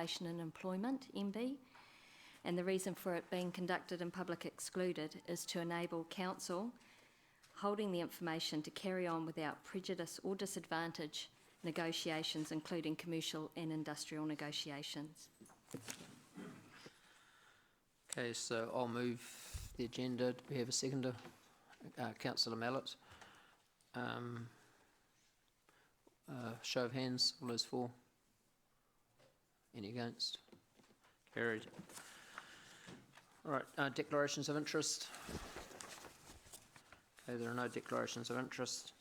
Education and Employment, MB, and the reason for it being conducted in public excluded is to enable Council holding the information to carry on without prejudice or disadvantage negotiations, including commercial and industrial negotiations. Okay, so I'll move the agenda. Do we have a seconder? Councillor Mallett. Show of hands, all those for? Any against? Carried. All right, declarations of interest. Okay, there are no declarations of interest.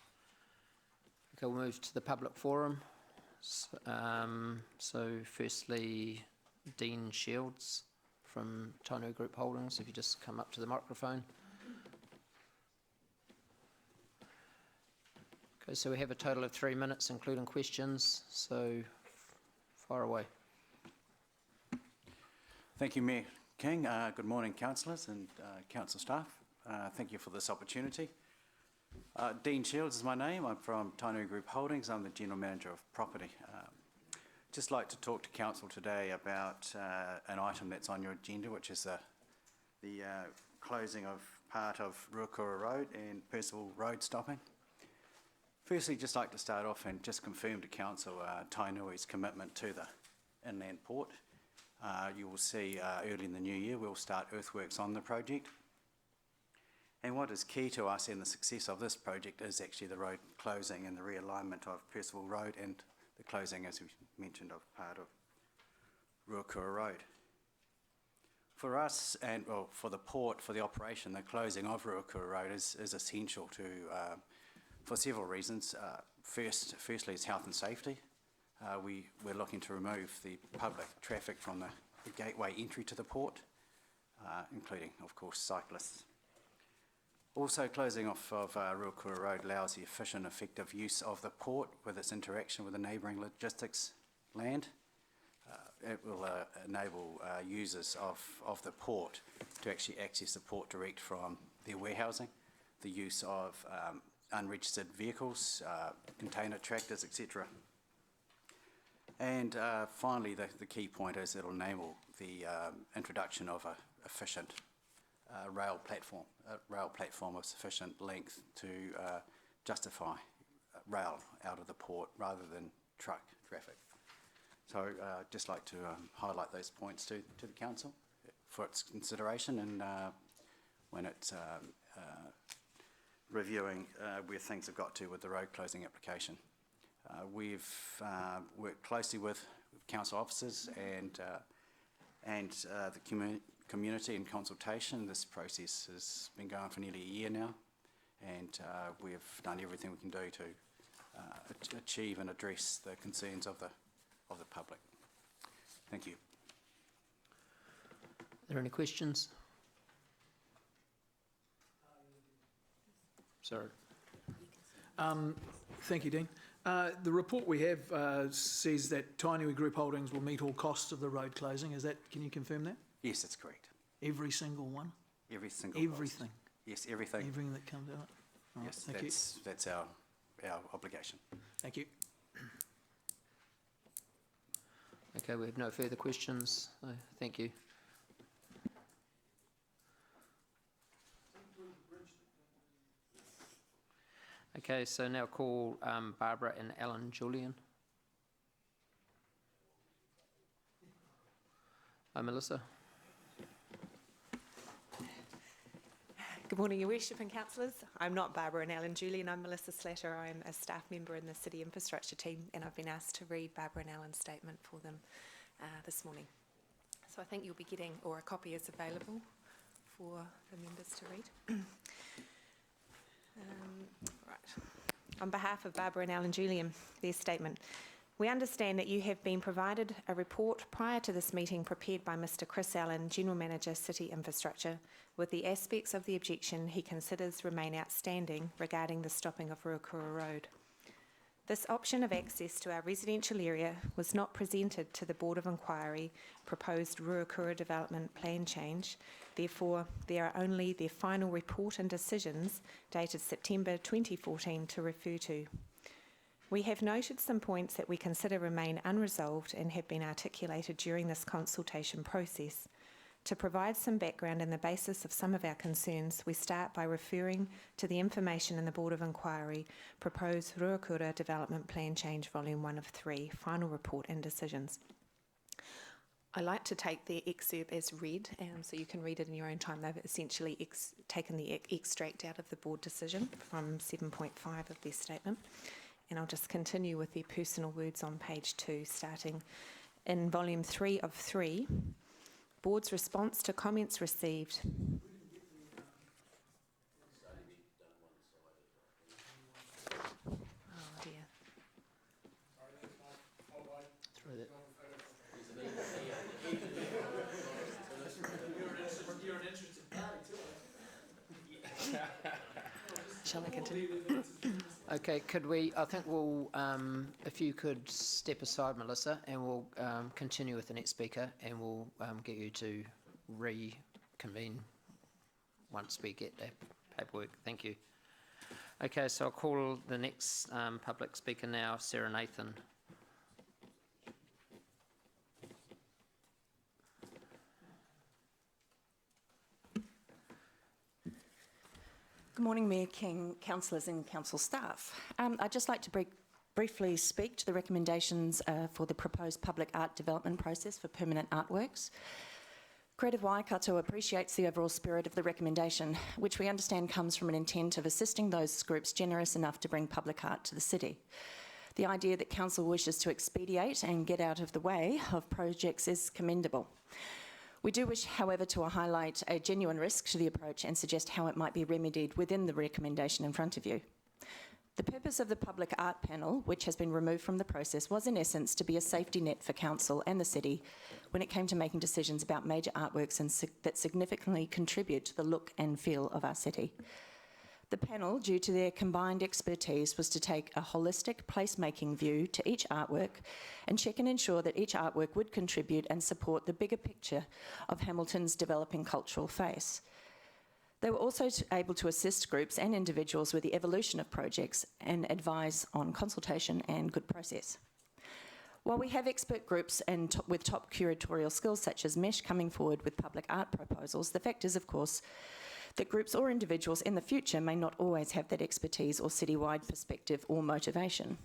Okay, we'll move to the public forum. So firstly, Dean Shields from Tainui Group Holdings, if you just come up to the microphone. Okay, so we have a total of 3 minutes, including questions, so fire away. Thank you, Mayor King. Good morning, councillors and council staff. Thank you for this opportunity. Dean Shields is my name. I'm from Tainui Group Holdings. I'm the General Manager of Property. Just like to talk to council today about an item that's on your agenda, which is the closing of part of Ruakura Road and Percival Road stopping. Firstly, just like to start off and just confirm to council Tainui's commitment to the inland port. You will see early in the new year we'll start earthworks on the project. And what is key to us in the success of this project is actually the road closing and the realignment of Percival Road and the closing, as we mentioned, of part of Ruakura Road. For us, and well, for the port, for the operation, the closing of Ruakura Road is essential to, for several reasons. Firstly, it's health and safety. We're looking to remove the public traffic from the gateway entry to the port, including, of course, cyclists. Also, closing off of Ruakura Road allows the efficient, effective use of the port with its interaction with the neighbouring logistics land. It will enable users of the port to actually access the port direct from their warehousing, the use of unregistered vehicles, container tractors, etc. And finally, the key point is it'll enable the introduction of an efficient rail platform of sufficient length to justify rail out of the port rather than truck traffic. So just like to highlight those points to the council for its consideration and when it's reviewing where things have got to with the road closing application. We've worked closely with council officers and the community in consultation. This process has been going for nearly a year now, and we've done everything we can do to achieve and address the concerns of the public. Thank you. Are there any questions? Sorry. Thank you, Dean. The report we have says that Tainui Group Holdings will meet all costs of the road closing. Is that? Can you confirm that? Yes, that's correct. Every single one? Everything. Cost. Yes, everything. Everything that comes out? All yes, right, that's our obligation. Thank you. Okay, we have no further questions. Thank you. Okay, so now call Barbara and Alan Julian. Hi, Melissa. Good morning, Your Worship and councillors. I'm not Barbara and Alan Julian, I'm Melissa Slatter. I'm a staff member in the City Infrastructure team and I've been asked to read Barbara and Alan's statement for them this morning. So I think you'll be getting, or a copy is available for the members to read. Right. On behalf of Barbara and Alan Julian, their statement. We understand that you have been provided a report prior to this meeting prepared by Mr Chris Allen, General Manager, City Infrastructure, with the aspects of the objection he considers remain outstanding regarding the stopping of Ruakura Road. This option of access to our residential area was not presented to the Board of Inquiry proposed Ruakura development plan change. Therefore, there are only their final report and decisions dated September 2014 to refer to. We have noted some points that we consider remain unresolved and have been articulated during this consultation process. To provide some background and the basis of some of our concerns, we start by referring to the information in the Board of Inquiry Proposed Ruakura Development Plan Change Volume 1 of 3, Final Report and Decisions. I like to take the excerpt as read, so you can read it in your own time. They've essentially taken the extract out of the board decision from 7.5 of their statement. And I'll just continue with their personal words on page 2, starting in volume 3 of 3. Board's response to comments received. Oh dear. Through that. Shall I continue? Okay, I think we'll, if you could step aside, Melissa, and we'll continue with the next speaker, and we'll get you to reconvene once we get that paperwork. Thank you. Okay, so I'll call the next public speaker now, Sarah Nathan. Good morning, Mayor King, councillors and council staff. I'd just like to briefly speak to the recommendations for the proposed public art development process for permanent artworks. Creative Waikato appreciates the overall spirit of the recommendation, which we understand comes from an intent of assisting those groups generous enough to bring public art to the city. The idea that council wishes to expedite and get out of the way of projects is commendable. We do wish, however, to highlight a genuine risk to the approach and suggest how it might be remedied within the recommendation in front of you. The purpose of the public art panel, which has been removed from the process, was in essence to be a safety net for council and the city when it came to making decisions about major artworks that significantly contribute to the look and feel of our city. The panel, due to their combined expertise, was to take a holistic placemaking view to each artwork and check and ensure that each artwork would contribute and support the bigger picture of Hamilton's developing cultural face. They were also able to assist groups and individuals with the evolution of projects and advise on consultation and good process. While we have expert groups and with top curatorial skills such as Mesh coming forward with public art proposals, the fact is, of course, that groups or individuals in the future may not always have that expertise or citywide perspective or motivation.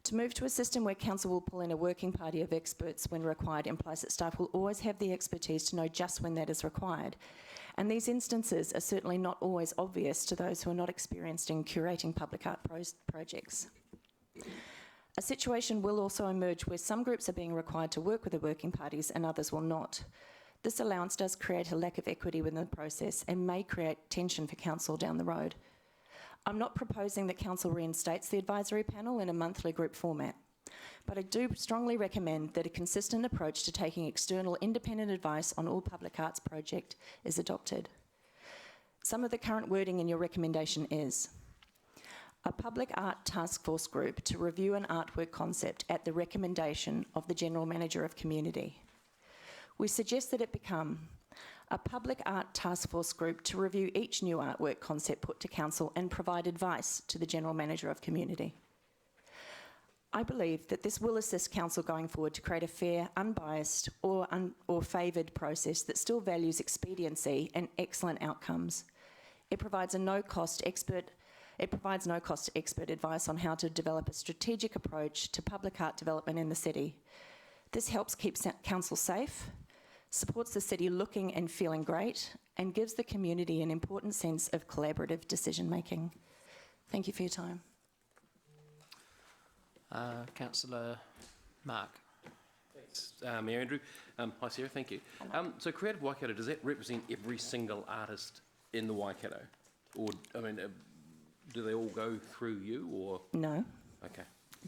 To move to a system where council will pull in a working party of experts when required implies that staff will always have the expertise to know just when that is required. And these instances are certainly not always obvious to those who are not experienced in curating public art projects. A situation will also emerge where some groups are being required to work with the working parties and others will not. This allowance does create a lack of equity within the process and may create tension for council down the road. I'm not proposing that council reinstates the advisory panel in a monthly group format, but I do strongly recommend that a consistent approach to taking external independent advice on all public arts project is adopted. Some of the current wording in your recommendation is a public art task force group to review an artwork concept at the recommendation of the General Manager of Community. We suggest that it become a public art task force group to review each new artwork concept put to council and provide advice to the General Manager of Community. I believe that this will assist council going forward to create a fair, unbiased or favoured process that still values expediency and excellent outcomes. It provides no cost expert advice on how to develop a strategic approach to public art development in the city. This helps keep council safe, supports the city looking and feeling great, and gives the community an important sense of collaborative decision-making. Thank you for your time. Councillor Mark. Thanks, Mayor Andrew. Hi, Sarah, thank you. So Creative Waikato, does that represent every single artist in the Waikato? Or, I mean, do they all go through you, or? No. Okay.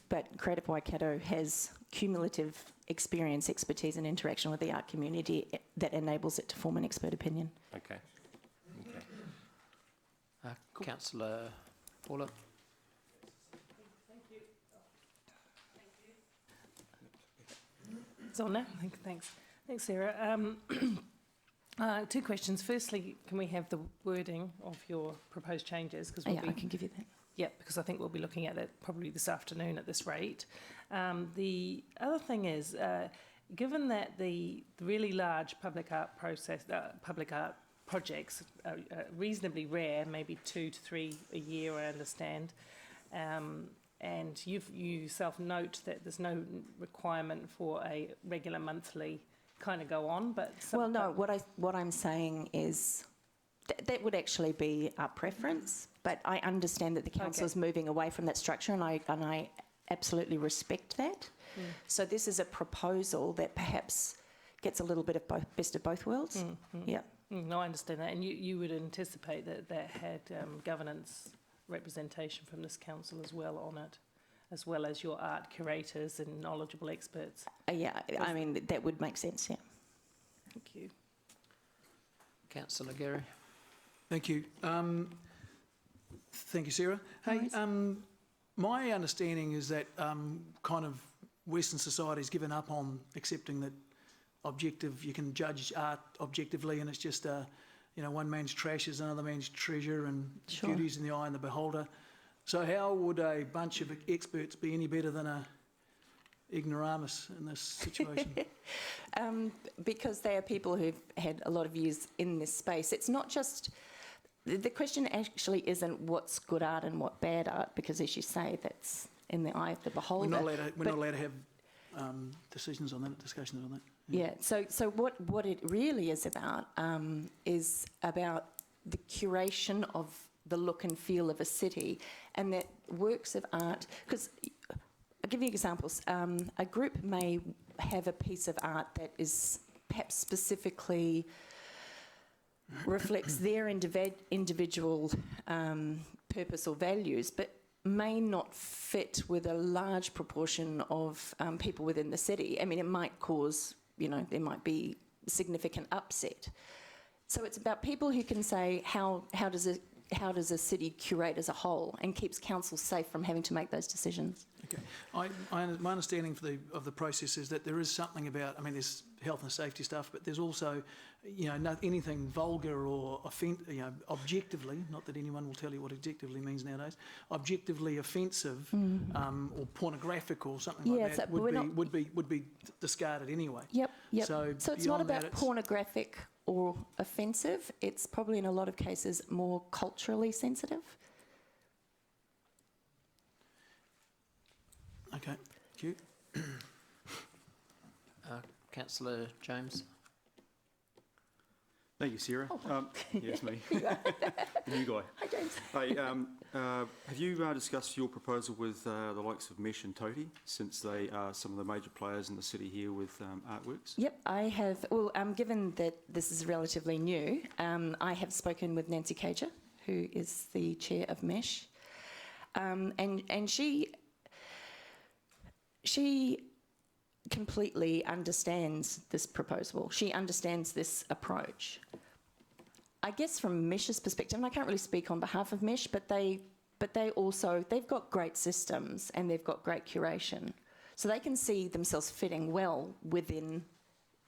But Creative Waikato has cumulative experience, expertise and interaction with the art community that enables it to form an expert opinion. Okay. Okay. Councillor Paula. Zona, thanks. Thanks, Sarah. Two questions. Firstly, can we have the wording of your proposed changes? Because I can give you that. because I think we'll be looking at that probably this afternoon at this rate. The other thing is, given that the really large public art projects are reasonably rare, maybe 2 to 3 a year, I understand, and you yourself note that there's no requirement for a regular monthly kind of go on, but Well, no, what I'm saying is that would actually be our preference, but I understand that the council is moving away from that structure, and I absolutely respect that. So this is a proposal that perhaps gets a little bit of best of both worlds. Yeah. No, I understand that, and you would anticipate that had governance representation from this council as well on it, as well as your art curators and knowledgeable experts. Yeah, I mean, that would make sense, yeah. Thank you. Councillor Gary. Thank you. Thank you, Sarah. Hey, my understanding is that kind of Western society's given up on accepting that you can judge art objectively, and it's just one man's trash is another man's treasure, and beauty's in the eye of the beholder. So how would a bunch of experts be any better than a ignoramus in this situation? Because they are people who've had a lot of years in this space. It's not just, the question actually isn't what's good art and what bad art, because as you say, that's in the eye of the beholder. We're not allowed to have discussions on that. Yeah, so what it really is about the curation of the look and feel of a city, and that works of art, because I'll give you examples. A group may have a piece of art that is perhaps specifically reflects their individual purpose or values, but may not fit with a large proportion of people within the city. I mean, it might cause, there might be significant upset. So it's about people who can say, how does a city curate as a whole, and keeps council safe from having to make those decisions. Okay. My understanding of the process is that there is something about, I mean, there's health and safety stuff, but there's also, anything vulgar or objectively, not that anyone will tell you what objectively means nowadays, objectively offensive or pornographic or something like that would be discarded anyway. Yep. So it's not about pornographic or offensive. It's probably in a lot of cases more culturally sensitive. Okay, thank you. Councillor James. Thank you, Sarah. Yes, me. The new guy. Hi, James. Hey, have you discussed your proposal with the likes of Mesh and Toti, since they are some of the major players in the city here with artworks? Yep, I have. Well, given that this is relatively new, I have spoken with Nancy Cager, who is the chair of Mesh, and she completely understands this proposal. She understands this approach. I guess from Mesh's perspective, and I can't really speak on behalf of Mesh, but they've got great systems and they've got great curation. So they can see themselves fitting well within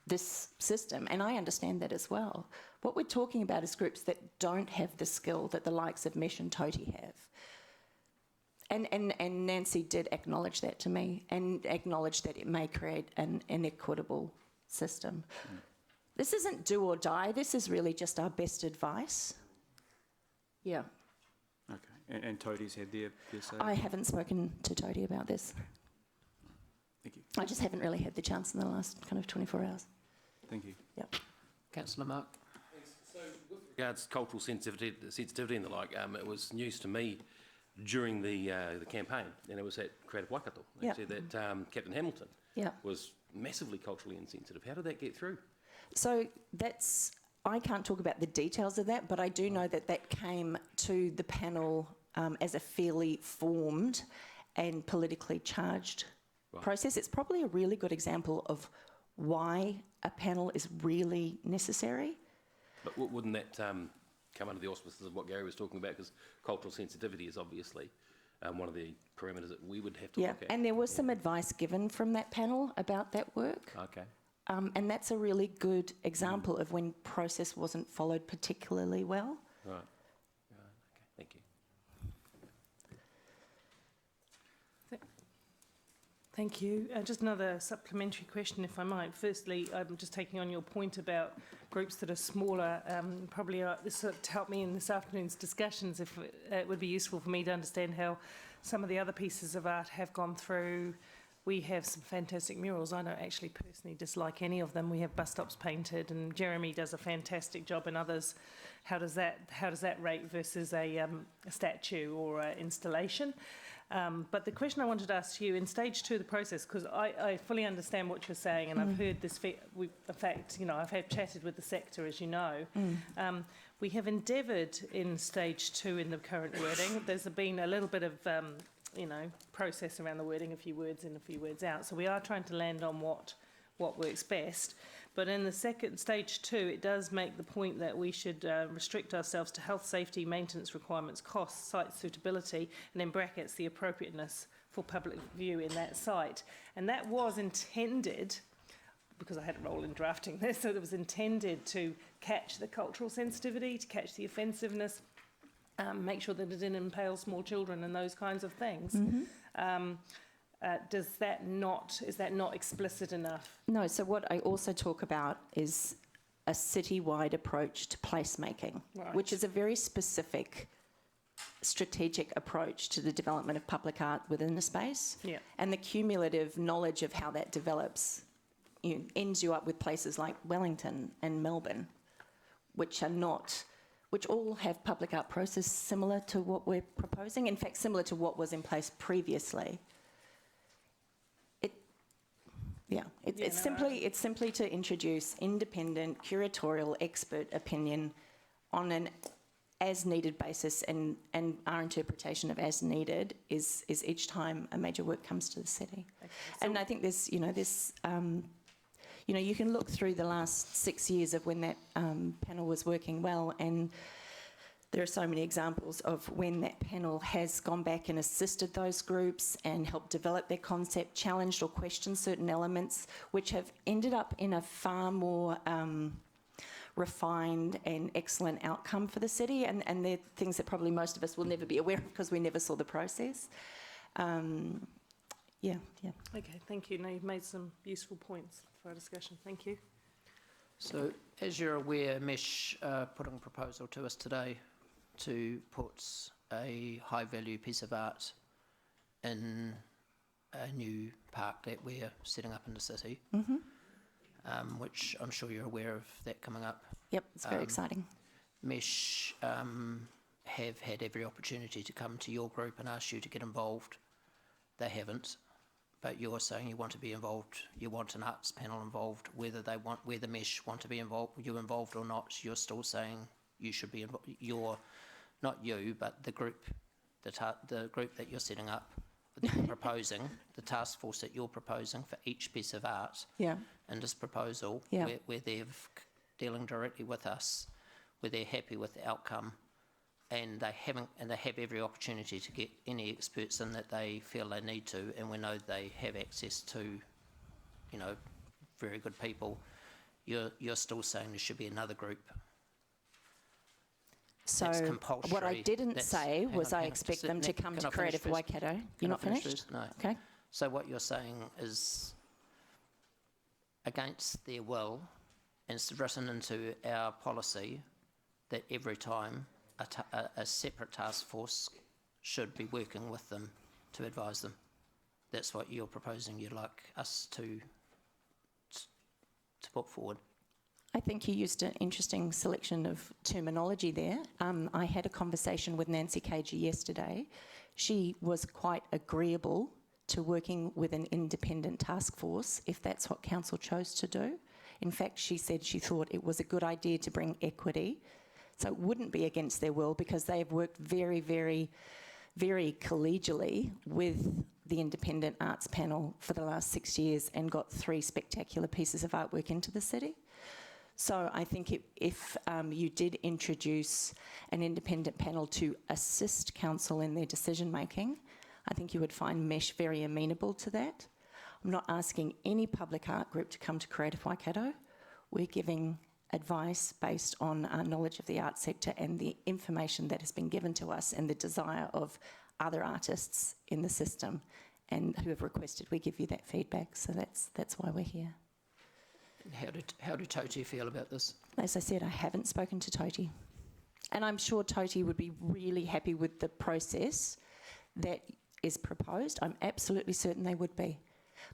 this system, and I understand that as well. What we're talking about is groups that don't have the skill that the likes of Mesh and Toti have. And Nancy did acknowledge that to me, and acknowledge that it may create an inequitable system. This isn't do or die, this is really just our best advice. Yeah. Okay, and Toti's had their say? I haven't spoken to Toti about this. Thank you. I just haven't really had the chance in the last kind of 24 hours. Thank you. Yep. Councillor Mark. So with regards to cultural sensitivity and the like, it was news to me during the campaign, and it was at Creative Waikato. They said that Captain Hamilton was massively culturally insensitive. How did that get through? So I can't talk about the details of that, but I do know that came to the panel as a fairly formed and politically charged process. It's probably a really good example of why a panel is really necessary. But wouldn't that come under the auspices of what Gary was talking about? Because cultural sensitivity is obviously one of the parameters that we would have to look at. And there was some advice given from that panel about that work. Okay. And that's a really good example of when process wasn't followed particularly well. Right. Okay, thank you. Thank you. Just another supplementary question, if I might. Firstly, I'm just taking on your point about groups that are smaller. Probably this to help me in this afternoon's discussions, if it would be useful for me to understand how some of the other pieces of art have gone through. We have some fantastic murals. I don't actually personally dislike any of them. We have bus stops painted, and Jeremy does a fantastic job, and others. How does that rate versus a statue or an installation? But the question I wanted to ask you in stage 2 of the process, because I fully understand what you're saying, and I've heard this. In fact, I've chatted with the sector, as you know. We have endeavoured in stage 2 in the current wording. There's been a little bit of process around the wording, a few words in, a few words out. So we are trying to land on what works best. But in the second stage 2, it does make the point that we should restrict ourselves to health, safety, maintenance requirements, costs, site suitability, and in brackets, the appropriateness for public view in that site. And that was intended, because I had a role in drafting this, so it was intended to catch the cultural sensitivity, to catch the offensiveness, make sure that it didn't impale small children and those kinds of things. Is that not explicit enough? No, so what I also talk about is a citywide approach to placemaking, Right. which is a very specific strategic approach to the development of public art within the space. Yeah. And the cumulative knowledge of how that develops ends you up with places like Wellington and Melbourne, which all have public art process similar to what we're proposing, in fact similar to what was in place previously. It's simply to introduce independent curatorial expert opinion on an as needed basis, and our interpretation of as needed is each time a major work comes to the city. Okay, And I think there's you can look through the last 6 years of when that panel was working well, and there are so many examples of when that panel has gone back and assisted those groups and helped develop their concept, challenged or questioned certain elements, which have ended up in a far more refined and excellent outcome for the city. And they're things that probably most of us will never be aware of because we never saw the process. Yeah. Okay, thank you. Now you've made some useful points for our discussion. Thank you. So, as you're aware, Mesh put on a proposal to us today to put a high-value piece of art in a new park that we're setting up in the city, which I'm sure you're aware of that coming up. Yep, it's very exciting. Mesh have had every opportunity to come to your group and ask you to get involved. They haven't, but you're saying you want to be involved. You want an arts panel involved, whether Mesh want to be involved or not. You're still saying you should be involved. Not you, but the group, the group that you're setting up, that you're proposing, the task force that you're proposing for each piece of art. Yeah. In this proposal, Yeah. where they're dealing directly with us, where they're happy with the outcome, and they have every opportunity to get any experts in that they feel they need to, and we know they have access to, very good people. You're still saying there should be another group. So That's compulsory. what I didn't say was I expect them to come to Creative Waikato. You're not finished? No. Okay. So what you're saying is against their will, and it's written into our policy that every time a separate task force should be working with them to advise them. That's what you're proposing. You'd like us to put forward. I think you used an interesting selection of terminology there. I had a conversation with Nancy Cagey yesterday. She was quite agreeable to working with an independent task force if that's what council chose to do. In fact, she said she thought it was a good idea to bring equity, so it wouldn't be against their will, because they have worked very, very, very collegially with the Independent Arts Panel for the last 6 years and got 3 spectacular pieces of artwork into the city. So I think if you did introduce an independent panel to assist council in their decision making, I think you would find Mesh very amenable to that. I'm not asking any public art group to come to Creative Waikato. We're giving advice based on our knowledge of the art sector and the information that has been given to us and the desire of other artists in the system. and who have requested we give you that feedback. So that's why we're here. How do Toti feel about this? As I said, I haven't spoken to Toti. And I'm sure Toti would be really happy with the process that is proposed. I'm absolutely certain they would be.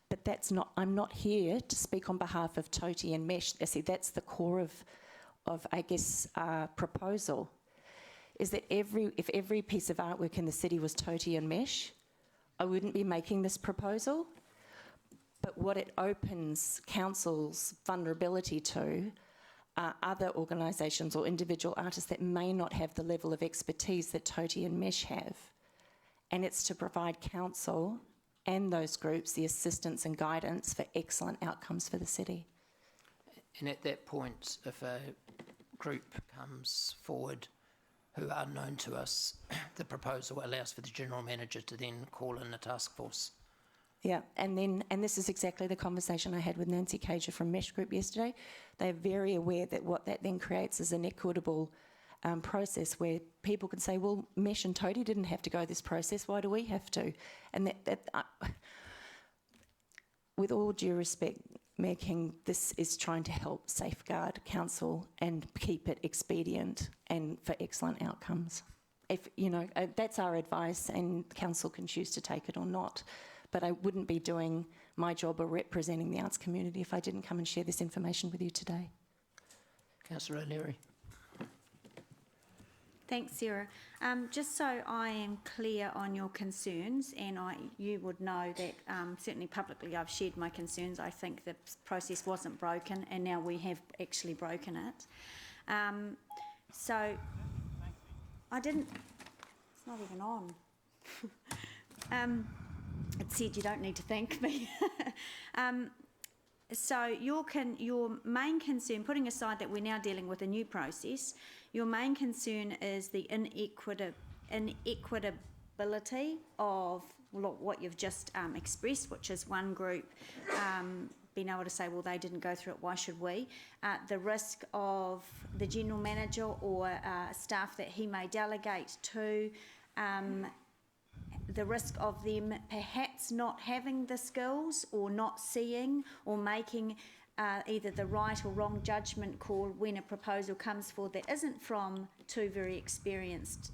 But I'm not here to speak on behalf of Toti and Mesh. See, that's the core of I guess, our proposal, is that if every piece of artwork in the city was Toti and Mesh, I wouldn't be making this proposal. But what it opens council's vulnerability to are other organisations or individual artists that may not have the level of expertise that Toti and Mesh have. And it's to provide council and those groups the assistance and guidance for excellent outcomes for the city. And at that point, if a group comes forward who are known to us, the proposal allows for the general manager to then call in a task force. Yeah, and this is exactly the conversation I had with Nancy Cager from Mesh Group yesterday. They're very aware that what that then creates is an equitable process where people can say, well, Mesh and Toti didn't have to go this process, why do we have to? And with all due respect, Mayor King, this is trying to help safeguard council and keep it expedient and for excellent outcomes. If, that's our advice, and council can choose to take it or not. But I wouldn't be doing my job of representing the arts community if I didn't come and share this information with you today. Councillor O'Leary. Thanks, Sarah. Just so I am clear on your concerns, and you would know that certainly publicly I've shared my concerns. I think the process wasn't broken, and now we have actually broken it. So I didn't, it's not even on. It said you don't need to thank me. So your main concern, putting aside that we're now dealing with a new process, your main concern is the inequitability of what you've just expressed, which is one group being able to say, well, they didn't go through it, why should we? The risk of the general manager or staff that he may delegate to, the risk of them perhaps not having the skills or not seeing or making either the right or wrong judgment call when a proposal comes forward that isn't from two very experienced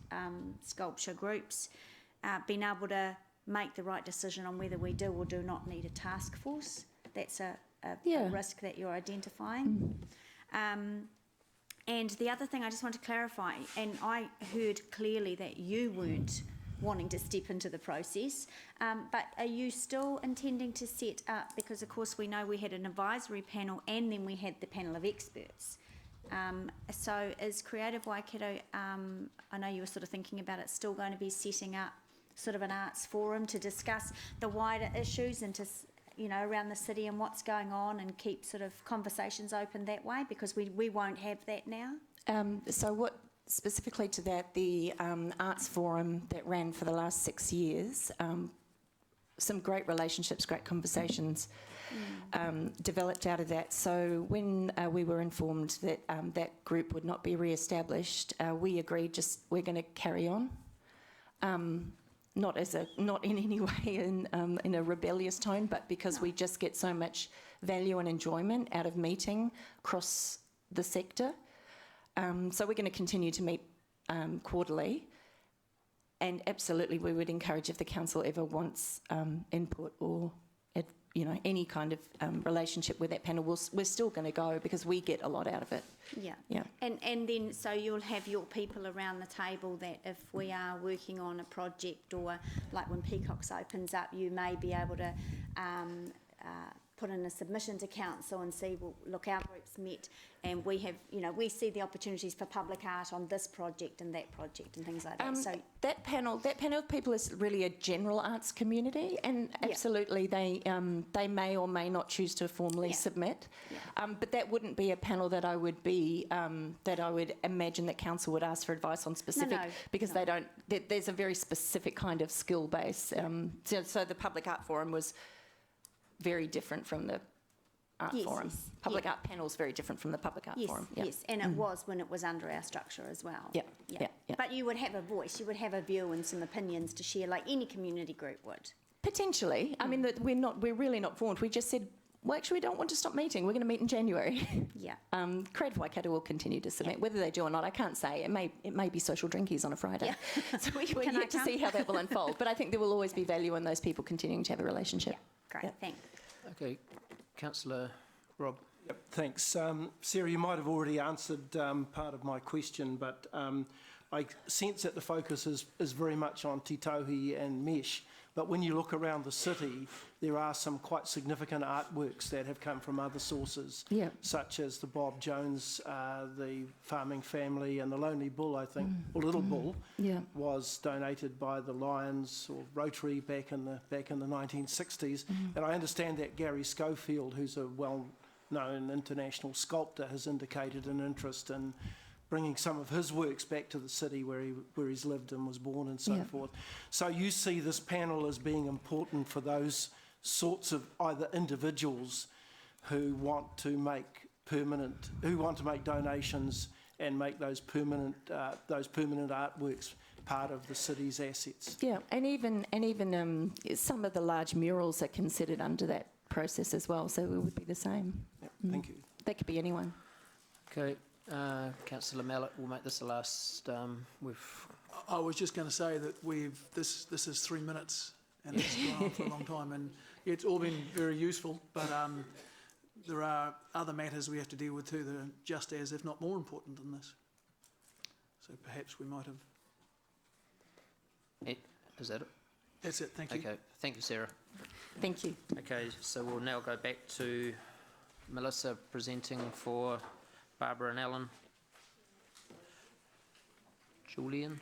sculpture groups, being able to make the right decision on whether we do or do not need a task force. That's a risk that you're identifying. And the other thing I just want to clarify, and I heard clearly that you weren't wanting to step into the process, but are you still intending to set up, because of course we know we had an advisory panel and then we had the panel of experts. So is Creative Waikato, I know you were sort of thinking about it, still going to be setting up sort of an arts forum to discuss the wider issues and to, around the city and what's going on, and keep sort of conversations open that way, because we won't have that now? So what specifically to that, the arts forum that ran for the last 6 years, some great relationships, great conversations developed out of that. So when we were informed that that group would not be re-established, we agreed we're going to carry on. Not in any way in a rebellious tone, but because we just get so much value and enjoyment out of meeting across the sector. So we're going to continue to meet quarterly, and absolutely we would encourage, if the council ever wants input or any kind of relationship with that panel, we're still going to go, because we get a lot out of it. Yeah. And then so you'll have your people around the table that if we are working on a project, or like when Peacocks opens up, you may be able to put in a submission to council and see, well, look, our group's met and we have, we see the opportunities for public art on this project and that project and things like that. So that panel of people is really a general arts community, and absolutely they may or may not choose to formally submit. But that wouldn't be a panel that I would imagine that council would ask for advice on specific, because they don't. There's a very specific kind of skill base. So the public art forum was very different from the art forum. Public art panel is very different from the public art forum. Yes, and it was when it was under our structure as well. Yeah. But you would have a voice, you would have a view and some opinions to share, like any community group would. Potentially. I mean, that we're really not formed. We just said, well, actually, we don't want to stop meeting. We're going to meet in January. Yeah. Creative Waikato will continue to submit. Whether they do or not, I can't say. It may be social drinkies on a Friday. Yeah. So we're Can I yet to come? see how that will unfold. But I think there will always be value in those people continuing to have a relationship. Great, Yeah. thanks. Okay, councillor Rob. Yep, thanks. Sarah, you might have already answered part of my question, but I sense that the focus is very much on Te Tauhi and mesh. But when you look around the city, there are some quite significant artworks that have come from other sources, Yeah. such as the Bob Jones, the Farming Family, and the Lonely Bull, I think, or Little Bull, Yeah. was donated by the Lions or Rotary back in the 1960s. And I understand that Gary Schofield, who's a well-known international sculptor, has indicated an interest in bringing some of his works back to the city where he's lived and was born and so Yeah. forth. So you see this panel as being important for those sorts of either individuals who want to make donations and make those permanent artworks part of the city's assets. Yeah, and even some of the large murals are considered under that process as well, so it would be the same. Yep, thank you. That could be anyone. Okay, councillor Mallett, we'll make this the last. I was just going to say that this is 3 minutes and it's gone on for a long time, and it's all been very useful, but there are other matters we have to deal with too that are just as, if not more important than this. So perhaps we might have... Is that it? That's it, thank you. Okay, thank you, Sarah. Thank you. Okay, so we'll now go back to Melissa presenting for Barbara and Alan. Julian?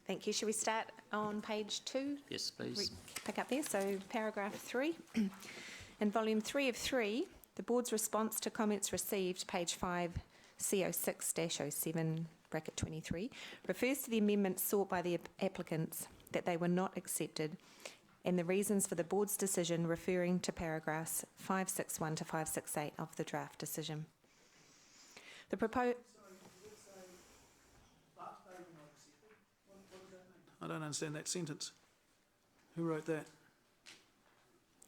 Thank you. Shall we start on page 2? Yes, please. Pick up there. So paragraph 3. In volume 3 of 3, the board's response to comments received, page 5, C06-07, bracket 23, refers to the amendments sought by the applicants, that they were not accepted, and the reasons for the board's decision referring to paragraphs 561 to 568 of the draft decision. The proposed... I don't understand that sentence. Who wrote that?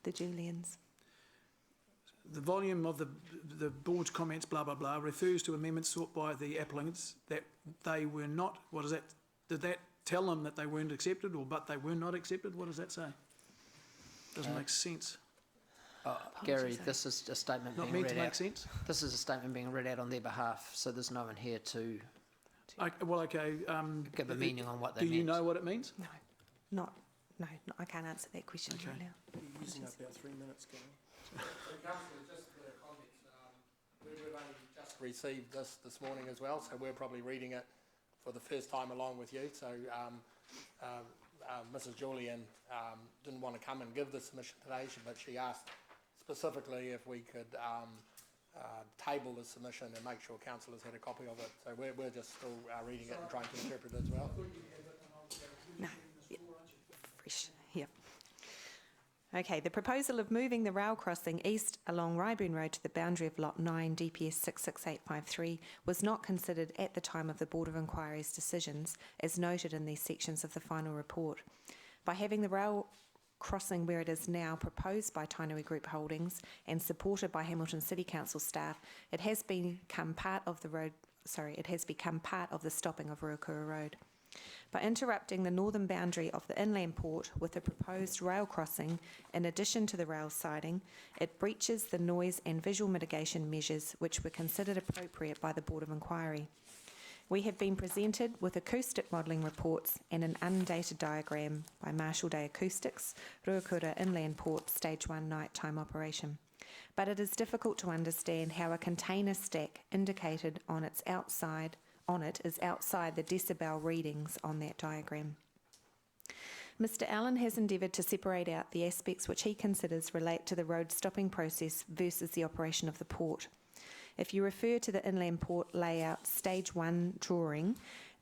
The Julians. The volume of the board's comments, blah, blah, blah, refers to amendments sought by the applicants that they were not, what is that? Did that tell them that they weren't accepted, or but they were not accepted? What does that say? Doesn't make sense. Gary, this is a statement Not being meant to read make out. sense? This is a statement being read out on their behalf, so there's no one here to Well, okay. give a meaning on what they Do meant. you know what it means? No, I can't answer that question Okay. right now. You're using up about 3 minutes, Gary. Councillor, just for context, we've only just received this morning as well, so we're probably reading it for the first time along with you. So Mrs. Julian didn't want to come and give the submission today, but she asked specifically if we could table the submission and make sure councillors had a copy of it. So we're just still reading it and trying to interpret it as well. No. Yeah. Fresh. Yep. Okay, the proposal of moving the rail crossing east along Ryburn Road to the boundary of Lot 9, DPS 66853, was not considered at the time of the Board of Inquiry's decisions, as noted in these sections of the final report. By having the rail crossing where it is now proposed by Tainui Group Holdings and supported by Hamilton City Council staff, it has become part of the stopping of Ruakura Road. By interrupting the northern boundary of the inland port with a proposed rail crossing, in addition to the rail siding, it breaches the noise and visual mitigation measures which were considered appropriate by the Board of Inquiry. We have been presented with acoustic modelling reports and an undated diagram by Marshall Day Acoustics, Ruakura Inland Port Stage 1 nighttime operation. But it is difficult to understand how a container stack indicated on it is outside the decibel readings on that diagram. Mr. Allen has endeavoured to separate out the aspects which he considers relate to the road stopping process versus the operation of the port. If you refer to the Inland Port Layout Stage 1 drawing,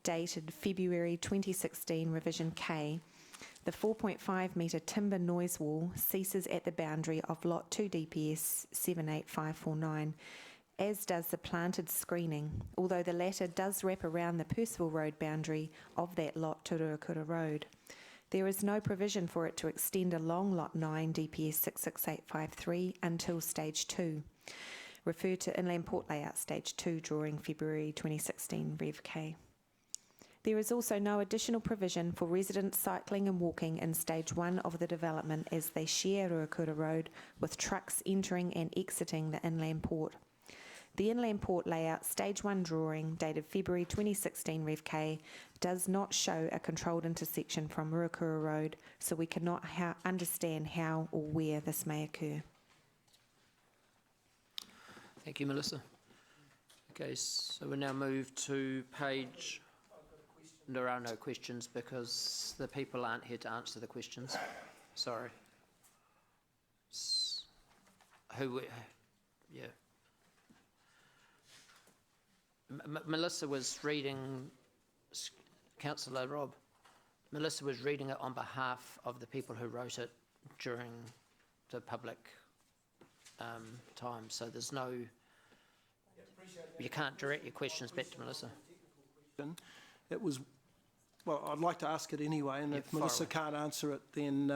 dated February 2016, Revision K, the 4.5 metre timber noise wall ceases at the boundary of Lot 2 DPS 78549, as does the planted screening, although the latter does wrap around the Percival Road boundary of that lot to Ruakura Road. There is no provision for it to extend along Lot 9 DPS 66853 until Stage 2. Refer to Inland Port Layout Stage 2 drawing February 2016 Rev K. There is also no additional provision for residents cycling and walking in Stage 1 of the development as they share Ruakura Road with trucks entering and exiting the inland port. The Inland Port Layout Stage 1 drawing, dated February 2016 Rev K, does not show a controlled intersection from Ruakura Road, so we cannot understand how or where this may occur. Thank you, Melissa. Okay, so we now move to page... There are no questions because the people aren't here to answer the questions. Sorry. Yeah. Melissa was reading, Councillor Rob, Melissa was reading it on behalf of the people who wrote it during the public time, so there's no, you can't direct your questions back to Melissa. It was, well, I'd like to ask it anyway, and Yeah, if Melissa away. can't answer it, then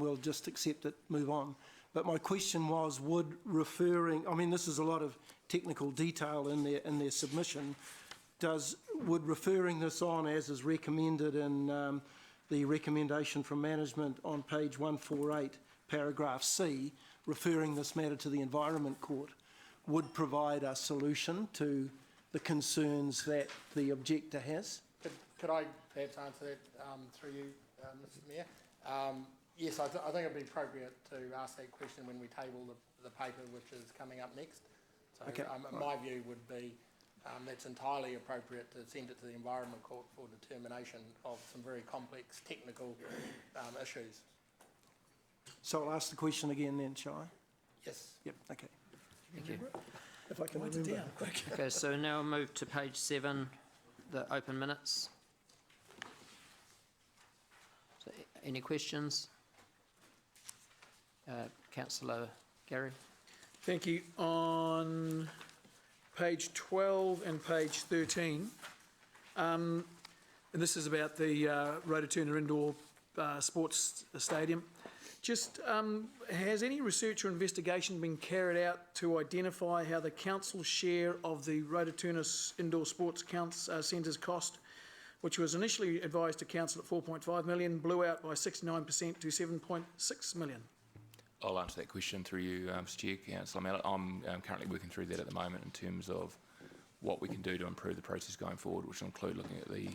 we'll just accept it, move on. But my question was, would referring, I mean, this is a lot of technical detail in their submission. Would referring this on as is recommended in the recommendation from management on page 148, paragraph C, referring this matter to the Environment Court, would provide a solution to the concerns that the objector has? Could I perhaps answer that through you, Mr Mayor? Yes, I think it'd be appropriate to ask that question when we table the paper which is coming up next. So Okay. my view would be that's entirely appropriate to send it to the Environment Court for determination of some very complex technical issues. So I'll ask the question again then, shall I? Yes. Yep, okay. Thank you. If I can remember. Okay, so now move to page 7, the open minutes. So, any questions? Councillor Gary? Thank you. On page 12 and page 13, and this is about the Rotorua Indoor Sports Stadium. Just, has any research or investigation been carried out to identify how the council's share of the Rotorua Indoor Sports Centre's cost, which was initially advised to council at 4.5 million, blew out by 69% to 7.6 million? I'll answer that question through you, Mr Chair, Councillor Mallett. I'm currently working through that at the moment in terms of what we can do to improve the process going forward, which will include looking at the...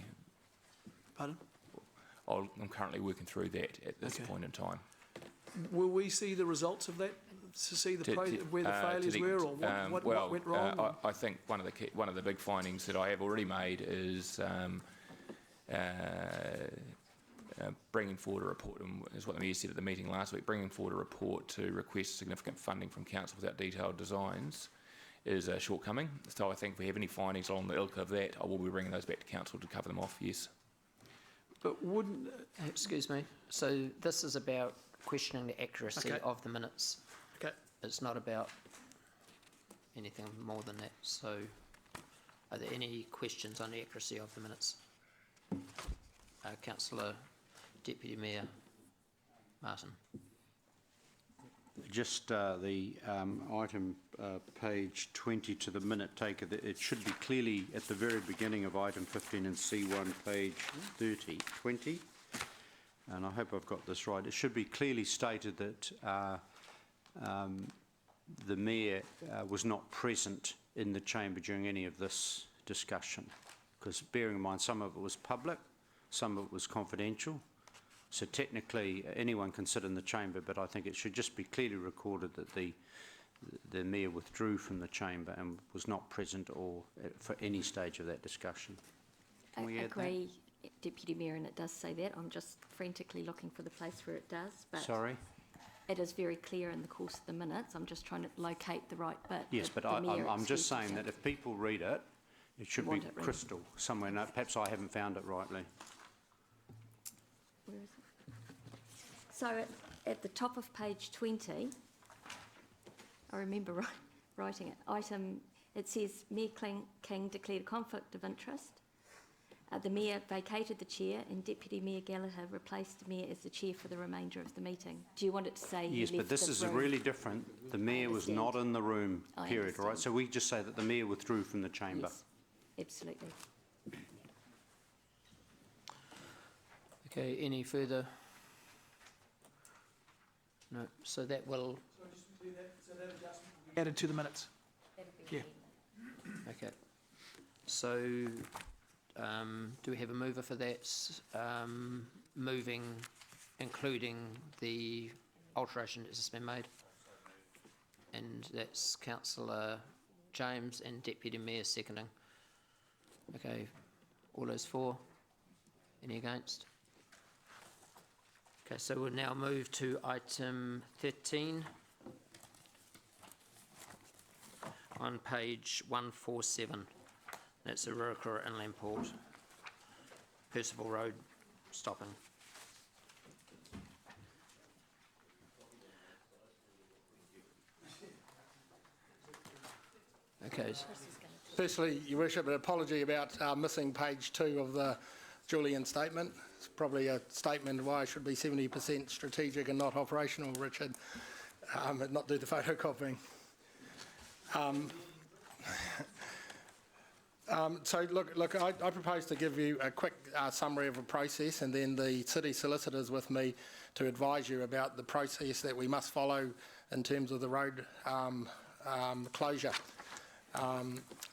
Pardon? I'm currently working through that at this point in time. Will we see the results of that, to see where the failures were, or what went wrong? I think one of the big findings that I have already made is bringing forward a report, and is what the Mayor said at the meeting last week, bringing forward a report to request significant funding from council without detailed designs is a shortcoming. So I think if we have any findings along the ilk of that, I will be bringing those back to council to cover them off, yes. But wouldn't... Excuse me. So this is about questioning the accuracy of the minutes. Okay. It's not about anything more than that. So are there any questions on the accuracy of the minutes? Councillor Deputy Mayor Martin. Just the item page 20 to the minute taker, it should be clearly at the very beginning of item 15 and C1 page 20, and I hope I've got this right. It should be clearly stated that the Mayor was not present in the chamber during any of this discussion, because bearing in mind some of it was public, some of it was confidential. So technically, anyone can sit in the chamber, but I think it should just be clearly recorded that the Mayor withdrew from the chamber and was not present or for any stage of that discussion. Can we add that? I agree, Deputy Mayor, and it does say that. I'm just frantically looking for the place where it does. But sorry? It is very clear in the course of the minutes. I'm just trying to locate the right bit. Yes, but I'm just saying that if people read it, it should be crystal somewhere. No, perhaps I haven't found it rightly. Where is it? So at the top of page 20, I remember writing it, it says Mayor King declared a conflict of interest. The Mayor vacated the chair and Deputy Mayor Gallagher replaced the Mayor as the chair for the remainder of the meeting. Do you want it to say he Yes, left but this the is room? really different. The Mayor was not in the room, I period, right? understand. So we just say that the Mayor withdrew from the chamber. Yes, absolutely. Okay, any further? No, so that will, Added to the minutes. Yeah. okay. So, do we have a mover for that? Moving, including the alteration that's been made? And that's Councillor James and Deputy Mayor seconding. Okay, all those for? Any against? Okay, so we'll now move to item 13 on page 147. That's the Ruakura Inland Port, Percival Road stopping. Okay. Firstly, Your Worship, an apology about missing page 2 of the Julian statement. It's probably a statement why I should be 70% strategic and not operational, Richard, and not do the photocopying. So look, I propose to give you a quick summary of a process, and then the city solicitor's with me to advise you about the process that we must follow in terms of the road closure.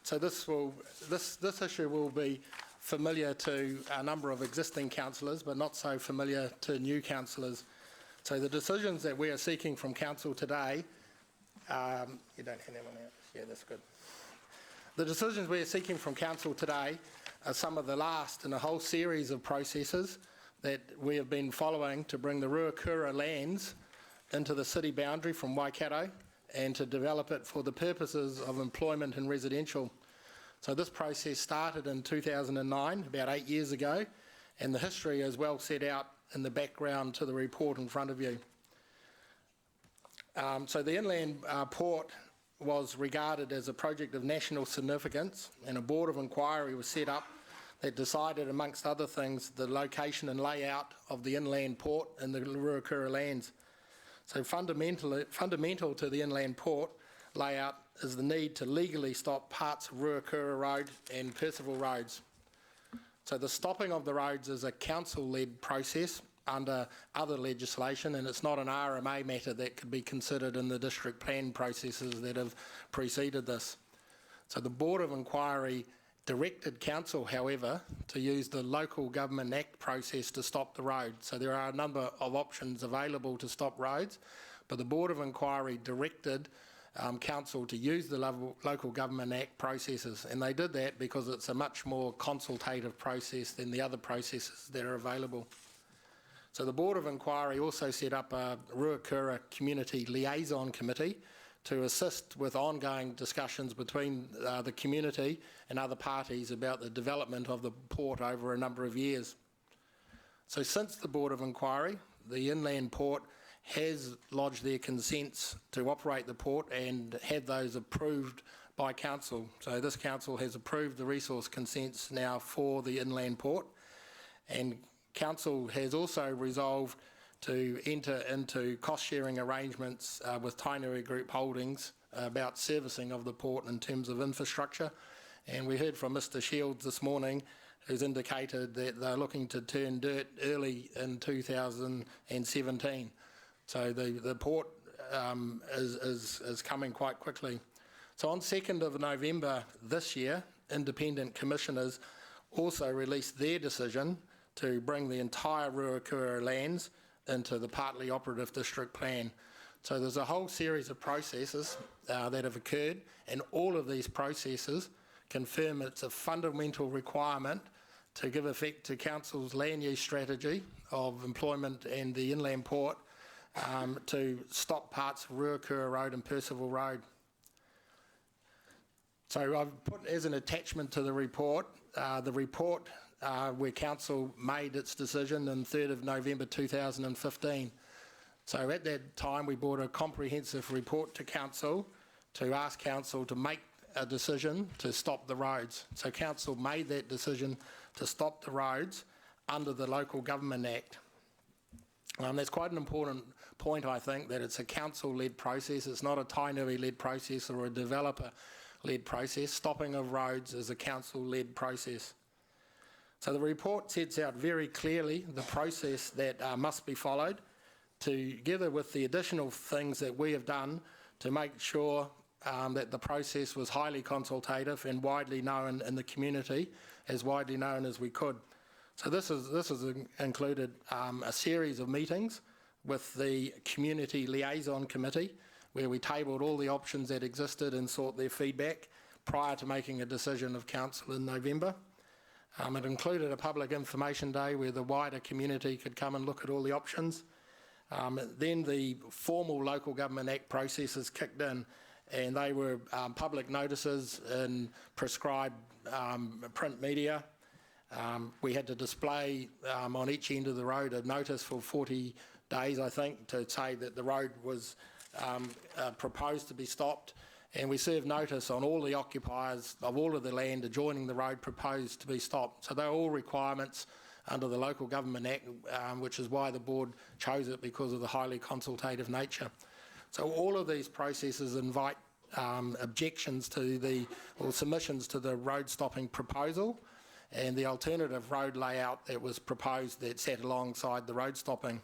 So this issue will be familiar to a number of existing councillors, but not so familiar to new councillors. So the decisions that we are seeking from council today, you don't have that one out. Yeah, that's good. The decisions we are seeking from council today are some of the last in a whole series of processes that we have been following to bring the Ruakura lands into the city boundary from Waikato and to develop it for the purposes of employment and residential. So this process started in 2009, about 8 years ago, and the history is well set out in the background to the report in front of you. So the inland port was regarded as a project of national significance, and a board of inquiry was set up that decided, amongst other things, the location and layout of the inland port in the Ruakura lands. So fundamental to the inland port layout is the need to legally stop parts of Ruakura Road and Percival Roads. So the stopping of the roads is a council-led process under other legislation, and it's not an RMA matter that could be considered in the district plan processes that have preceded this. So the Board of Inquiry directed council, however, to use the Local Government Act process to stop the road. So there are a number of options available to stop roads, but the Board of Inquiry directed council to use the Local Government Act processes, and they did that because it's a much more consultative process than the other processes that are available. So the Board of Inquiry also set up a Ruakura Community Liaison Committee to assist with ongoing discussions between the community and other parties about the development of the port over a number of years. So since the Board of Inquiry, the inland port has lodged their consents to operate the port and had those approved by council. So this council has approved the resource consents now for the inland port, and council has also resolved to enter into cost-sharing arrangements with Tainui Group Holdings about servicing of the port in terms of infrastructure. And we heard from Mr Shields this morning, who's indicated that they're looking to turn dirt early in 2017. So the port is coming quite quickly. So on 2nd of November this year, independent commissioners also released their decision to bring the entire Ruakura lands into the partly operative district plan. So there's a whole series of processes that have occurred, and all of these processes confirm it's a fundamental requirement to give effect to council's land use strategy of employment and the inland port to stop parts of Ruakura Road and Percival Road. So I've put as an attachment to the report where council made its decision on 3rd of November 2015. So at that time we brought a comprehensive report to council to ask council to make a decision to stop the roads. So council made that decision to stop the roads under the Local Government Act. That's quite an important point, I think, that it's a council-led process. It's not a Tainui-led process or a developer-led process. Stopping of roads is a council-led process. So the report sets out very clearly the process that must be followed, together with the additional things that we have done to make sure that the process was highly consultative and widely known in the community, as widely known as we could. So this has included a series of meetings with the Community Liaison Committee, where we tabled all the options that existed and sought their feedback prior to making a decision of council in November. It included a public information day where the wider community could come and look at all the options. Then the formal Local Government Act processes kicked in, and they were public notices in prescribed print media. We had to display on each end of the road a notice for 40 days, I think, to say that the road was proposed to be stopped. And we served notice on all the occupiers of all of the land adjoining the road proposed to be stopped. So they're all requirements under the Local Government Act, which is why the board chose it, because of the highly consultative nature. So all of these processes invite objections to or submissions to the road stopping proposal and the alternative road layout that was proposed that sat alongside the road stopping.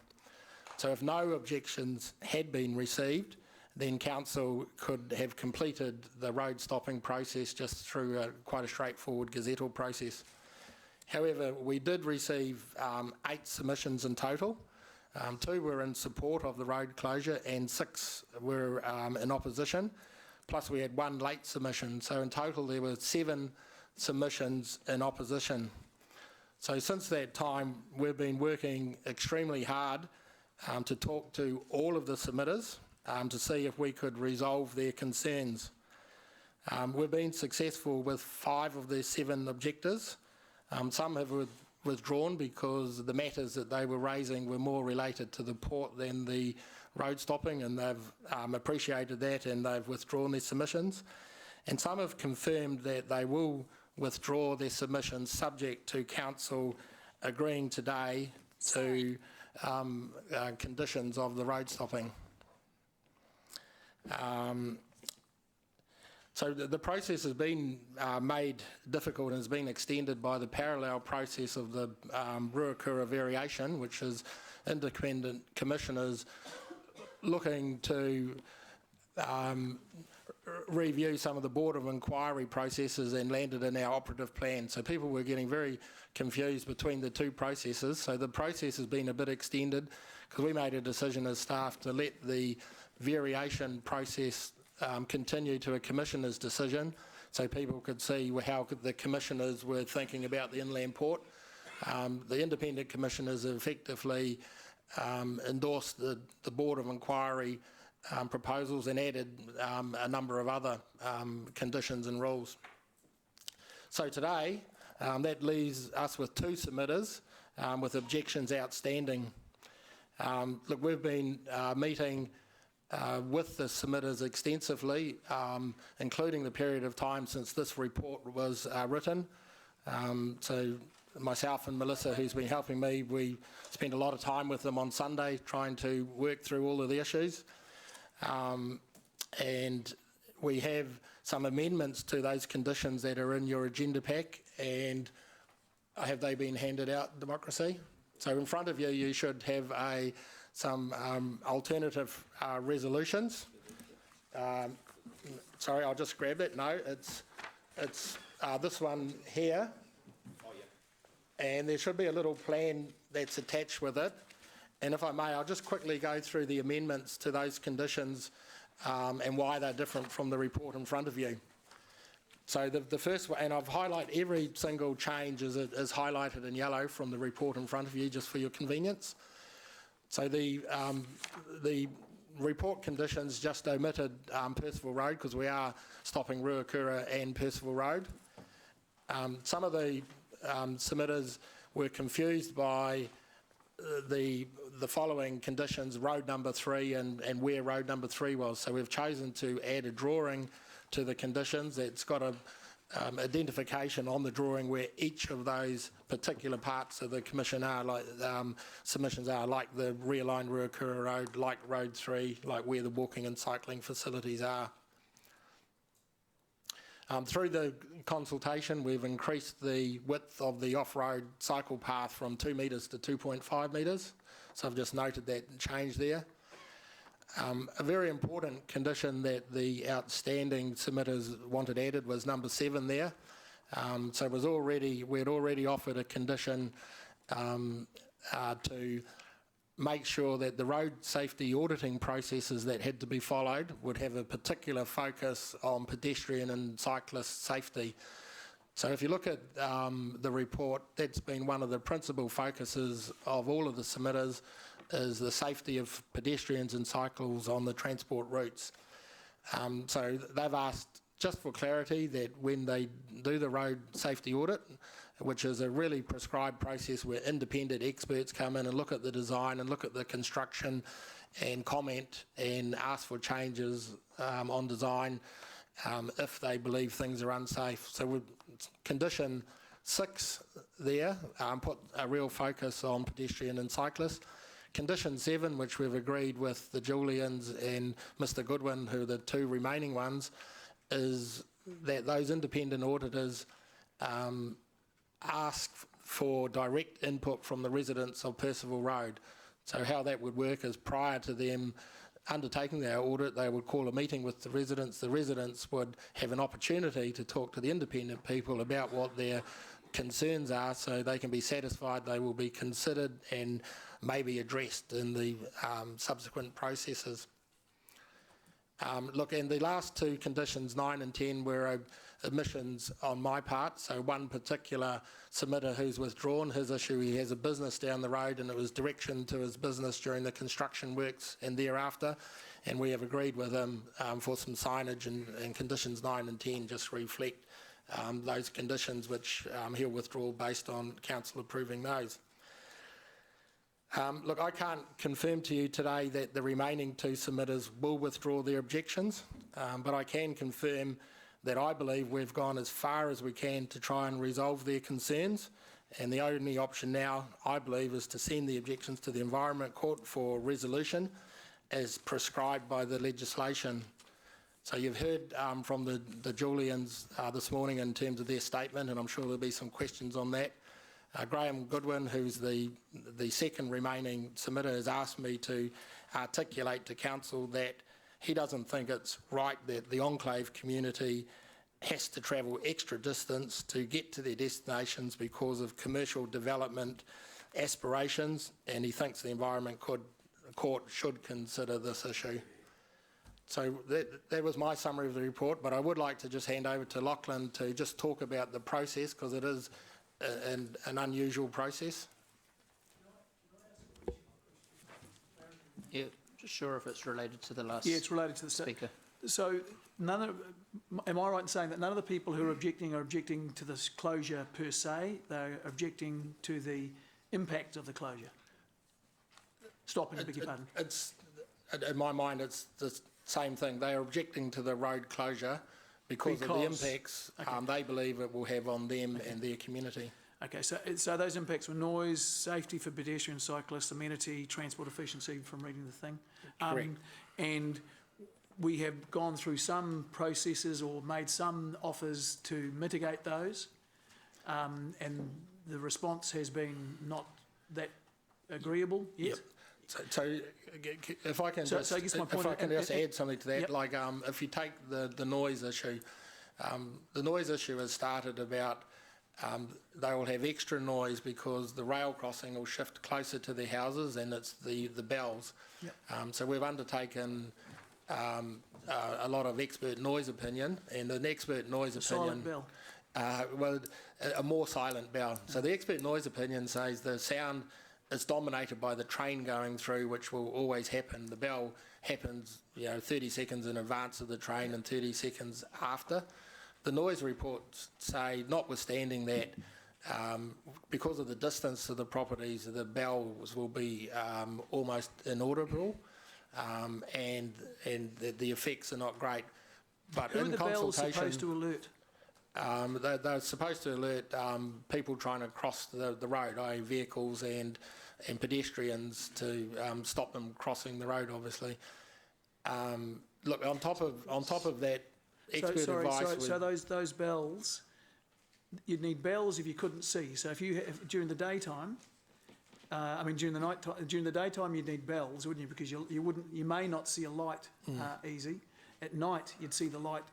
So if no objections had been received, then council could have completed the road stopping process just through quite a straightforward gazettal process. However, we did receive 8 submissions in total. 2 were in support of the road closure and 6 were in opposition, plus we had 1 late submission. So in total there were 7 submissions in opposition. So since that time we've been working extremely hard to talk to all of the submitters to see if we could resolve their concerns. We've been successful with 5 of the 7 objectors. Some have withdrawn because the matters that they were raising were more related to the port than the road stopping, and they've appreciated that and they've withdrawn their submissions. And some have confirmed that they will withdraw their submissions subject to council agreeing today to conditions of the road stopping. So the process has been made difficult and has been extended by the parallel process of the Ruakura variation, which is independent commissioners looking to review some of the Board of Inquiry processes and landed in our operative plan. So people were getting very confused between the 2 processes. So the process has been a bit extended because we made a decision as staff to let the variation process continue to a commissioner's decision so people could see how the commissioners were thinking about the inland port. The independent commissioners effectively endorsed the Board of Inquiry proposals and added a number of other conditions and rules. So today, that leaves us with 2 submitters with objections outstanding. Look, we've been meeting with the submitters extensively, including the period of time since this report was written. So myself and Melissa, who's been helping me, we spent a lot of time with them on Sunday trying to work through all of the issues. And we have some amendments to those conditions that are in your agenda pack, and have they been handed out, Democracy? So in front of you, you should have some alternative resolutions. Sorry, I'll just grab it. No, it's this one here. Oh, yeah. And there should be a little plan that's attached with it. And if I may, I'll just quickly go through the amendments to those conditions and why they're different from the report in front of you. So the first one, and I've highlighted every single change is highlighted in yellow from the report in front of you just for your convenience. So the report conditions just omitted Percival Road because we are stopping Ruakura and Percival Road. Some of the submitters were confused by the following conditions, road number 3 and where road number 3 was. So we've chosen to add a drawing to the conditions that's got identification on the drawing where each of those particular parts of the commission are, like submissions are, like the realigned Ruakura Road, like Road 3, like where the walking and cycling facilities are. Through the consultation, we've increased the width of the off-road cycle path from 2 metres to 2.5 metres. So I've just noted that change there. A very important condition that the outstanding submitters wanted added was number 7 there. So it was we'd already offered a condition to make sure that the road safety auditing processes that had to be followed would have a particular focus on pedestrian and cyclist safety. So if you look at the report, that's been one of the principal focuses of all of the submitters, is the safety of pedestrians and cycles on the transport routes. So they've asked, just for clarity, that when they do the road safety audit, which is a really prescribed process where independent experts come in and look at the design and look at the construction and comment and ask for changes on design if they believe things are unsafe. So with condition 6 there, put a real focus on pedestrian and cyclists. Condition 7, which we've agreed with the Julians and Mr Goodwin, who are the 2 remaining ones, is that those independent auditors ask for direct input from the residents of Percival Road. So how that would work is, prior to them undertaking their audit, they would call a meeting with the residents. The residents would have an opportunity to talk to the independent people about what their concerns are, so they can be satisfied they will be considered and maybe addressed in the subsequent processes. Look, and the last 2 conditions, 9 and 10, were omissions on my part. So one particular submitter who's withdrawn his issue, he has a business down the road and it was direction to his business during the construction works and thereafter, and we have agreed with him for some signage, and conditions 9 and 10 just reflect those conditions, which he'll withdraw based on council approving those. Look, I can't confirm to you today that the remaining 2 submitters will withdraw their objections, but I can confirm that I believe we've gone as far as we can to try and resolve their concerns, and the only option now, I believe, is to send the objections to the Environment Court for resolution as prescribed by the legislation. So you've heard from the Julians this morning in terms of their statement, and I'm sure there'll be some questions on that. Graham Goodwin, who's the second remaining submitter, has asked me to articulate to council that he doesn't think it's right that the enclave community has to travel extra distance to get to their destinations because of commercial development aspirations, and he thinks the Environment Court should consider this issue. So that was my summary of the report, but I would like to just hand over to Lachlan to just talk about the process, because it is an unusual process. Yeah, just sure if it's related to the last Yeah, it's related to the speaker. So am I right in saying that none of the people who are objecting to this closure per se, they're objecting to the impact of the closure? Stopping, beg your pardon. It's, in my mind, it's the same thing. They are objecting to the road closure because of the impacts they believe it will have on them and their community. Okay, so those impacts were noise, safety for pedestrians, cyclists, amenity, transport efficiency, from reading the thing. Correct. And we have gone through some processes or made some offers to mitigate those, and the response has been not that agreeable yet. Yep. So if I can just, I guess my point, if I can just add something to that, yep. like if you take the noise issue, the noise issue has started about they will have extra noise because the rail crossing will shift closer to their houses, and it's the bells. Yep. So we've undertaken a lot of expert noise opinion, and an expert noise opinion. Silent bell. Well, a more silent bell. So the expert noise opinion says the sound is dominated by the train going through, which will always happen. The bell happens, 30 seconds in advance of the train and 30 seconds after. The noise reports say, notwithstanding that, because of the distance to the properties, the bells will be almost inaudible, and the effects are not great. But Who are in the bells consultation, supposed to alert? They're supposed to alert people trying to cross the road, i.e. vehicles and pedestrians, to stop them crossing the road, obviously. Look, on top of that, expert advice... So those bells, you'd need bells if you couldn't see. So if during the daytime, during the daytime you'd need bells, wouldn't you? Because you may not see a light easy. At night you'd see the light,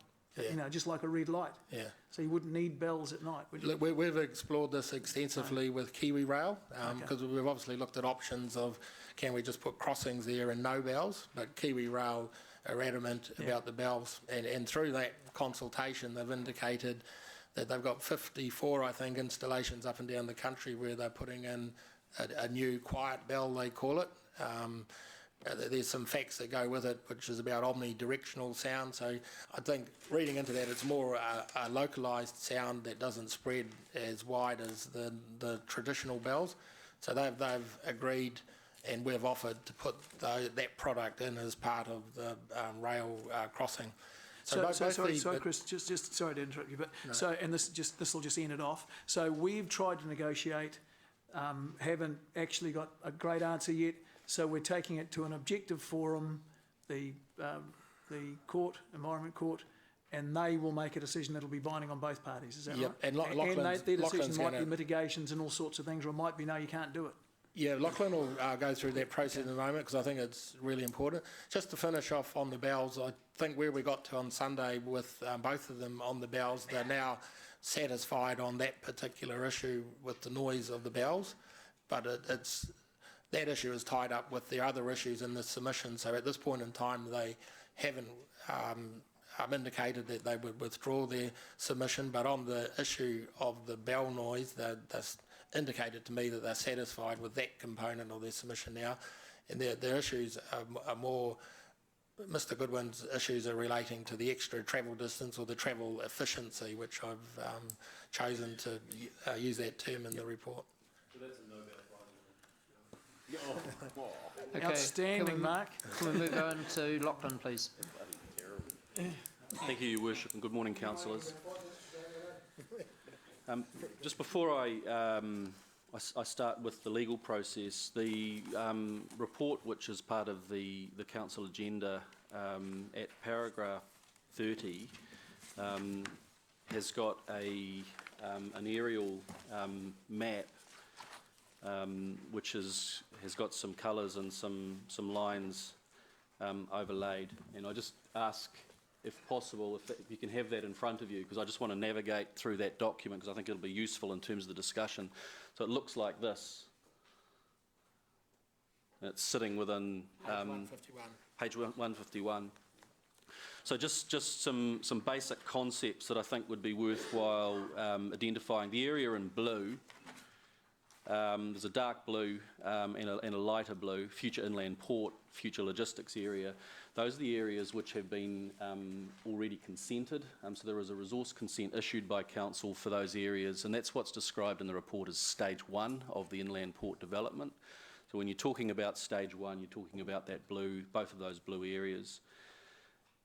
just like a red light. Yeah. So you wouldn't need bells at night, would you? Look, we've explored this extensively with Kiwi Rail, because we've obviously looked at options of can we just put crossings there and no bells, but Kiwi Rail are adamant about the bells, and through that consultation they've indicated that they've got 54, I think, installations up and down the country where they're putting in a new quiet bell, they call it. There's some facts that go with it, which is about omnidirectional sound. So I think reading into that, it's more a localised sound that doesn't spread as wide as the traditional bells. So they've agreed, and we've offered to put that product in as part of the rail crossing. Sorry, Chris, just sorry to interrupt you, but this will just end it off. So we've tried to negotiate, haven't actually got a great answer yet. So we're taking it to an objective forum, the Environment Court, and they will make a decision that'll be binding on both parties. Is that right? And their decision might be mitigations and all sorts of things, or it might be no, you can't do it. Yeah, Lachlan will go through that process in a moment, because I think it's really important. Just to finish off on the bells, I think where we got to on Sunday with both of them on the bells, they're now satisfied on that particular issue with the noise of the bells, but that issue is tied up with the other issues in the submission. So at this point in time, they haven't indicated that they would withdraw their submission, but on the issue of the bell noise, they're indicated to me that they're satisfied with that component of their submission now. And their issues are more, Mr Goodwin's issues are relating to the extra travel distance or the travel efficiency, which I've chosen to use that term in the report. So that's a no Okay, outstanding, Mark. Can we move on to Lachlan, please? Thank you, Your Worship, and good morning, councillors. Just before I start with the legal process, the report, which is part of the council agenda, at paragraph 30, has got an aerial map, which has got some colours and some lines overlaid. And I just ask, if possible, if you can have that in front of you, because I just want to navigate through that document, because I think it'll be useful in terms of the discussion. So it looks like this. And it's sitting within page 151. So just some basic concepts that I think would be worthwhile identifying. The area in blue, there's a dark blue and a lighter blue, future inland port, future logistics area. Those are the areas which have been already consented. So there is a resource consent issued by council for those areas, and that's what's described in the report as stage 1 of the inland port development. So when you're talking about stage 1, you're talking about that blue, both of those blue areas.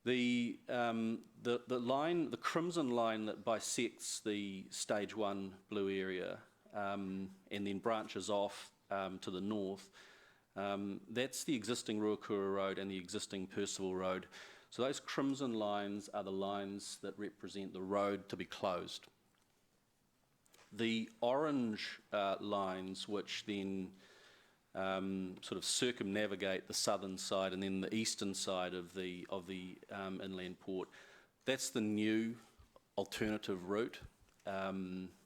The line, the crimson line that bisects the stage 1 blue area and then branches off to the north, that's the existing Ruakura Road and the existing Percival Road. So those crimson lines are the lines that represent the road to be closed. The orange lines, which then sort of circumnavigate the southern side and then the eastern side of the inland port, that's the new alternative route,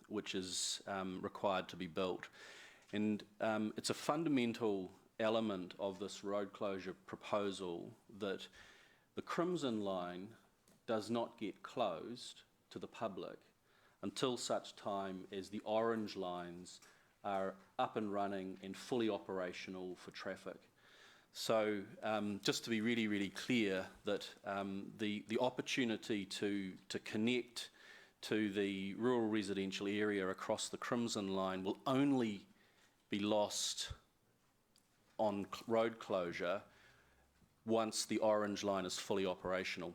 which is required to be built. And it's a fundamental element of this road closure proposal that the crimson line does not get closed to the public until such time as the orange lines are up and running and fully operational for traffic. So just to be really, really clear that the opportunity to connect to the rural residential area across the crimson line will only be lost on road closure once the orange line is fully operational.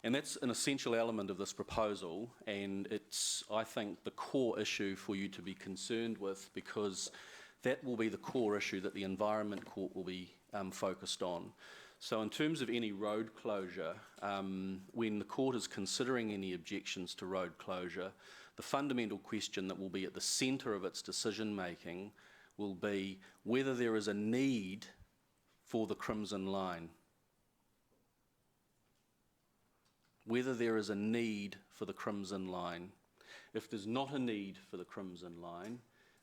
And that's an essential element of this proposal, and it's, I think, the core issue for you to be concerned with, because that will be the core issue that the Environment Court will be focused on. So in terms of any road closure, when the court is considering any objections to road closure, the fundamental question that will be at the centre of its decision-making will be whether there is a need for the Crimson Line. Whether there is a need for the Crimson Line. If there's not a need for the Crimson Line,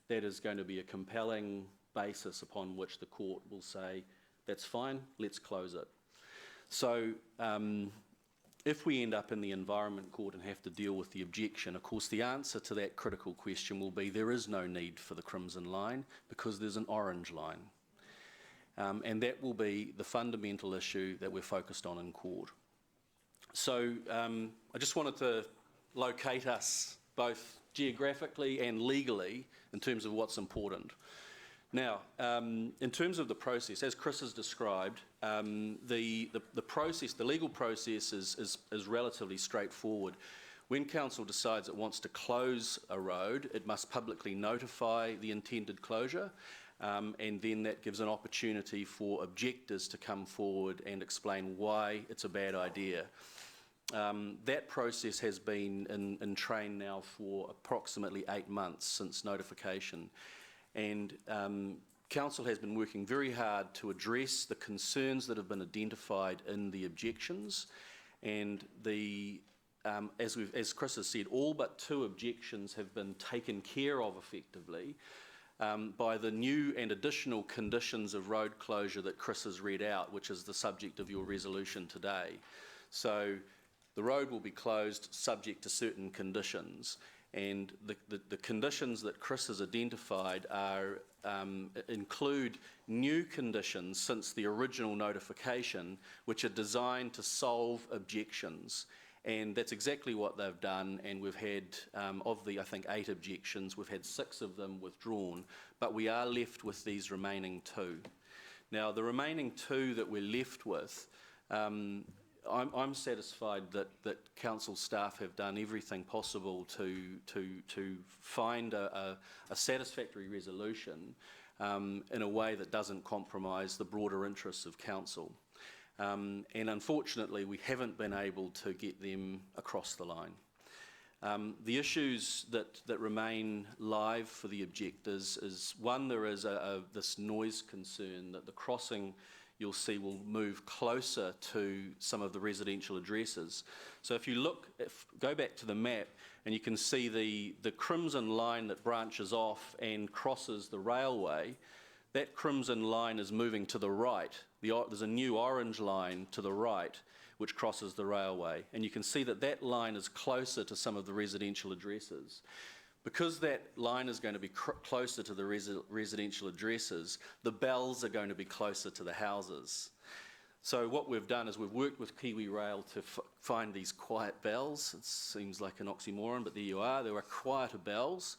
that is going to be a compelling basis upon which the court will say, that's fine, let's close it. So if we end up in the Environment Court and have to deal with the objection, of course the answer to that critical question will be there is no need for the Crimson Line because there's an orange line. And that will be the fundamental issue that we're focused on in court. So I just wanted to locate us both geographically and legally in terms of what's important. Now, in terms of the process, as Chris has described, the process, the legal process is relatively straightforward. When council decides it wants to close a road, it must publicly notify the intended closure, and then that gives an opportunity for objectors to come forward and explain why it's a bad idea. That process has been in train now for approximately 8 months since notification. And council has been working very hard to address the concerns that have been identified in the objections. And as Chris has said, all but 2 objections have been taken care of effectively by the new and additional conditions of road closure that Chris has read out, which is the subject of your resolution today. So the road will be closed subject to certain conditions. And the conditions that Chris has identified include new conditions since the original notification, which are designed to solve objections. And that's exactly what they've done, and we've had, of the, I think, 8 objections, we've had 6 of them withdrawn, but we are left with these remaining 2. Now, the remaining 2 that we're left with, I'm satisfied that council staff have done everything possible to find a satisfactory resolution in a way that doesn't compromise the broader interests of council. And unfortunately, we haven't been able to get them across the line. The issues that remain live for the objectors is, one, there is this noise concern that the crossing, you'll see, will move closer to some of the residential addresses. So if you go back to the map, and you can see the crimson line that branches off and crosses the railway, that crimson line is moving to the right. There's a new orange line to the right which crosses the railway, and you can see that line is closer to some of the residential addresses. Because that line is going to be closer to the residential addresses, the bells are going to be closer to the houses. So what we've done is we've worked with Kiwi Rail to find these quiet bells. It seems like an oxymoron, but there you are. There are quieter bells.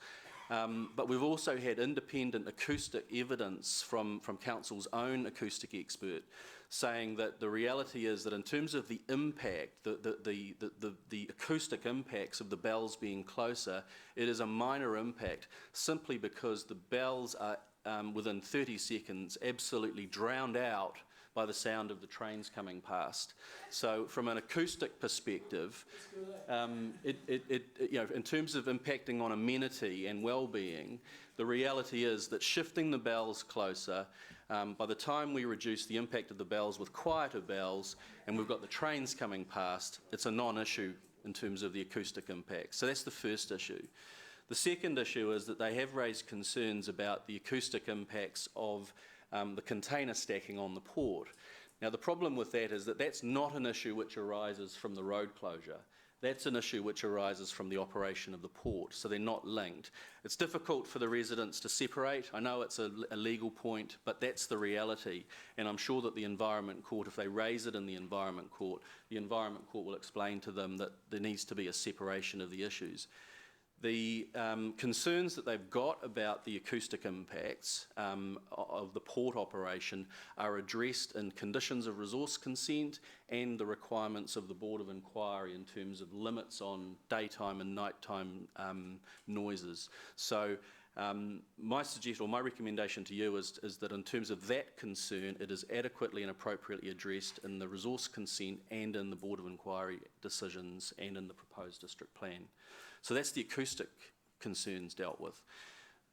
But we've also had independent acoustic evidence from council's own acoustic expert saying that the reality is that in terms of the impact, the acoustic impacts of the bells being closer, it is a minor impact simply because the bells are within 30 seconds absolutely drowned out by the sound of the trains coming past. So from an acoustic perspective, in terms of impacting on amenity and well-being, the reality is that shifting the bells closer, by the time we reduce the impact of the bells with quieter bells, and we've got the trains coming past, it's a non-issue in terms of the acoustic impact. So that's the first issue. The second issue is that they have raised concerns about the acoustic impacts of the container stacking on the port. Now the problem with that is that that's not an issue which arises from the road closure. That's an issue which arises from the operation of the port, so they're not linked. It's difficult for the residents to separate. I know it's a legal point, but that's the reality. And I'm sure that the Environment Court, if they raise it in the Environment Court will explain to them that there needs to be a separation of the issues. The concerns that they've got about the acoustic impacts of the port operation are addressed in conditions of resource consent and the requirements of the Board of Inquiry in terms of limits on daytime and nighttime noises. So my suggestion, or my recommendation to you is that in terms of that concern, it is adequately and appropriately addressed in the resource consent and in the Board of Inquiry decisions and in the proposed district plan. So that's the acoustic concerns dealt with.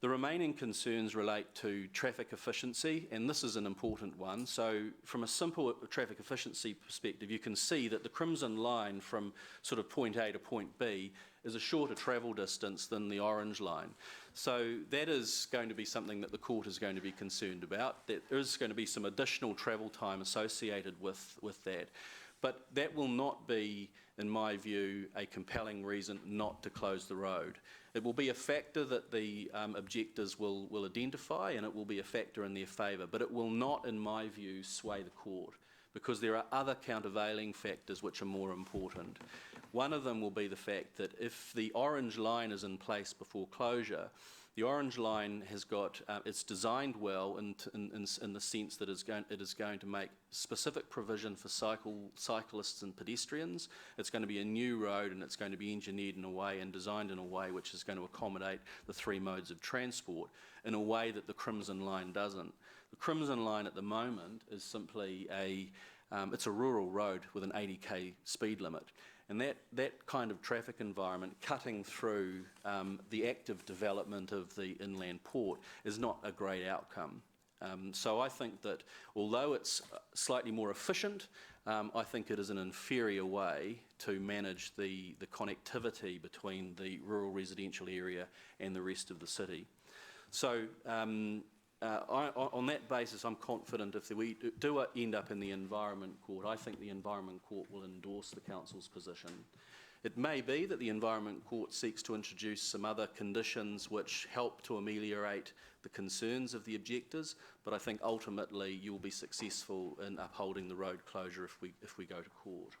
The remaining concerns relate to traffic efficiency, and this is an important one. So from a simple traffic efficiency perspective, you can see that the crimson line from sort of point A to point B is a shorter travel distance than the orange line. So that is going to be something that the court is going to be concerned about. There is going to be some additional travel time associated with that. But that will not be, in my view, a compelling reason not to close the road. It will be a factor that the objectors will identify, and it will be a factor in their favour, but it will not, in my view, sway the court, because there are other countervailing factors which are more important. One of them will be the fact that if the orange line is in place before closure, the orange line has got, it's designed well in the sense that it is going to make specific provision for cyclists and pedestrians. It's going to be a new road, and it's going to be engineered in a way and designed in a way which is going to accommodate the three modes of transport in a way that the Crimson Line doesn't. The Crimson Line at the moment is simply it's a rural road with an 80k speed limit. And that kind of traffic environment cutting through the active development of the inland port is not a great outcome. So I think that although it's slightly more efficient, I think it is an inferior way to manage the connectivity between the rural residential area and the rest of the city. So on that basis, I'm confident if we do end up in the Environment Court, I think the Environment Court will endorse the Council's position. It may be that the Environment Court seeks to introduce some other conditions which help to ameliorate the concerns of the objectors, but I think ultimately you will be successful in upholding the road closure if we go to court.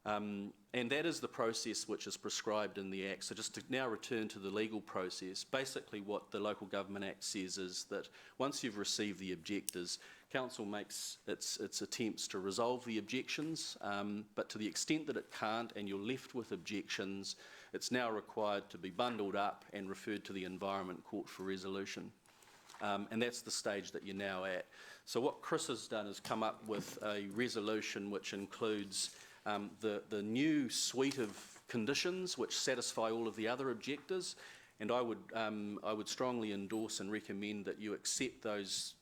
And that is the process which is prescribed in the Act. So just to now return to the legal process, basically what the Local Government Act says is that once you've received the objectors, Council makes its attempts to resolve the objections, but to the extent that it can't and you're left with objections, it's now required to be bundled up and referred to the Environment Court for resolution. And that's the stage that you're now at. So what Chris has done is come up with a resolution which includes the new suite of conditions which satisfy all of the other objectors, and I would strongly endorse and recommend that you accept those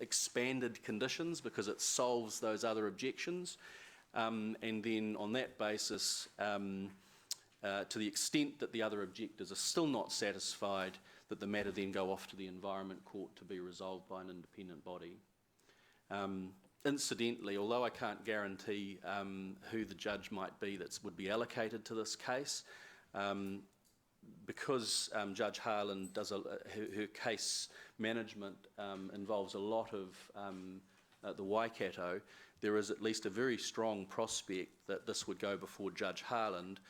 expanded conditions because it solves those other objections, and then on that basis, to the extent that the other objectors are still not satisfied, that the matter then go off to the Environment Court to be resolved by an independent body. Incidentally, although I can't guarantee who the judge might be that would be allocated to this case, because Judge Harland does her case management involves a lot of the Waikato, there is at least a very strong prospect that this would go before Judge Harland,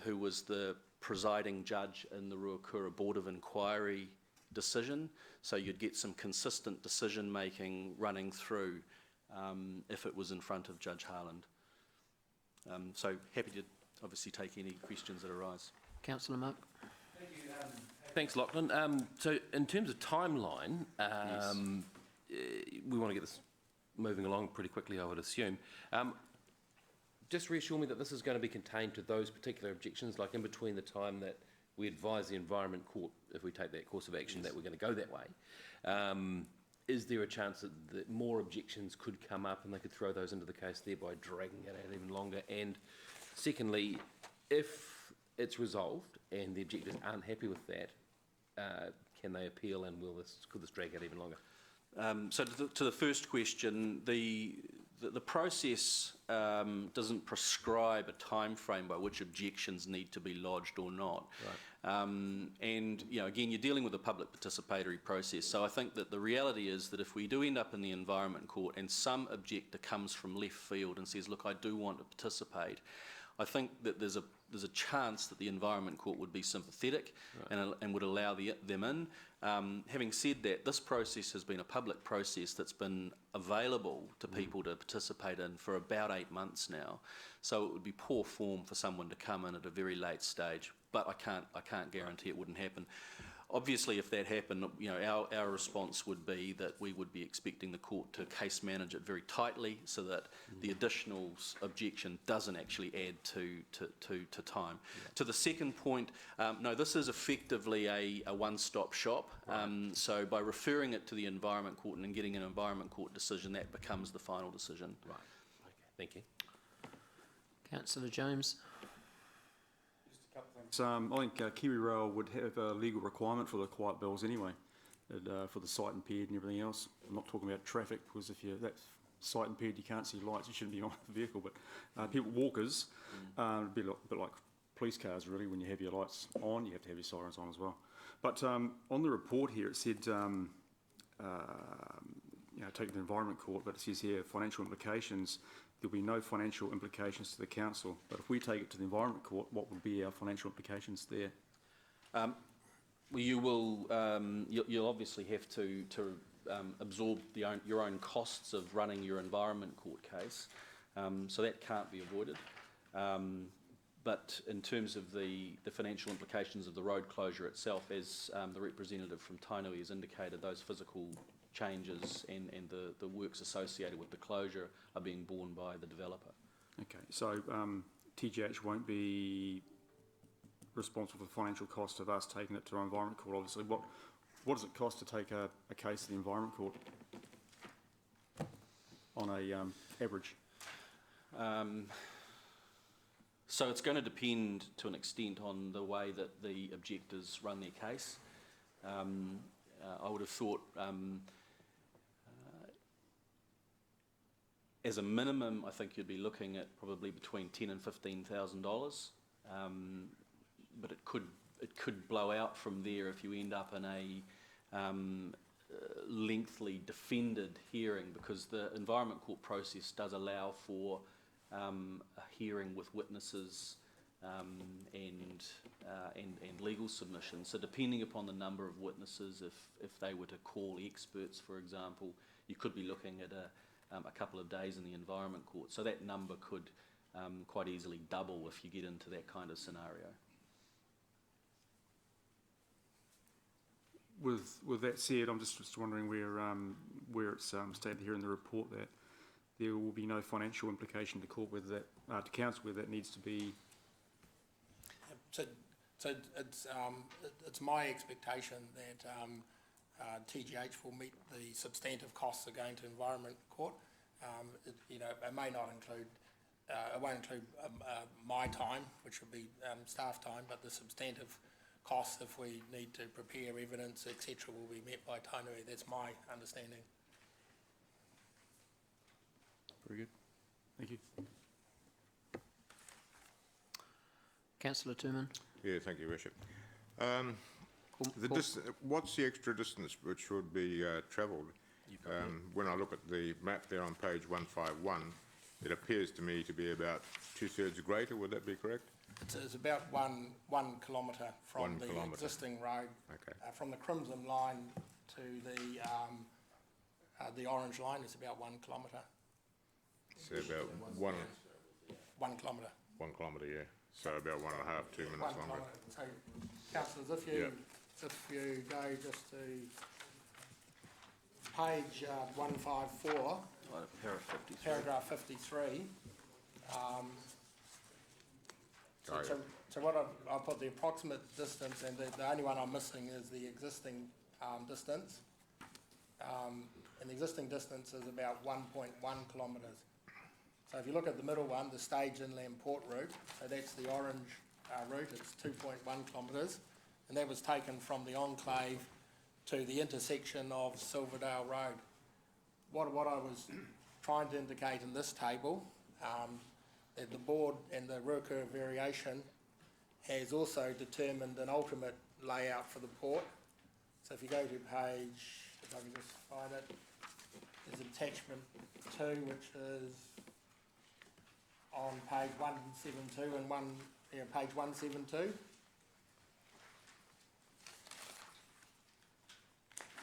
who was the presiding judge in the Ruakura Board of Inquiry decision. So you'd get some consistent decision making running through if it was in front of Judge Harland. So happy to obviously take any questions that arise. Councillor Mark. Thank you. Thanks, Lachlan. So in terms of timeline, Yes. We want to get this moving along pretty quickly, I would assume. Just reassure me that this is going to be contained to those particular objections, like in between the time that we advise the Environment Court, if we take that course of action, that we're going to go that way. Is there a chance that more objections could come up and they could throw those into the case, thereby dragging it out even longer? And secondly, if it's resolved and the objectors aren't happy with that, can they appeal, and could this drag out even longer? So to the first question, the process doesn't prescribe a time frame by which objections need to be lodged or not. Right. And again, you're dealing with a public participatory process. So I think that the reality is that if we do end up in the Environment Court and some objector comes from left field and says, look, I do want to participate, I think that there's a chance that the Environment Court would be sympathetic and would allow them in. Having said that, this process has been a public process that's been available to people to participate in for about 8 months now. So it would be poor form for someone to come in at a very late stage. But I can't guarantee it wouldn't happen. Obviously, if that happened, you know, our response would be that we would be expecting the court to case manage it very tightly so that the additional objection doesn't actually add to time. To the second point, no, this is effectively a one-stop shop. So by referring it to the Environment Court and getting an Environment Court decision, that becomes the final decision. Right. Okay. Thank you. Councillor James. I think Kiwi Rail would have a legal requirement for the quiet bells anyway, for the sight impaired and everything else. I'm not talking about traffic, because if you're that sight impaired you can't see lights, you shouldn't be on the vehicle. But people, walkers, a bit like police cars really. When you have your lights on, you have to have your sirens on as well. But on the report here, it said, you know, take the Environment Court, but it says here financial implications. There'll be no financial implications to the council, but if we take it to the Environment Court, what would be our financial implications there? Well, you will. You'll obviously have to absorb your own costs of running your Environment Court case, so that can't be avoided. But in terms of the financial implications of the road closure itself, as the representative from Tainui has indicated, those physical changes and the works associated with the closure are being borne by the developer. Okay, so TGH won't be responsible for the financial cost of us taking it to our Environment Court, obviously. What does it cost to take a case to the Environment Court on a average? So it's going to depend to an extent on the way that the objectors run their case. I would have thought as a minimum, I think you'd be looking at probably between $10,000 and $15,000, but it could blow out from there if you end up in a lengthy defended hearing, because the Environment Court process does allow for a hearing with witnesses and legal submissions. So depending upon the number of witnesses, if they were to call experts, for example, you could be looking at a couple of days in the Environment Court. So that number could quite easily double if you get into that kind of scenario. With that said, I'm just wondering where it's stated here in the report that there will be no financial implication to court, whether that to council, whether that needs to be. So it's my expectation that TGH will meet the substantive costs of going to Environment Court. You know, it may not include, it won't include my time, which would be staff time, but the substantive costs, if we need to prepare evidence, etc., will be met by Tainui. That's my understanding. Very good. Thank you. Councillor Tuman. Yeah, thank you, Bishop. What's the extra distance which would be travelled? When I look at the map there on page 151, it appears to me to be about 2/3 greater. Would that be correct? It's about one kilometre from existing road, from the Crimson line to the orange line. It's about 1 kilometre. So about 1 kilometre. 1 kilometre, yeah. So about 1.5, 2 minutes longer. So, councillors, if you go just to page 154, paragraph 53. So what I've put the approximate distance, and the only one I'm missing is the existing distance. And the existing distance is about 1.1 kilometres. So if you look at the middle one, the Stage Inland Port route, so that's the orange route, it's 2.1 kilometres, and that was taken from the enclave to the intersection of Silverdale Road. What I was trying to indicate in this table, that the board and the Ruakura variation has also determined an ultimate layout for the port. So if you go to page, if I can just find it, there's attachment 2, which is on page 172 and page 172.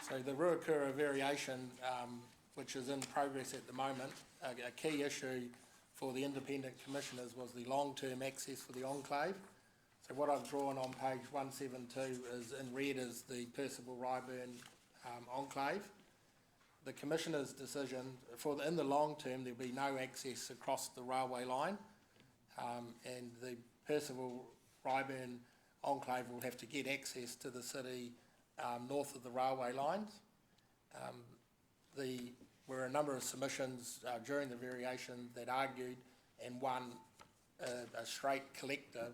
So the Ruakura variation, which is in progress at the moment, a key issue for the independent commissioners was the long-term access for the enclave. So what I've drawn on page 172 is in red is the Percival Ryburn enclave. The commissioner's decision in the long term there'll be no access across the railway line, and the Percival Ryburn enclave will have to get access to the city north of the railway lines. There were a number of submissions during the variation that argued and won a straight collector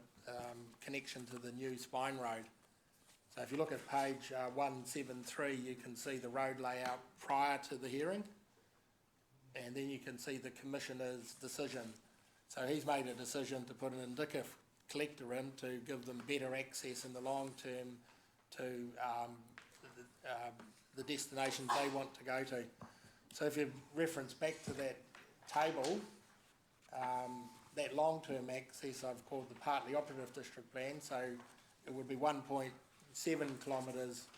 connection to the new spine road. So if you look at page 173, you can see the road layout prior to the hearing, and then you can see the commissioner's decision. So he's made a decision to put an indicative collector in to give them better access in the long term to the destinations they want to go to. So if you reference back to that table, that long-term access I've called the partly operative district plan, so it would be 1.7 kilometres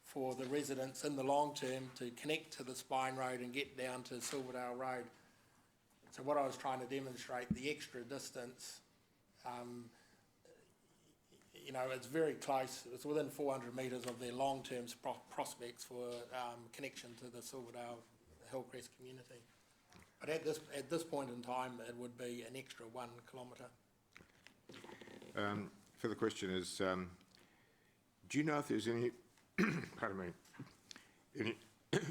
for the residents in the long term to connect to the spine road and get down to Silverdale Road. So what I was trying to demonstrate, the extra distance, you know, it's very close, it's within 400 metres of their long-term prospects for connection to the Silverdale Hillcrest community. But at this point in time, it would be an extra 1 kilometre. Further question is, do you know if there's any, pardon me,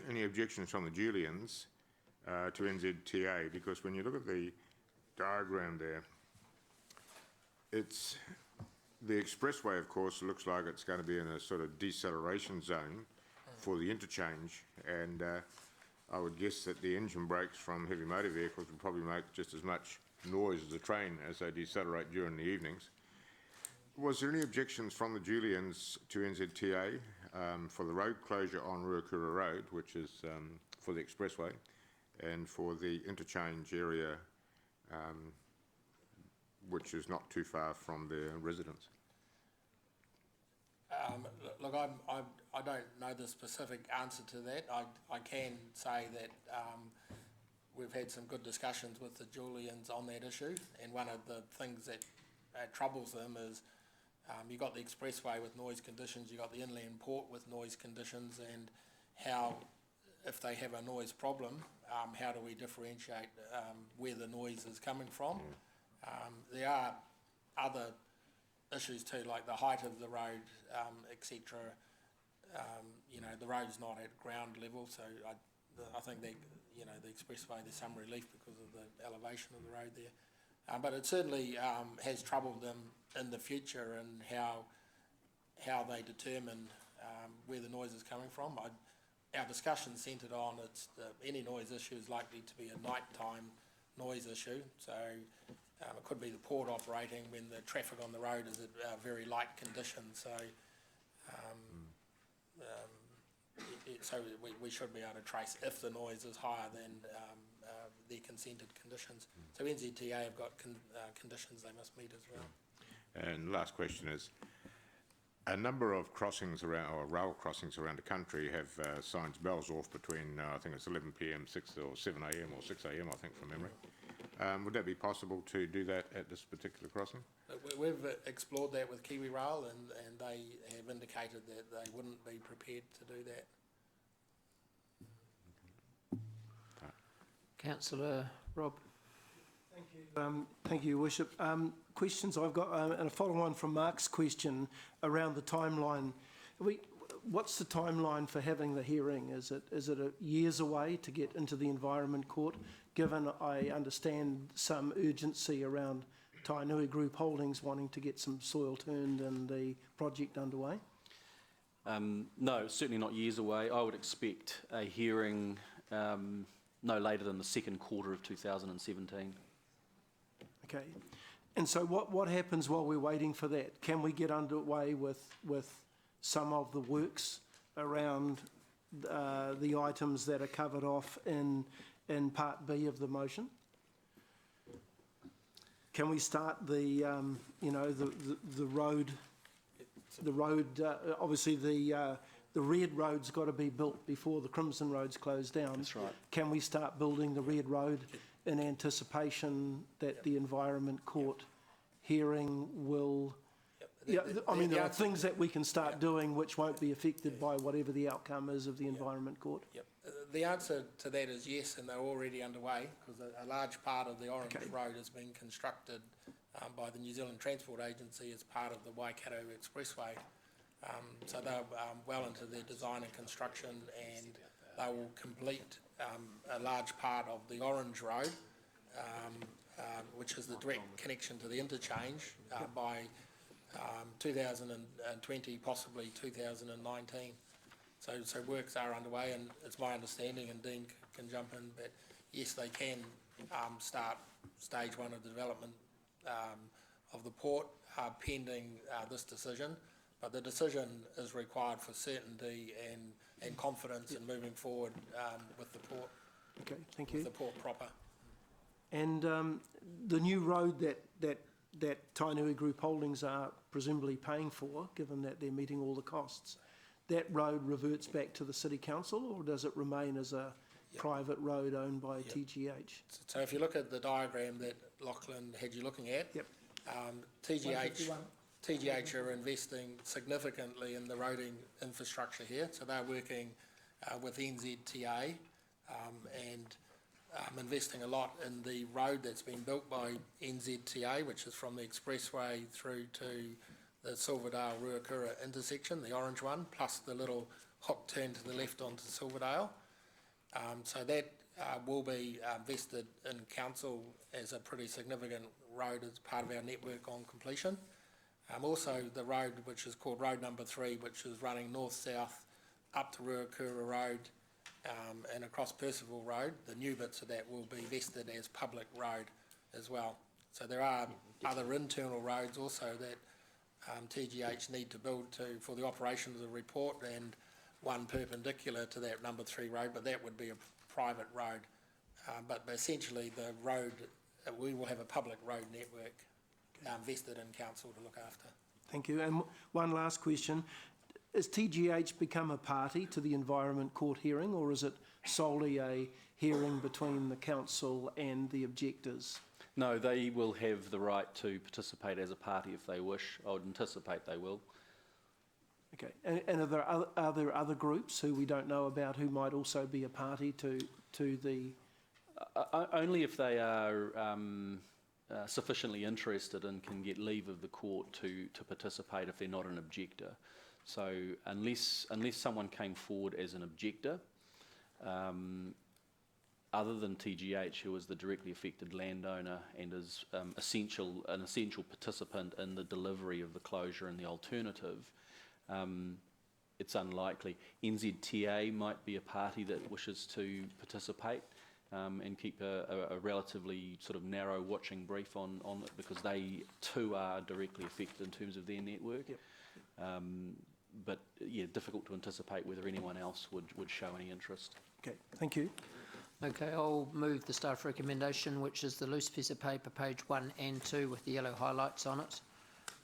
any objections from the Julians to NZTA? Because when you look at the diagram there, it's the expressway, of course, looks like it's going to be in a sort of deceleration zone for the interchange, and I would guess that the engine brakes from heavy motor vehicles would probably make just as much noise as a train as they decelerate during the evenings. Was there any objections from the Julians to NZTA for the road closure on Ruakura Road, which is for the expressway, and for the interchange area, which is not too far from their residence? Look, I don't know the specific answer to that. I can say that we've had some good discussions with the Julians on that issue, and one of the things that troubles them is you've got the expressway with noise conditions, you've got the inland port with noise conditions, and how, if they have a noise problem, how do we differentiate where the noise is coming from? There are other issues too, like the height of the road, etc. You know, the road's not at ground level, so I think that, you know, the expressway, there's some relief because of the elevation of the road there. But it certainly has troubled them in the future and how they determine where the noise is coming from. Our discussion centred on any noise issue is likely to be a nighttime noise issue, so it could be the port operating when the traffic on the road is at very light conditions. So we should be able to trace if the noise is higher than their consented conditions. So NZTA have got conditions they must meet as well. And last question is, a number of crossings around, or rail crossings around the country have signs bells off between, I think it's 11 p.m, 6 or 7 a.m. or 6 a.m, I think, from memory. Would that be possible to do that at this particular crossing? We've explored that with Kiwi Rail, and they have indicated that they wouldn't be prepared to do that. Councillor Rob. Thank you, Your Worship. Questions I've got, and a follow-on from Mark's question around the timeline. What's the timeline for having the hearing? Is it years away to get into the Environment Court, given I understand some urgency around Tainui Group Holdings wanting to get some soil turned and the project underway? No, certainly not years away. I would expect a hearing no later than the second quarter of 2017. Okay. And so what happens while we're waiting for that? Can we get underway with some of the works around the items that are covered off in Part B of the motion? can we start the, you know, the road, obviously the Red Road's got to be built before the Crimson Road's closed down. That's right. Can we start building the Red Road in anticipation that the Environment Court hearing will... Yeah, I mean, there are things that we can start doing which won't be affected by whatever the outcome is of the Environment Court. Yep. The answer to that is yes, and they're already underway, because a large part of the Orange Road has been constructed by the New Zealand Transport Agency as part of the Waikato Expressway. So they're well into their design and construction, and they will complete a large part of the Orange Road, which is the direct connection to the interchange, by 2020, possibly 2019. So works are underway, and it's my understanding, and Dean can jump in, but yes, they can start stage one of the development of the port pending this decision. But the decision is required for certainty and confidence in moving forward with the port. Okay, thank you. With the port proper. And the new road that Tainui Group Holdings are presumably paying for, given that they're meeting all the costs, that road reverts back to the City Council, or does it remain as a private road owned by TGH? So if you look at the diagram that Lachlan had you looking at, TGH are investing significantly in the roading infrastructure here. So they're working with NZTA and investing a lot in the road that's been built by NZTA, which is from the expressway through to the Silverdale Ruakura intersection, the orange one, plus the little hook turn to the left onto Silverdale. So that will be vested in council as a pretty significant road as part of our network on completion. Also the road which is called Road Number 3, which is running north-south up to Ruakura Road and across Percival Road, the new bits of that will be vested as public road as well. So there are other internal roads also that TGH need to build for the operation of the report, and one perpendicular to that number 3 road, but that would be a private road. But essentially the road, we will have a public road network vested in council to look after. Thank you. And one last question. Has TGH become a party to the Environment Court hearing, or is it solely a hearing between the council and the objectors? No, they will have the right to participate as a party if they wish. I would anticipate they will. Okay. And are there other groups who we don't know about who might also be a party to the... Only if they are sufficiently interested and can get leave of the court to participate if they're not an objector. So unless someone came forward as an objector, other than TGH, who is the directly affected landowner and is an essential participant in the delivery of the closure and the alternative, it's unlikely. NZTA might be a party that wishes to participate and keep a relatively sort of narrow watching brief on it, because they too are directly affected in terms of their network. But yeah, difficult to anticipate whether anyone else would show any interest. Okay, thank you. Okay, I'll move the staff recommendation, which is the loose piece of paper, page 1 and 2 with the yellow highlights on it.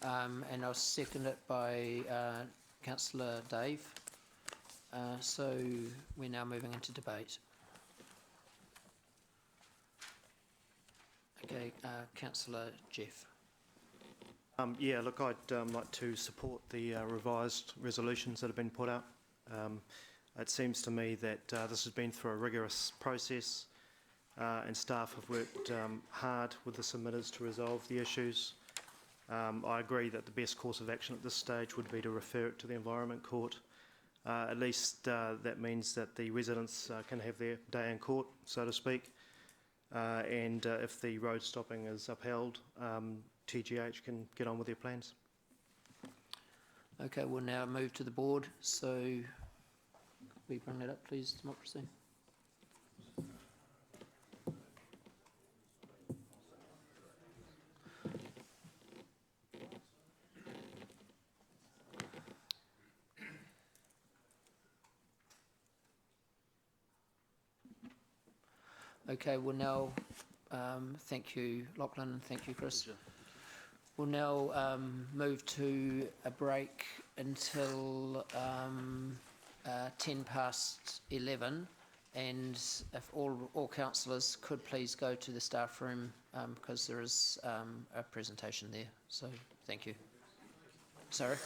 And I'll second it by Councillor Dave. So we're now moving into debate. Okay, Councillor Jeff. Yeah, look, I'd like to support the revised resolutions that have been put out. It seems to me that this has been through a rigorous process and staff have worked hard with the submitters to resolve the issues. I agree that the best course of action at this stage would be to refer it to the Environment Court. At least that means that the residents can have their day in court, so to speak. And if the road stopping is upheld, TGH can get on with their plans. Okay, we'll now move to the board. So we bring that up, please, Democracy. Okay, we'll now Thank you, Lachlan, and thank you, Chris. We'll now move to a break until 11:10, and if all councillors could please go to the staff room because there is a presentation there. So thank you. Sorry.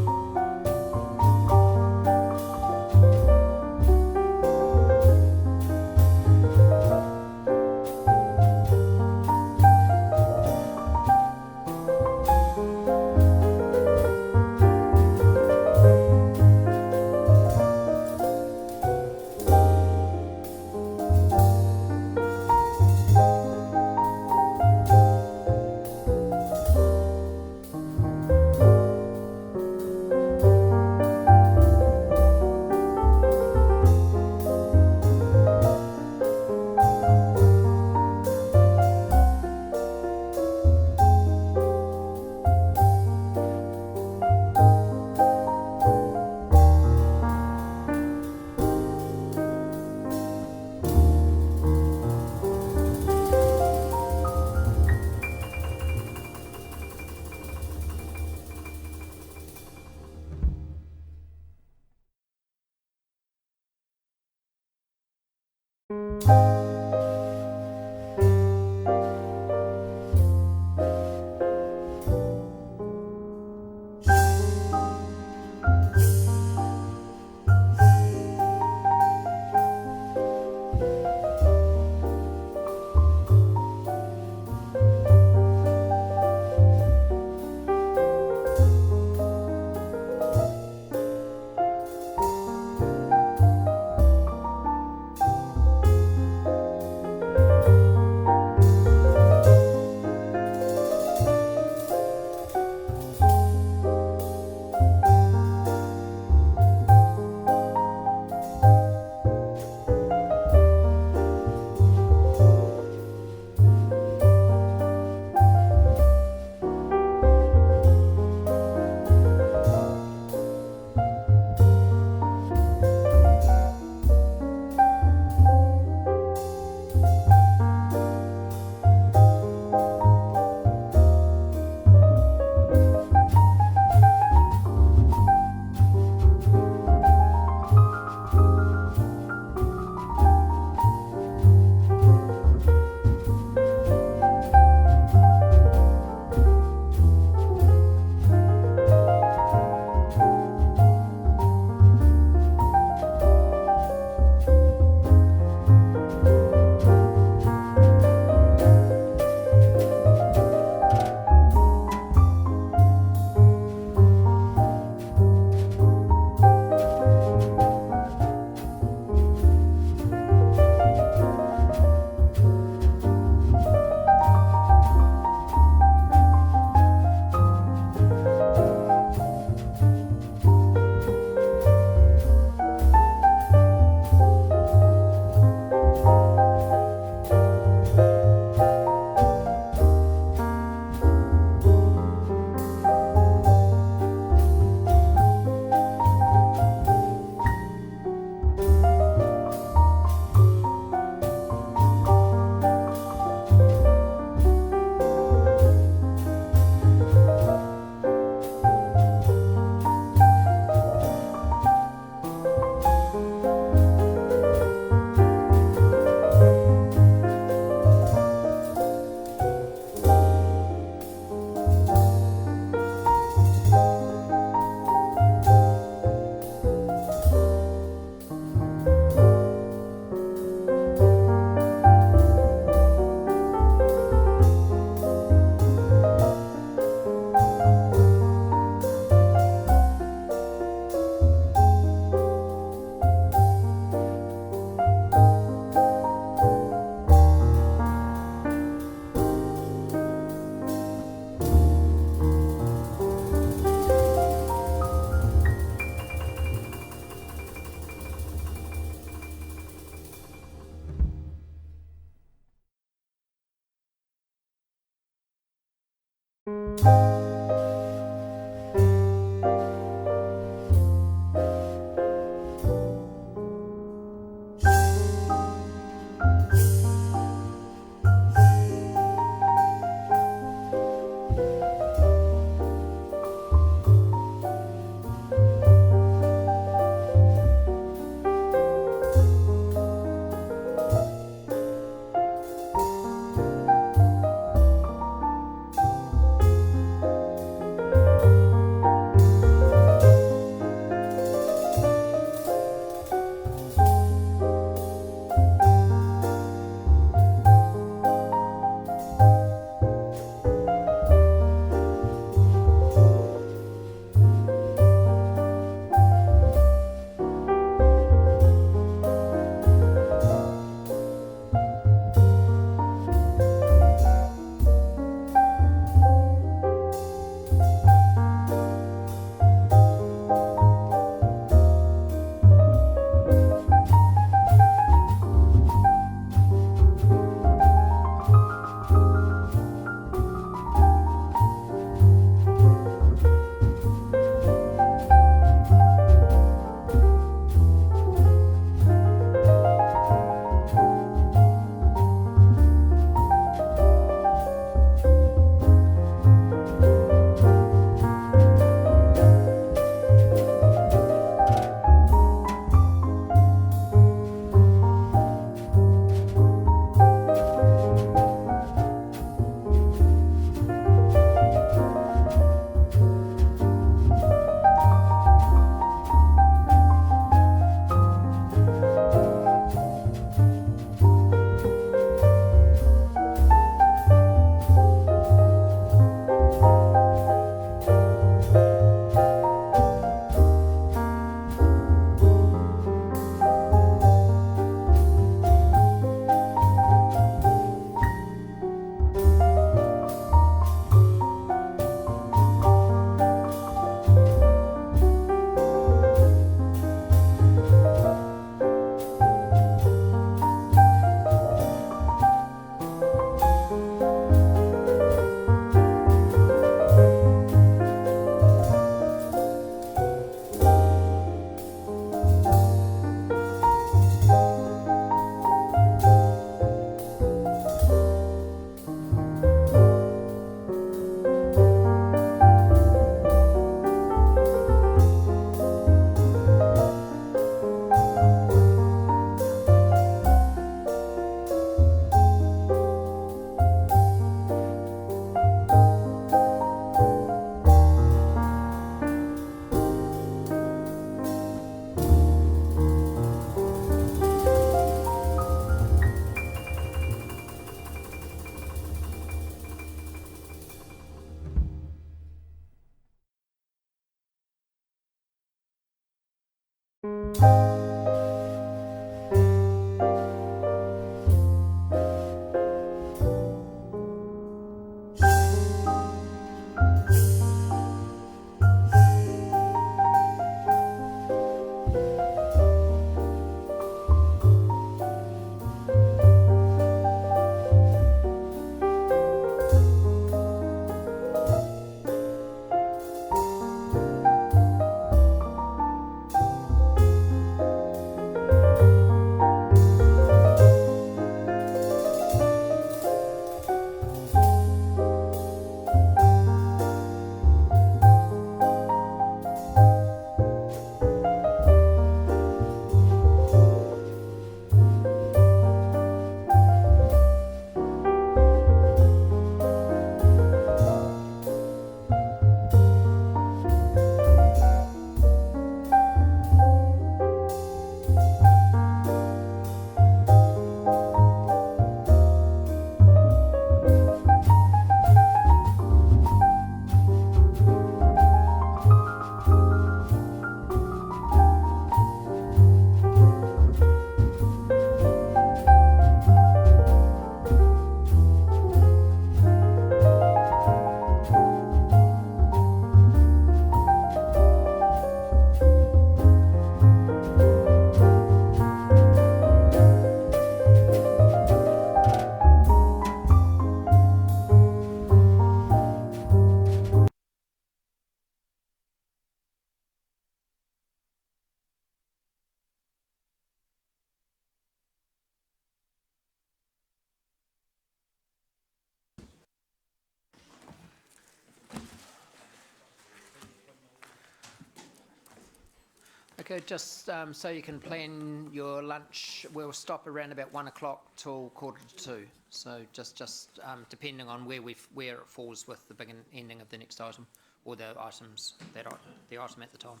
Speaker, just so you can plan your lunch, we'll stop around about 1 o'clock till 1:45. So just depending on where it falls with the big ending of the next item, or the items the item at the time.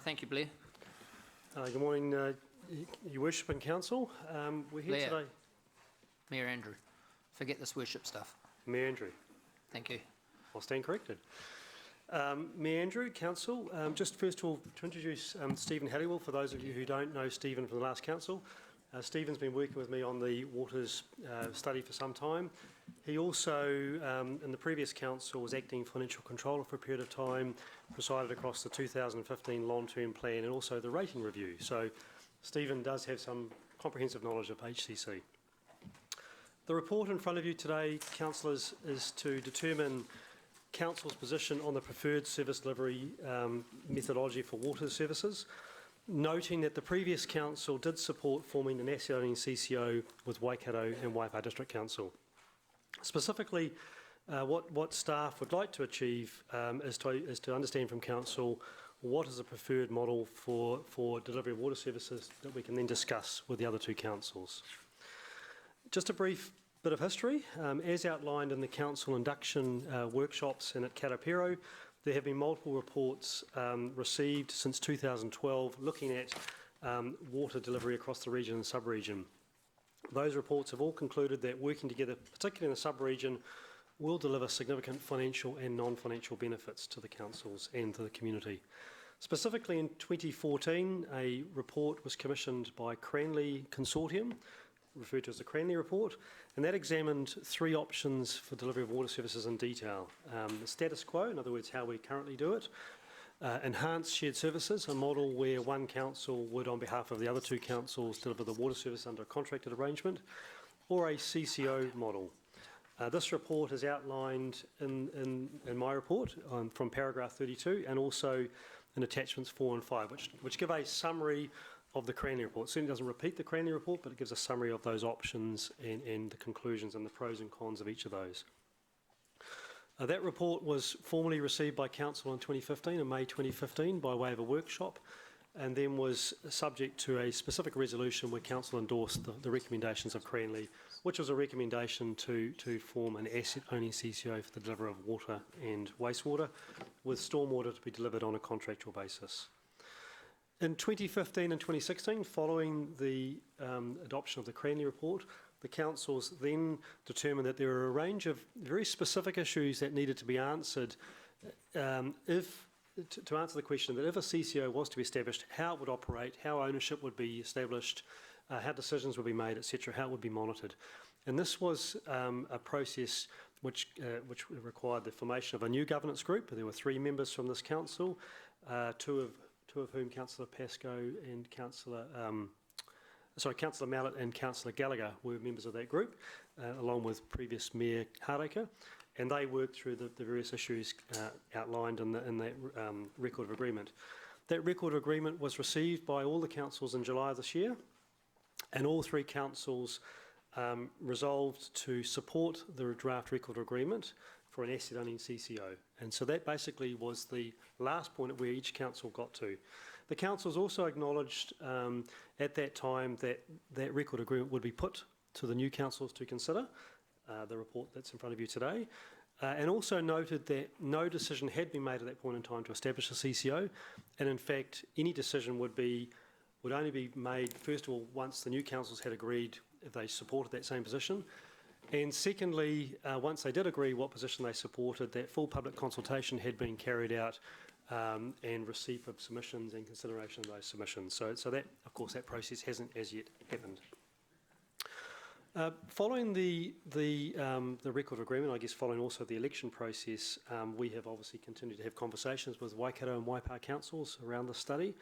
Thank you, Blair. Good morning, Your Worship and Council. We're here Blair. today. Mayor Andrew. Forget this worship stuff. Mayor Andrew. Thank you. I'll stand corrected. Mayor Andrew, Council, just first of all to introduce Stephen Halliwell, for those of you who don't know Stephen from the last Council. Stephen's been working with me on the waters study for some time. He also, in the previous Council, was acting financial controller for a period of time, presided across the 2015 long-term plan and also the rating review. So Stephen does have some comprehensive knowledge of HCC. The report in front of you today, councillors, is to determine Council's position on the preferred service delivery methodology for water services, noting that the previous Council did support forming an asset-owning CCO with Waikato and Waipa District Council. Specifically, what staff would like to achieve is to understand from Council what is a preferred model for delivery of water services that we can then discuss with the other two councils. Just a brief bit of history. As outlined in the Council induction workshops and at Karapiro, there have been multiple reports received since 2012 looking at water delivery across the region and sub-region. Those reports have all concluded that working together, particularly in the sub-region, will deliver significant financial and non-financial benefits to the councils and to the community. Specifically in 2014, a report was commissioned by Cranley Consortium, referred to as the Cranley Report, and that examined three options for delivery of water services in detail. The status quo, in other words, how we currently do it, enhanced shared services, a model where one council would, on behalf of the other two councils, deliver the water service under a contracted arrangement, or a CCO model. This report is outlined in my report from paragraph 32 and also in attachments 4 and 5, which give a summary of the Cranley Report. It certainly doesn't repeat the Cranley Report, but it gives a summary of those options and the conclusions and the pros and cons of each of those. That report was formally received by Council in 2015, in May 2015, by way of a workshop, and then was subject to a specific resolution where Council endorsed the recommendations of Cranley, which was a recommendation to form an asset-owning CCO for the delivery of water and wastewater, with stormwater to be delivered on a contractual basis. In 2015 and 2016, following the adoption of the Cranley Report, the councils then determined that there were a range of very specific issues that needed to be answered to answer the question that if a CCO was to be established, how it would operate, how ownership would be established, how decisions would be made, etc., how it would be monitored. And this was a process which required the formation of a new governance group. There were 3 members from this council, two of whom, Councillor Pascoe and Councillor Mallett and Councillor Gallagher were members of that group, along with previous Mayor Hardacre, and they worked through the various issues outlined in that record of agreement. That record of agreement was received by all the councils in July of this year, and all 3 councils resolved to support the draft record of agreement for an asset-owning CCO. And so that basically was the last point at where each council got to. The councils also acknowledged at that time that that record agreement would be put to the new councils to consider, the report that's in front of you today, and also noted that no decision had been made at that point in time to establish a CCO, and in fact any decision would only be made, first of all, once the new councils had agreed if they supported that same position, and secondly, once they did agree what position they supported, that full public consultation had been carried out and receipt of submissions and consideration of those submissions. So that, of course, that process hasn't as yet happened. Following the record of agreement, I guess following also the election process, we have obviously continued to have conversations with Waikato and Waipa councils around the study.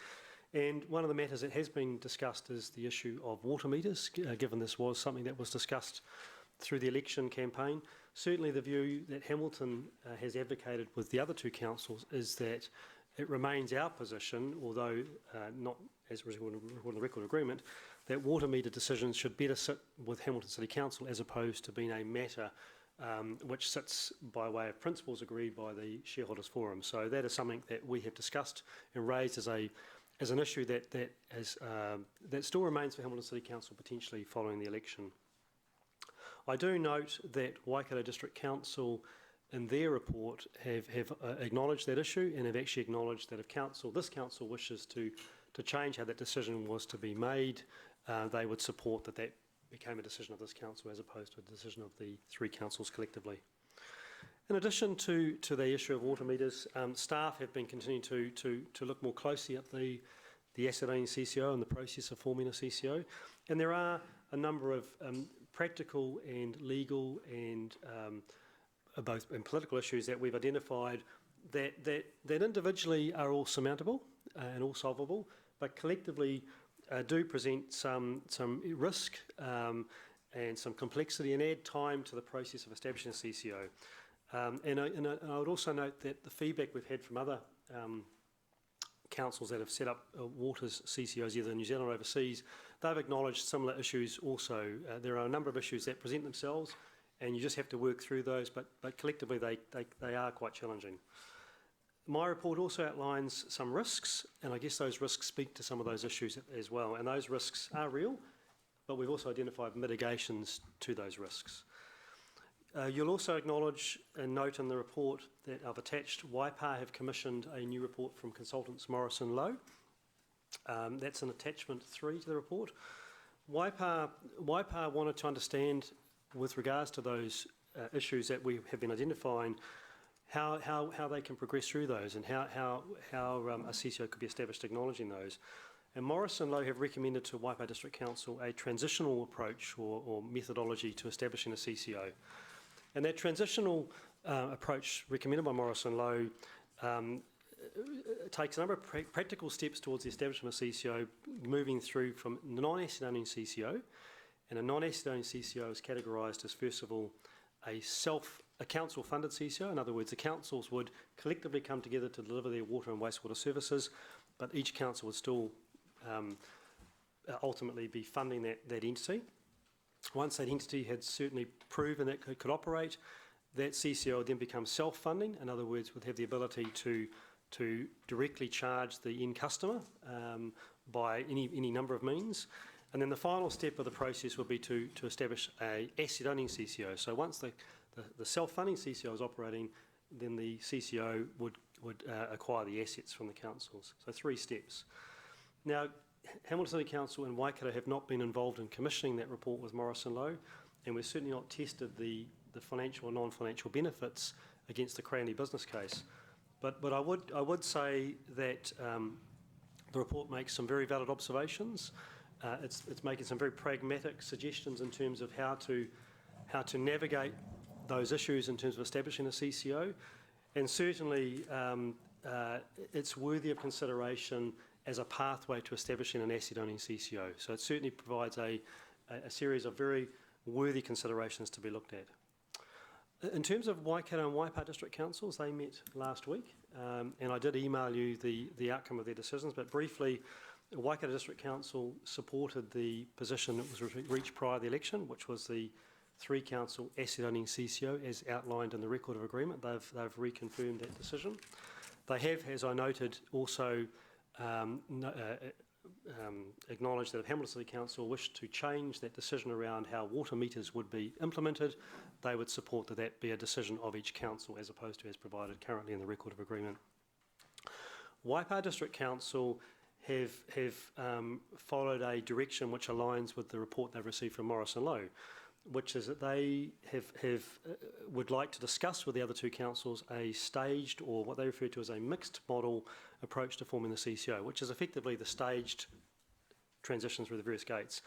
And one of the matters that has been discussed is the issue of water meters, given this was something that was discussed through the election campaign. Certainly the view that Hamilton has advocated with the other 2 councils is that it remains our position, although not as recorded in the record agreement, that water meter decisions should better sit with Hamilton City Council as opposed to being a matter which sits by way of principles agreed by the Shareholders Forum. So that is something that we have discussed and raised as a as an issue that still remains for Hamilton City Council potentially following the election. I do note that Waikato District Council in their report have acknowledged that issue and have actually acknowledged that if this council wishes to change how that decision was to be made, they would support that became a decision of this council as opposed to a decision of the three councils collectively. In addition to the issue of water meters, staff have been continuing to look more closely at the asset-owning CCO and the process of forming a CCO, and there are a number of practical and legal and both and political issues that we've identified that individually are all surmountable and all solvable, but collectively do present some risk and some complexity and add time to the process of establishing a CCO. And I would also note that the feedback we've had from other councils that have set up waters CCOs either in New Zealand or overseas, they've acknowledged similar issues also. There are a number of issues that present themselves and you just have to work through those, but collectively they are quite challenging. My report also outlines some risks, and I guess those risks speak to some of those issues as well, and those risks are real, but we've also identified mitigations to those risks. You'll also acknowledge and note in the report that I've attached Waipa have commissioned a new report from consultants Morrison Lowe. That's an attachment 3 to the report. Waipa wanted to understand, with regards to those issues that we have been identifying, how they can progress through those and how a CCO could be established acknowledging those. And Morrison Lowe have recommended to Waipa District Council a transitional approach or methodology to establishing a CCO. And that transitional approach recommended by Morrison Lowe takes a number of practical steps towards the establishment of CCO, moving through from non-asset owning CCO. And a non-asset owning CCO is categorised as, first of all, a council-funded CCO. In other words, the councils would collectively come together to deliver their water and wastewater services, but each council would still ultimately be funding that entity. Once that entity had certainly proven that it could operate, that CCO would then become self-funding. In other words, would have the ability to directly charge the end customer by any number of means. And then the final step of the process would be to establish a asset-owning CCO. So once the self-funding CCO is operating, then the CCO would acquire the assets from the councils. So 3 steps. Now, Hamilton City Council and Waikato have not been involved in commissioning that report with Morrison Lowe, and we've certainly not tested the financial or non-financial benefits against the Cranley business case. But I would say that the report makes some very valid observations. It's making some very pragmatic suggestions in terms of how to navigate those issues in terms of establishing a CCO, and certainly it's worthy of consideration as a pathway to establishing an asset-owning CCO. So it certainly provides a series of very worthy considerations to be looked at. In terms of Waikato and Waipa District Councils, they met last week, and I did email you the outcome of their decisions, but briefly, Waikato District Council supported the position that was reached prior to the election, which was the 3-council asset-owning CCO as outlined in the record of agreement. They've reconfirmed that decision. They have, as I noted, also acknowledged that if Hamilton City Council wished to change that decision around how water meters would be implemented, they would support that be a decision of each council as opposed to as provided currently in the record of agreement. Waipa District Council have followed a direction which aligns with the report they've received from Morrison Lowe, which is that they would like to discuss with the other 2 councils a staged, or what they refer to as a mixed model approach to forming the CCO, which is effectively the staged transition through the various gates.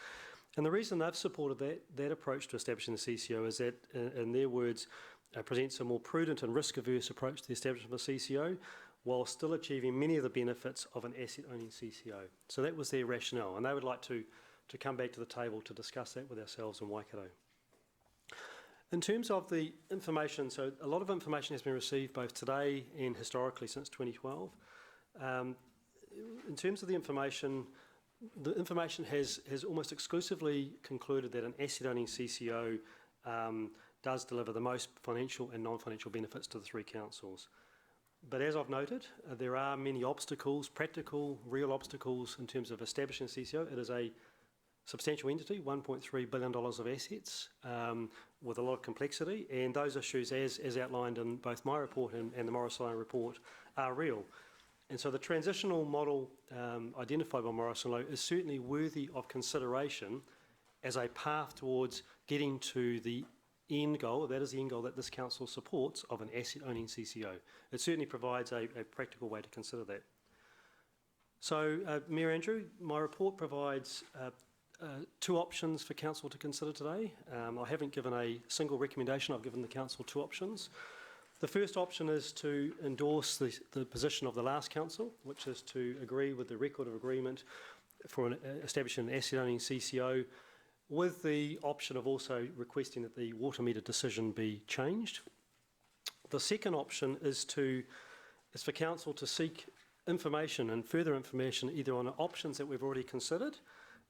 And the reason they've supported that approach to establishing the CCO is that, in their words, presents a more prudent and risk-averse approach to the establishment of a CCO, while still achieving many of the benefits of an asset-owning CCO. So that was their rationale, and they would like to come back to the table to discuss that with ourselves in Waikato. In terms of the information, so a lot of information has been received both today and historically since 2012. In terms of the information has almost exclusively concluded that an asset-owning CCO does deliver the most financial and non-financial benefits to the 3 councils. But as I've noted, there are many obstacles, practical, real obstacles in terms of establishing a CCO. It is a substantial entity, $1.3 billion of assets, with a lot of complexity, and those issues, as outlined in both my report and the Morris Lowe report, are real. And so the transitional model identified by Morris Lowe is certainly worthy of consideration as a path towards getting to the end goal, that is the end goal that this council supports, of an asset-owning CCO. It certainly provides a practical way to consider that. So, Mayor Andrew, my report provides two options for council to consider today. I haven't given a single recommendation, I've given the council two options. The first option is to endorse the position of the last council, which is to agree with the record of agreement for establishing an asset-owning CCO, with the option of also requesting that the water meter decision be changed. The second option is for council to seek information and further information either on options that we've already considered,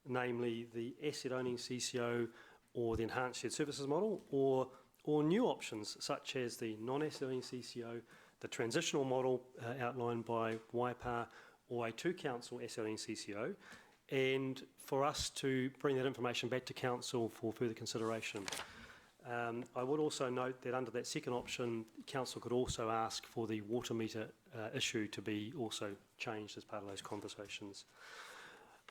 namely the asset-owning CCO or the enhanced shared services model, or new options such as the non-asset-owning CCO, the transitional model outlined by Waipa, or a two-council asset-owning CCO, and for us to bring that information back to council for further consideration. I would also note that under that second option, council could also ask for the water meter issue to be also changed as part of those conversations.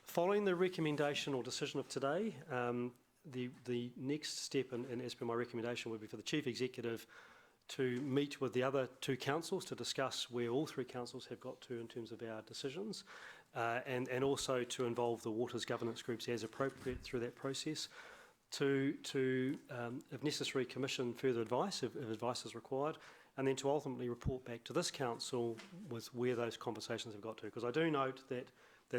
Following the recommendation or decision of today, the next step, and as per my recommendation, would be for the Chief Executive to meet with the other two councils to discuss where all three councils have got to in terms of our decisions, and also to involve the waters governance groups as appropriate through that process, to if necessary, commission further advice if advice is required, and then to ultimately report back to this council with where those conversations have got to. Because I do note that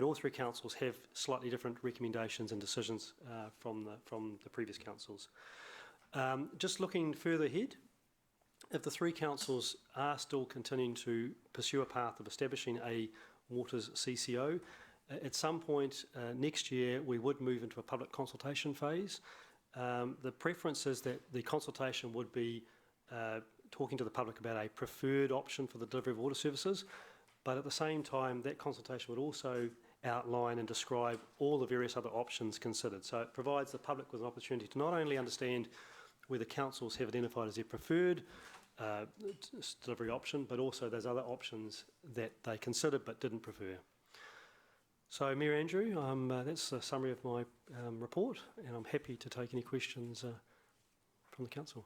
all three councils have slightly different recommendations and decisions from the previous councils. Just looking further ahead, if the three councils are still continuing to pursue a path of establishing a waters CCO, at some point next year we would move into a public consultation phase. The preference is that the consultation would be talking to the public about a preferred option for the delivery of water services, but at the same time that consultation would also outline and describe all the various other options considered. So it provides the public with an opportunity to not only understand where the councils have identified as their preferred delivery option, but also those other options that they considered but didn't prefer. So, Mayor Andrew, that's a summary of my report, and I'm happy to take any questions from the council.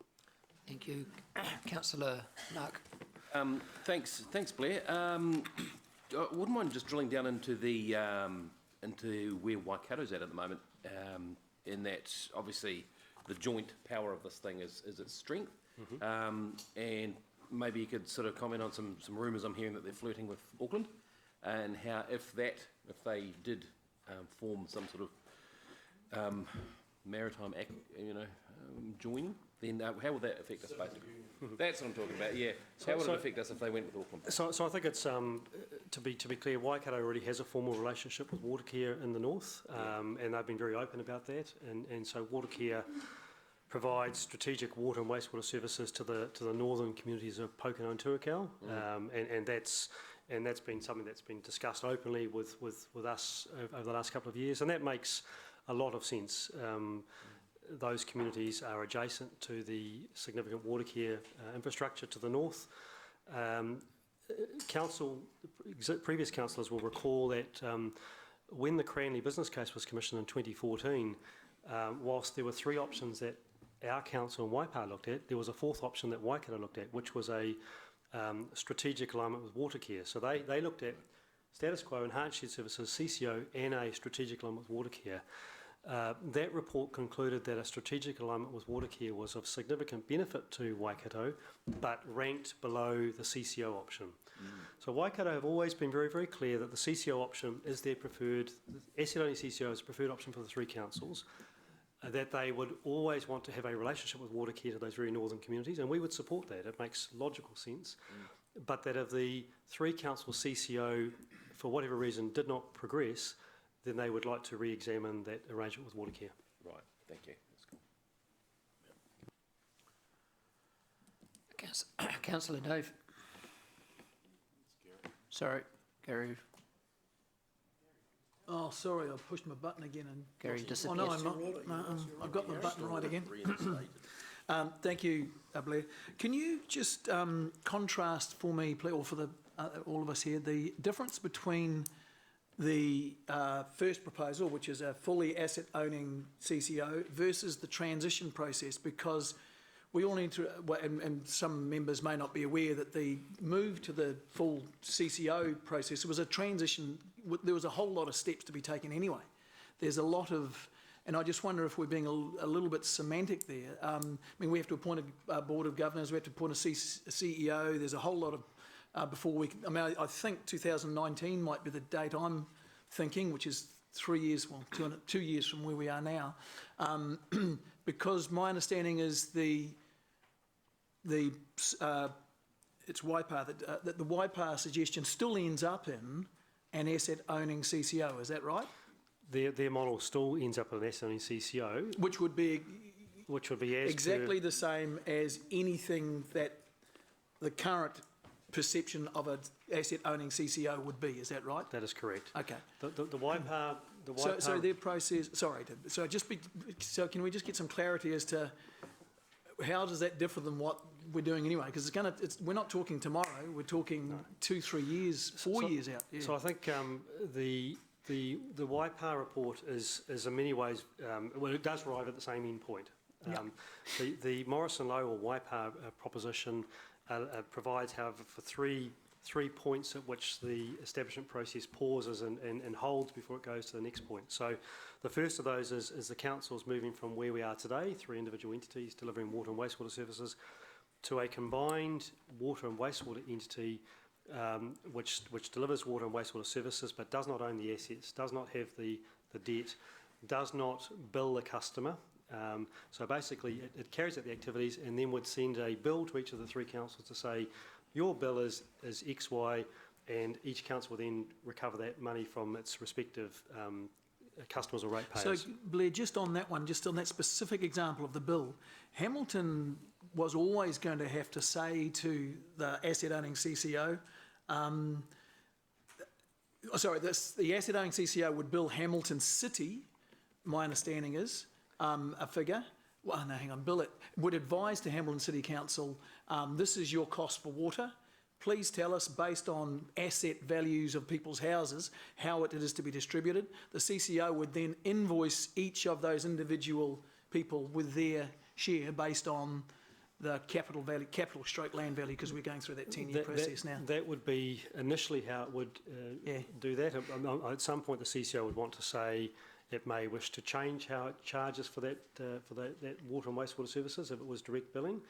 Thank you. Councillor Mark. Thanks, Blair. I wouldn't mind just drilling down into into where Waikato's at the moment, in that obviously the joint power of this thing is its strength. And maybe you could sort of comment on some rumours I'm hearing that they're flirting with Auckland, and how if they did form some sort of maritime joining, then how would that affect us basically? That's what I'm talking about, yeah. How would it affect us if they went with Auckland? So I think it's, to be clear, Waikato already has a formal relationship with Watercare in the north, and they've been very open about that, and so Watercare provides strategic water and wastewater services to the northern communities of Pokeno and Tuakau, and that's been something that's been discussed openly with us over the last couple of years, and that makes a lot of sense. Those communities are adjacent to the significant water care infrastructure to the north. Previous councillors will recall that when the Cranley business case was commissioned in 2014, whilst there were three options that our council and Waipa looked at, there was a fourth option that Waikato looked at, which was a strategic alignment with water care. So they looked at status quo, enhanced shared services, CCO, and a strategic alignment with water care. That report concluded that a strategic alignment with water care was of significant benefit to Waikato, but ranked below the CCO option. So Waikato have always been very, very clear that the CCO option is their preferred, asset-only CCO is the preferred option for the three councils, that they would always want to have a relationship with water care to those very northern communities, and we would support that. It makes logical sense. But that if the three council CCO, for whatever reason, did not progress, then they would like to re-examine that arrangement with Watercare. Right, thank you. That's cool. Councillor Dave. Sorry, Gary. Oh, sorry, I pushed my button again and... Gary Oh, disappeared. no, I'm not. No, I've got my button right again. Thank you, Blair. Can you just contrast for me, or for the all of us here, the difference between the first proposal, which is a fully asset-owning CCO, versus the transition process? Because we all need to, and some members may not be aware, that the move to the full CCO process was a transition. There was a whole lot of steps to be taken anyway. There's a lot of, and I just wonder if we're being a little bit semantic there. I mean, we have to appoint a board of governors, we have to appoint a CEO. There's a whole lot of, before we can, I mean, I think 2019 might be the date I'm thinking, which is 3 years, well, 2 years from where we are now. Because my understanding is it's Waipa, that the Waipa suggestion still ends up in an asset-owning CCO, is that right? Their model still ends up with an asset-owning CCO. Which would be as exactly the same as anything that the current perception of an asset-owning CCO would be, is that right? That is correct. Okay. The Waipa... So their process, so can we just get some clarity as to how does that differ than what we're doing anyway? Because we're not talking tomorrow, we're talking 2, 3 years, 4 years out. Yeah. So I think the Waipa report is in many ways, well, it does arrive at the same end point. The Morrison Low or Waipa proposition provides, however, for three points at which the establishment process pauses and holds before it goes to the next point. So the first of those is the council's moving from where we are today, 3 individual entities delivering water and wastewater services, to a combined water and wastewater entity which delivers water and wastewater services but does not own the assets, does not have the debt, does not bill the customer. So basically it carries out the activities and then would send a bill to each of the 3 councils to say, your bill is X, Y, and each council will then recover that money from its respective customers or ratepayers. So, Blair, just on that one, just on that specific example of the bill, Hamilton was always going to have to say to the asset-owning CCO, the asset-owning CCO would bill Hamilton City, my understanding is, a figure. Well, no, hang on, bill it, would advise to Hamilton City Council, this is your cost for water. Please tell us, based on asset values of people's houses, how it is to be distributed. The CCO would then invoice each of those individual people with their share based on the capital stroke land value, because we're going through that 10-year process now. That would be initially how it would do that. At some point, the CCO would want to say it may wish to change how it charges for that water and wastewater services if it was direct billing.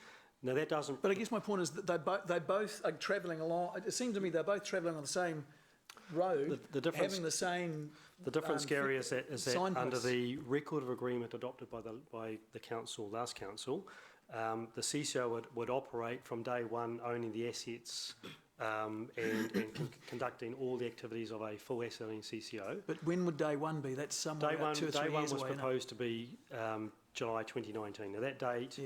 Now that doesn't. But I guess my point is that they both are travelling along. It seems to me they're both travelling on the same road, having the same. The difference, Gary, is that signposts. Under the record of agreement adopted by the council, last council, the CCO would operate from day one, owning the assets and conducting all the activities of a full asset-owning CCO. But when would day one be? That's somewhere about 2 or 3 years away. Day one was proposed to be July 2019. Now that date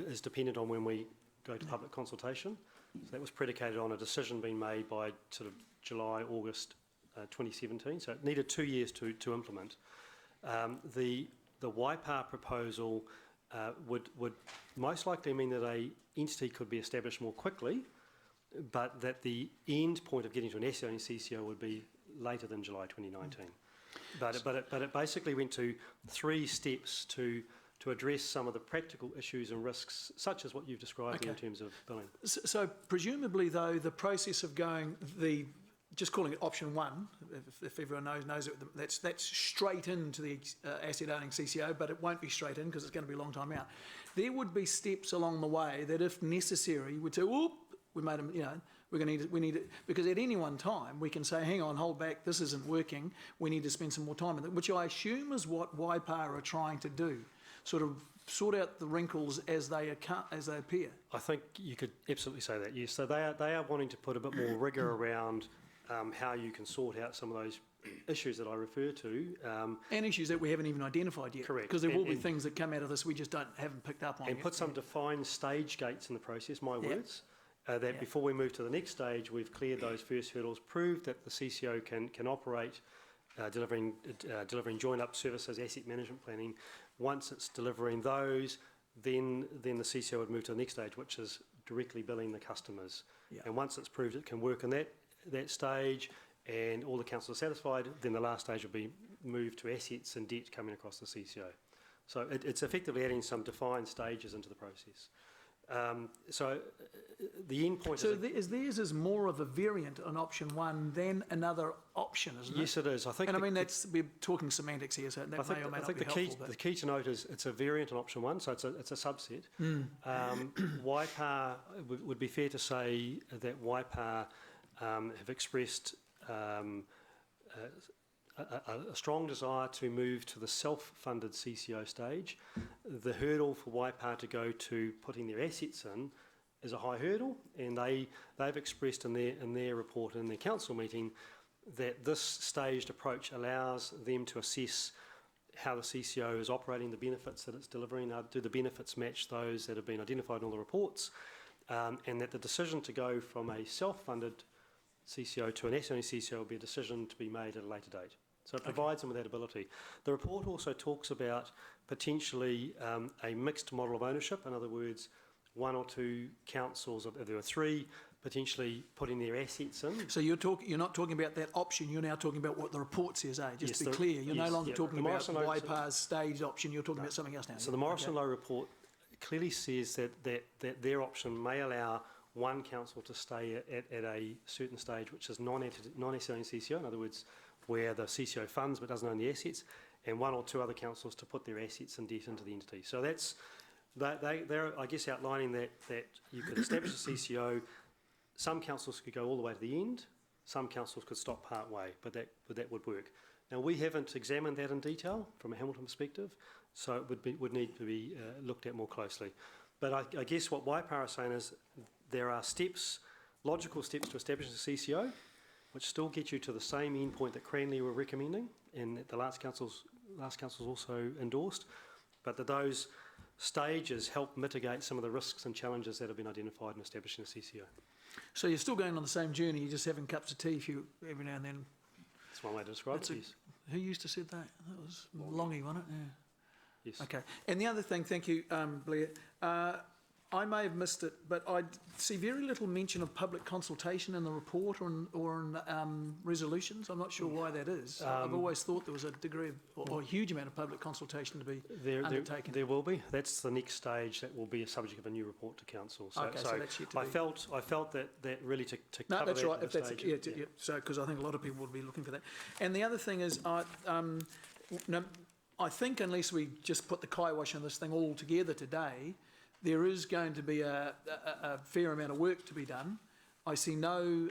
is dependent on when we go to public consultation. So that was predicated on a decision being made by sort of July, August 2017. So it needed 2 years to implement. The Waipa proposal would most likely mean that an entity could be established more quickly, but that the end point of getting to an asset-owning CCO would be later than July 2019. But it basically went to 3 steps to address some of the practical issues and risks, such as what you've described in terms of billing. So presumably, though, the process of going just calling it option 1, if everyone knows it, that's straight into the asset-owning CCO, but it won't be straight in because it's going to be a long time out. There would be steps along the way that, if necessary, would say, "Whoop, we made them," we need it, because at any one time we can say, hang on, hold back, this isn't working, we need to spend some more time on it, which I assume is what Waipa are trying to do, sort of sort out the wrinkles as they appear. I think you could absolutely say that, yes. So they are wanting to put a bit more rigour around how you can sort out some of those issues that I refer to. And issues that we haven't even identified yet. Correct. Because there will be things that come out of this we just haven't picked up on and yet. put some defined stage gates in the process, words. that before we move to the next stage, we've cleared those first hurdles, proved that the CCO can operate delivering joined-up services, asset management planning. Once it's delivering those, then the CCO would move to the next stage, which is directly billing the customers. Yeah. And once it's proved it can work in that stage and all the councils are satisfied, then the last stage will be moved to assets and debt coming across the CCO. So it's effectively adding some defined stages into the process. The end point is theirs is more of a variant on option one than another option, isn't it? Yes, it is. I think. And I mean, we're talking semantics here, so that may or may not be helpful. The key to note is it's a variant on option one, so it's a subset. Waipa, would be fair to say that Waipa have expressed a strong desire to move to the self-funded CCO stage. The hurdle for Waipa to go to putting their assets in is a high hurdle, and they've expressed in their report in their council meeting that this staged approach allows them to assess how the CCO is operating, the benefits that it's delivering, do the benefits match those that have been identified in all the reports, and that the decision to go from a self-funded CCO to an asset-only CCO will be a decision to be made at a later date. So it provides them with that ability. The report also talks about potentially a mixed model of ownership. In other words, one or two councils, if there were three, potentially putting their assets in. So you're not talking about that option, you're now talking about what the report says, eh? Just to be clear, you're no longer talking about Waipa's staged option, you're talking about something else now. So the Morrison Lowe report clearly says that their option may allow one council to stay at a certain stage which is non-asset-owning CCO, in other words, where the CCO funds but doesn't own the assets, and one or two other councils to put their assets and debt into the entity. So they're, I guess, outlining that you could establish a CCO. Some councils could go all the way to the end, some councils could stop part way, but that would work. Now, we haven't examined that in detail from a Hamilton perspective, so it would need to be looked at more closely. But I guess what Waipa are saying is there are logical steps to establish a CCO, which still get you to the same end point that Cranley were recommending and that the last councils also endorsed, but that those stages help mitigate some of the risks and challenges that have been identified in establishing a CCO. So you're still going on the same journey, you're just having cups of tea every now and then. That's one way to describe it, yes. Who used to say that? That was Longy, wasn't it? Yeah. Yes. Okay. And the other thing, thank you, Blair, I may have missed it, but I see very little mention of public consultation in the report or in resolutions. I'm not sure why that is. I've always thought there was a degree of, or a huge amount of public consultation to be undertaken. There will be. That's the next stage that will be a subject of a new report to council. So, okay, so that's yet to I felt that really to no, cover that's that right. If that's stage, yeah. So because I think a lot of people would be looking for that. And the other thing is, I think unless we just put the kibosh on this thing all together today, there is going to be a fair amount of work to be done. I see no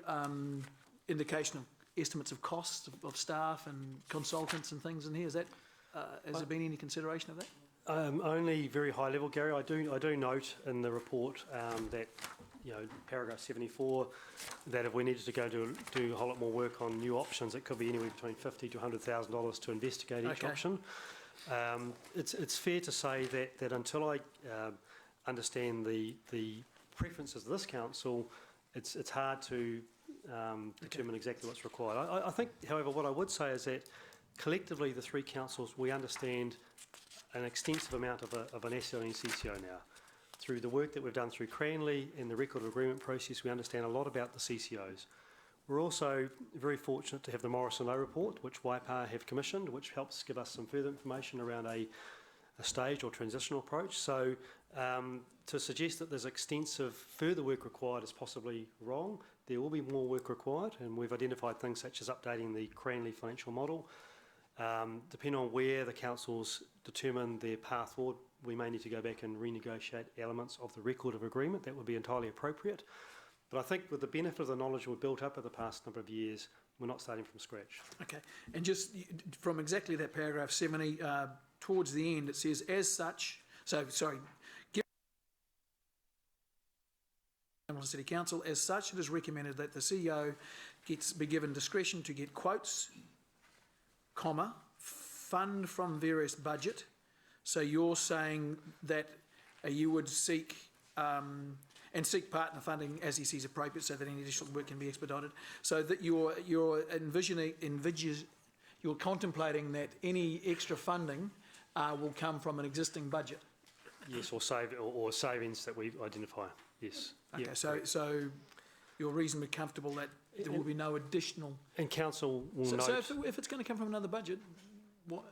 indication of estimates of costs of staff and consultants and things in here. Is that has there been any consideration of that? Only very high level, Gary. I do note in the report that paragraph 74 that if we needed to go do a whole lot more work on new options, it could be anywhere between $50,000 to $100,000 to investigate each option. It's fair to say that until I understand the preferences of this council, it's hard to determine exactly what's required. I think, however, what I would say is that collectively the three councils, we understand an extensive amount of an asset-owning CCO now. Through the work that we've done through Cranley and the record of agreement process, we understand a lot about the CCOs. We're also very fortunate to have the Morrison Lowe report, which Waipa have commissioned, which helps give us some further information around a staged or transitional approach. So to suggest that there's extensive further work required is possibly wrong. There will be more work required, and we've identified things such as updating the Cranley financial model. Depending on where the councils determine their path forward, we may need to go back and renegotiate elements of the record of agreement. That would be entirely appropriate. But I think with the benefit of the knowledge we've built up over the past number of years, we're not starting from scratch. Okay. And just from exactly that paragraph 70, towards the end, it says, as such, City Council, as such, it is recommended that the CEO be given discretion to get quotes, fund from various budget. So you're saying that you would seek, and seek partner funding as he sees appropriate so that any additional work can be expedited. So that you're contemplating that any extra funding will come from an existing budget. Yes, or savings that we identify, yes. Okay, Yeah, so you're reasonably comfortable that there will be no additional... And council will note... So if it's going to come from another budget, what...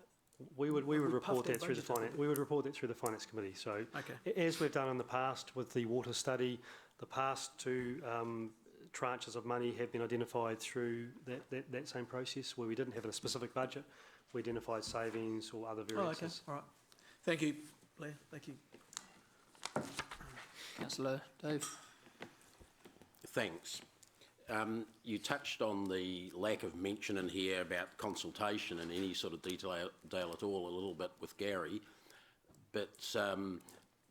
We would report that through the budget finance. We would report that through the finance committee. So, okay. As we've done in the past with the water study, the past two tranches of money have been identified through that same process where we didn't have a specific budget. We identified savings or other variances. Oh, okay, all right. Thank you, Blair. Thank you. Councillor Dave. Thanks. You touched on the lack of mention in here about consultation in any sort of detail at all a little bit with Gary, but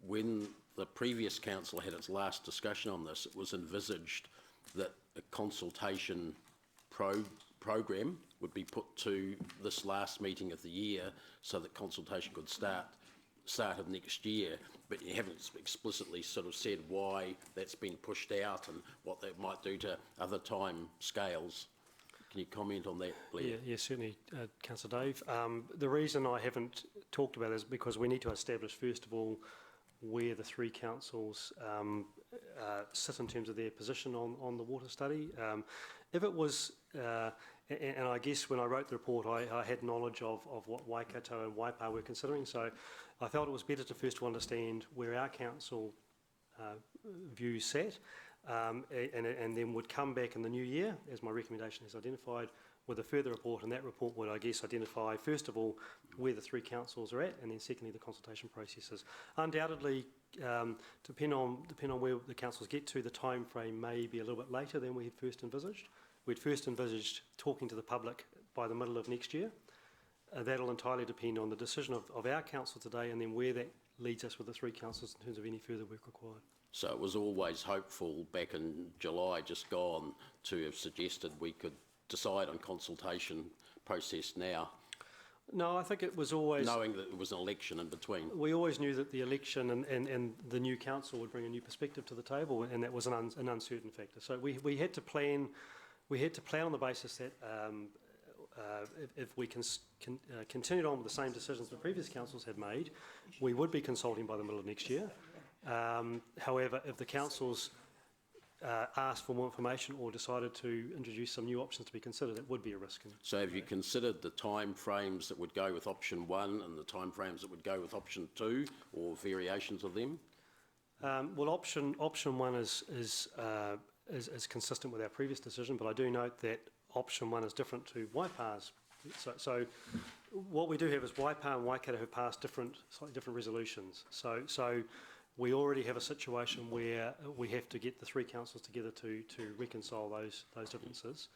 when the previous council had its last discussion on this, it was envisaged that a consultation program would be put to this last meeting of the year so that consultation could start of next year, but you haven't explicitly sort of said why that's been pushed out and what that might do to other time scales. Can you comment on that, Blair? Yeah, certainly, Councillor Dave. The reason I haven't talked about it is because we need to establish, first of all, where the three councils sit in terms of their position on the water study. If it was, and I guess when I wrote the report, I had knowledge of what Waikato and Waipa were considering, so I felt it was better to first understand where our council views sat, and then would come back in the new year, as my recommendation has identified, with a further report, and that report would, I guess, identify, first of all, where the three councils are at, and then secondly, the consultation processes. Undoubtedly, depending on where the councils get to, the time frame may be a little bit later than we had first envisaged. We'd first envisaged talking to the public by the middle of next year. That'll entirely depend on the decision of our council today, and then where that leads us with the three councils in terms of any further work required. So it was always hopeful back in July just gone to have suggested we could decide on consultation process now. No, I think it was always... Knowing that there was an election in between. We always knew that the election and the new council would bring a new perspective to the table, and that was an uncertain factor. So we had to plan on the basis that if we continued on with the same decisions the previous councils had made, we would be consulting by the middle of next year. However, if the councils asked for more information or decided to introduce some new options to be considered, it would be a risk. So have you considered the time frames that would go with option 1 and the time frames that would go with option 2, or variations of them? Well, option 1 is consistent with our previous decision, but I do note that option 1 is different to Waipa's. So what we do have is Waipa and Waikato have passed slightly different resolutions. So we already have a situation where we have to get the three councils together to reconcile those differences.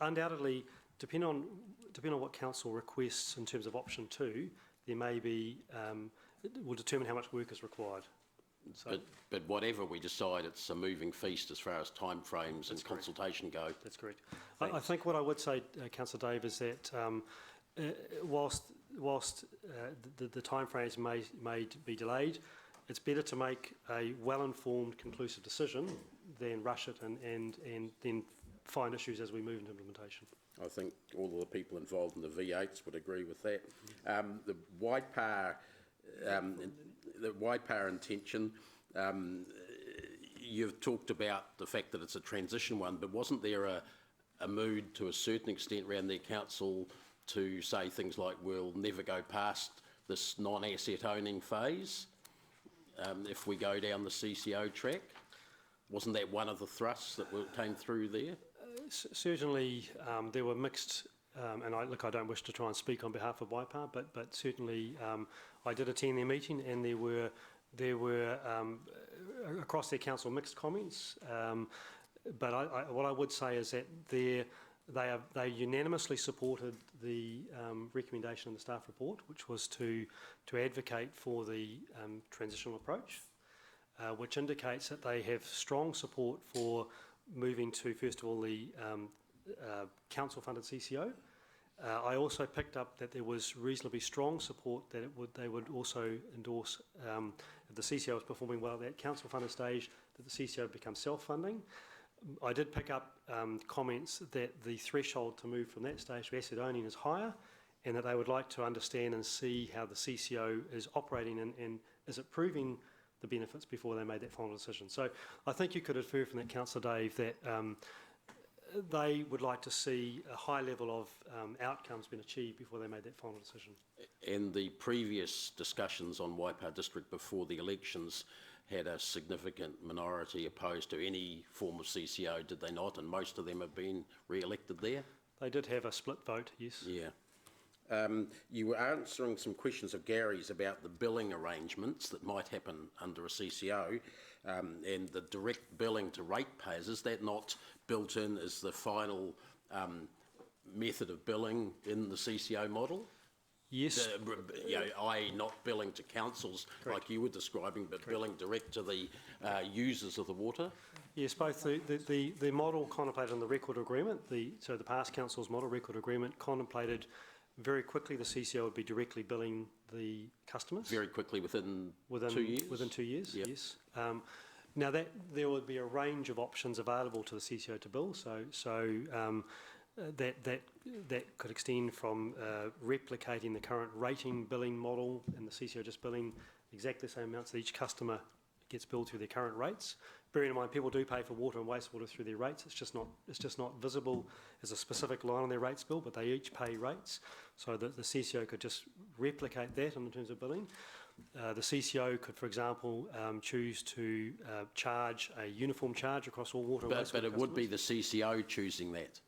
Undoubtedly, depending on what council requests in terms of option 2, there may be will determine how much work is required. So, but whatever we decide, it's a moving feast as far as time frames and consultation go. That's correct. I think what I would say, Councillor Dave, is that whilst the time frames may be delayed, it's better to make a well-informed, conclusive decision than rush it and then find issues as we move into implementation. I think all of the people involved in the V8s would agree with that. The Waipa intention, you've talked about the fact that it's a transition one, but wasn't there a mood to a certain extent around their council to say things like, we'll never go past this non-asset owning phase if we go down the CCO track? Wasn't that one of the thrusts that came through there? Certainly, there were mixed, and I don't wish to try and speak on behalf of Waipa, but certainly I did attend their meeting, and there were across their council mixed comments. But what I would say is that they unanimously supported the recommendation in the staff report, which was to advocate for the transitional approach, which indicates that they have strong support for moving to, first of all, the council-funded CCO. I also picked up that there was reasonably strong support that they would also endorse, if the CCO was performing well at that council-funded stage, that the CCO become self-funding. I did pick up comments that the threshold to move from that stage to asset owning is higher, and that they would like to understand and see how the CCO is operating and is it proving the benefits before they made that final decision. So I think you could infer from that, Councillor Dave, that they would like to see a high level of outcomes being achieved before they made that final decision. And the previous discussions on Waipa District before the elections had a significant minority opposed to any form of CCO, did they not? And most of them have been re-elected there? They did have a split vote, yes. Yeah. You were answering some questions of Gary's about the billing arrangements that might happen under a CCO, and the direct billing to ratepayers. Is that not built in as the final method of billing in the CCO model? Yes. I.e. not billing to councils like you were describing, but billing direct to the users of the water? Yes, both the model contemplated in the record agreement, so the past council's model record agreement contemplated very quickly the CCO would be directly billing the customers. Very quickly within 2 years? Within 2 years, Yep. yes. Now there would be a range of options available to the CCO to bill, that could extend from replicating the current rating billing model and the CCO just billing exactly the same amounts that each customer gets billed through their current rates. Bearing in mind people do pay for water and wastewater through their rates, it's just not visible as a specific line on their rates bill, but they each pay rates, so that the CCO could just replicate that in terms of billing. The CCO could, for example, choose to charge a uniform charge across all water and wastewater But it customers. would be the CCO choosing that,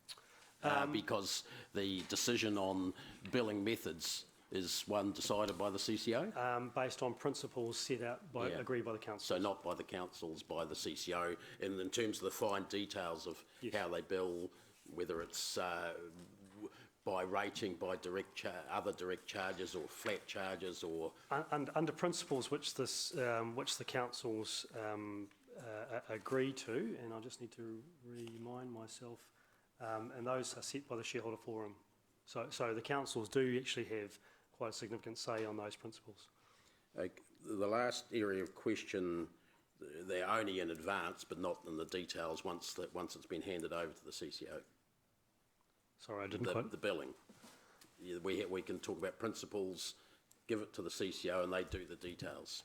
because the decision on billing methods is one decided by the CCO? Based on principles set out agreed by the council. So not by the councils, by the CCO, and in terms of the fine details of how they bill, whether it's by rating, by other direct charges or flat charges, or under principles which the councils agree to, and I just need to remind myself, and those are set by the shareholder forum. So the councils do actually have quite a significant say on those principles. The last area of question, they're only in advance, but not in the details once it's been handed over to the CCO. Sorry, I didn't quite... The billing. We can talk about principles, give it to the CCO, and they do the details.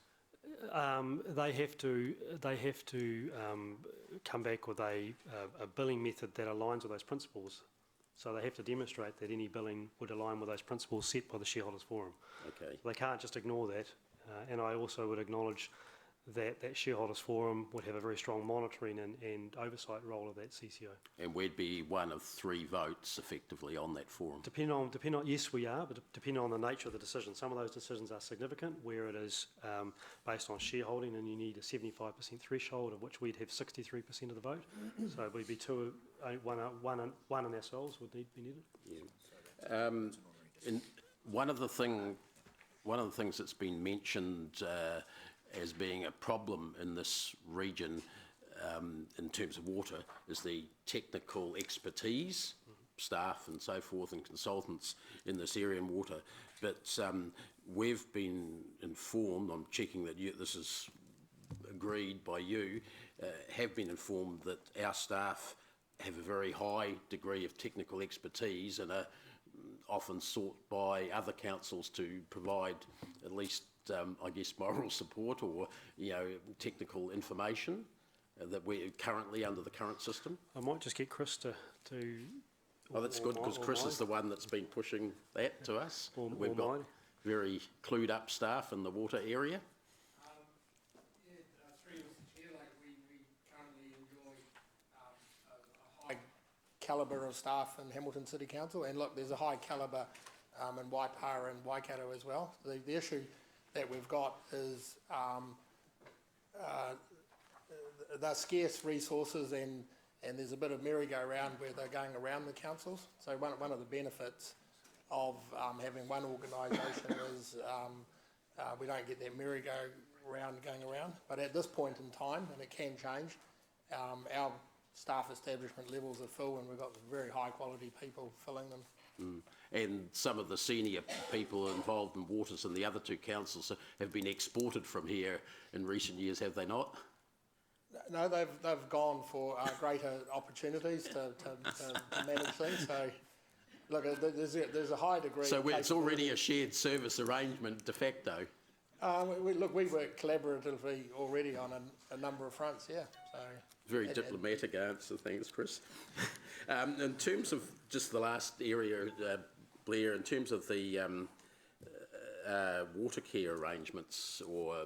They have to come back with a billing method that aligns with those principles. So they have to demonstrate that any billing would align with those principles set by the shareholders forum. Okay. So they can't just ignore that. And I also would acknowledge that shareholders forum would have a very strong monitoring and oversight role of that CCO. And we'd be one of 3 votes effectively on that forum. Depending on, yes, we are, but depending on the nature of the decision. Some of those decisions are significant, where it is based on shareholding, and you need a 75% threshold, of which we'd have 63% of the vote. So we'd be one in ourselves would be needed. Yeah. And one of the things that's been mentioned as being a problem in this region in terms of water is the technical expertise, staff and so forth, and consultants in this area in water. But we've been informed, I'm checking that this is agreed by you, have been informed that our staff have a very high degree of technical expertise and are often sought by other councils to provide at least I guess moral support or technical information that we're currently under the current system. I might just get Chris to oh, that's good, because Chris is the one that's been pushing that to us. We've got very clued up staff in the water area. Through Mr. Chair, we currently enjoy a high calibre of staff in Hamilton City Council, and look, there's a high calibre in Waipa and Waikato as well. The issue that we've got is they're scarce resources, and there's a bit of merry-go-round where they're going around the councils. So one of the benefits of having one organisation is we don't get that merry-go-round going around. But at this point in time, and it can change, our staff establishment levels are full, and we've got very high-quality people filling them. And some of the senior people involved in waters in the other 2 councils have been exported from here in recent years, have they not? No, they've gone for greater opportunities to manage things. So, look, there's a high degree. So of it's already a capability. shared service arrangement de facto. We work collaboratively already on a number of fronts. Yeah. So. Very diplomatic answer, thanks, Chris. In terms of just the last area, Blair, in terms of the water care arrangements or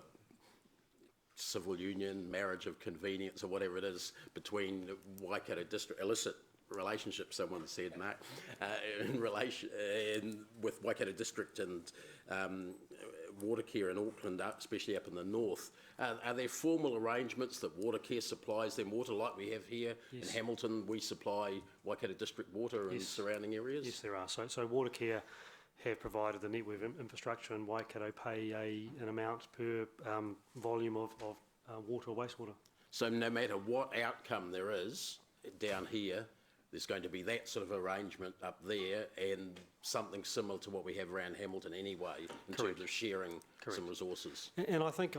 civil union, marriage of convenience or whatever it is between Waikato District, illicit relationship, someone said, Mark, in relation with Waikato District and water care in Auckland, especially up in the north. Are there formal arrangements that water care supplies them water like we have here? Yes. In Hamilton, we supply Waikato District water in surrounding areas? Yes, there are. So water care have provided the network infrastructure, and Waikato pay an amount per volume of water or wastewater. So no matter what outcome there is down here, there's going to be that sort of arrangement up there and something similar to what we have around Hamilton anyway, in terms of sharing some resources. And I think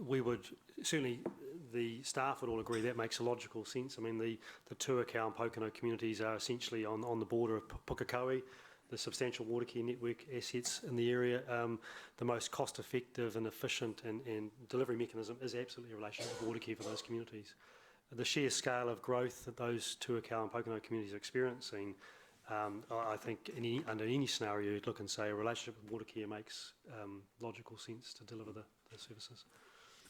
we would, certainly the staff would all agree that makes a logical sense. I mean, the Tuakau and Pocono communities are essentially on the border of Pukekohe, the substantial water care network assets in the area. The most cost-effective and efficient and delivery mechanism is absolutely a relationship with water care for those communities. The sheer scale of growth that those Tuakau and Pocono communities are experiencing, I think under any scenario you'd look and say a relationship with water care makes logical sense to deliver the services.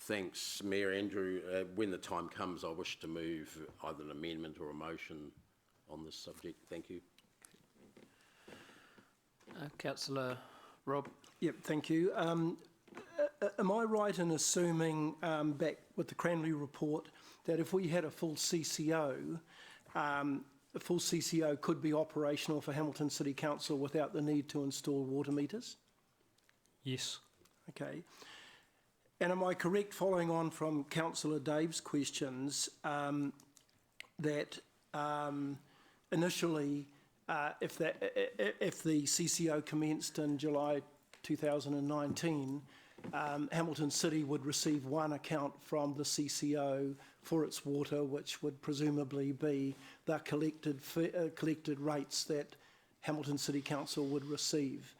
Thanks, Mayor Andrew. When the time comes, I wish to move either an amendment or a motion on this subject. Thank you. Councillor Rob. Yep, thank you. Am I right in assuming, back with the Cranley report, that if we had a full CCO, a full CCO could be operational for Hamilton City Council without the need to install water meters? Yes. Okay. And am I correct, following on from Councillor Dave's questions, that initially, if the CCO commenced in July 2019, Hamilton City would receive one account from the CCO for its water, which would presumably be the collected rates that Hamilton City Council would receive?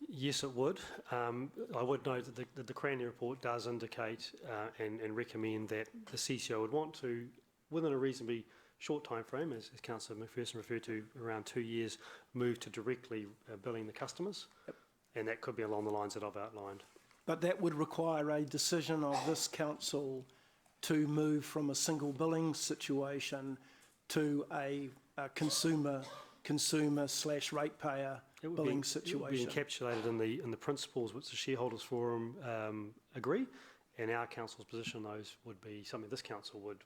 Yes, it would. I would note that the Cranley report does indicate and recommend that the CCO would want to, within a reasonably short time frame, as Councillor McPherson referred to, around 2 years, move to directly billing the customers. Yep. And that could be along the lines that I've outlined. But that would require a decision of this council to move from a single billing situation to a consumer / ratepayer billing situation. It would be encapsulated in the principles which the shareholders forum agree, and our council's position on those would be something this council would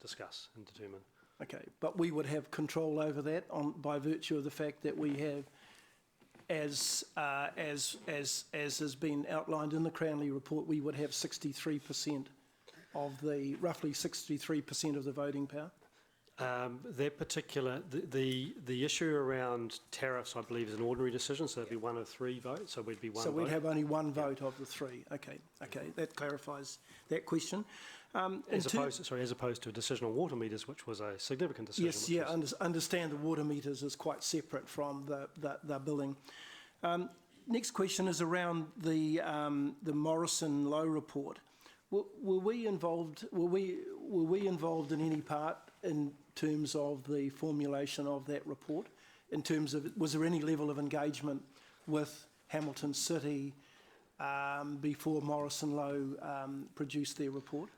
discuss and determine. Okay, but we would have control over that by virtue of the fact that we have, as has been outlined in the Cranley report, we would have 63% of roughly 63% of the voting power. That particular, the issue around tariffs, I believe, is an ordinary decision, so it'd be one of 3 votes, so we'd be one vote. So we'd have only one vote of the 3. Okay, that clarifies that question. As opposed to a decision on water meters, which was a significant decision. Yes, yeah, understand the water meters is quite separate from the billing. Next question is around the Morrison Lowe report. Were we involved in any part in terms of the formulation of that report? In terms of, was there any level of engagement with Hamilton City before Morrison Lowe produced their report?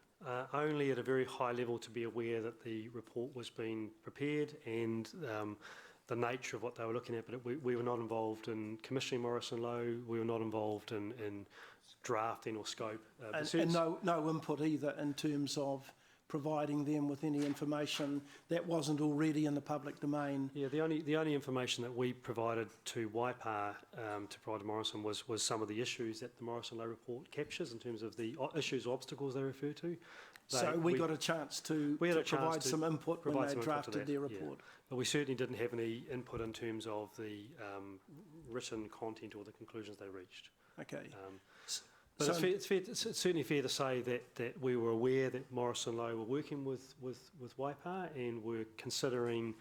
Only at a very high level to be aware that the report was being prepared and the nature of what they were looking at, but we were not involved in commissioning Morrison Lowe, we were not involved in drafting or scope. And no input either in terms of providing them with any information that wasn't already in the public domain? Yeah, the only information that we provided to Waipa to provide to Morrison was some of the issues that the Morrison Lowe report captures in terms of the issues or obstacles they refer to. So we got a chance to provide some input when they drafted their report. Yeah. But we certainly didn't have any input in terms of the written content or the conclusions they reached. Okay. But So- it's certainly fair to say that we were aware that Morrison Low were working with Waipa and were considering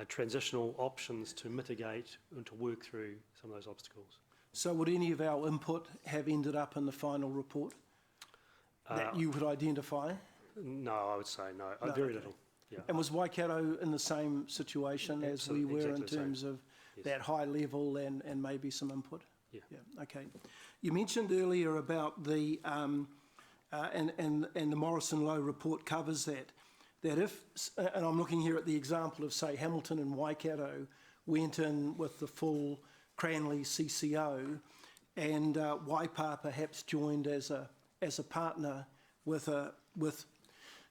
transitional options to mitigate and to work through some of those obstacles. So would any of our input have ended up in the final report that you would identify? No, I would say no, No, very okay. little. Yeah. And was Waikato in the same situation as we were in Exactly the same. terms of Yes. that high level and maybe some input? Yeah. Okay. You mentioned earlier about the, and the Morrison Low report covers that if, and I'm looking here at the example of, say, Hamilton and Waikato went in with the full Cranley CCO and Waipa perhaps joined as a partner with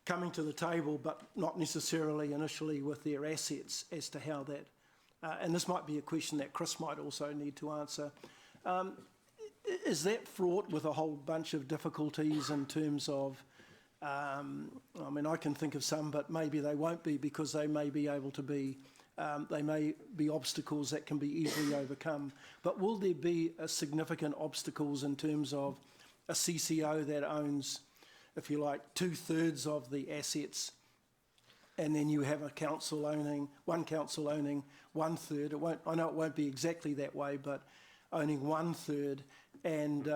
coming to the table, but not necessarily initially with their assets as to how that, and this might be a question that Chris might also need to answer. Is that fraught with a whole bunch of difficulties in terms of, I mean, I can think of some, but maybe they won't be because they may be able to be, they may be obstacles that can be easily overcome. But will there be significant obstacles in terms of a CCO that owns, if you like, 2/3 of the assets, and then you have a council owning, one council owning 1/3? It won't, I know it won't be exactly that way, but owning 1/3, and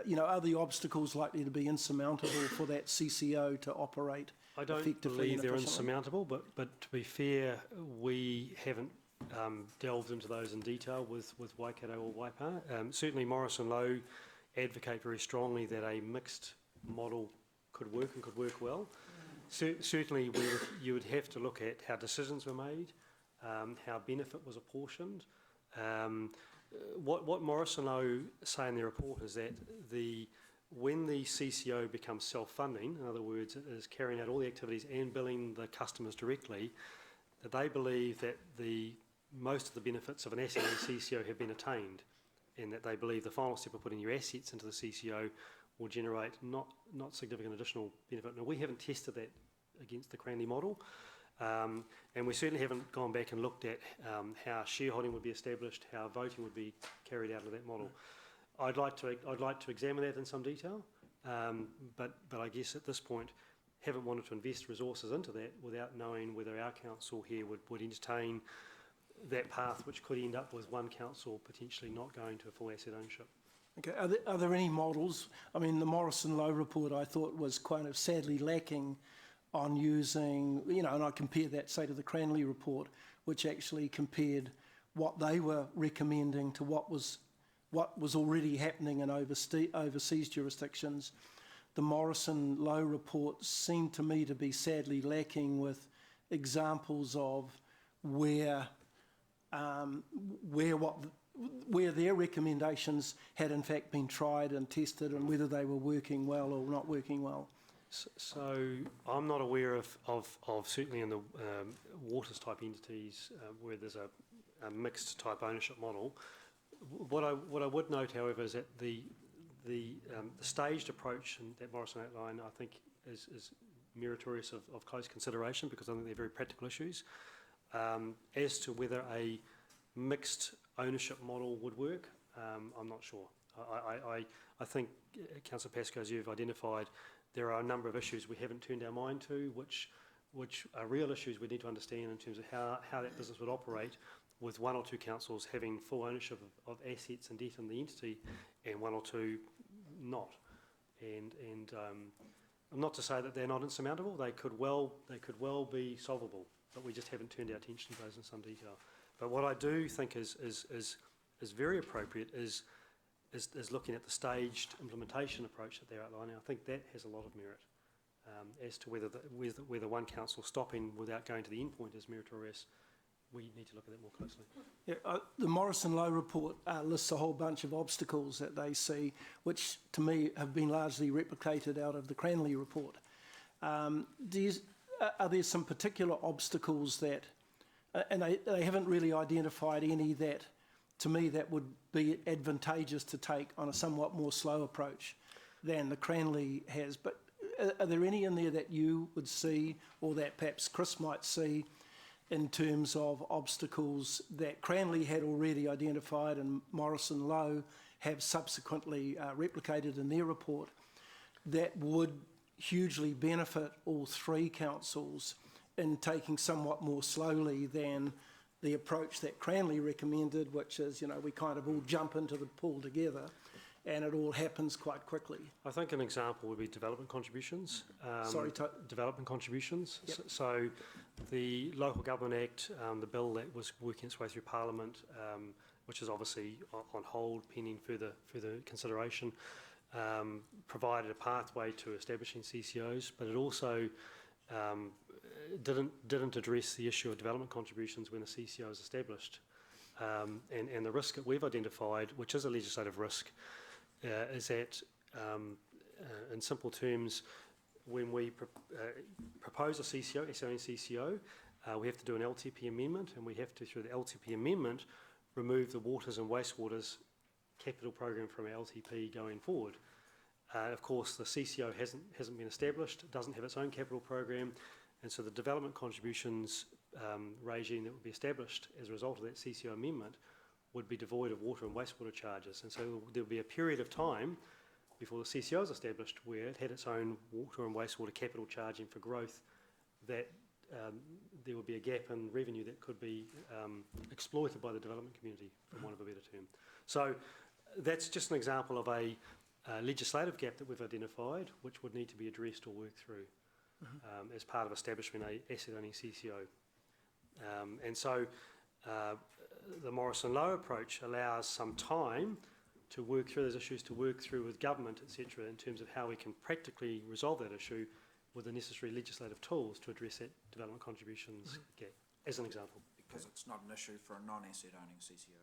you know, are the obstacles likely to be insurmountable for that CCO to operate I don't effectively believe and they're efficiently? insurmountable, but to be fair, we haven't delved into those in detail with Waikato or Waipa. Certainly Morrison Low advocate very strongly that a mixed model could work and could work well. Certainly you would have to look at how decisions were made, how benefit was apportioned. What Morrison Low say in their report is that when the CCO becomes self-funding, in other words, it is carrying out all the activities and billing the customers directly, that they believe that most of the benefits of an asset in the CCO have been attained, and that they believe the final step of putting your assets into the CCO will generate not significant additional benefit. Now, we haven't tested that against the Cranley model, and we certainly haven't gone back and looked at how shareholding would be established, how voting would be carried out of that model. I'd like to examine that in some detail, but I guess at this point haven't wanted to invest resources into that without knowing whether our council here would entertain that path, which could end up with one council potentially not going to full asset ownership. Okay. Are there any models? I mean, the Morrison Low report I thought was kind of sadly lacking on using, you know, and I compare that, say, to the Cranley report, which actually compared what they were recommending to what was already happening in overseas jurisdictions. The Morrison Low report seemed to me to be sadly lacking with examples of where their recommendations had in fact been tried and tested, and whether they were working well or not working well. So I'm not aware of certainly in the waters type entities where there's a mixed type ownership model. What I would note, however, is that the staged approach that Morrison outlined, I think, is meritorious of close consideration, because I think they're very practical issues. As to whether a mixed ownership model would work, I'm not sure. I think, Councillor Pascoe, as you've identified, there are a number of issues we haven't turned our mind to, which are real issues we need to understand in terms of how that business would operate, with one or two councils having full ownership of assets and debt in the entity, and one or two not. And I'm not to say that they're not insurmountable. They could well be solvable, but we just haven't turned our attention to those in some detail. But what I do think is very appropriate is looking at the staged implementation approach that they're outlining. I think that has a lot of merit. As to whether one council stopping without going to the end point is meritorious, we need to look at that more closely. Yeah, the Morrison Low report lists a whole bunch of obstacles that they see, which to me have been largely replicated out of the Cranley report. Are there some particular obstacles that, and they haven't really identified any that, to me, that would be advantageous to take on a somewhat more slow approach than the Cranley has, but are there any in there that you would see, or that perhaps Chris might see, in terms of obstacles that Cranley had already identified and Morrison Low have subsequently replicated in their report, that would hugely benefit all three councils in taking somewhat more slowly than the approach that Cranley recommended, which is, we kind of all jump into the pool together and it all happens quite quickly. I think an example would be development contributions. Development contributions. Yep. So the Local Government Act, the bill that was working its way through Parliament, which is obviously on hold pending further consideration, provided a pathway to establishing CCOs, but it also didn't address the issue of development contributions when a CCO is established. And the risk that we've identified, which is a legislative risk, is that, in simple terms, when we propose a CCO, SON CCO, we have to do an LTP amendment, and we have to, through the LTP amendment, remove the waters and wastewaters capital program from our LTP going forward. Of course, the CCO hasn't been established, it doesn't have its own capital program, and so the development contributions regime that would be established as a result of that CCO amendment would be devoid of water and wastewater charges. And so there will be a period of time before the CCO is established where it had its own water and wastewater capital charging for growth, that there would be a gap in revenue that could be exploited by the development community, for want of a better term. So that's just an example of a legislative gap that we've identified, which would need to be addressed or worked through as part of establishing a asset-owning CCO. And so the Morrison Lowe approach allows some time to work through those issues, to work through with government, etc., in terms of how we can practically resolve that issue with the necessary legislative tools to address that development contributions gap, as an example. Because it's not an issue for a non-asset owning CCO.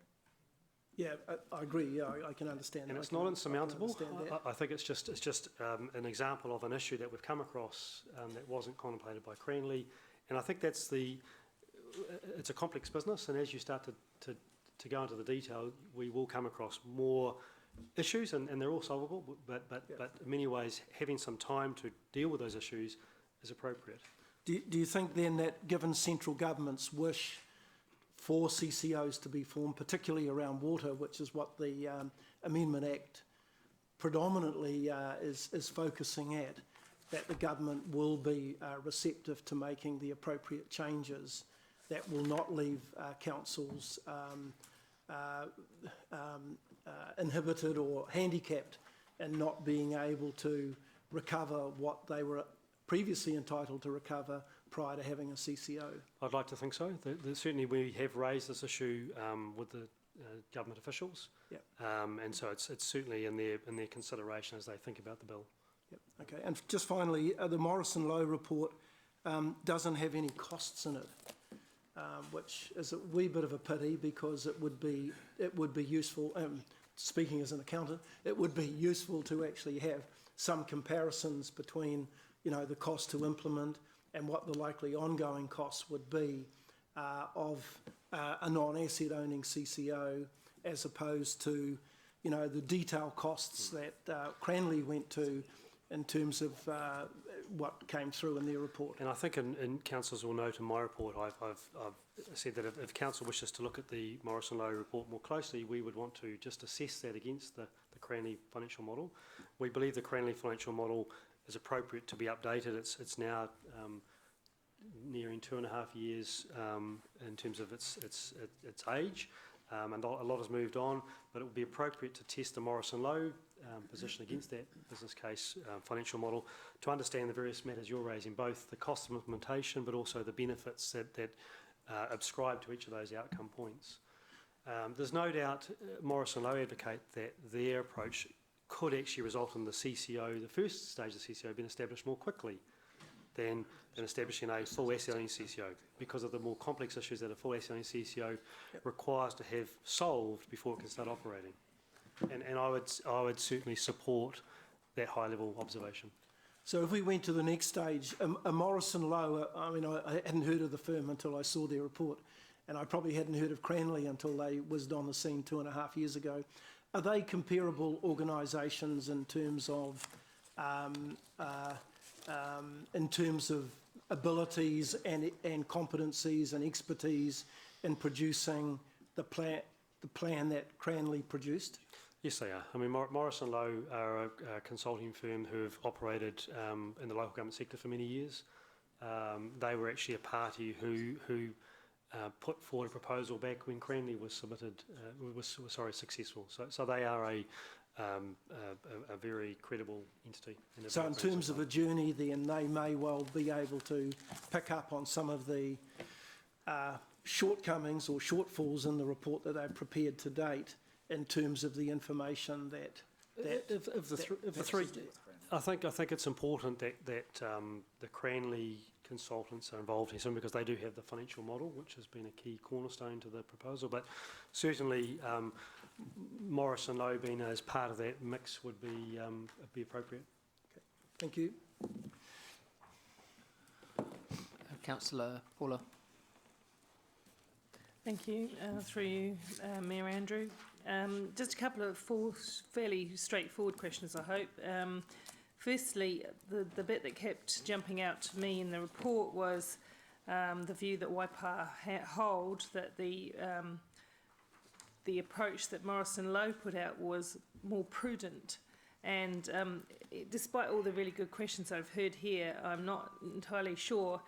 Yeah, I agree. Yeah, I can understand that. And it's not insurmountable. I think it's just an example of an issue that we've come across that wasn't contemplated by Cranley, and I think it's a complex business. And as you start to go into the detail, we will come across more issues, and they're all solvable. But in many ways, having some time to deal with those issues is appropriate. Do you think then that, given central government's wish for CCOs to be formed, particularly around water, which is what the Amendment Act predominantly is focusing at, that the government will be receptive to making the appropriate changes that will not leave councils inhibited or handicapped in not being able to recover what they were previously entitled to recover prior to having a CCO? I'd like to think so. Certainly we have raised this issue with the government officials. Yep. And so it's certainly in their consideration as they think about the bill. Yep. Okay. And just finally, the Morrison Lowe report doesn't have any costs in it, which is a wee bit of a pity, because it would be useful, speaking as an accountant, it would be useful to actually have some comparisons between, the cost to implement and what the likely ongoing costs would be of a non-asset owning CCO, as opposed to, the detailed costs that Cranley went to in terms of what came through in their report. And I think in councillors will note in my report, I've said that if council wishes to look at the Morrison Lowe report more closely, we would want to just assess that against the Cranley financial model. We believe the Cranley financial model is appropriate to be updated. It's now nearing 2.5 years in terms of its age, and a lot has moved on, but it would be appropriate to test the Morrison Lowe position against that business case financial model to understand the various matters you're raising, both the cost of implementation but also the benefits that ascribe to each of those outcome points. There's no doubt Morrison Lowe advocate that their approach could actually result in the CCO, the first stage of the CCO, being established more quickly than establishing a full asset-owning CCO, because of the more complex issues that a full asset-owning CCO requires to have solved before it can start operating. And I would certainly support that high-level observation. So if we went to the next stage, a Morrison Lowe, I hadn't heard of the firm until I saw their report, and I probably hadn't heard of Cranley until they whizzed on the scene 2.5 years ago. Are they comparable organisations in terms of abilities and competencies and expertise in producing the plan that Cranley produced? Yes, they are. I mean, Morris & Lowe are a consulting firm who have operated in the local government sector for many years. They were actually a party who put forward a proposal back when Cranley was submitted, successful. So they are a very credible entity. So in terms of a journey then, they may well be able to pick up on some of the shortcomings or shortfalls in the report that they've prepared to date in terms of the information that the three, I think it's important that the Cranley consultants are involved here, because they do have the financial model, which has been a key cornerstone to the proposal. But certainly, Morris & Lowe being as part of that mix would be appropriate. Okay. Thank you. Councillor Paula. Thank you. Through you, Mayor Andrew. Just a couple of fairly straightforward questions, I hope. Firstly, the bit that kept jumping out to me in the report was the view that Waipa hold that the approach that Morris & Lowe put out was more prudent. And despite all the really good questions I've heard here, I'm not entirely sure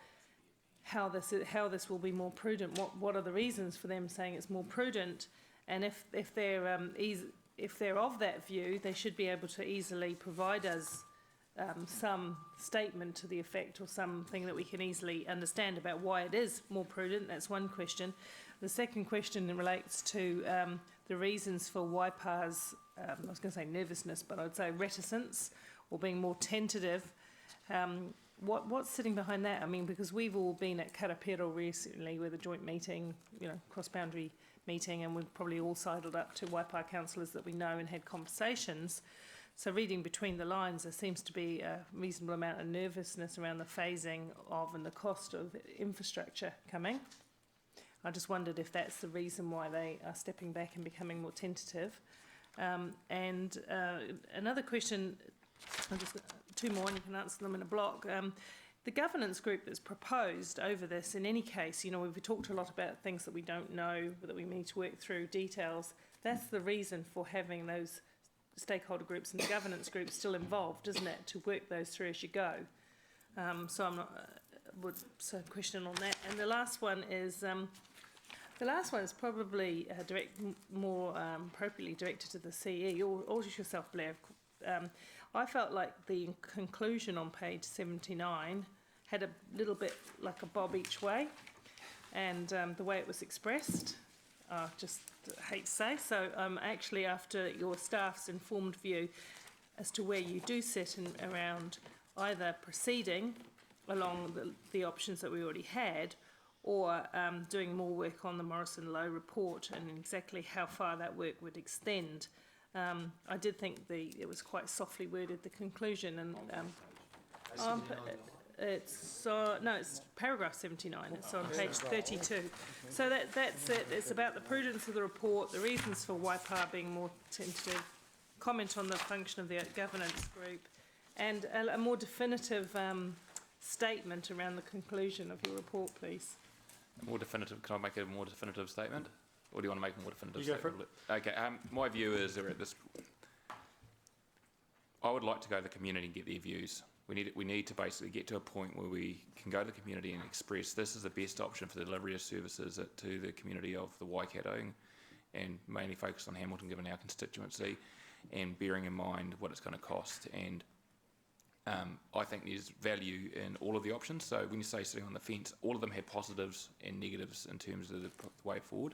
how this will be more prudent. What are the reasons for them saying it's more prudent? And if they're of that view, they should be able to easily provide us some statement to the effect, or something that we can easily understand about why it is more prudent. That's one question. The second question relates to the reasons for Waipa's, I was going to say nervousness, but I'd say reticence, or being more tentative. What's sitting behind that? I mean, because we've all been at Karapiro recently with a joint meeting, cross-boundary meeting, and we've probably all sidled up to Waipa councillors that we know and had conversations. So reading between the lines, there seems to be a reasonable amount of nervousness around the phasing of and the cost of infrastructure coming. I just wondered if that's the reason why they are stepping back and becoming more tentative. And another question, two more, and you can answer them in a block. The governance group that's proposed over this, in any case, we've talked a lot about things that we don't know, that we need to work through, details. That's the reason for having those stakeholder groups and the governance groups still involved, isn't it, to work those through as you go? So I'm not, so question on that. And the last one is probably more appropriately directed to the CE, or to yourself, Blair. I felt like the conclusion on page 79 had a little bit like a bob each way, and the way it was expressed, just hate to say. So actually, after your staff's informed view as to where you do sit around either proceeding along the options that we already had, or doing more work on the Morris & Lowe report and exactly how far that work would extend. I did think it was quite softly worded, the conclusion, and it's paragraph 79. It's on page 32. So that's it. It's about the prudence of the report, the reasons for Waipa being more tentative, comment on the function of the governance group, and a more definitive statement around the conclusion of your report, please. More definitive. Can I make a more definitive statement? Or do you want to make a more definitive you statement? Go for it. Okay, my view is that at this, I would like to go to the community and get their views. We need to basically get to a point where we can go to the community and express this is the best option for the delivery of services to the community of the Waikato, and mainly focused on Hamilton given our constituency, and bearing in mind what it's going to cost. And I think there's value in all of the options. So when you say sitting on the fence, all of them have positives and negatives in terms of the way forward.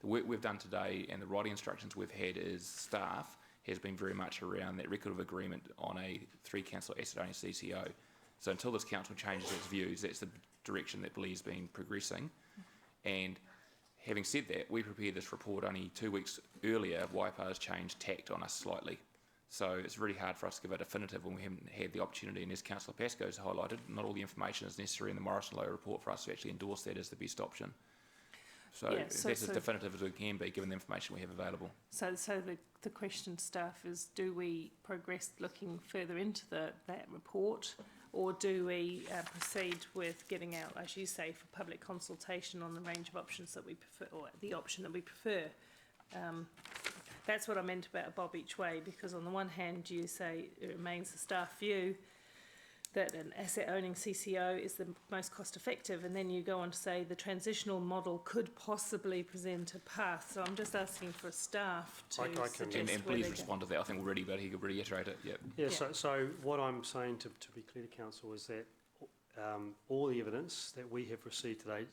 The work we've done today and the writing instructions we've had as staff has been very much around that record of agreement on a 3-council asset-owning CCO. So until this council changes its views, that's the direction that Blee's been progressing. And having said that, we prepared this report only 2 weeks earlier. Waipa's changed tact on us slightly. So it's really hard for us to give a definitive when we haven't had the opportunity, and as Councillor Pascoe's highlighted, not all the information is necessary in the Morris & Lowe report for us to actually endorse that as the best option. So, yeah, that's as definitive as we can be given the information we have available. So the question to staff is, do we progress looking further into that report, or do we proceed with getting out, as you say, for public consultation on the range of options that we prefer, or the option that we prefer? That's what I meant about a bob each way, because on the one hand you say it remains the staff view that an asset owning CCO is the most cost effective, and then you go on to say the transitional model could possibly present a path. So I'm just asking for staff to suggest and please respond to that. I think already, but he could reiterate it. Yep. Yeah, so what I'm saying, to be clear to council, is that all the evidence that we have received today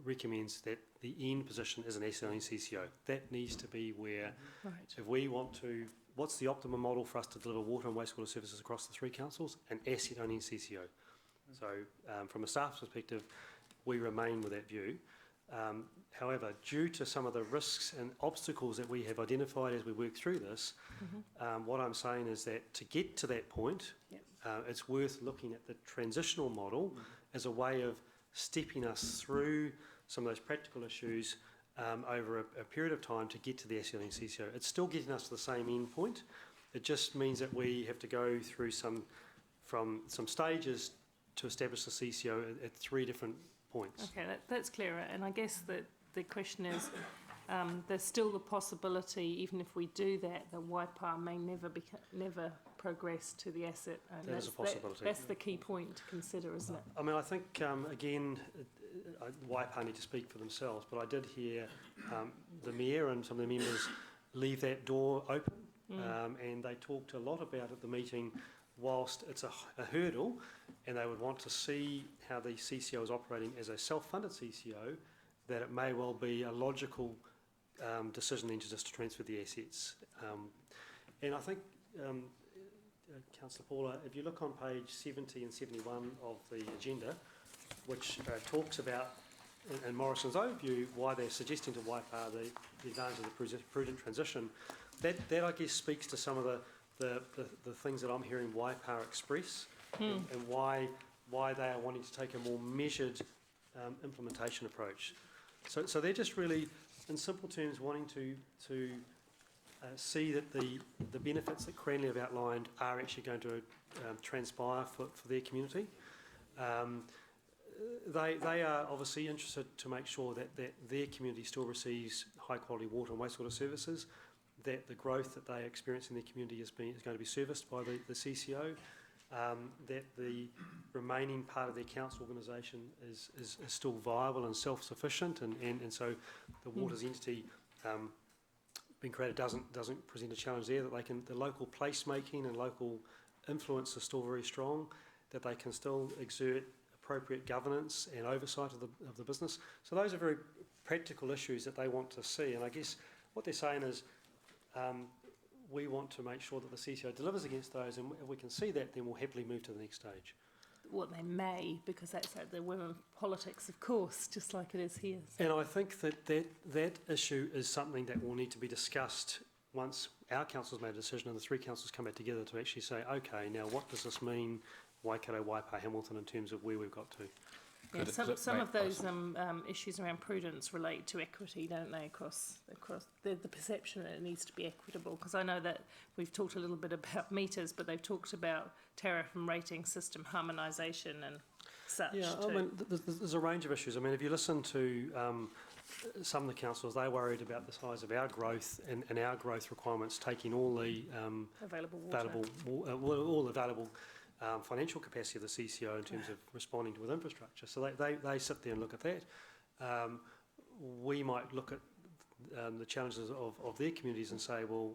recommends that the end position is an asset-owning CCO. That needs to be where, if we want to, what's the optimum model for us to deliver water and wastewater services across the 3 councils? An asset-owning CCO. So from a staff perspective, we remain with that view. However, due to some of the risks and obstacles that we have identified as we work through this, what I'm saying is that to get to that point, it's worth looking at the transitional model as a way of stepping us through some of those practical issues over a period of time to get to the asset-owning CCO. It's still getting us to the same end point. It just means that we have to go through some stages to establish the CCO at 3 different points. Okay, that's clearer. And I guess that the question is, there's still the possibility, even if we do that, the Waipa may never progress to the asset. And that is a possibility. That's the key point to consider, isn't it? I mean, I think, again, Waipa need to speak for themselves, but I did hear the Mayor and some of the members leave that door open, and they talked a lot about at the meeting, whilst it's a hurdle, and they would want to see how the CCO is operating as a self-funded CCO, that it may well be a logical decision then just to transfer the assets. And I think, Councillor Paula, if you look on page 70 and 71 of the agenda, which talks about, in Morrison's overview, why they're suggesting to Waipa the advantage of the prudent transition, that I guess speaks to some of the things that I'm hearing Waipa express, and why they are wanting to take a more measured implementation approach. So they're just really, in simple terms, wanting to see that the benefits that Cranley have outlined are actually going to transpire for their community. They are obviously interested to make sure that their community still receives high quality water and wastewater services, that the growth that they experience in their community is going to be serviced by the CCO, that the remaining part of their council organisation is still viable and self-sufficient, and so the waters entity being created doesn't present a challenge there, that the local placemaking and local influence is still very strong, that they can still exert appropriate governance and oversight of the business. So those are very practical issues that they want to see, and I guess what they're saying is we want to make sure that the CCO delivers against those, and if we can see that, then we'll happily move to the next stage. Well, they may, because that's at the women politics, of course, just like it is here. So. And I think that issue is something that will need to be discussed once our council's made a decision and the 3 councils come back together to actually say, okay, now what does this mean, Waikato, Waipa, Hamilton, in terms of where we've got to? Yeah, some of those issues around prudence relate to equity, don't they, across the perception that it needs to be equitable, because I know that we've talked a little bit about meters, but they've talked about tariff and rating system harmonisation and such Yeah, too. I mean, there's a range of issues. I mean, if you listen to some of the councils, they're worried about the size of our growth and our growth requirements taking all the available financial capacity of the CCO in terms of responding with infrastructure. So they sit there and look at that. We might look at the challenges of their communities and say, well,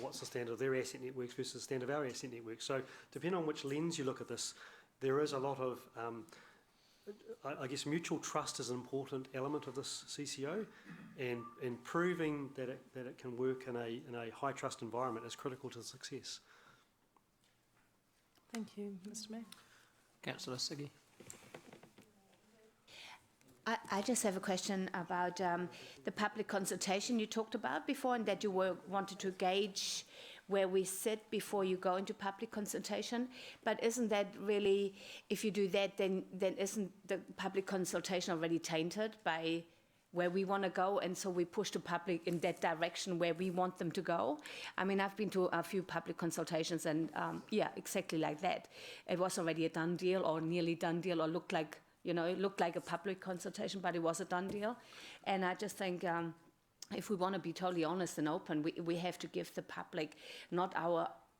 what's the standard of their asset networks versus the standard of our asset networks? So depending on which lens you look at this, there is a lot of, I guess, mutual trust is an important element of this CCO, and proving that it can work in a high trust environment is critical to success. Thank you, Mr. Mayor. Councillor Siggy. I just have a question about the public consultation you talked about before, and that you wanted to gauge where we sit before you go into public consultation. But isn't that really, if you do that, then isn't the public consultation already tainted by where we want to go, and so we push the public in that direction where we want them to go? I mean, I've been to a few public consultations, and yeah, exactly like that. It was already a done deal or nearly done deal, or looked like, it looked like a public consultation, but it was a done deal. And I just think if we want to be totally honest and open, we have to give the public not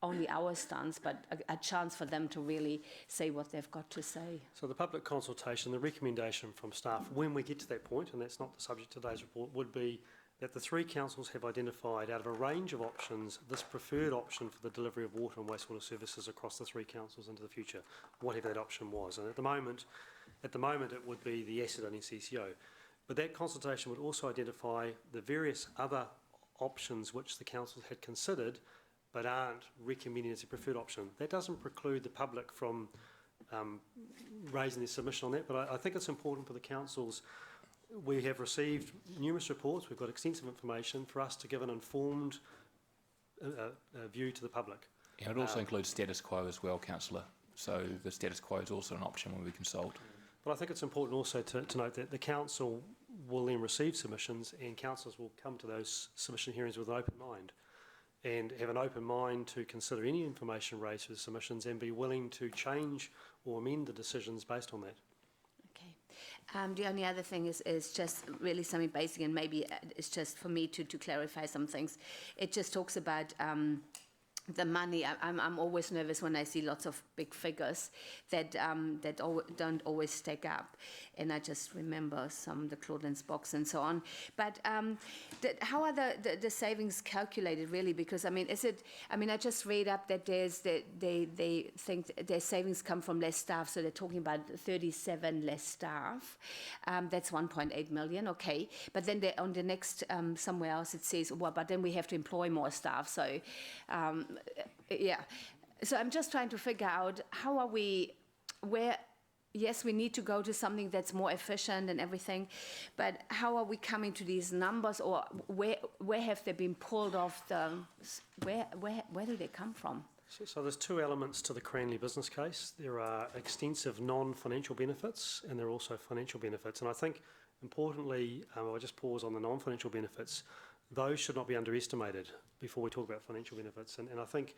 only our stance, but a chance for them to really say what they've got to say. So the public consultation, the recommendation from staff, when we get to that point, and that's not the subject of today's report, would be that the three councils have identified out of a range of options this preferred option for the delivery of water and wastewater services across the three councils into the future, whatever that option was. And at the moment it would be the asset-owning CCO. But that consultation would also identify the various other options which the council had considered but aren't recommending as a preferred option. That doesn't preclude the public from raising their submission on that, but I think it's important for the councils. We have received numerous reports, we've got extensive information for us to give an informed view to the public. Yeah, it also includes status quo as well, Councillor. So the status quo is also an option when we consult. But I think it's important also to note that the council will then receive submissions and councillors will come to those submission hearings with an open mind and have an open mind to consider any information raised for the submissions and be willing to change or amend the decisions based on that. Okay. The only other thing is just really something basic, and maybe it's just for me to clarify some things. It just talks about the money. I'm always nervous when I see lots of big figures that don't always stack up, and I just remember the Claudine's box and so on. But how are the savings calculated really? Because I mean, I just read up that they think their savings come from less staff, so they're talking about 37 less staff. That's 1.8 million. Okay, but then on the next somewhere else it says, well, but then we have to employ more staff. So. Yeah, so I'm just trying to figure out how are we, yes, we need to go to something that's more efficient and everything, but how are we coming to these numbers, or where have they been pulled off where do they come from? So there's two elements to the Cranley business case. There are extensive non-financial benefits and there are also financial benefits. And I think importantly, I'll just pause on the non-financial benefits. Those should not be underestimated before we talk about financial benefits. And I think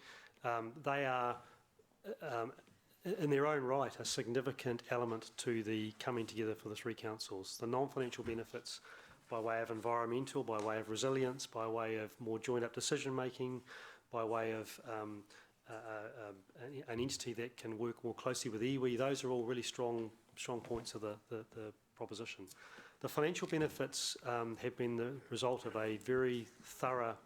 they are, in their own right, a significant element to the coming together for the three councils. The non-financial benefits by way of environmental, by way of resilience, by way of more joined-up decision-making, by way of an entity that can work more closely with iwi. Those are all really strong points of the proposition. The financial benefits have been the result of a very thorough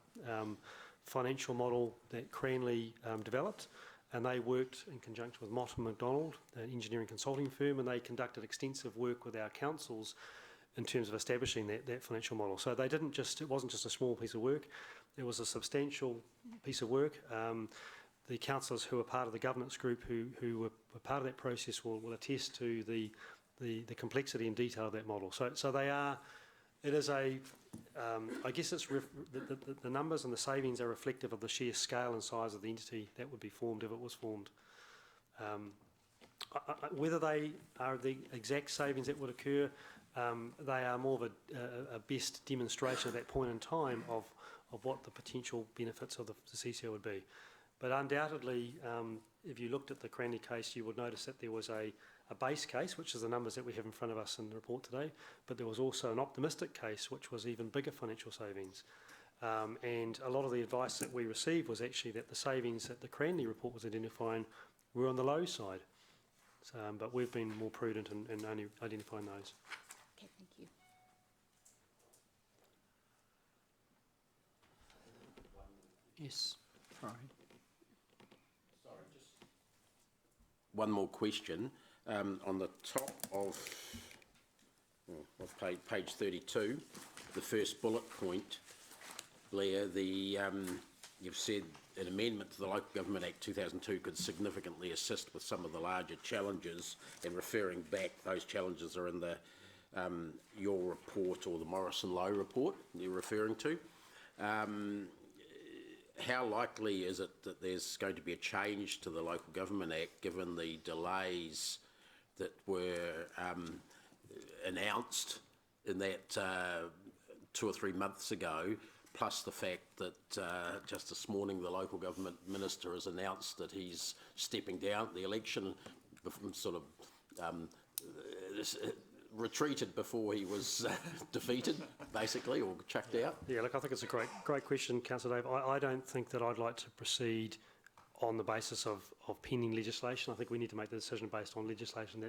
financial model that Cranley developed, and they worked in conjunction with Mott & MacDonald, an engineering consulting firm, and they conducted extensive work with our councils in terms of establishing that financial model. So they didn't just, it wasn't just a small piece of work, it was a substantial piece of work. The councillors who are part of the governance group who were part of that process will attest to the complexity and detail of that model. So they are, it is a, I guess it's, the numbers and the savings are reflective of the sheer scale and size of the entity that would be formed if it was formed. Whether they are the exact savings that would occur, they are more of a best demonstration at that point in time of what the potential benefits of the CCO would be. But undoubtedly, if you looked at the Cranley case, you would notice that there was a base case, which is the numbers that we have in front of us in the report today, but there was also an optimistic case, which was even bigger financial savings. And a lot of the advice that we received was actually that the savings that the Cranley report was identifying were on the low side. So, but we've been more prudent in only identifying those. Okay, thank you. Yes, right. One more question. On the top of page 32, the first bullet point, Blair, you've said an amendment to the Local Government Act 2002 could significantly assist with some of the larger challenges, and referring back, those challenges are in your report or the Morrison Lowe report you're referring to. How likely is it that there's going to be a change to the Local Government Act given the delays that were announced in that 2 or 3 months ago, plus the fact that just this morning the Local Government Minister has announced that he's stepping down the election, sort of retreated before he was defeated, basically, or chucked out? Yeah, look, I think it's a great question, Councillor Dave. I don't think that I'd like to proceed on the basis of pending legislation. I think we need to make the decision based on legislation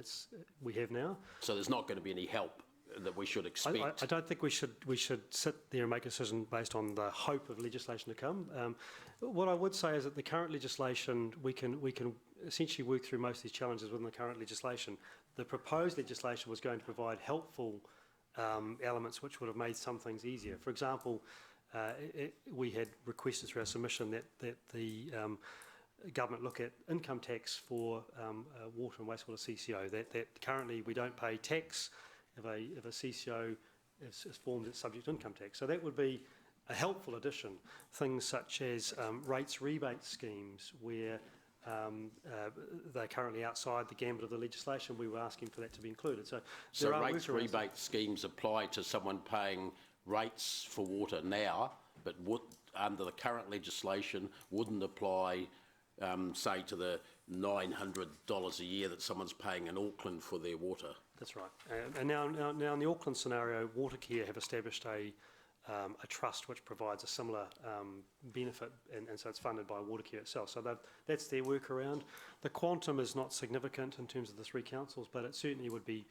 we have now. So there's not going to be any help that we should expect? I don't think we should sit there and make a decision based on the hope of legislation to come. What I would say is that the current legislation, we can essentially work through most of these challenges within the current legislation. The proposed legislation was going to provide helpful elements which would have made some things easier. For example, we had requested through our submission that the government look at income tax for water and wastewater CCO, that currently we don't pay tax if a CCO is formed, it's subject to income tax. So that would be a helpful addition. Things such as rates rebate schemes where they're currently outside the gambit of the legislation, we were asking for that to be included. So rates rebate schemes apply to someone paying rates for water now, but would, under the current legislation, wouldn't apply, say, to the $900 a year that someone's paying in Auckland for their water. That's right. And now in the Auckland scenario, Watercare have established a trust which provides a similar benefit, and so it's funded by Watercare itself. So that's their workaround. The quantum is not significant in terms of the three councils, but it certainly would be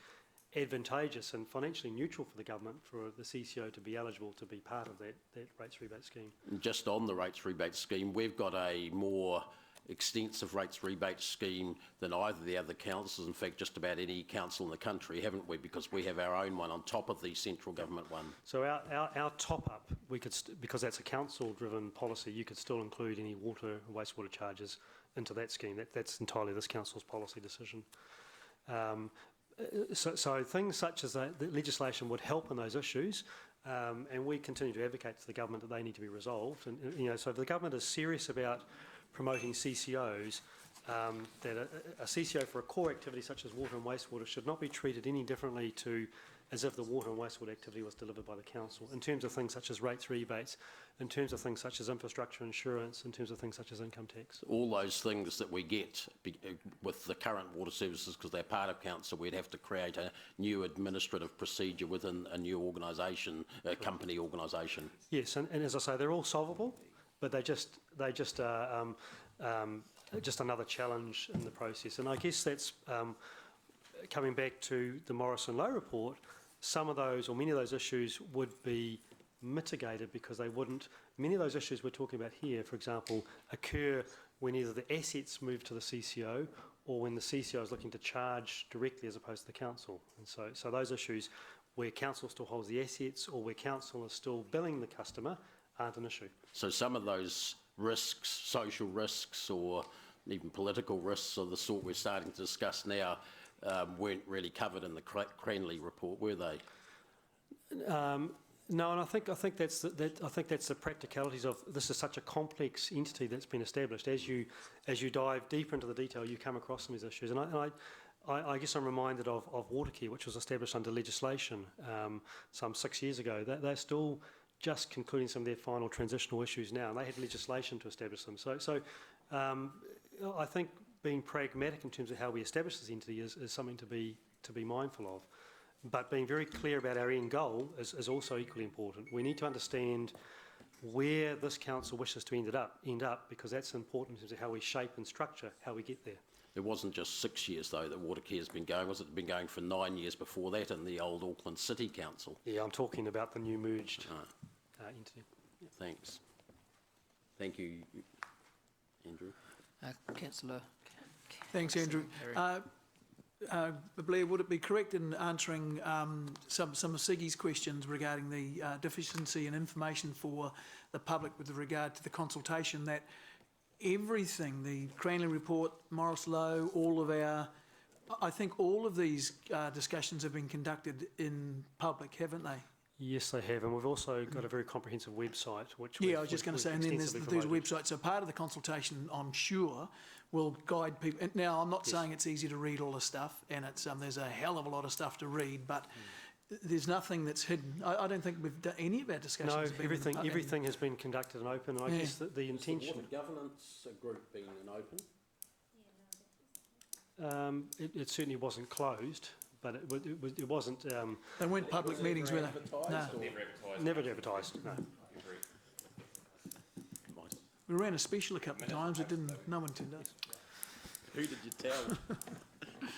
advantageous and financially neutral for the government for the CCO to be eligible to be part of that rates rebate scheme. Just on the rates rebate scheme, we've got a more extensive rates rebate scheme than either of the other councils, in fact just about any council in the country, haven't we? Because we have our own one on top of the central government one. So our top-up, we could because that's a council-driven policy, you could still include any water and wastewater charges into that scheme. That's entirely this council's policy decision. So things such as the legislation would help in those issues, and we continue to advocate to the government that they need to be resolved. And so if the government is serious about promoting CCOs, that a CCO for a core activity such as water and wastewater should not be treated any differently as if the water and wastewater activity was delivered by the council, in terms of things such as rates rebates, in terms of things such as infrastructure insurance, in terms of things such as income tax. All those things that we get with the current water services, because they're part of council, we'd have to create a new administrative procedure within a new organisation, a company organisation. Yes, and as I say, they're all solvable, but they just are just another challenge in the process. And I guess that's coming back to the Morrison Lowe report. Some of those, or many of those issues, would be mitigated because they wouldn't. Many of those issues we're talking about here, for example, occur when either the assets move to the CCO or when the CCO is looking to charge directly as opposed to the council. And so those issues where council still holds the assets or where council is still billing the customer aren't an issue. So some of those risks, social risks or even political risks of the sort we're starting to discuss now, weren't really covered in the Cranley report, were they? No, and I think that's the practicalities of this is such a complex entity that's been established. As you dive deeper into the detail, you come across some of these issues. And I guess I'm reminded of Watercare, which was established under legislation some 6 years ago. They're still just concluding some of their final transitional issues now, and they had legislation to establish them. So I think being pragmatic in terms of how we establish this entity is something to be mindful of. But being very clear about our end goal is also equally important. We need to understand where this council wishes to end up, because that's important in terms of how we shape and structure how we get there. It wasn't just 6 years, though, that Watercare's been going, was it? Been going for 9 years before that in the old Auckland City Council. Yeah, I'm talking about the new merged entity. Yeah. Thanks. Thank you, Andrew. Councillor. Thanks, Andrew. Blair, would it be correct in answering some of Siggy's questions regarding the deficiency in information for the public with regard to the consultation, that everything, the Cranley report, Morris Lowe, I think all of these discussions have been conducted in public, haven't they? Yes, they have, and we've also got a very comprehensive website. I was just going to say, and then there's websites. So part of the consultation, I'm sure, will guide people. And now, I'm not saying it's easy to read all the stuff, and it's there's a hell of a lot of stuff to read, but there's nothing that's hidden. I don't think we've done any of our discussions. No, everything has been conducted and open. And I guess that the intention. Has the water governance group been open? It certainly wasn't closed, but it wasn't. They weren't public meetings, were they? No. Never advertised. No. We ran a special a couple of times. It didn't. No one turned up. Who did you tell?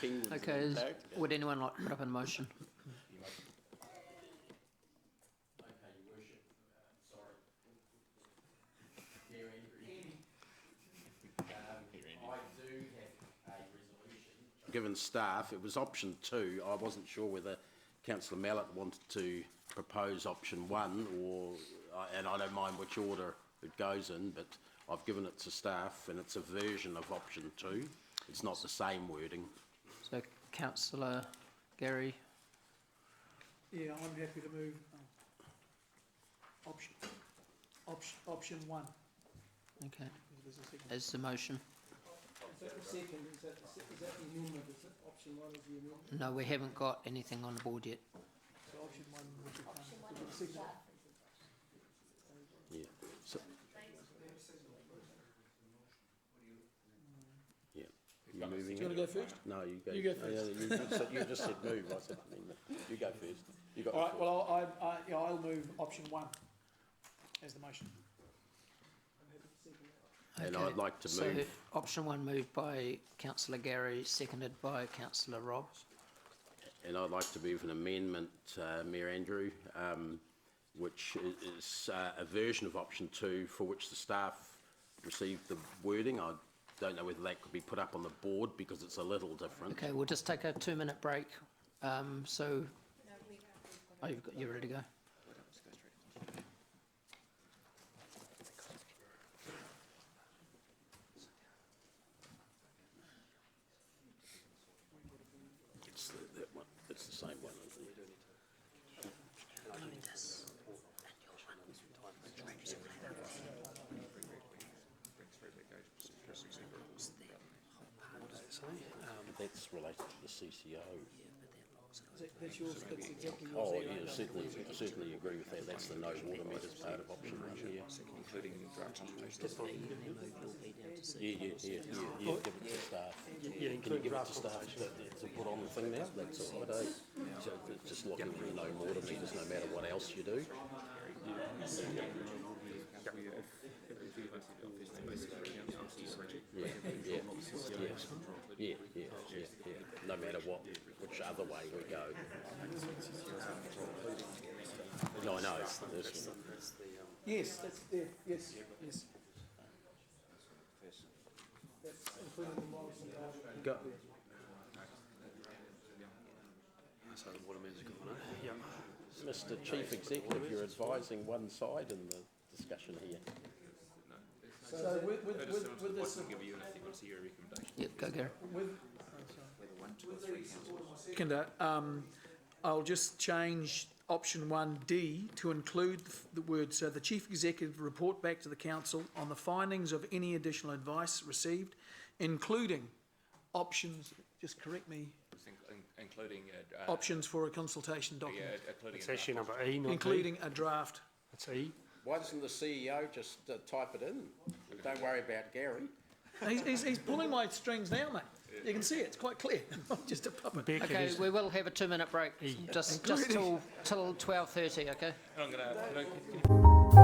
Penguins Okay, in the back? would anyone like to put up a motion? Given staff, it was option 2. I wasn't sure whether Councillor Mallett wanted to propose option 1 or, and I don't mind which order it goes in, but I've given it to staff and it's a version of option 2. It's not the same wording. So, Councillor Gary, Yeah, I'm happy to move option 1. okay, as the motion. Is that the second? Is that the amendment? Is it option 1 is the amendment? No, we haven't got anything on the board yet. So option 1 would become the second. Yeah. So, yeah. You moving? Do you want to go first? No, you go. You go Oh, yeah, you just said move. I said amendment. You go first. You got All the right, floor. well, I'll move option 1 as the motion. And Okay, I'd like to so move. option 1 moved by Councillor Gary, seconded by Councillor Rob. And I'd like to move an amendment, Mayor Andrew, which is a version of option 2 for which the staff received the wording. I don't know whether that could be put up on the board because it's a little different. Okay, we'll just take a 2-minute break. So, oh, you're ready to go. It's that one. It's the same one. That's related to the CCO. That's yours, that's exactly yours. Oh, yeah, certainly agree with that. That's the no water meters part of option 1 here. Including draft consultation. Yeah, give it to staff. Yeah, Can you give it to staff to put on the thing now? That's all right, eh? So it's just looking at no water meters, no matter what else you do. Yeah. No matter which other way we go. No, I know. This one. Yes, that's there, yes. That's including the Morrison. Go. So the water meters gone, eh? Yeah. Mr. Chief Executive, you're advising one side in the discussion here. So with this, Yep, go Gary. Seconder, I'll just change option 1D to include the words, the Chief Executive report back to the Council on the findings of any additional advice received, including options, just correct me, Including options for a consultation document. yeah, including It's actually number E, not D. Including a draft. It's E. Why doesn't the CEO just type it in? Don't worry about Gary. He's pulling my strings now, mate. You can see it, it's quite clear. I'm just a puppet. Okay, we will have a 2-minute break, just till 12:30, okay? And I'm going to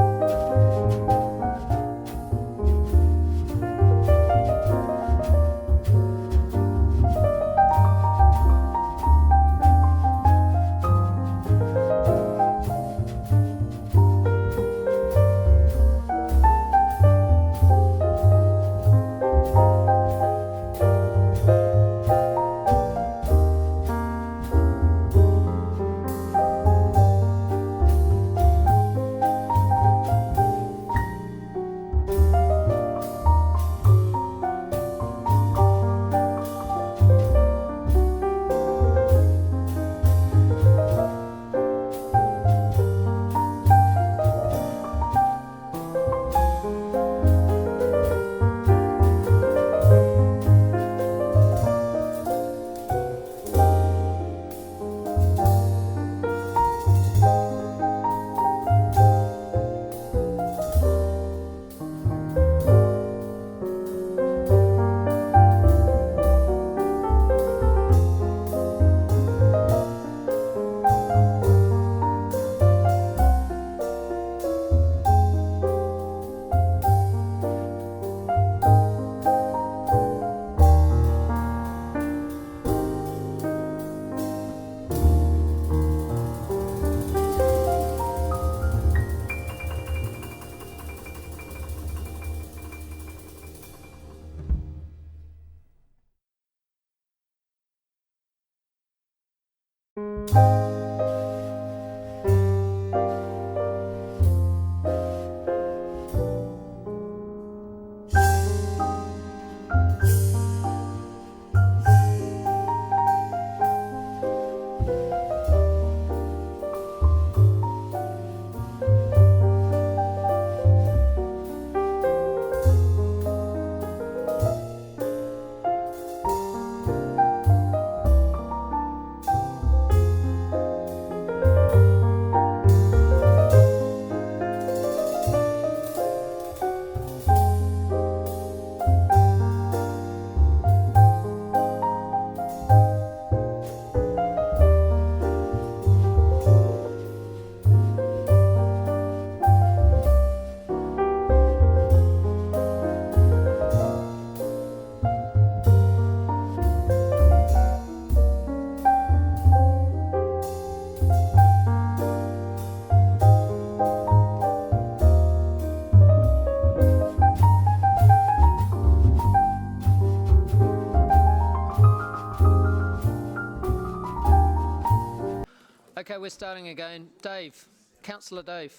Okay, we're starting again. Dave, Councillor Dave.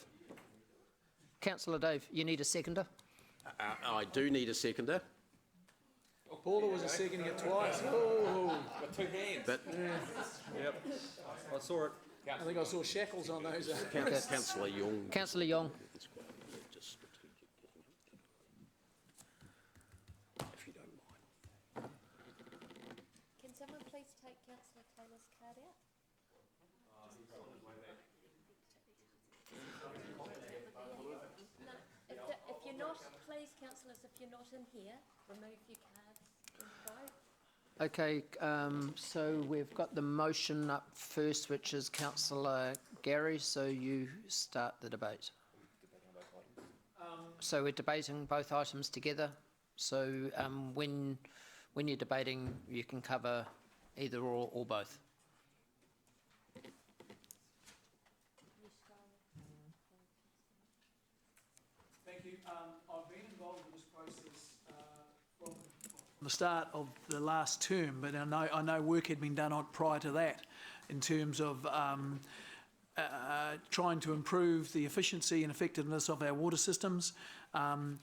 Councillor Dave, you need a seconder? I do need a seconder. Paula was a seconding it twice. Oh. Got two hands. But Yep, I saw it. I think I saw shackles on those. Councillor Young. Councillor Young. If you don't mind. Can someone please take Councillor Taylor's card out? No, if you're not, please, councillors, if you're not in here, remove your cards and vote. Okay, so we've got the motion up first, which is Councillor Gary, so you start the debate. So we're debating both items together. So when you're debating, you can cover either or both. Thank you. I've been involved in this process from the start of the last term, but I know work had been done on prior to that in terms of trying to improve the efficiency and effectiveness of our water systems. And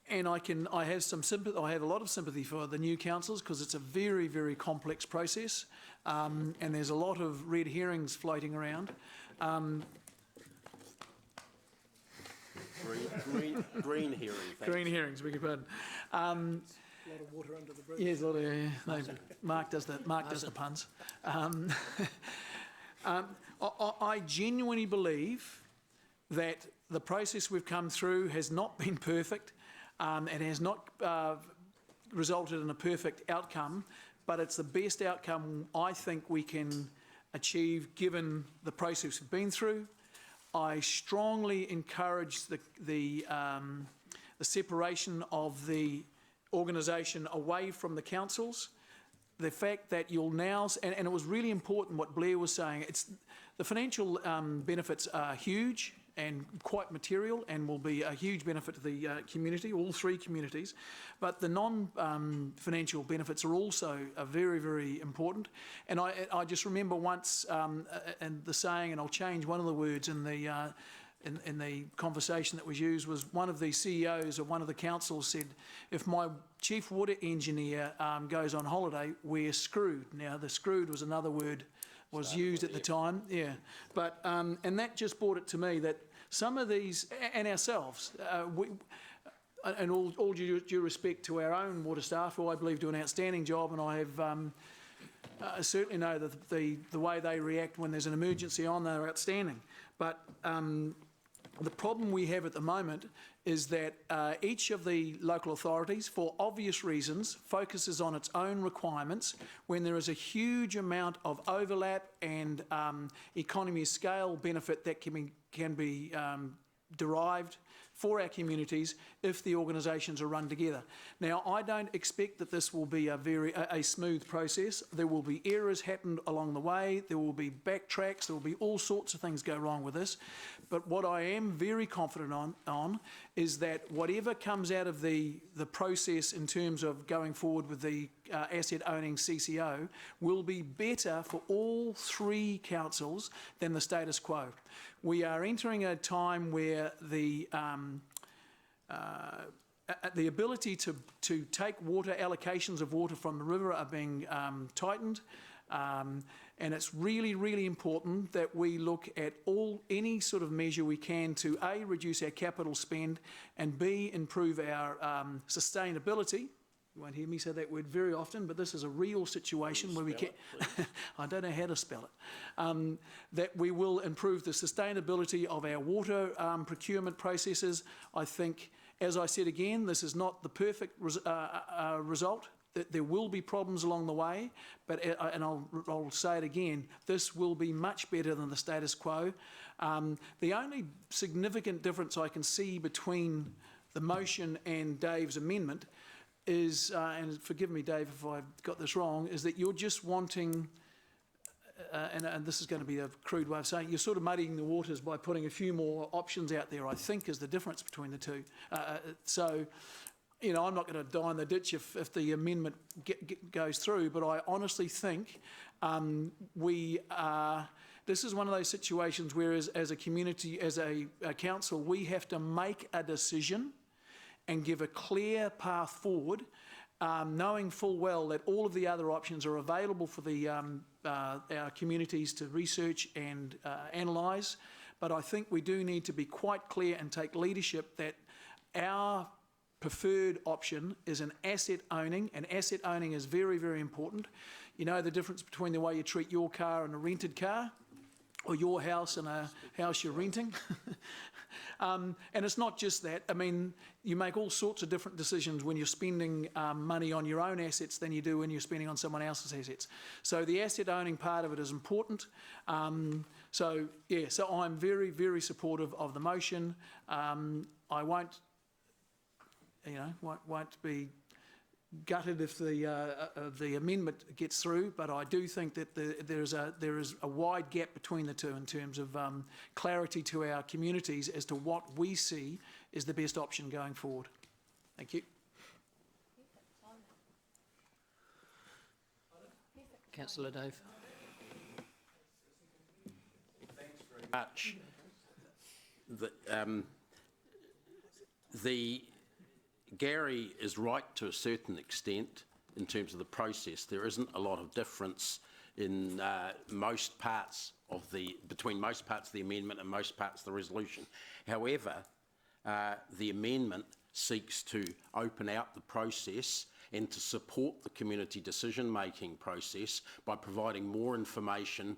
I have some sympathy. I have a lot of sympathy for the new councils because it's a very, very complex process, and there's a lot of red herrings floating around. Green herring. Green herrings, beg your pardon. A lot of water under the bridge. Yes, a lot of, no, Mark does the puns. I genuinely believe that the process we've come through has not been perfect. It has not resulted in a perfect outcome, but it's the best outcome I think we can achieve given the process we've been through. I strongly encourage the separation of the organisation away from the councils. The fact that you'll now, and it was really important what Blair was saying, the financial benefits are huge and quite material and will be a huge benefit to the community, all three communities. But the non-financial benefits are also very, very important. And I just remember once, and the saying, and I'll change one of the words in the conversation that was used, was one of the CEOs of one of the councils said, if my chief water engineer goes on holiday, we're screwed. Now, the screwed was another word was used at the time, yeah. But, and that just brought it to me that some of these, and ourselves, and all due respect to our own water staff, who I believe do an outstanding job, and I have I certainly know that the way they react when there's an emergency on, they're outstanding. But the problem we have at the moment is that each of the local authorities, for obvious reasons, focuses on its own requirements when there is a huge amount of overlap and economy of scale benefit that can be derived for our communities if the organisations are run together. Now, I don't expect that this will be a smooth process. There will be errors happen along the way. There will be backtracks. There will be all sorts of things go wrong with this. But what I am very confident on is that whatever comes out of the process in terms of going forward with the asset owning CCO will be better for all three councils than the status quo. We are entering a time where the ability to take water, allocations of water from the river are being tightened. And it's really, really important that we look at any sort of measure we can to A, reduce our capital spend, and B, improve our sustainability. You won't hear me say that word very often, but this is a real situation where we can. I don't know how to spell it. That we will improve the sustainability of our water procurement processes. I think, as I said again, this is not the perfect result. That there will be problems along the way, but and I'll say it again, this will be much better than the status quo. The only significant difference I can see between the motion and Dave's amendment is, and forgive me, Dave, if I've got this wrong, is that you're just wanting, and this is going to be a crude way of saying, you're sort of muddying the waters by putting a few more options out there, I think, is the difference between the two. So, you know, I'm not going to die in the ditch if the amendment goes through, but I honestly think this is one of those situations where as a community, as a council, we have to make a decision and give a clear path forward, knowing full well that all of the other options are available for our communities to research and analyse. But I think we do need to be quite clear and take leadership that our preferred option is an asset owning, and asset owning is very, very important. You know the difference between the way you treat your car and a rented car, or your house and a house you're renting. And it's not just that. I mean, you make all sorts of different decisions when you're spending money on your own assets than you do when you're spending on someone else's assets. So the asset owning part of it is important. So I'm very, very supportive of the motion. I won't be gutted if the amendment gets through, but I do think that there is a wide gap between the two in terms of clarity to our communities as to what we see is the best option going forward. Thank you. Councillor Dave. Thanks very much. Gary is right to a certain extent in terms of the process. There isn't a lot of difference in most parts of between most parts of the amendment and most parts of the resolution. However, the amendment seeks to open out the process and to support the community decision-making process by providing more information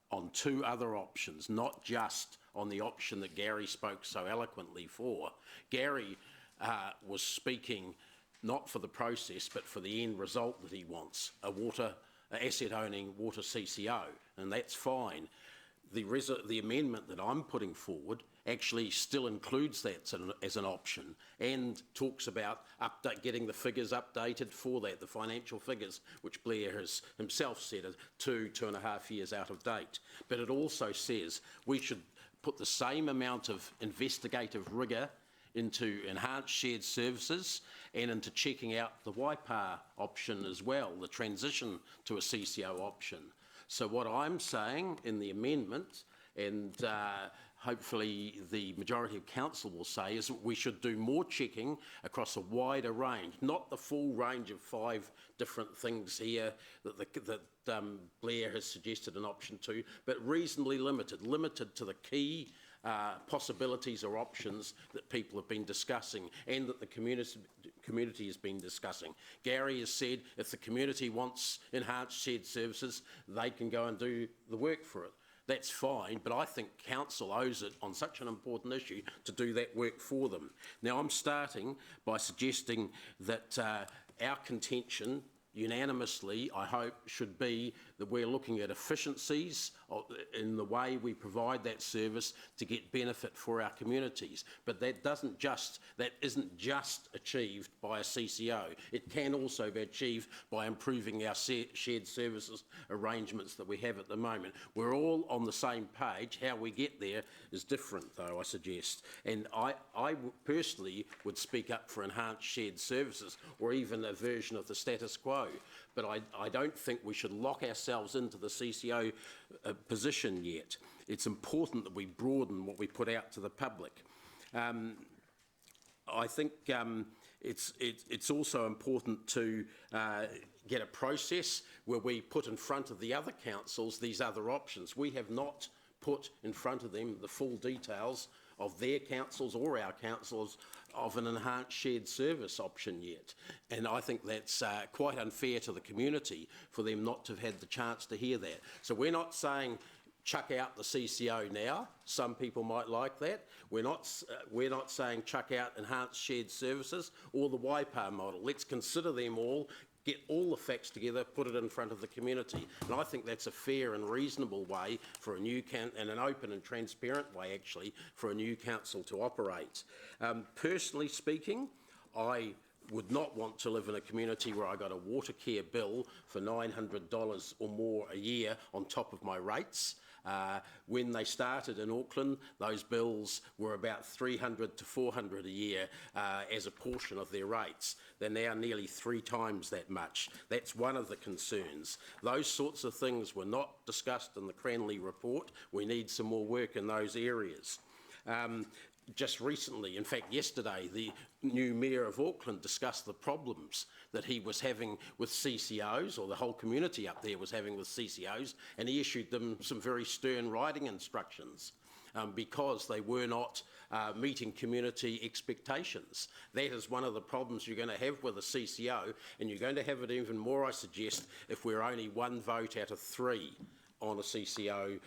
on two other options, not just on the option that Gary spoke so eloquently for. Gary was speaking not for the process but for the end result that he wants, a asset-owning water CCO, and that's fine. The amendment that I'm putting forward actually still includes that as an option and talks about getting the figures updated for that, the financial figures, which Blair has himself said are 2.5 years out of date. But it also says we should put the same amount of investigative rigour into enhanced shared services and into checking out the Waipa option as well, the transition to a CCO option. So what I'm saying in the amendment, and hopefully the majority of council will say, is that we should do more checking across a wider range, not the full range of 5 different things here that Blair has suggested an option to, but reasonably limited to the key possibilities or options that people have been discussing and that the community has been discussing. Gary has said if the community wants enhanced shared services, they can go and do the work for it. That's fine, but I think council owes it on such an important issue to do that work for them. Now, I'm starting by suggesting that our contention unanimously, I hope, should be that we're looking at efficiencies in the way we provide that service to get benefit for our communities. But that isn't just achieved by a CCO. It can also be achieved by improving our shared services arrangements that we have at the moment. We're all on the same page. How we get there is different, though, I suggest. And I personally would speak up for enhanced shared services, or even a version of the status quo. But I don't think we should lock ourselves into the CCO position yet. It's important that we broaden what we put out to the public. I think it's also important to get a process where we put in front of the other councils these other options. We have not put in front of them the full details of their councils or our councils of an enhanced shared service option yet. And I think that's quite unfair to the community for them not to have had the chance to hear that. So we're not saying chuck out the CCO now. Some people might like that. We're not saying chuck out enhanced shared services or the YPAR model. Let's consider them all, get all the facts together, put it in front of the community. And I think that's a fair and reasonable way for a new and an open and transparent way, actually, for a new council to operate. Personally speaking, I would not want to live in a community where I got a water care bill for $900 or more a year on top of my rates. When they started in Auckland, those bills were about $300 to $400 a year as a portion of their rates. They're now nearly 3 times that much. That's one of the concerns. Those sorts of things were not discussed in the Cranley report. We need some more work in those areas. Just recently, in fact yesterday, the new Mayor of Auckland discussed the problems that he was having with CCOs, or the whole community up there was having with CCOs, and he issued them some very stern writing instructions because they were not meeting community expectations. That is one of the problems you're going to have with a CCO, and you're going to have it even more, I suggest, if we're only 1 vote out of 3 on a CCO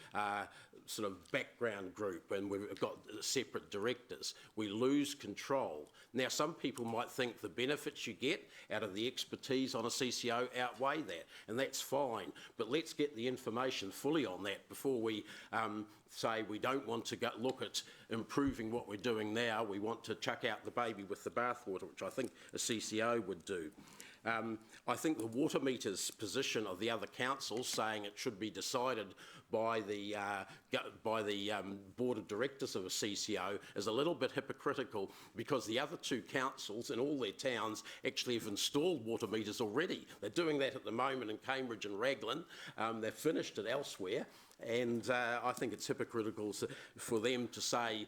sort of background group, and we've got separate directors. We lose control. Now, some people might think the benefits you get out of the expertise on a CCO outweigh that, and that's fine, but let's get the information fully on that before we say we don't want to look at improving what we're doing now. We want to chuck out the baby with the bathwater, which I think a CCO would do. I think the water meters position of the other councils, saying it should be decided by the board of directors of a CCO, is a little bit hypocritical, because the other 2 councils in all their towns actually have installed water meters already. They're doing that at the moment in Cambridge and Raglan. They've finished it elsewhere. And I think it's hypocritical for them to say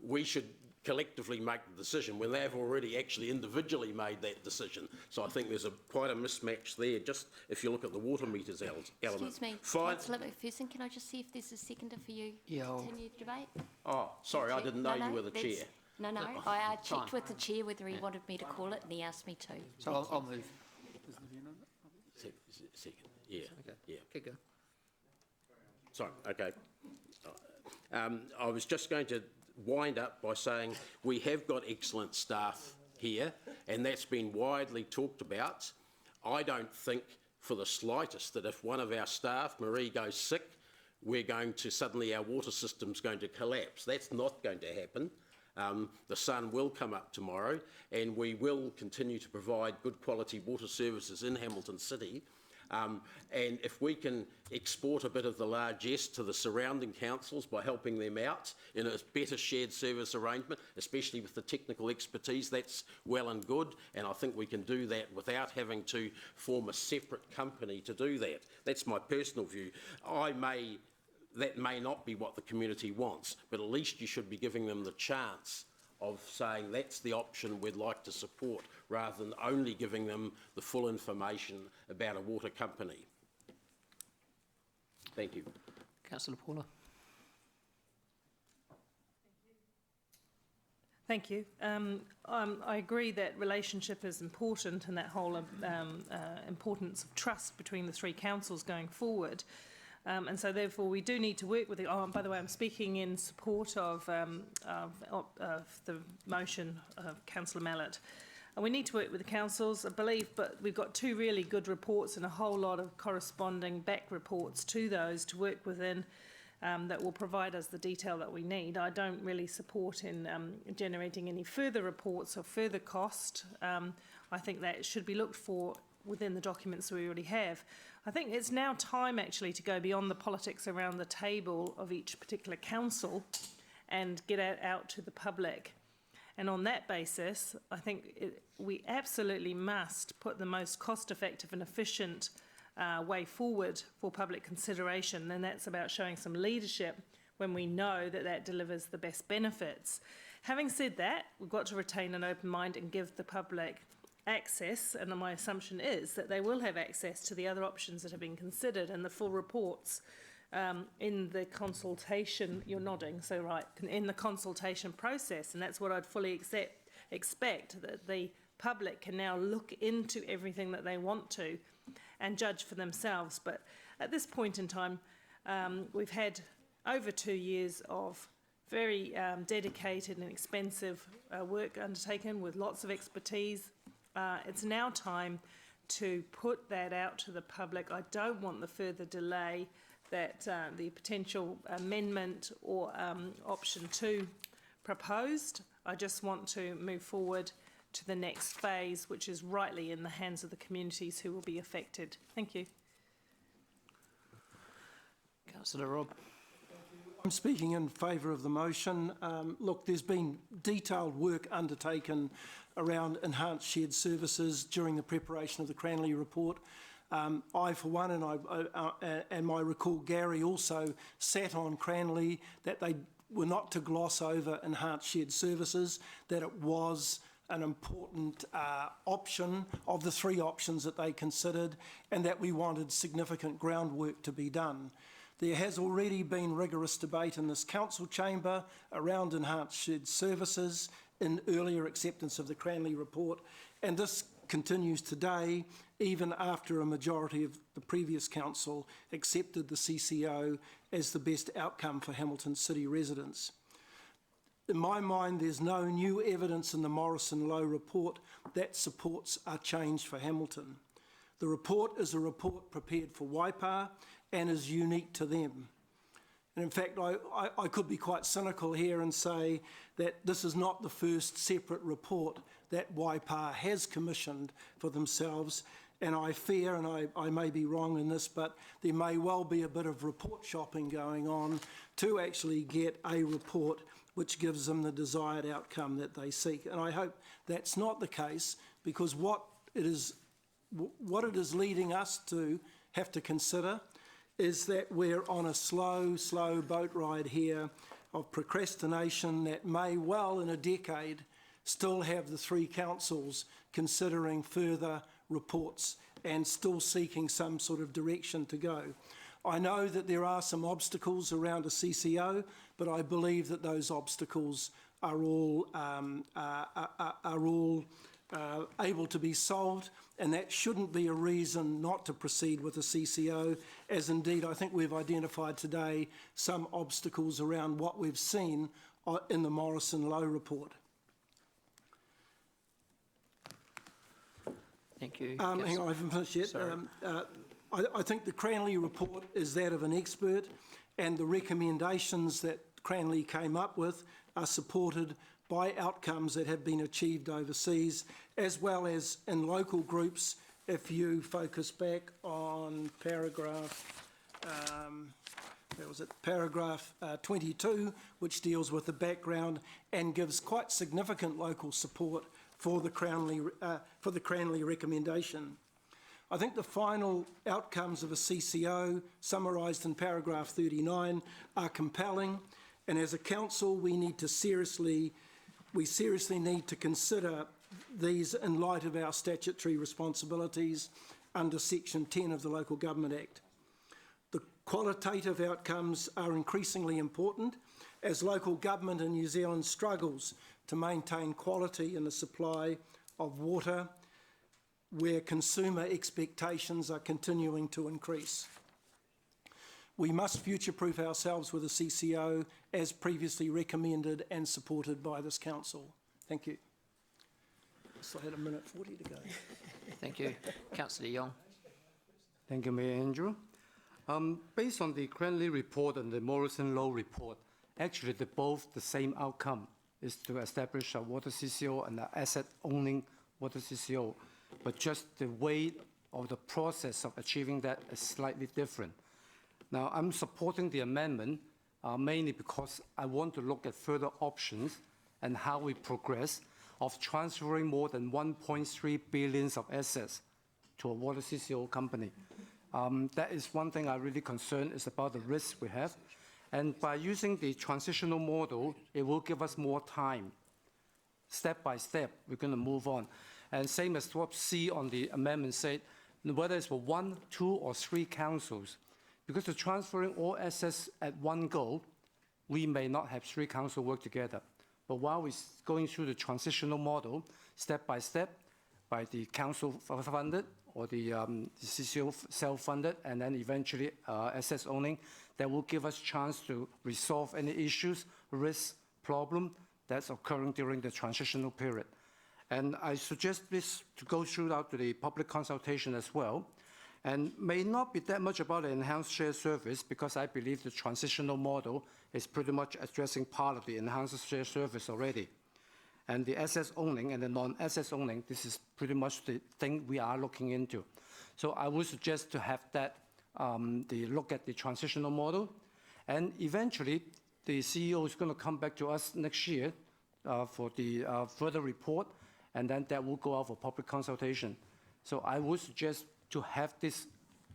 we should collectively make the decision when they have already actually individually made that decision. So I think there's quite a mismatch there, just if you look at the water meters element. Excuse me, Councillor McPherson, can I just see if there's a seconder for you to continue the debate? Oh, sorry, I didn't know you were the chair. No, I checked with the chair whether he wanted me to call it, and he asked me to. So I'll move. Second, yeah. Okay. Yeah. Keep going. Sorry, okay. I was just going to wind up by saying we have got excellent staff here, and that's been widely talked about. I don't think for the slightest that if one of our staff, Marie, goes sick, we're going to suddenly, our water system's going to collapse. That's not going to happen. The sun will come up tomorrow, and we will continue to provide good quality water services in Hamilton City. And if we can export a bit of the largesse to the surrounding councils by helping them out in a better shared service arrangement, especially with the technical expertise, that's well and good, and I think we can do that without having to form a separate company to do that. That's my personal view. That may not be what the community wants, but at least you should be giving them the chance of saying that's the option we'd like to support, rather than only giving them the full information about a water company. Thank you. Councillor Paula. Thank you. I agree that relationship is important, and that whole importance of trust between the 3 councils going forward. And so therefore we do need to work with it. Oh, and by the way, I'm speaking in support of the motion of Councillor Mallett. And we need to work with the councils, I believe, but we've got 2 really good reports and a whole lot of corresponding back reports to those to work within that will provide us the detail that we need. I don't really support in generating any further reports or further cost. I think that should be looked for within the documents we already have. I think it's now time actually to go beyond the politics around the table of each particular council and get it out to the public. And on that basis, I think we absolutely must put the most cost-effective and efficient way forward for public consideration, and that's about showing some leadership when we know that that delivers the best benefits. Having said that, we've got to retain an open mind and give the public access, and my assumption is that they will have access to the other options that have been considered and the full reports in the consultation, you're nodding, so right, in the consultation process, and that's what I'd fully expect, that the public can now look into everything that they want to and judge for themselves. But at this point in time, we've had over 2 years of very dedicated and expensive work undertaken with lots of expertise. It's now time to put that out to the public. I don't want the further delay that the potential amendment or option 2 proposed. I just want to move forward to the next phase, which is rightly in the hands of the communities who will be affected. Thank you. Councillor Robb. I'm speaking in favour of the motion. Look, there's been detailed work undertaken around enhanced shared services during the preparation of the Cranley report. I, for one, and I recall Gary also sat on Cranley, that they were not to gloss over enhanced shared services, that it was an important option of the 3 options that they considered, and that we wanted significant groundwork to be done. There has already been rigorous debate in this council chamber around enhanced shared services in earlier acceptance of the Cranley report, and this continues today, even after a majority of the previous council accepted the CCO as the best outcome for Hamilton City residents. In my mind, there's no new evidence in the Morrison Lowe report that supports a change for Hamilton. The report is a report prepared for Waipa and is unique to them. And in fact, I could be quite cynical here and say that this is not the first separate report that Waipa has commissioned for themselves, and I fear, and I may be wrong in this, but there may well be a bit of report shopping going on to actually get a report which gives them the desired outcome that they seek. And I hope that's not the case, because what it is leading us to have to consider is that we're on a slow boat ride here of procrastination that may well, in a decade, still have the 3 councils considering further reports and still seeking some sort of direction to go. I know that there are some obstacles around a CCO, but I believe that those obstacles are all able to be solved, and that shouldn't be a reason not to proceed with the CCO, as indeed I think we've identified today some obstacles around what we've seen in the Morrison Lowe report. Thank you. Hang on, I haven't finished yet. I think the Cranley report is that of an expert, and the recommendations that Cranley came up with are supported by outcomes that have been achieved overseas, as well as in local groups. If you focus back on paragraph, paragraph 22, which deals with the background and gives quite significant local support for the Cranley recommendation. I think the final outcomes of a CCO, summarised in paragraph 39, are compelling, and as a council we seriously need to consider these in light of our statutory responsibilities under Section 10 of the Local Government Act. The qualitative outcomes are increasingly important as local government in New Zealand struggles to maintain quality in the supply of water, where consumer expectations are continuing to increase. We must future-proof ourselves with a CCO as previously recommended and supported by this council. Thank you. Still had a minute 40 to go. Thank you. Councillor Young. Thank you, Mayor Andrew. Based on the Cranley report and the Morrison Law report, actually they're both the same outcome, is to establish a water CCO and an asset-owning water CCO, but just the way of the process of achieving that is slightly different. Now, I'm supporting the amendment mainly because I want to look at further options and how we progress of transferring more than 1.3 billion of assets to a water CCO company. That is one thing I'm really concerned is about the risk we have. And by using the transitional model, it will give us more time. Step by step, we're going to move on. And same as what C on the amendment said, whether it's for 1, 2, or 3 councils, because the transferring all assets at one go, we may not have 3 councils work together. But while we're going through the transitional model, step by step, by the council funded or the CCO self-funded, and then eventually assets owning, that will give us chance to resolve any issues, risk, problem that's occurring during the transitional period. And I suggest this to go through out to the public consultation as well, and may not be that much about the enhanced shared service, because I believe the transitional model is pretty much addressing part of the enhanced shared service already. And the assets owning and the non-assets owning, this is pretty much the thing we are looking into. So I would suggest to have that, the look at the transitional model. And eventually, the CEO is going to come back to us next year for the further report, and then that will go out for public consultation. So I would suggest to have this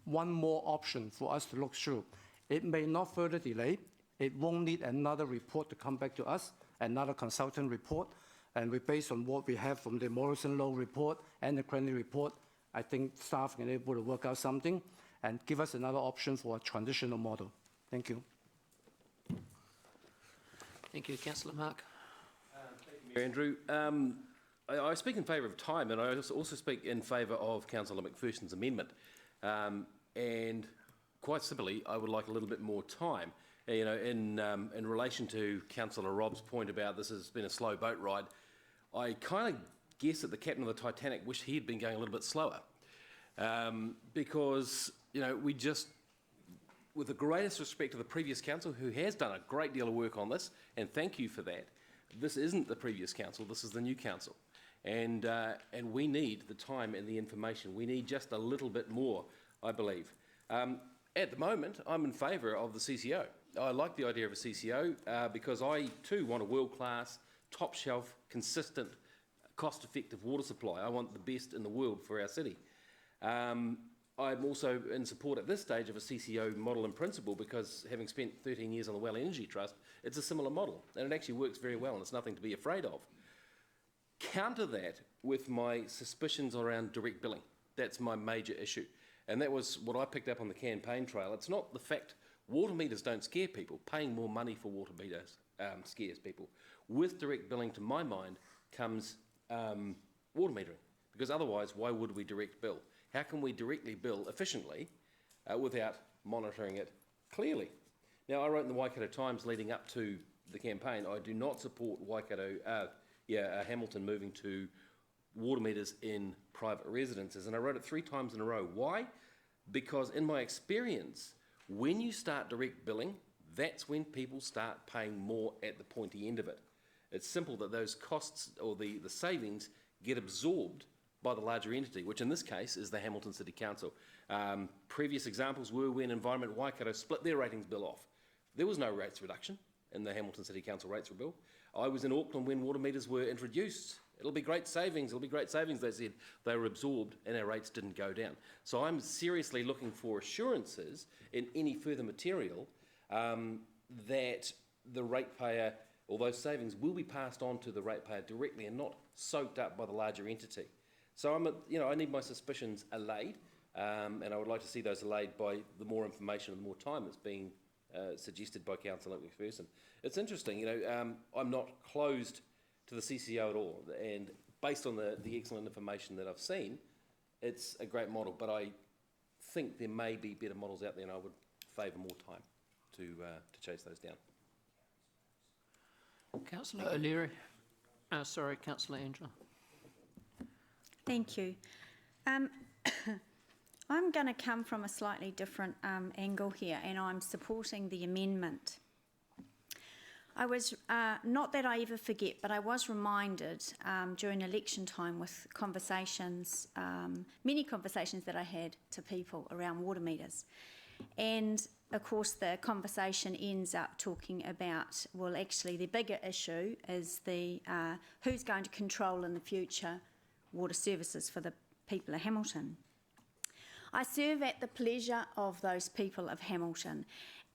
one more option for us to look through. It may not further delay. It won't need another report to come back to us, another consultant report. And we, based on what we have from the Morrison Law report and the Cranley report, I think staff can be able to work out something and give us another option for a transitional model. Thank you. Thank you. Councillor Mark. Thank you, Mayor Andrew. I speak in favour of time, and I also speak in favour of Councillor McPherson's amendment. And quite simply, I would like a little bit more time. You know, in relation to Councillor Robb's point about this has been a slow boat ride, I kind of guess that the captain of the Titanic wished he had been going a little bit slower. Because, you know, we just, with the greatest respect to the previous council, who has done a great deal of work on this, and thank you for that, this isn't the previous council, this is the new council. And we need the time and the information. We need just a little bit more, I believe. At the moment, I'm in favour of the CCO. I like the idea of a CCO because I too want a world-class, top-shelf, consistent, cost-effective water supply. I want the best in the world for our city. I'm also in support at this stage of a CCO model in principle because having spent 13 years on the Well Energy Trust, it's a similar model and it actually works very well and it's nothing to be afraid of. Counter that with my suspicions around direct billing. That's my major issue. And that was what I picked up on the campaign trail. It's not the fact water meters don't scare people. Paying more money for water meters scares people. With direct billing, to my mind, comes water metering. Because otherwise, why would we direct bill? How can we directly bill efficiently without monitoring it clearly? Now, I wrote in the Waikato Times leading up to the campaign, I do not support Hamilton moving to water meters in private residences. And I wrote it 3 times in a row. Why? Because in my experience, when you start direct billing, that's when people start paying more at the pointy end of it. It's simple that those costs or the savings get absorbed by the larger entity, which in this case is the Hamilton City Council. Previous examples were when Environment Waikato split their ratings bill off. There was no rates reduction in the Hamilton City Council rates bill. I was in Auckland when water meters were introduced. It'll be great savings, they said. They were absorbed and our rates didn't go down. So I'm seriously looking for assurances in any further material that the ratepayer, or those savings, will be passed on to the ratepayer directly and not soaked up by the larger entity. So I need my suspicions allayed, and I would like to see those allayed by the more information and the more time that's being suggested by Councillor McPherson. It's interesting, I'm not closed to the CCO at all, and based on the excellent information that I've seen, it's a great model, but I think there may be better models out there and I would favour more time to chase those down. Councillor O'Leary. Sorry, Councillor Angela. Thank you. I'm going to come from a slightly different angle here, and I'm supporting the amendment. I was, not that I ever forget, but I was reminded during election time with conversations, many conversations that I had to people around water meters. And of course the conversation ends up talking about, well, actually the bigger issue is the who's going to control in the future water services for the people of Hamilton. I serve at the pleasure of those people of Hamilton,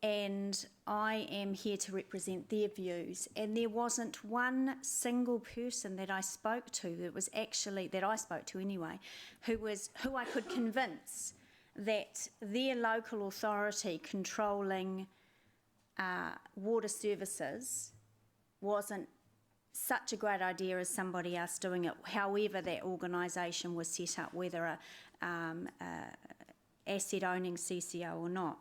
and I am here to represent their views. And there wasn't one single person that I spoke to that I spoke to anyway, who I could convince that their local authority controlling water services wasn't such a great idea as somebody else doing it, however that organisation was set up, whether a asset-owning CCO or not.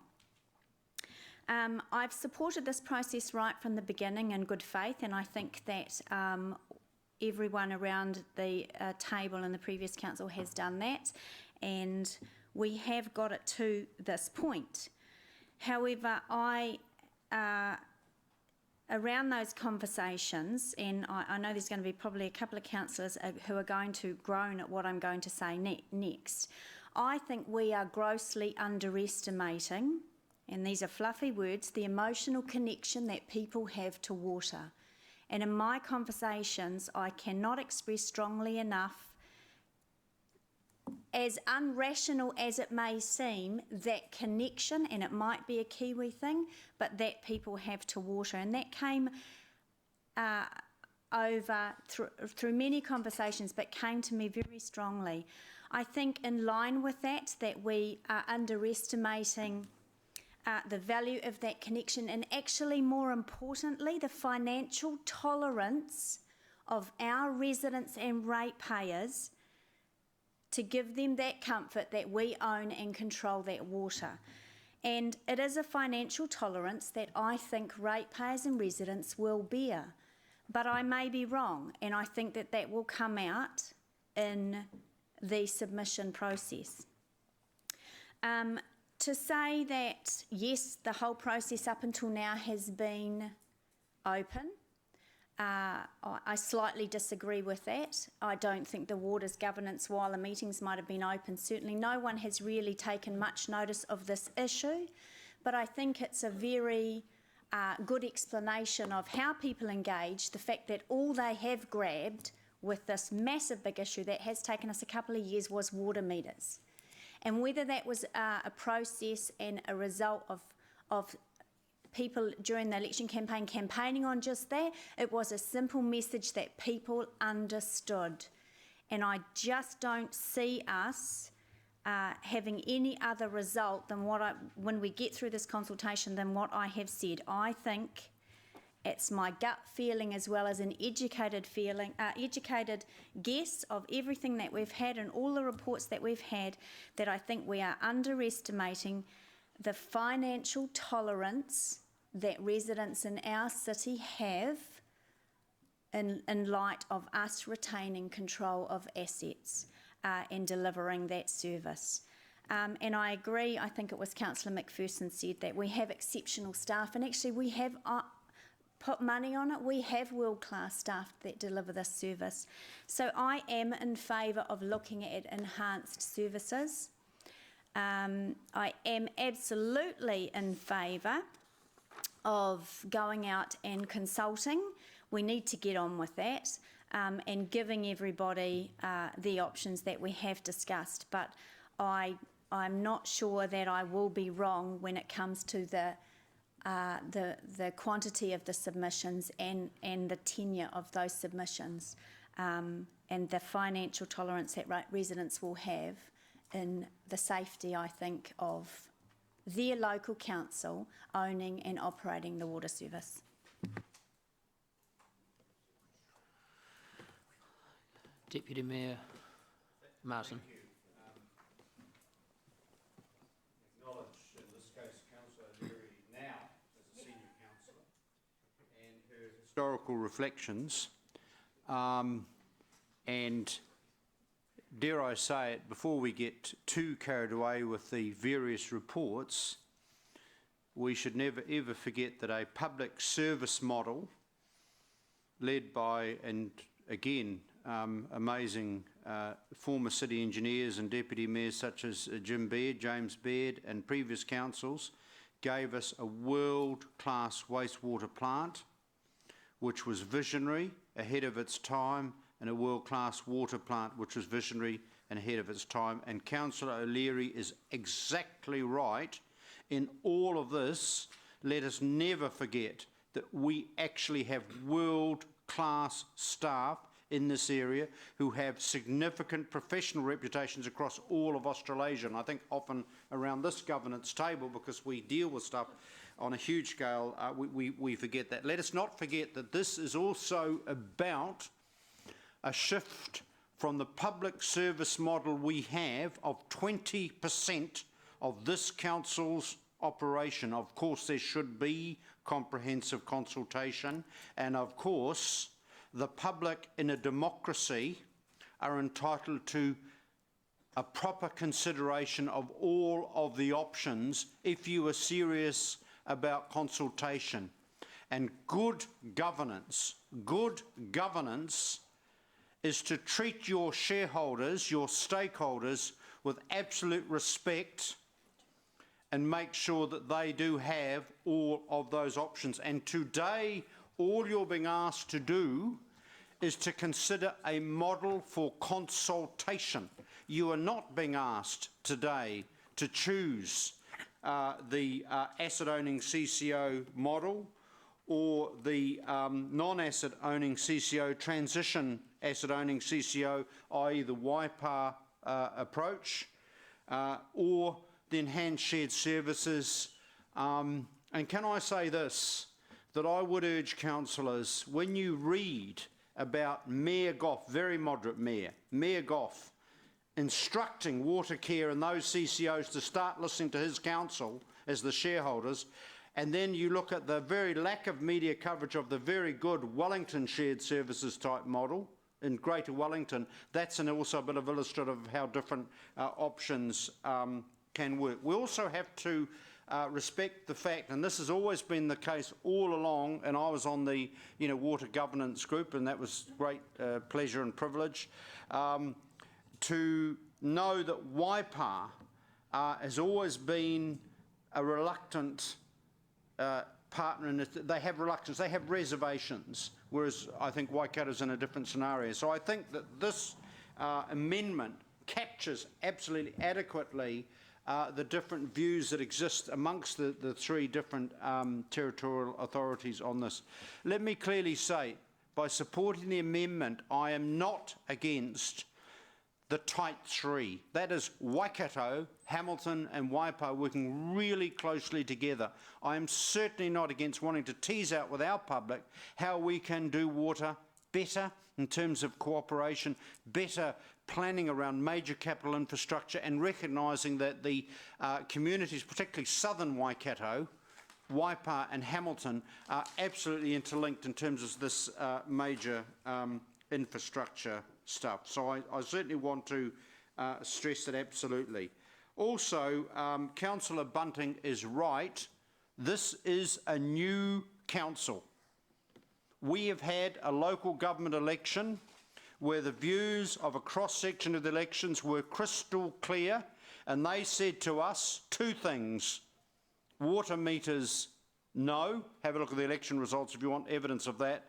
I've supported this process right from the beginning in good faith, and I think that everyone around the table in the previous council has done that, and we have got it to this point. However, around those conversations, and I know there's going to be probably a couple of councillors who are going to groan at what I'm going to say next. I think we are grossly underestimating, and these are fluffy words, the emotional connection that people have to water. And in my conversations, I cannot express strongly enough, as unrational as it may seem, that connection, and it might be a Kiwi thing, but that people have to water. And that came through many conversations, but came to me very strongly. I think in line with that we are underestimating the value of that connection, and actually more importantly, the financial tolerance of our residents and ratepayers to give them that comfort that we own and control that water. And it is a financial tolerance that I think ratepayers and residents will bear. But I may be wrong, and I think that will come out in the submission process. To say that, yes, the whole process up until now has been open, I slightly disagree with that. I don't think the Waters governance, while the meetings might have been open, certainly no one has really taken much notice of this issue, but I think it's a very good explanation of how people engage, the fact that all they have grabbed with this massive big issue that has taken us a couple of years was water meters. And whether that was a process and a result of people during the election campaign campaigning on just that, it was a simple message that people understood. And I just don't see us having any other result than when we get through this consultation, than what I have said. I think it's my gut feeling, as well as an educated guess of everything that we've had and all the reports that we've had, that I think we are underestimating the financial tolerance that residents in our city have in light of us retaining control of assets and delivering that service. And I agree, I think it was Councillor McPherson said that we have exceptional staff, and actually we have put money on it. We have world-class staff that deliver this service. So I am in favour of looking at enhanced services. I am absolutely in favour of going out and consulting. We need to get on with that, and giving everybody the options that we have discussed. But I'm not sure that I will be wrong when it comes to the quantity of the submissions and the tenure of those submissions, and the financial tolerance that residents will have in the safety, I think, of their local council owning and operating the water service. Deputy Mayor Martin. Acknowledge, in this case, Councillor Leary now as a senior councillor, and her historical reflections, and dare I say it, before we get too carried away with the various reports, we should never ever forget that a public service model led by, and again, amazing former city engineers and deputy mayors such as Jim Baird, James Baird, and previous councils, gave us a world-class wastewater plant, which was visionary, ahead of its time, and a world-class water plant, which was visionary and ahead of its time. And Councillor O'Leary is exactly right. In all of this, let us never forget that we actually have world-class staff in this area who have significant professional reputations across all of Australasia. And I think often around this governance table, because we deal with stuff on a huge scale, we forget that. Let us not forget that this is also about a shift from the public service model we have of 20% of this council's operation. Of course, there should be comprehensive consultation, and of course, the public in a democracy are entitled to a proper consideration of all of the options if you are serious about consultation. And good governance is to treat your shareholders, your stakeholders, with absolute respect and make sure that they do have all of those options. And today, all you're being asked to do is to consider a model for consultation. You are not being asked today to choose the asset-owning CCO model or the non-asset owning CCO, transition asset-owning CCO, i.e. the WIPA approach, or the enhanced shared services. And can I say this, that I would urge councillors, when you read about Mayor Goff, very moderate Mayor, Mayor Goff, instructing Watercare and those CCOs to start listening to his council as the shareholders, and then you look at the very lack of media coverage of the very good Wellington shared services type model in Greater Wellington, that's also a bit of illustrative of how different options can work. We also have to respect the fact, and this has always been the case all along, and I was on the water governance group, and that was great pleasure and privilege, to know that WIPA has always been a reluctant partner in it. They have reluctance, they have reservations, whereas I think Waikato's in a different scenario. So I think that this amendment captures absolutely adequately the different views that exist amongst the three different territorial authorities on this. Let me clearly say, by supporting the amendment, I am not against the tight three. That is Waikato, Hamilton and Waipa working really closely together. I am certainly not against wanting to tease out with our public how we can do water better in terms of cooperation, better planning around major capital infrastructure, and recognising that the communities, particularly southern Waikato, Waipa and Hamilton, are absolutely interlinked in terms of this major infrastructure stuff. So I certainly want to stress that absolutely. Also, Councillor Bunting is right. This is a new council. We have had a local government election where the views of a cross-section of the elections were crystal clear, and they said to us two things. Water meters, no. Have a look at the election results if you want evidence of that.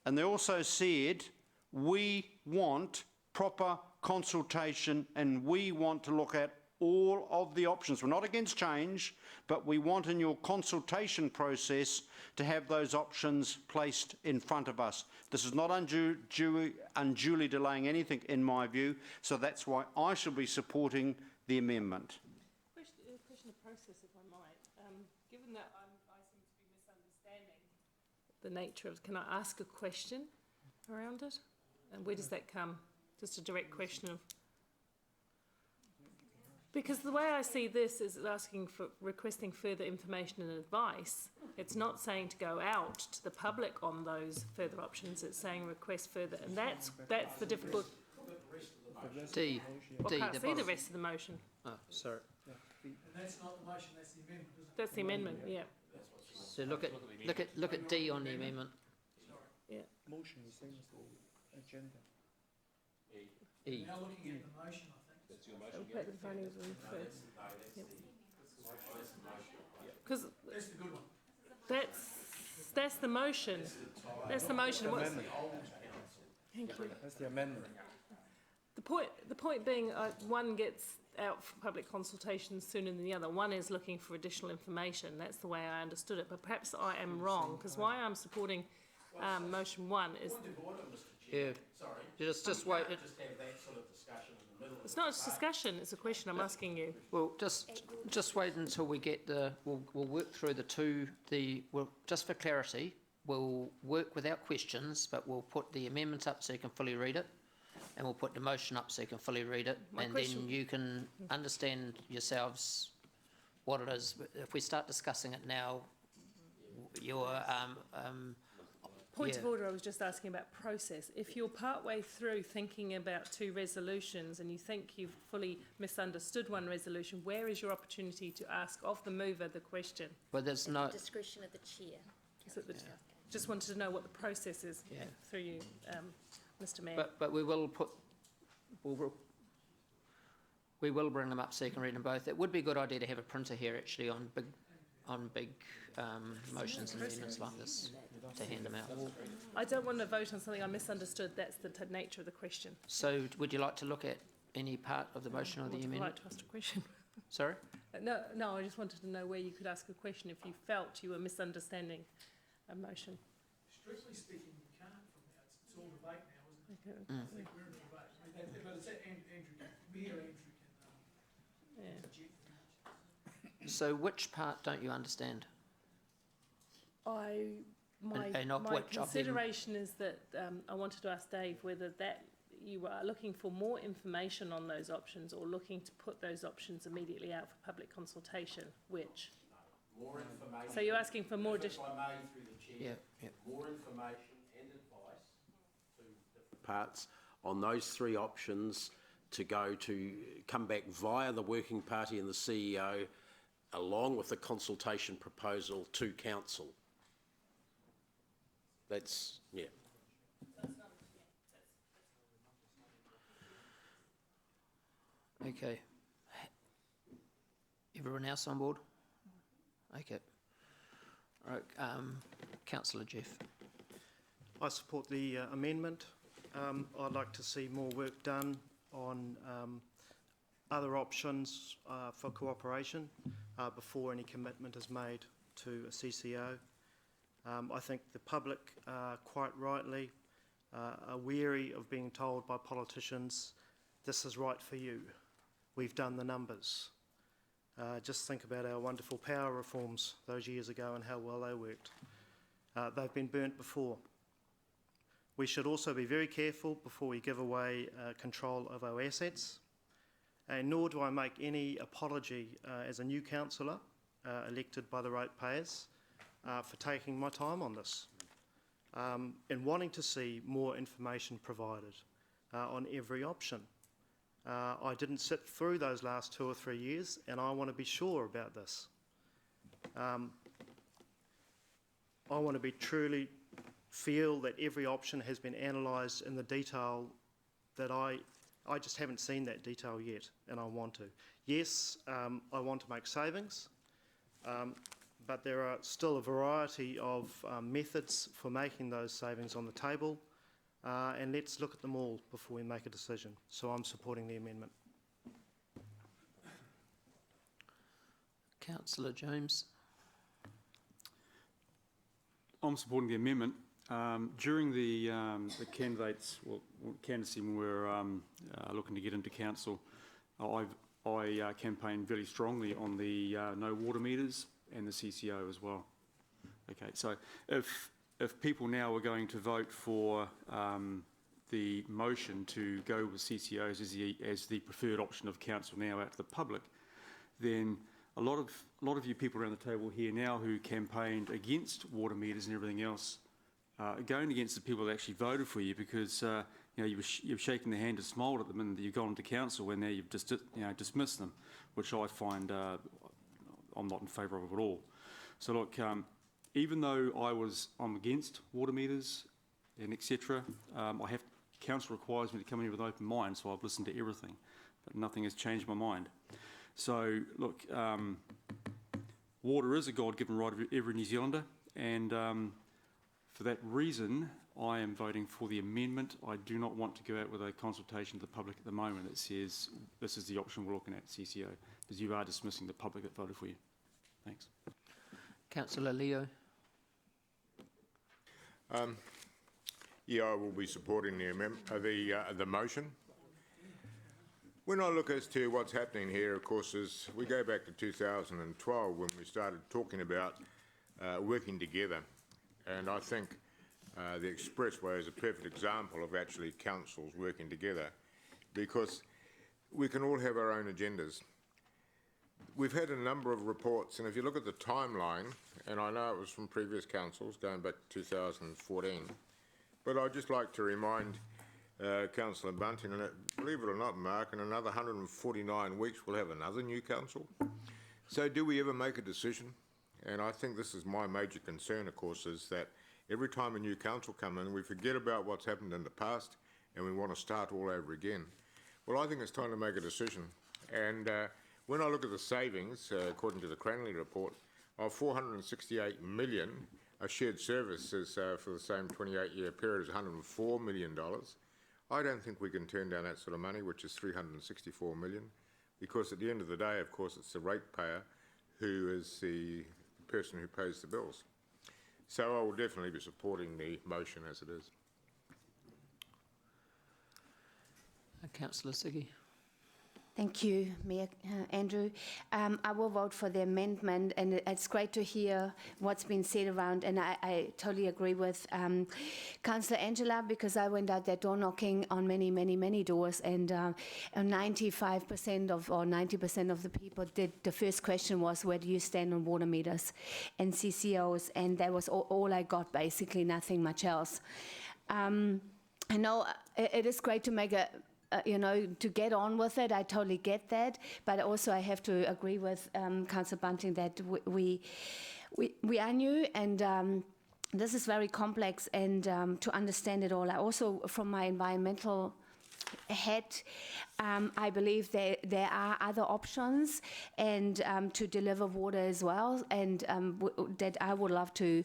And they also said, we want proper consultation and we want to look at all of the options. We're not against change, but we want in your consultation process to have those options placed in front of us. This is not unduly delaying anything in my view, so that's why I shall be supporting the amendment. Question of process, if I might. Given that I seem to be misunderstanding the nature of, can I ask a question around it? And where does that come? Just a direct question of, because the way I see this is asking for, requesting further information and advice. It's not saying to go out to the public on those further options. It's saying request further, and that's the difficult. D, Well, D, I can't the see the bottom. rest of the motion. Oh, sorry. And that's not the motion, that's the amendment, isn't it? That's the amendment, yeah. So look at D on the amendment. Yeah. Motion is same as the agenda. E. Now looking at the motion, I think. That's your motion. Put the findings in first. Because That's the good one. that's the motion. That's the motion. What's- Thank you. That's the amendment. The point being, one gets out for public consultation sooner than the other. One is looking for additional information. That's the way I understood it. But perhaps I am wrong, because why I'm supporting motion 1 is Yeah. Just wait. it's not a discussion. It's a question I'm asking you. Well, just wait until we get we'll work through just for clarity, we'll work without questions, but we'll put the amendment up so you can fully read it, and we'll put the motion up so you can fully read it, and then you can understand yourselves what it is. If we start discussing it now, your Point of order, I was just asking about process. If you're partway through thinking about 2 resolutions and you think you've fully misunderstood one resolution, where is your opportunity to ask of the mover the question? Well, there's no. Discretion of the chair. Is it just wanted to know what the process is through you, Mr. Mayor. But we will bring them up so you can read them both. It would be a good idea to have a printer here actually on big motions and amendments like this to hand them out. I don't want to vote on something I misunderstood. That's the nature of the question. So would you like to look at any part of the motion or the Would you amendment? like to ask a question? Sorry? No, I just wanted to know where you could ask a question if you felt you were misunderstanding a motion. Strictly speaking, you can't from now, it's all debate now, isn't it? Okay. I think we're in debate, but it's Mayor Andrew can, Yeah. So which part don't you understand? And of My which of them? consideration is that I wanted to ask Dave whether that you are looking for more information on those options or looking to put those options immediately out for public consultation. Which? More information. So you're asking for more additional. If I may, through the chair. More information and advice to different parts on those 3 options to come back via the working party and the CEO, along with the consultation proposal to council. That's, yeah. Okay. Everyone else on board? Okay. All right, Councillor Jeff. I support the amendment. I'd like to see more work done on other options for cooperation before any commitment is made to a CCO. I think the public, quite rightly, are weary of being told by politicians, this is right for you. We've done the numbers. Just think about our wonderful power reforms those years ago and how well they worked. They've been burnt before. We should also be very careful before we give away control of our assets. And nor do I make any apology as a new councillor elected by the ratepayers for taking my time on this and wanting to see more information provided on every option. I didn't sit through those last 2 or 3 years, and I want to be sure about this. I want to be truly feel that every option has been analysed in the detail that I just haven't seen that detail yet, and I want to. Yes, I want to make savings, but there are still a variety of methods for making those savings on the table, and let's look at them all before we make a decision. So I'm supporting the amendment. Councillor James. I'm supporting the amendment. During the candidacy when we were looking to get into council, I campaigned very strongly on the no water meters and the CCO as well. Okay, so if people now are going to vote for the motion to go with CCOs as the preferred option of council now out to the public, then a lot of you people around the table here now who campaigned against water meters and everything else, going against the people that actually voted for you, because you've shaken their hand and smiled at them, and you've gone to council, and now you've just dismissed them, which I find I'm not in favour of at all. So look, even though I'm against water meters and etc., council requires me to come in with an open mind, so I've listened to everything, but nothing has changed my mind. So look, water is a God-given right of every New Zealander, and for that reason, I am voting for the amendment. I do not want to go out with a consultation to the public at the moment that says this is the option we're looking at, CCO, because you are dismissing the public that voted for you. Thanks. Councillor Leo. Yeah, I will be supporting the motion. When I look as to what's happening here, of course, is we go back to 2012 when we started talking about working together, and I think the expressway is a perfect example of actually councils working together, because we can all have our own agendas. We've had a number of reports, and if you look at the timeline, and I know it was from previous councils going back to 2014, but I'd just like to remind Councillor Bunting, and believe it or not, Mark, in another 149 weeks we'll have another new council. So do we ever make a decision? And I think this is my major concern, of course, is that every time a new council comes in, we forget about what's happened in the past and we want to start all over again. Well, I think it's time to make a decision. And when I look at the savings, according to the Cranley report, of 468 million, a shared services for the same 28-year period is $104 million. I don't think we can turn down that sort of money, which is 364 million, because at the end of the day, of course, it's the ratepayer who is the person who pays the bills. So I will definitely be supporting the motion as it is. Councillor Siggy. Thank you, Mayor Andrew. I will vote for the amendment, and it's great to hear what's been said around, and I totally agree with Councillor Angela, because I went out there door knocking on many doors, and 95% or 90% of the people did. The first question was, where do you stand on water meters and CCOs? And that was all I got, basically, nothing much else. I know it is great to make to get on with it. I totally get that, but also I have to agree with Councillor Bunting that we are new, and this is very complex, and to understand it all. I also, from my environmental head, I believe there are other options, and to deliver water as well, and that I would love to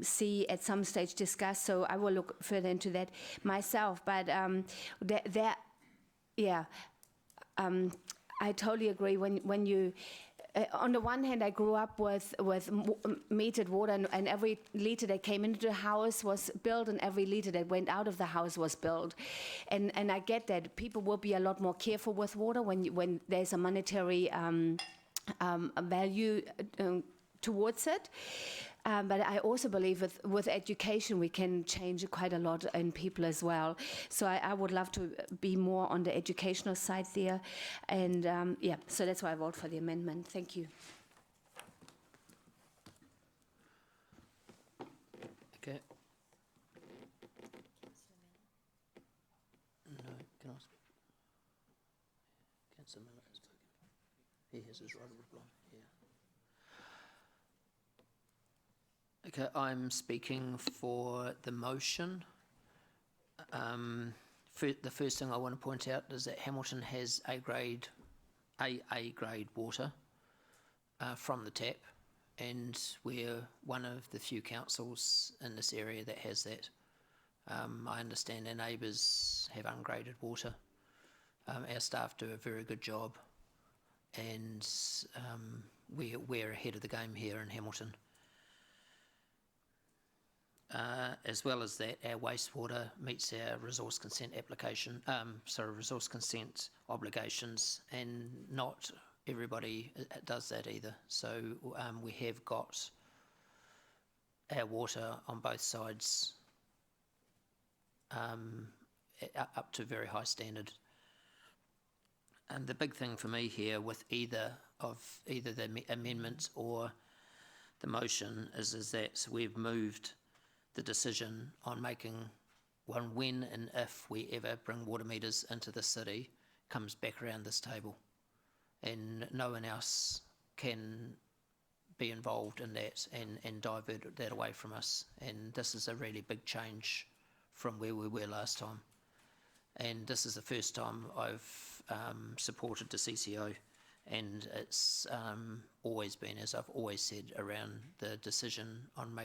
see at some stage discussed. So I will look further into that myself. But I totally agree when you. On the one hand, I grew up with metered water, and every litre that came into the house was billed, and every litre that went out of the house was billed. And I get that people will be a lot more careful with water when there's a monetary value towards it. But I also believe with education we can change quite a lot in people as well. So I would love to be more on the educational side there. And so that's why I vote for the amendment. Thank you. Okay. No, can I speak? Councillor Miller has spoken. He has his right of reply. Yeah. Okay, I'm speaking for the motion. The first thing I want to point out is that Hamilton has A grade water from the tap, and we're one of the few councils in this area that has that. I understand our neighbours have ungraded water. Our staff do a very good job, and we're ahead of the game here in Hamilton. As well as that, our wastewater meets our resource consent resource consent obligations, and not everybody does that either. So we have got our water on both sides up to very high standard. And the big thing for me here with either the amendments or the motion is that we've moved the decision on making when and if we ever bring water meters into the city comes back around this table. And no one else can be involved in that and divert that away from us. And this is a really big change from where we were last time. And this is the first time I've supported the CCO, and it's always been, as I've always said, around the decision on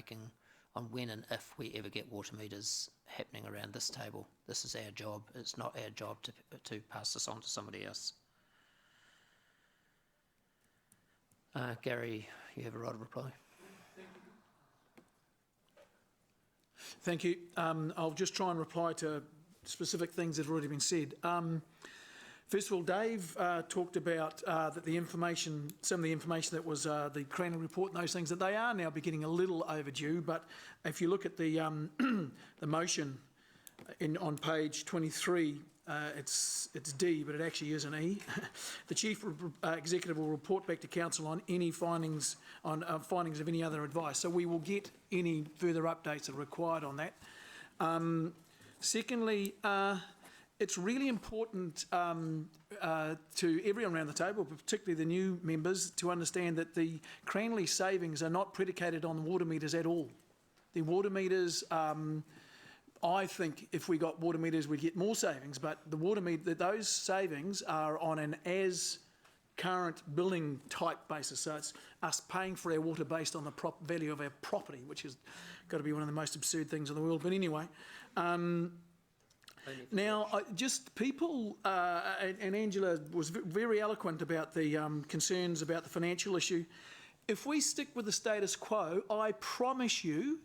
when and if we ever get water meters happening around this table. This is our job. It's not our job to pass this on to somebody else. Gary, you have a right of reply. Thank you. I'll just try and reply to specific things that have already been said. First of all, Dave talked about that some of the information that was the Cranley report and those things, that they are now beginning a little overdue. But if you look at the the motion on page 23, it's D, but it actually is an E. The Chief Executive will report back to Council on any findings of any other advice. So we will get any further updates that are required on that. Secondly, it's really important to everyone around the table, but particularly the new members, to understand that the Cranley savings are not predicated on the water meters at all. The water meters, I think if we got water meters, we'd get more savings, but the water meter, those savings are on an as current billing type basis. So it's us paying for our water based on the value of our property, which has got to be one of the most absurd things in the world. But anyway, now, people, and Angela was very eloquent about the concerns about the financial issue. If we stick with the status quo, I promise you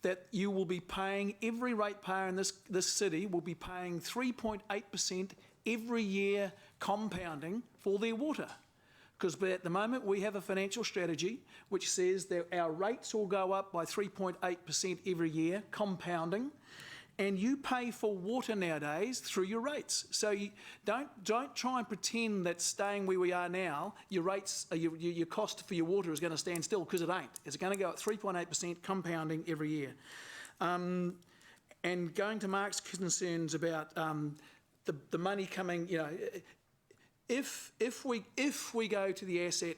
that you will be paying, every ratepayer in this city will be paying 3.8% every year compounding for their water. Because at the moment we have a financial strategy which says that our rates will go up by 3.8% every year compounding. And you pay for water nowadays through your rates. So you don't try and pretend that staying where we are now, your rates, your cost for your water is going to stand still, because it ain't. It's going to go at 3.8% compounding every year. And going to Mark's concerns about the money coming, if we go to the asset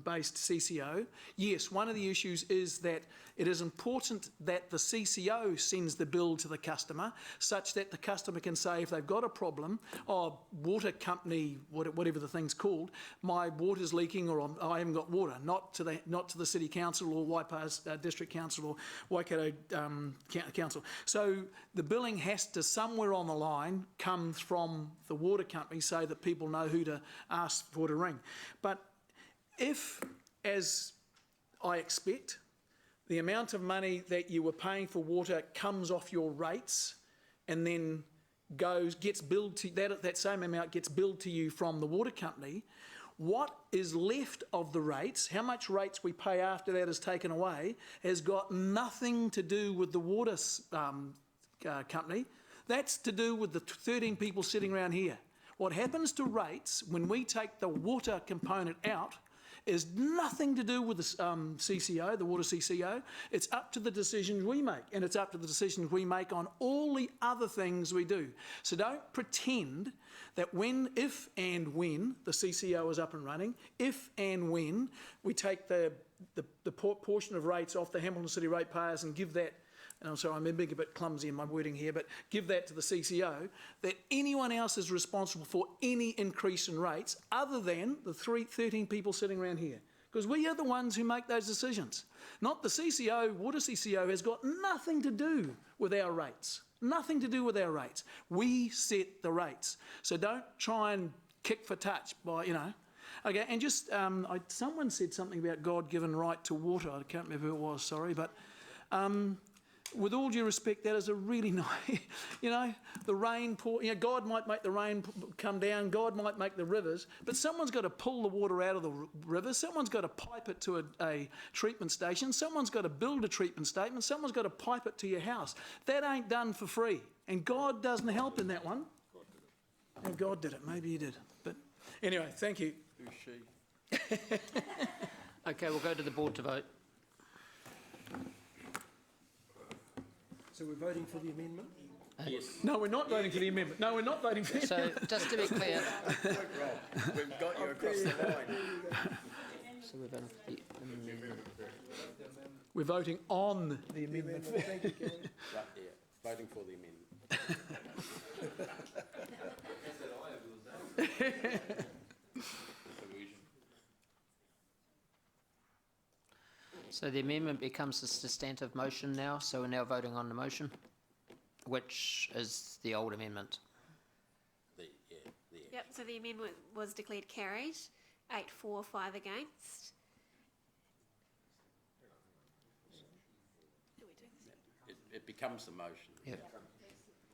based CCO, yes, one of the issues is that it is important that the CCO sends the bill to the customer, such that the customer can say, if they've got a problem, water company, whatever the thing's called, my water's leaking, or I haven't got water, not to the City Council or Waipa's District Council or Waikato Council. So the billing has to, somewhere on the line, come from the water company so that people know who to ask for to ring. But if, as I expect, the amount of money that you were paying for water comes off your rates and then gets billed to that same amount gets billed to you from the water company, what is left of the rates, how much rates we pay after that is taken away, has got nothing to do with the water company. That's to do with the 13 people sitting around here. What happens to rates when we take the water component out is nothing to do with the CCO, the water CCO. It's up to the decisions we make, and it's up to the decisions we make on all the other things we do. So don't pretend that if and when the CCO is up and running, if and when we take the portion of rates off the Hamilton City ratepayers and give that, and I'm sorry, I'm being a bit clumsy in my wording here, but give that to the CCO, that anyone else is responsible for any increase in rates other than the 13 people sitting around here. Because we are the ones who make those decisions. Not the CCO, water CCO has got nothing to do with our rates. Nothing to do with our rates. We set the rates. So don't try and kick for touch by, Okay, and just, someone said something about God-given right to water. I can't remember who it was, sorry, but with all due respect, that is a really nice, the rain God might make the rain come down, God might make the rivers, but someone's got to pull the water out of the river, someone's got to pipe it to a treatment station, someone's got to build a treatment station, someone's got to pipe it to your house. That ain't done for free, and God doesn't help in that one. And God did it, maybe he did. But anyway, thank you. Who's she? Okay, we'll go to the board to vote. So we're voting for the amendment? Yes. No, we're not voting for the amendment. No, we're not voting for the So amendment. just to be clear, We've got you across the line. so we're voting for the amendment. We're voting on the amendment. Right, yeah, voting for the amendment. So the amendment becomes a substantive motion now, so we're now voting on the motion, which is the old amendment. Yep, so the amendment was declared carried, 8 for, 5 against. It becomes the motion. Yeah.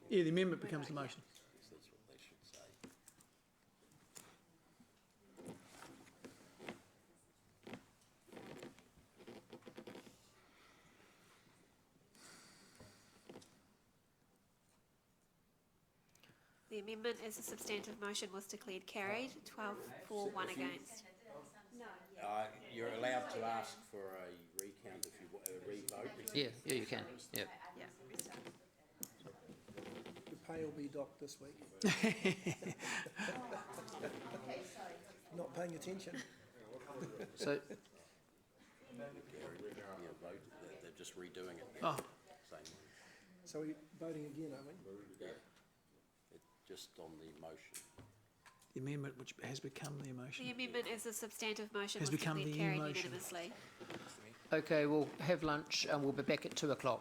Yeah, the amendment becomes the motion. That's what they should say. The amendment as a substantive motion was declared carried, 12 for, 1 against. No. You're allowed to ask for a recount if you re-vote. Yeah, you can. Yeah. Your pay will be docked this week. Not paying attention. So They're just redoing it. Oh. Same. So we're voting again, are we? Yeah. Just on the motion. The amendment, which has become the motion. The amendment as a substantive motion Has was become declared the carried motion. unanimously. okay, we'll have lunch and we'll be back at 2:00.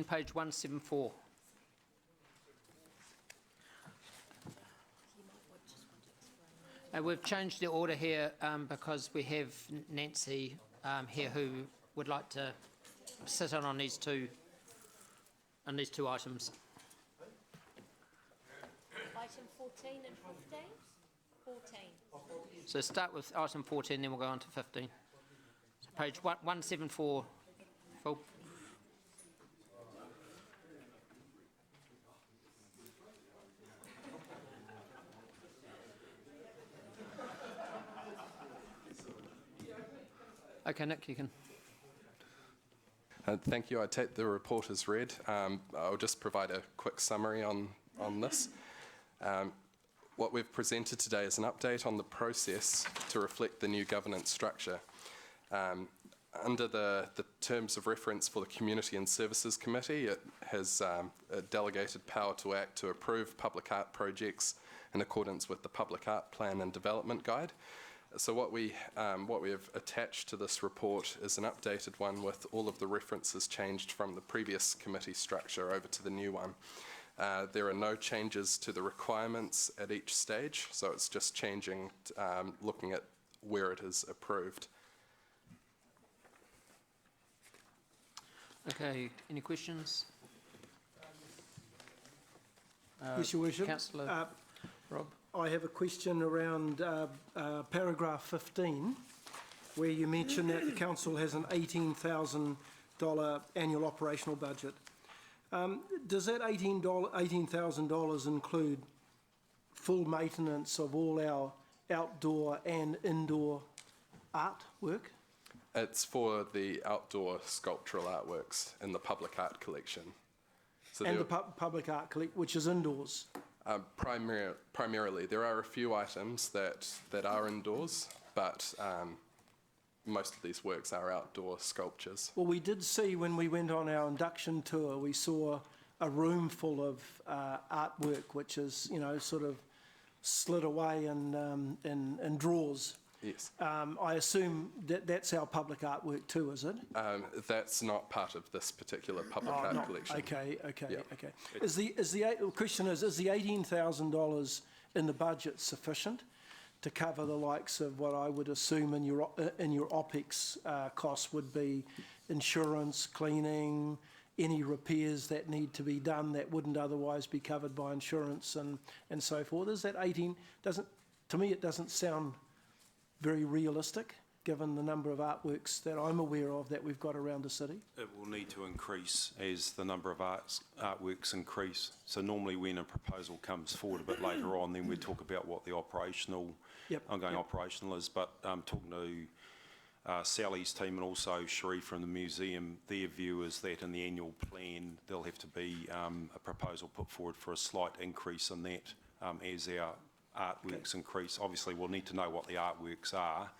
Page 174. We've changed the order here because we have Nancy here who would like to sit in on these two items. Item 14 and 15? 14. So start with item 14, then we'll go on to 15. So page 174, Phil. Okay, Nick, you can. Thank you. I take the report as read. I'll just provide a quick summary on this. What we've presented today is an update on the process to reflect the new governance structure. Under the terms of reference for the Community and Services Committee, it has a delegated power to act to approve public art projects in accordance with the Public Art Plan and Development Guide. So what we have attached to this report is an updated one with all of the references changed from the previous committee structure over to the new one. There are no changes to the requirements at each stage, so it's just changing, looking at where it is approved. Okay, any questions? Yes, Your Worship. Councillor Rob. I have a question around paragraph 15, where you mention that the council has an $18,000 annual operational budget. Does that $18,000 include full maintenance of all our outdoor and indoor artwork? It's for the outdoor sculptural artworks in the public art collection. So and the public art collection, which is indoors? Primarily, there are a few items that are indoors, but most of these works are outdoor sculptures. Well, we did see when we went on our induction tour, we saw a room full of artwork, which is, you know, sort of slid away in drawers. Yes. I assume that that's our public artwork too, is it? That's not part of this particular public art collection. Okay. Yep. Okay. The question is the $18,000 in the budget sufficient to cover the likes of what I would assume in your OPEX costs would be insurance, cleaning, any repairs that need to be done that wouldn't otherwise be covered by insurance and so forth? Is that 18? To me, it doesn't sound very realistic, given the number of artworks that I'm aware of that we've got around the city. It will need to increase as the number of artworks increase. So normally when a proposal comes forward a bit later on, then we talk about what the ongoing operational is. But talking to Sally's team and also Sheree from the museum, their view is that in the annual plan there'll have to be a proposal put forward for a slight increase in that as our artworks increase. Obviously we'll need to know what the artworks are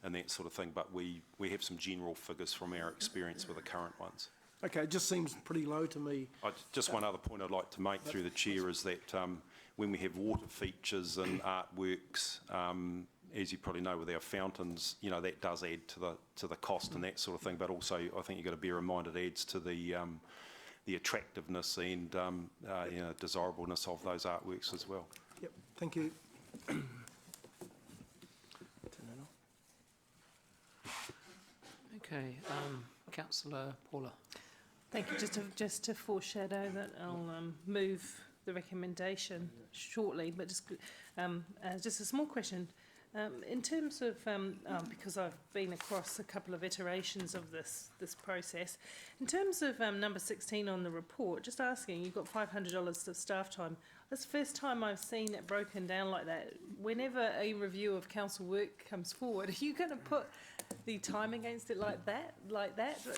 and that sort of thing, but we have some general figures from our experience with the current ones. Okay, it just seems pretty low to me. Just one other point I'd like to make through the chair is that when we have water features and artworks, as you probably know with our fountains, you know, that does add to the cost and that sort of thing, but also I think you've got to bear in mind it adds to the attractiveness and you know, desirableness of those artworks as well. Yep, thank you. Okay, Councillor Paula. Thank you. Just to foreshadow that I'll move the recommendation shortly, but just a small question. In terms of, because I've been across a couple of iterations of this process, in terms of number 16 on the report, just asking, you've got $500 of staff time. That's the first time I've seen it broken down like that. Whenever a review of council work comes forward, are you going to put the time against it like that?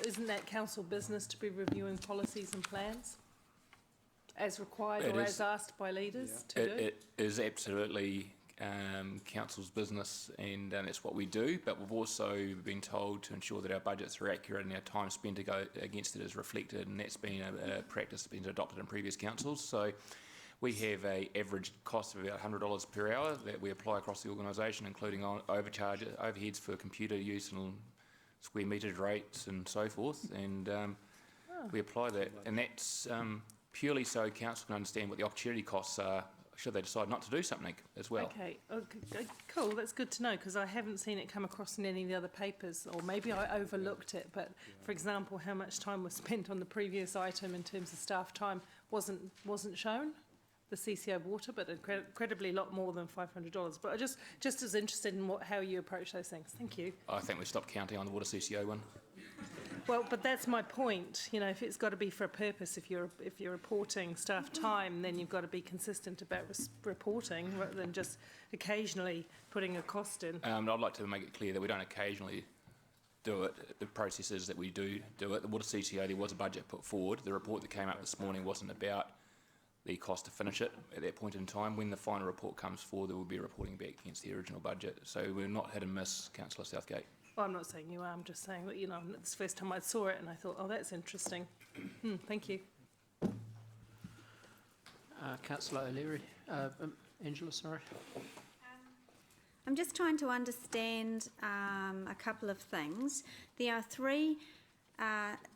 Isn't that council business to be reviewing policies and plans as required or as asked by leaders to do? It is absolutely council's business, and that's what we do, but we've also been told to ensure that our budgets are accurate and our time spent to go against it is reflected, and that's been a practice that's been adopted in previous councils. So we have an average cost of about $100 per hour that we apply across the organisation, including on overheads for computer use and square metre rates and so forth, and we apply that, and that's purely so council can understand what the opportunity costs are should they decide not to do something as well. Okay, cool, that's good to know, because I haven't seen it come across in any of the other papers, or maybe I overlooked it, but for example, how much time was spent on the previous item in terms of staff time wasn't shown, the CCO water, but incredibly a lot more than $500. But I just as interested in how you approach those things. Thank you. I think we stopped counting on the water CCO one. Well, but that's my point. You know, if it's got to be for a purpose, if you're reporting staff time, then you've got to be consistent about reporting rather than just occasionally putting a cost in. I'd like to make it clear that we don't occasionally do it. The process is that we do it. The water CCO, there was a budget put forward. The report that came out this morning wasn't about the cost to finish it at that point in time. When the final report comes forward, there will be reporting back against the original budget. So we're not hit and miss, Councillor Southgate. Well, I'm not saying you are, I'm just saying that, you know, it's the first time I saw it and I thought, oh, that's interesting. Thank you. Councillor O'Leary, Angela, sorry. I'm just trying to understand a couple of things. There are three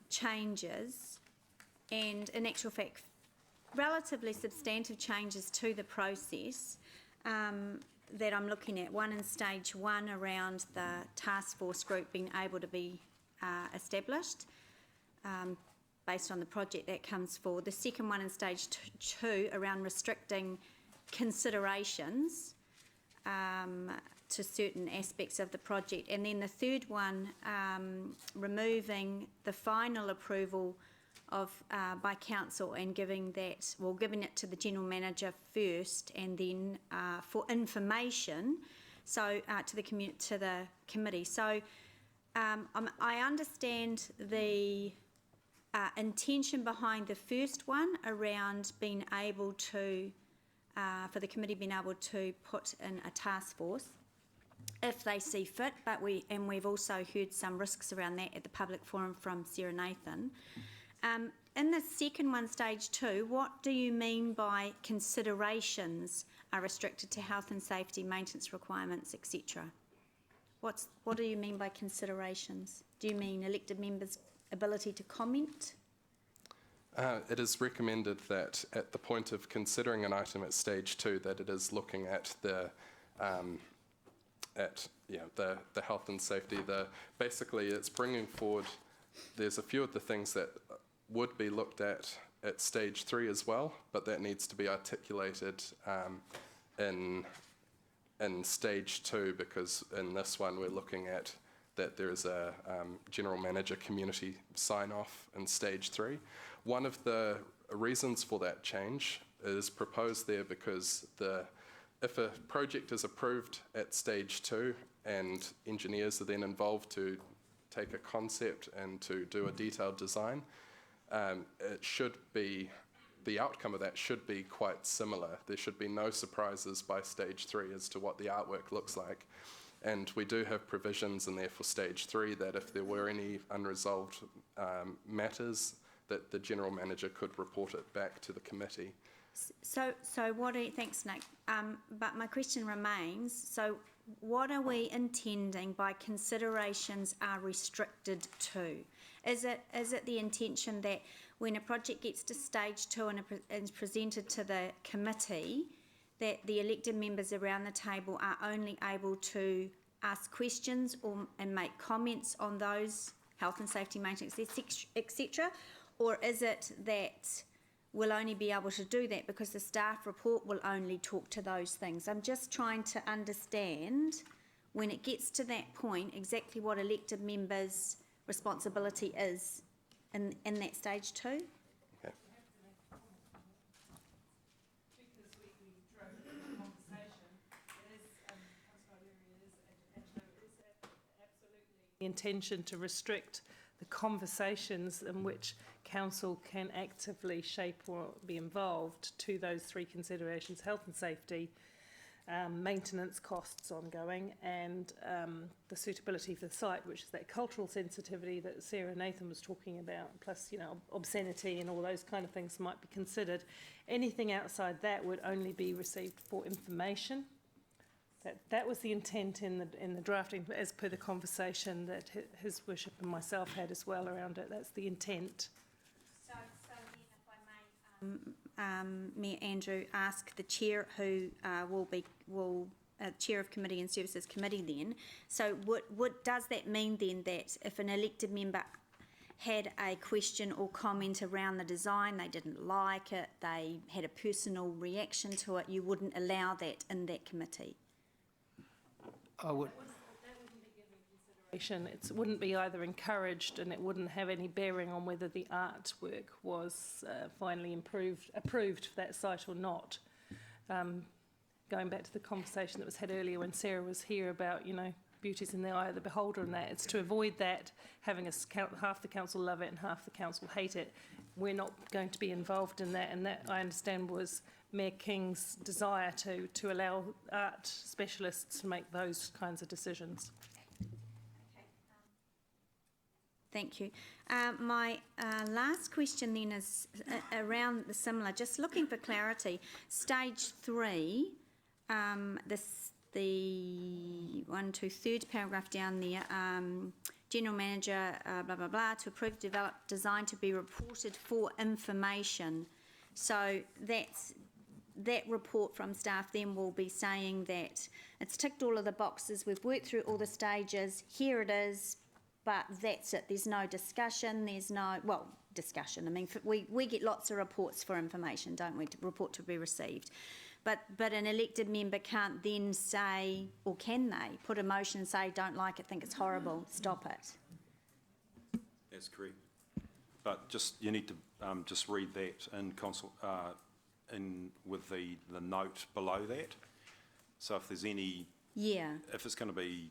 changes, and in actual fact, relatively substantive changes to the process that I'm looking at. One in stage 1 around the task force group being able to be established based on the project that comes forward. The second one in stage 2 around restricting considerations to certain aspects of the project. And then the third one, removing the final approval of by council and giving it to the general manager first, and then for information, so to the committee. So I understand the intention behind the first one around being able to, for the committee being able to put in a task force if they see fit, but we've also heard some risks around that at the public forum from Sarah Nathan. In the second one, stage 2, what do you mean by considerations are restricted to health and safety, maintenance requirements, etc.? What do you mean by considerations? Do you mean elected members' ability to comment? It is recommended that at the point of considering an item at stage 2, that it is looking at the health and safety. Basically, it's bringing forward. There's a few of the things that would be looked at stage 3 as well, but that needs to be articulated in stage 2, because in this one we're looking at that there is a general manager community sign-off in stage 3. One of the reasons for that change is proposed there because if a project is approved at stage 2 and engineers are then involved to take a concept and to do a detailed design, the outcome of that should be quite similar. There should be no surprises by stage 3 as to what the artwork looks like. And we do have provisions in there for stage 3 that if there were any unresolved matters, that the general manager could report it back to the committee. So thanks, Nick. But my question remains, so what are we intending by considerations are restricted to? Is it the intention that when a project gets to stage 2 and is presented to the committee, that the elected members around the table are only able to ask questions and make comments on those health and safety maintenance, etc.? Or is it that will only be able to do that because the staff report will only talk to those things. I'm just trying to understand, when it gets to that point, exactly what elected members' responsibility is in that stage 2. The intention to restrict the conversations in which council can actively shape or be involved to those 3 considerations: health and safety, maintenance costs ongoing, and the suitability for the site, which is that cultural sensitivity that Sarah Nathan was talking about, plus, you know, obscenity and all those kind of things might be considered. Anything outside that would only be received for information. That was the intent in the drafting, as per the conversation that His Worship and myself had as well around it. That's the intent. So then, if I may, Mayor Andrew, ask the chair, who will be chair of Committee and Services Committee then. So does that mean then that if an elected member had a question or comment around the design, they didn't like it, they had a personal reaction to it, you wouldn't allow that in that committee? I would. It wouldn't be either encouraged, and it wouldn't have any bearing on whether the artwork was finally approved for that site or not. Going back to the conversation that was had earlier when Sarah was here about, you know, beauty's in the eye of the beholder, and that it's to avoid that, having half the council love it and half the council hate it. We're not going to be involved in that, and that, I understand, was Mayor King's desire to allow art specialists to make those kinds of decisions. Thank you. My last question then is around the similar, just looking for clarity. Stage 3, third paragraph down there, General Manager, blah, blah, blah, to approve, develop, design to be reported for information. So that report from staff then will be saying that it's ticked all of the boxes, we've worked through all the stages, here it is, but that's it. There's no discussion, there's no, well, discussion. I mean, we get lots of reports for information, don't we, to report to be received. But an elected member can't then say, or can they, put a motion and say, don't like it, think it's horrible, stop it? That's correct. But just, you need to just read that in with the note below that. So if there's any, if it's going to be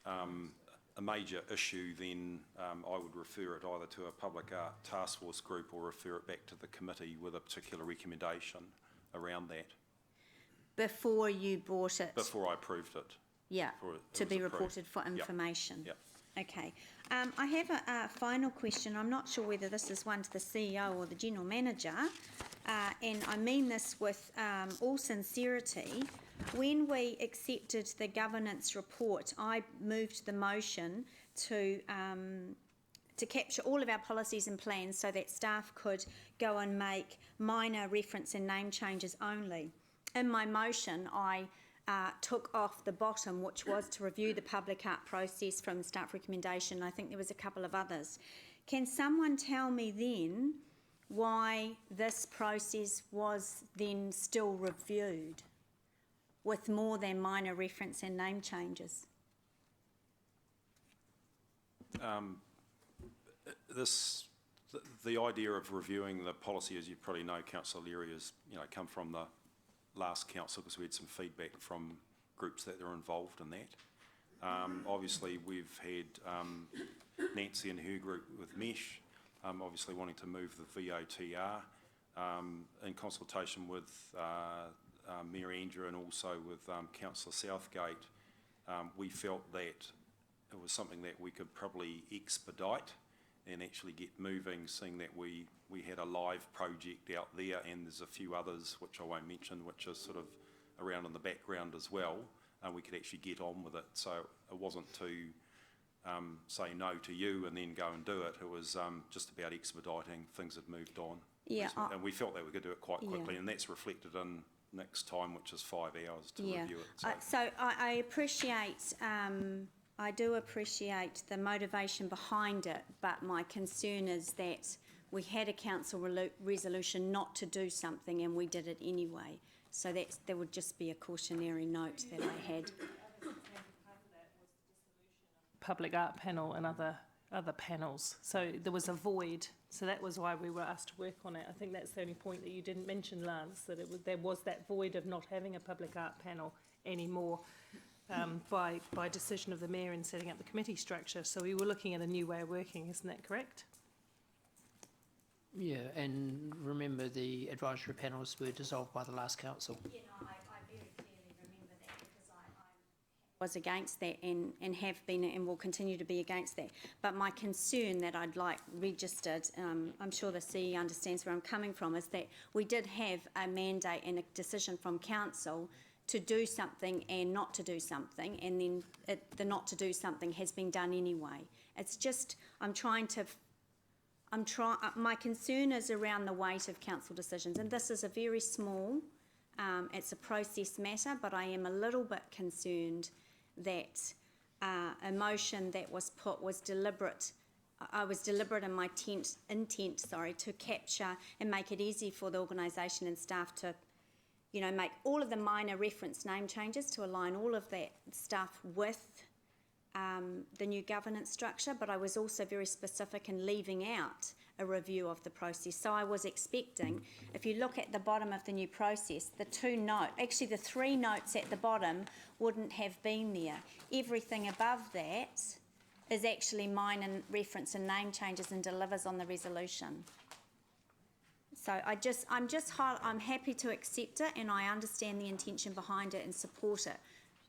a major issue, then I would refer it either to a public art task force group or refer it back to the committee with a particular recommendation around that. Before you brought it? Before I approved it. Yeah, to be reported for information. Yep. Okay. I have a final question. I'm not sure whether this is one to the CEO or the General Manager, and I mean this with all sincerity. When we accepted the governance report, I moved the motion to capture all of our policies and plans so that staff could go and make minor reference and name changes only. In my motion, I took off the bottom, which was to review the public art process from the staff recommendation. I think there was a couple of others. Can someone tell me then why this process was then still reviewed with more than minor reference and name changes? The idea of reviewing the policy, as you probably know, Councillor Leary, has come from the last council, because we had some feedback from groups that are involved in that. Obviously, we've had Nancy and her group with MESH, obviously wanting to move the VOTR in consultation with Mayor Andrew and also with Councillor Southgate. We felt that it was something that we could probably expedite and actually get moving, seeing that we had a live project out there, and there's a few others which I won't mention, which are sort of around in the background as well, and we could actually get on with it. So it wasn't to say no to you and then go and do it. It was just about expediting. Things had moved on. Yeah, and we felt that we could do it quite quickly, and that's reflected in next time, which is 5 hours to review it. So I appreciate, I do appreciate the motivation behind it, but my concern is that we had a council resolution not to do something and we did it anyway. So that would just be a cautionary note that I had. Public art panel and other panels. So there was a void. So that was why we were asked to work on it. I think that's the only point that you didn't mention, Lance, that there was that void of not having a public art panel anymore by decision of the mayor in setting up the committee structure. So we were looking at a new way of working, isn't that correct? Yeah, and remember the advisory panels were dissolved by the last council. Yeah, no, I very clearly remember that because I was against that and have been and will continue to be against that. But my concern that I'd like registered, I'm sure the CE understands where I'm coming from, is that we did have a mandate and a decision from council to do something and not to do something, and then the not to do something has been done anyway. It's just, my concern is around the weight of council decisions, and this is a very small, it's a process matter, but I am a little bit concerned that a motion that was put was deliberate. I was deliberate in my intent to capture and make it easy for the organisation and staff to, make all of the minor reference name changes to align all of that stuff with the new governance structure, but I was also very specific in leaving out a review of the process. So I was expecting, if you look at the bottom of the new process, the three notes at the bottom wouldn't have been there. Everything above that is actually minor reference and name changes and delivers on the resolution. So I'm happy to accept it, and I understand the intention behind it and support it.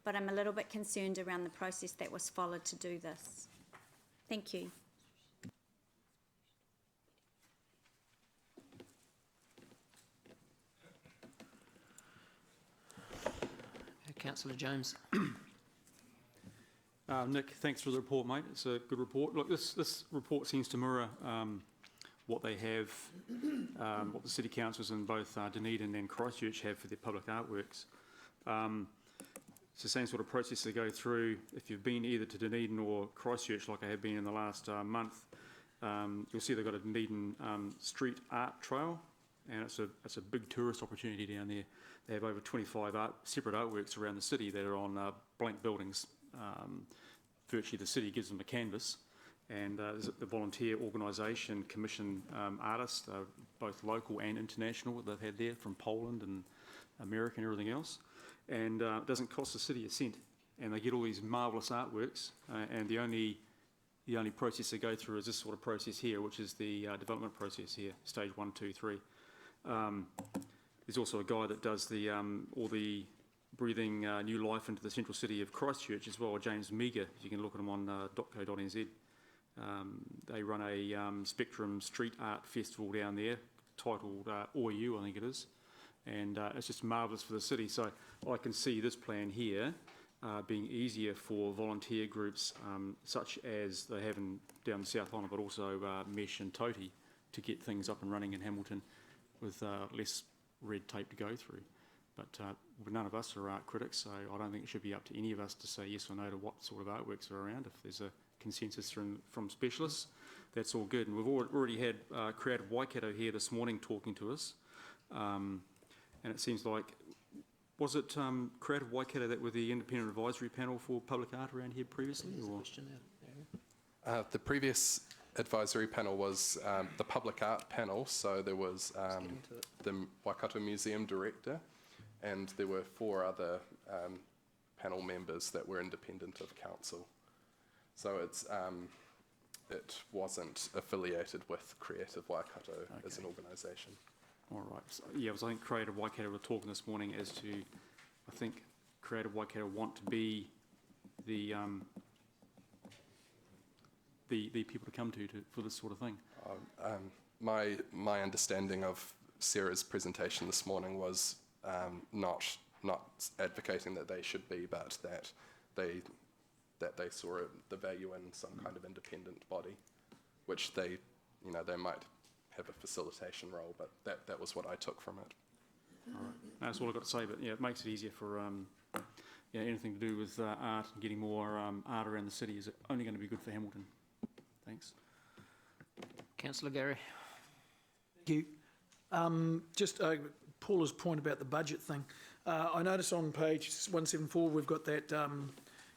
But I'm a little bit concerned around the process that was followed to do this. Thank you. Councillor Jones. Nick, thanks for the report, mate. It's a good report. Look, this report seems to mirror what they have, what the city councils in both Dunedin and Christchurch have for their public artworks. It's the same sort of process they go through. If you've been either to Dunedin or Christchurch, like I have been in the last month, you'll see they've got a Dunedin street art trail, and it's a big tourist opportunity down there. They have over 25 separate artworks around the city that are on blank buildings. Virtually the city gives them a canvas, and the volunteer organisation commission artists, both local and international, that they've had there from Poland and America and everything else. And it doesn't cost the city a cent, and they get all these marvellous artworks, and the only process they go through is this sort of process here, which is the development process here, stage 1, 2, 3. There's also a guy that does all the breathing new life into the central city of Christchurch as well, James Meager. You can look at him on .co.nz. They run a Spectrum Street Art Festival down there, titled OU, I think it is. And it's just marvellous for the city. So I can see this plan here being easier for volunteer groups such as they have down the South Island, but also Mesh and Toti, to get things up and running in Hamilton with less red tape to go through. But none of us are art critics, so I don't think it should be up to any of us to say yes or no to what sort of artworks are around. If there's a consensus from specialists, that's all good. And we've already had Creative Waikato here this morning talking to us. And it seems like, was it Creative Waikato that were the independent advisory panel for public art around here previously? The previous advisory panel was the public art panel, so there was the Waikato Museum director, and there were 4 other panel members that were independent of council. So it wasn't affiliated with Creative Waikato as an organisation. All right. So, yeah, I think Creative Waikato were talking this morning as to, I think Creative Waikato want to be the people to come to for this sort of thing. My understanding of Sarah's presentation this morning was not advocating that they should be, but that they saw the value in some kind of independent body, which they might have a facilitation role, but that was what I took from it. All right. That's all I've got to say, but yeah, it makes it easier for anything to do with art and getting more art around the city is only going to be good for Hamilton. Thanks. Councillor Gary. you. Just Paula's point about the budget thing. I notice on page 174 we've got that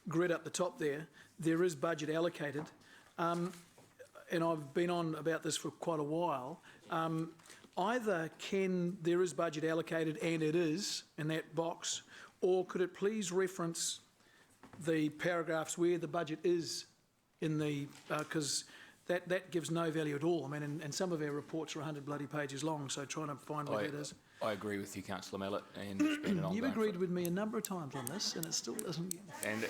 grid up the top there. There is budget allocated. And I've been on about this for quite a while. Either there is budget allocated and it is in that box, or could it please reference the paragraphs where the budget is in the, because that gives no value at all. I mean, and some of our reports are 100 bloody pages long, so trying to find where it is. I agree with you, Councillor Mallett, and it's been an ongoing... You've agreed with me a number of times on this, and it still doesn't... And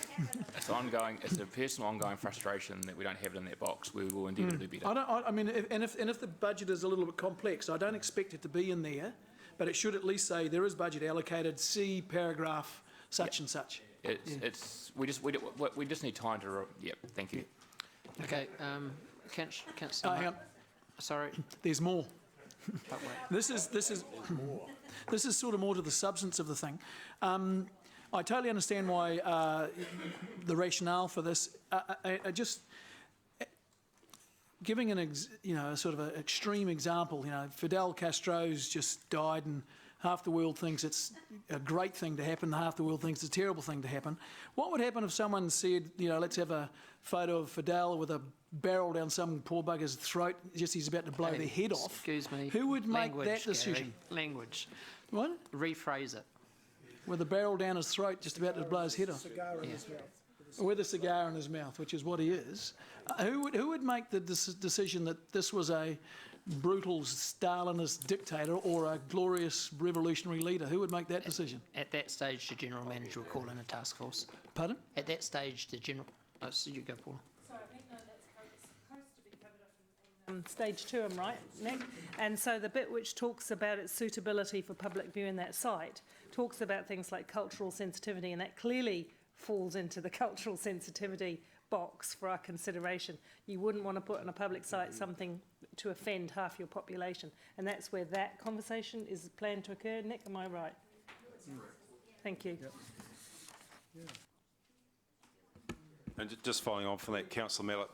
it's ongoing. It's a personal ongoing frustration that we don't have it in that box. We will endeavour to do better. I mean, if the budget is a little bit complex, I don't expect it to be in there, but it should at least say there is budget allocated, see paragraph such and such. We just need time to... thank you. Okay, Councillor... hang on. Sorry. There's more. This is sort of more to the substance of the thing. I totally understand why the rationale for this. Just giving a sort of an extreme example. Fidel Castro's just died, and half the world thinks it's a great thing to happen, half the world thinks it's a terrible thing to happen. What would happen if someone said, let's have a photo of Fidel with a barrel down some poor bugger's throat, just he's about to blow their head off? Excuse me. Who would make that decision? Gary, language. What? Rephrase it. With a barrel down his throat, just about to blow his head off. With a cigar in his mouth, which is what he is. Who would make the decision that this was a brutal Stalinist dictator or a glorious revolutionary leader? Who would make that decision? At that stage, the General Manager will call in a task force. Pardon? At that stage, the General... Oh, so you go, Paula. Sorry, I think that's supposed to be covered off in stage 2, I'm right, Nick? And so the bit which talks about its suitability for public view in that site talks about things like cultural sensitivity, and that clearly falls into the cultural sensitivity box for our consideration. You wouldn't want to put on a public site something to offend half your population, and that's where that conversation is planned to occur. Nick, am I right? Thank you. And just following on from that, Councillor Mallett,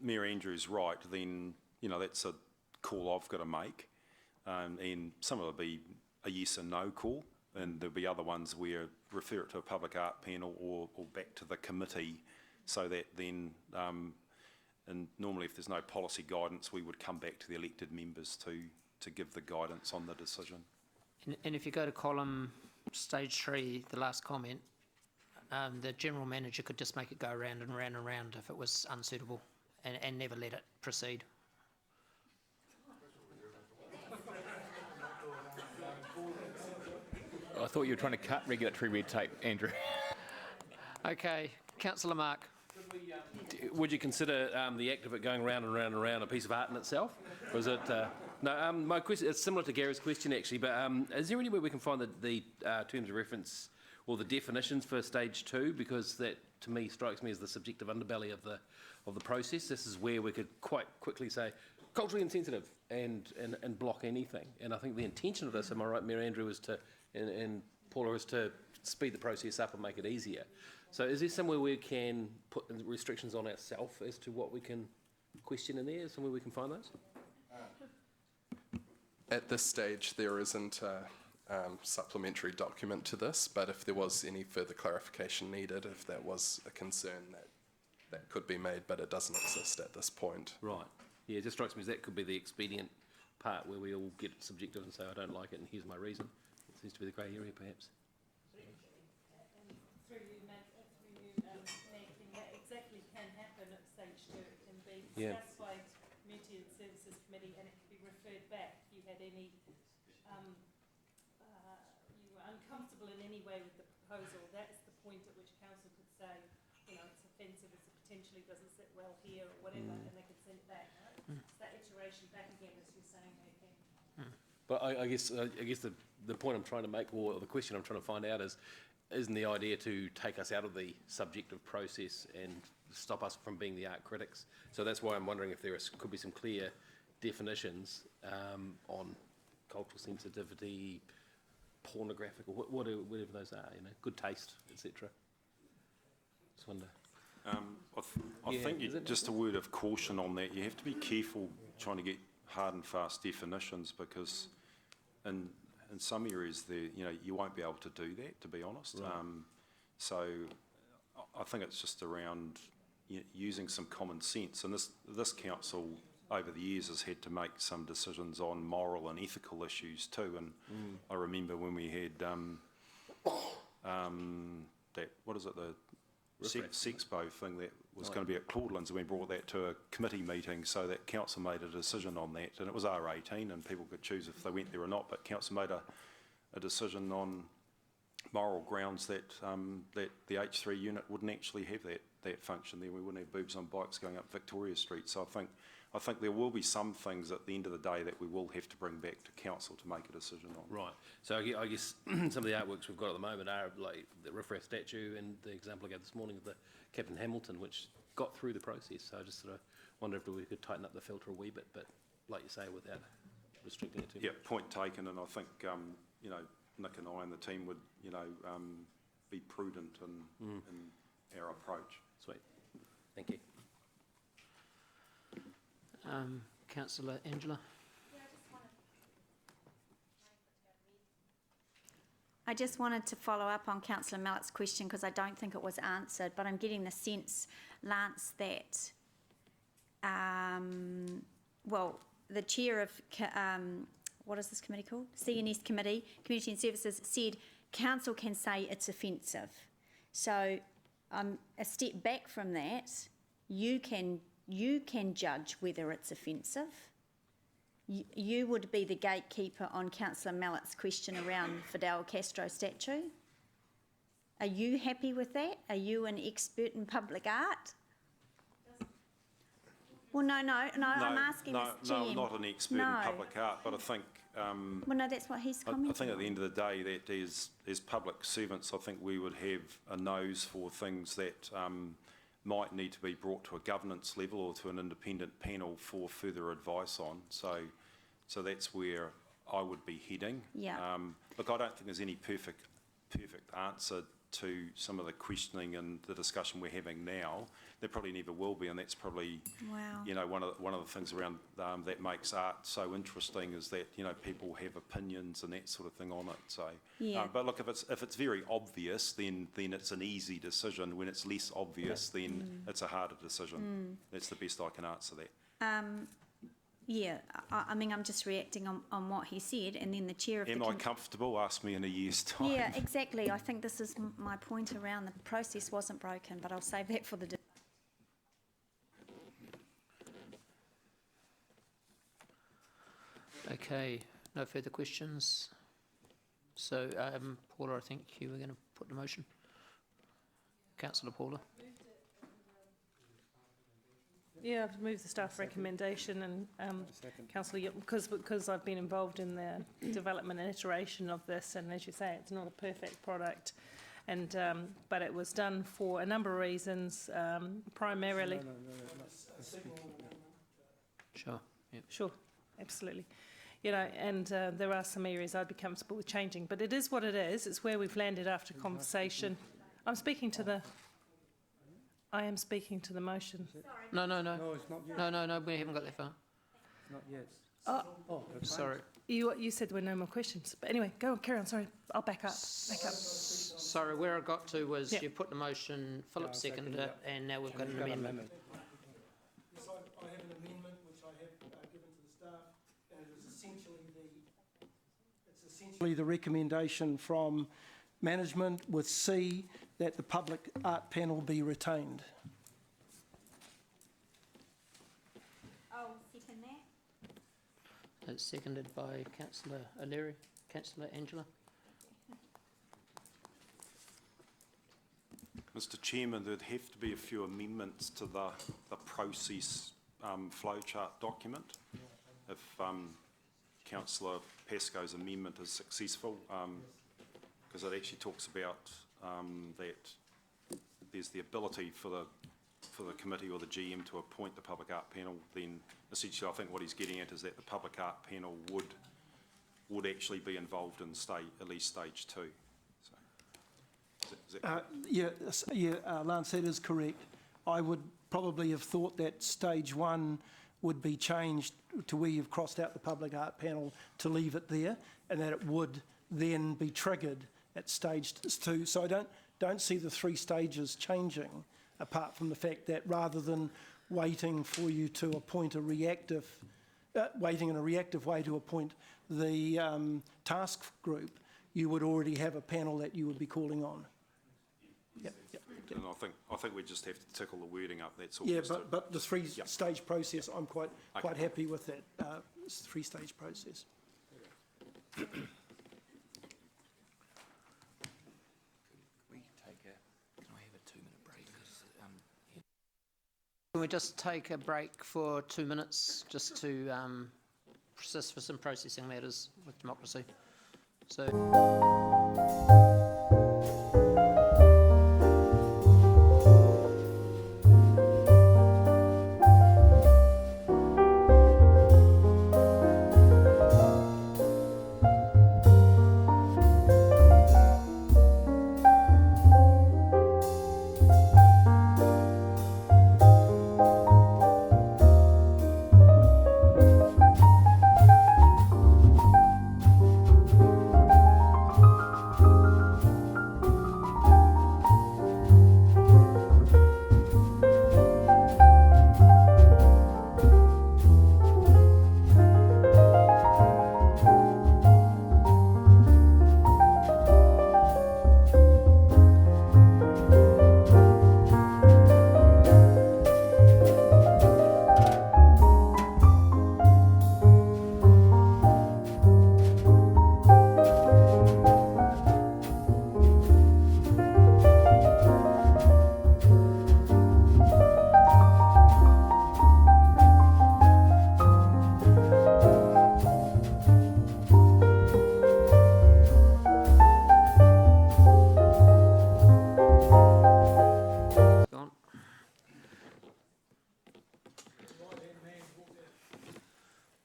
Mayor Andrew's right, then, that's a call I've got to make. And some of it will be a yes and no call, and there'll be other ones where refer it to a public art panel or back to the committee, so that then, and normally if there's no policy guidance, we would come back to the elected members to give the guidance on the decision. And if you go to column stage 3, the last comment, the General Manager could just make it go round and round and round if it was unsuitable, and never let it proceed. I thought you were trying to cut regulatory red tape, Andrew. Okay, Councillor Mark. Would you consider the act of it going round and round and round a piece of art in itself? Or is it... No, my question, it's similar to Gary's question actually, but is there any way we can find the terms of reference or the definitions for stage 2? Because that, to me, strikes me as the subjective underbelly of the process. This is where we could quite quickly say, culturally insensitive, and block anything. And I think the intention of this, am I right, Mayor Andrew, is to, and Paula, is to speed the process up and make it easier. So is there somewhere we can put restrictions on ourselves as to what we can question in there? Somewhere we can find those? At this stage, there isn't a supplementary document to this, but if there was any further clarification needed, if that was a concern, that could be made, but it doesn't exist at this point. Right. Yeah, it just strikes me as that could be the expedient part where we all get subjective and say, I don't like it, and here's my reason. It seems to be the grey area, perhaps. That exactly can happen at stage 2. It can be discussed by Community and Services Committee, and it can be referred back if you had any, you were uncomfortable in any way with the proposal. That's the point at which council could say, it's offensive, it potentially doesn't sit well here or whatever, and they could send it back. It's that iteration back again, as you're saying, okay. But I guess the point I'm trying to make, or the question I'm trying to find out is, isn't the idea to take us out of the subjective process and stop us from being the art critics? So that's why I'm wondering if there could be some clear definitions on cultural sensitivity, pornographic, or whatever those are, good taste, etc. Just wonder. I think just a word of caution on that. You have to be careful trying to get hard and fast definitions, because in some areas there, you won't be able to do that, to be honest. Right. So I think it's just around using some common sense, and this council over the years has had to make some decisions on moral and ethical issues too. And I remember when we had that, what is it, the Sexpo thing that was going to be at Claudelands, and we brought that to a committee meeting, so that council made a decision on that, and it was R18 and people could choose if they went there or not, but council made a decision on moral grounds that that the H3 unit wouldn't actually have that function there. We wouldn't have boobs on bikes going up Victoria Street. So I think there will be some things at the end of the day that we will have to bring back to council to make a decision on. Right. So I guess some of the artworks we've got at the moment are like the riffraff statue and the example I gave this morning of the Captain Hamilton, which got through the process. So I just sort of wonder if we could tighten up the filter a wee bit, but like you say, without restricting it too much. Yeah, point taken, and I think Nick and I and the team would be prudent in our approach. Sweet. Thank you. Councillor Angela. I just wanted to follow up on Councillor Mallett's question, because I don't think it was answered, but I'm getting the sense, Lance, that, well, the chair of, what is this committee called? CNS Committee, Community and Services, said council can say it's offensive. So a step back from that, you can judge whether it's offensive. You would be the gatekeeper on Councillor Mallett's question around Fidel Castro statue. Are you happy with that? Are you an expert in public art? Well, no, I'm asking this No, GM. not an expert in public art, but I think... well, no, that's what he's commenting I think at the end of the day, that as public servants, I think we would have a nose for things that might need to be brought to a governance level or to an independent panel for further advice on. So that's where I would be heading. Yeah. Look, I don't think there's any perfect answer to some of the questioning and the discussion we're having now. There probably never will be, and that's probably one of the things around that makes art so interesting, is that people have opinions and that sort of thing on it. So, but look, if it's very obvious, then it's an easy decision. When it's less obvious, then it's a harder decision. That's the best I can answer that. Yeah, I mean, I'm just reacting on what he said, and then the chair of Am I comfortable? Ask me in a year's time. Yeah, exactly. I think this is my point around the process wasn't broken, but I'll save that for the... Okay, no further questions. So, Paula, I think you were going to put the motion. Councillor Paula. Yeah, I've moved the staff recommendation, and Councillor, because I've been involved in the development and iteration of this, and as you say, it's not a perfect product, and but it was done for a number of reasons, primarily. Sure. Yep. Sure, absolutely. And there are some areas I'd be comfortable with changing, but it is what it is. It's where we've landed after conversation. I am speaking to the motion. No. No, it's not yet. No, we haven't got that far. Not yet. Oh, sorry. You said there were no more questions. But anyway, go on, carry on. Sorry, I'll back up. Sorry, where I got to was you put the motion, Philip seconded it, and now we've got an amendment. Yes, I have an amendment which I have given to the staff, and it is essentially the recommendation from management with C that the public art panel be retained. Oh, second that. It's seconded by Councillor O'Leary. Councillor Angela. Mr. Chairman, there'd have to be a few amendments to the process flowchart document if Councillor Pascoe's amendment is successful, because it actually talks about that there's the ability for the committee or the GM to appoint the public art panel. Then essentially I think what he's getting at is that the public art panel would actually be involved in at least stage 2. So, Lance, that is correct. I would probably have thought that stage 1 would be changed to where you've crossed out the public art panel to leave it there, and that it would then be triggered at stage 2. So I don't see the 3 stages changing, apart from the fact that rather than waiting for you to appoint a reactive, waiting in a reactive way to appoint the task group, you would already have a panel that you would be calling on. Yep. And I think we just have to tickle the wording up, that's all. Yeah, but the 3-stage process, I'm quite happy with that 3-stage process. Can we just take a break for 2 minutes just to persist for some processing matters with democracy? So.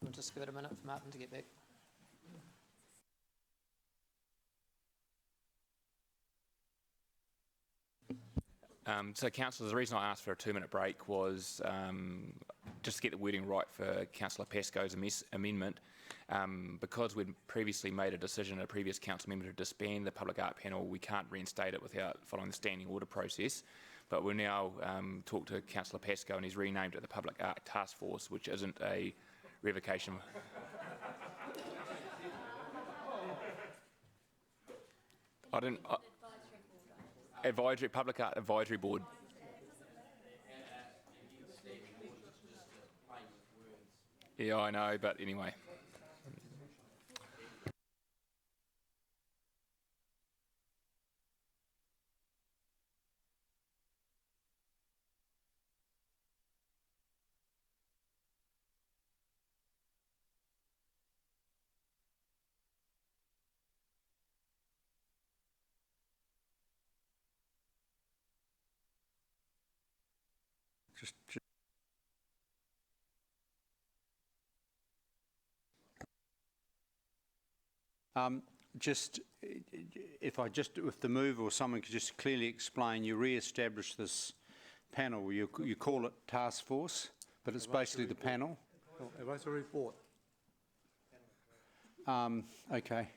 We'll just give it a minute for Martin to get back. So, councillors, the reason I asked for a 2-minute break was just to get the wording right for Councillor Pascoe's amendment. Because we'd previously made a decision at a previous council member to disband the public art panel, we can't reinstate it without following the standing order process. But we'll now talk to Councillor Pascoe, and he's renamed it the Public Art Task Force, which isn't a revocation. I didn't. Advisory, Public Art Advisory Board. Yeah, I know, but anyway. If the move or someone could just clearly explain, you re-establish this panel, you call it task force, but it's basically the panel. Advisory report. Okay,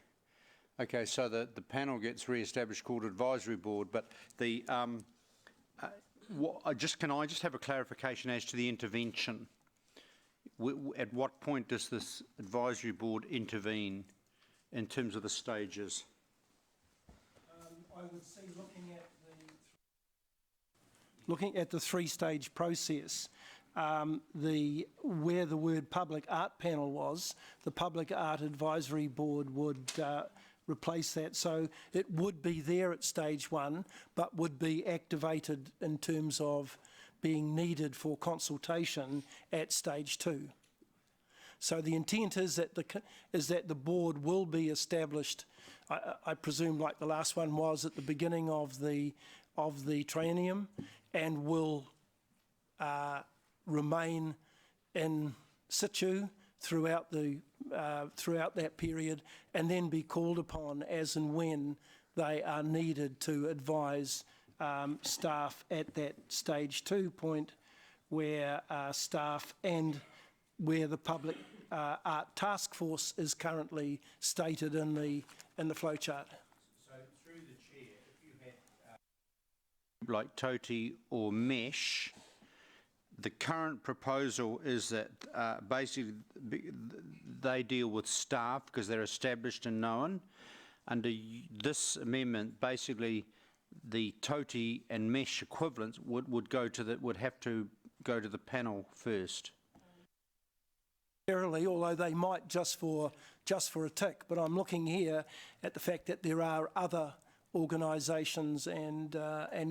so the panel gets re-established called advisory board, but the can I just have a clarification as to the intervention? At what point does this advisory board intervene in terms of the stages? I would see looking at the 3-stage process, where the word public art panel was, the public art advisory board would replace that. So it would be there at stage 1, but would be activated in terms of being needed for consultation at stage 2. So the intent is that the board will be established, I presume, like the last one was at the beginning of the triennium, and will remain in situ throughout that period, and then be called upon as and when they are needed to advise staff at that stage 2 point, where staff and where the public art task force is currently stated in the flowchart. So through the chair, if you had like Toti or Mesh, the current proposal is that basically they deal with staff because they're established and known. Under this amendment, basically the Toti and Mesh equivalents would have to go to the panel first. Although they might just for a tick, but I'm looking here at the fact that there are other organisations and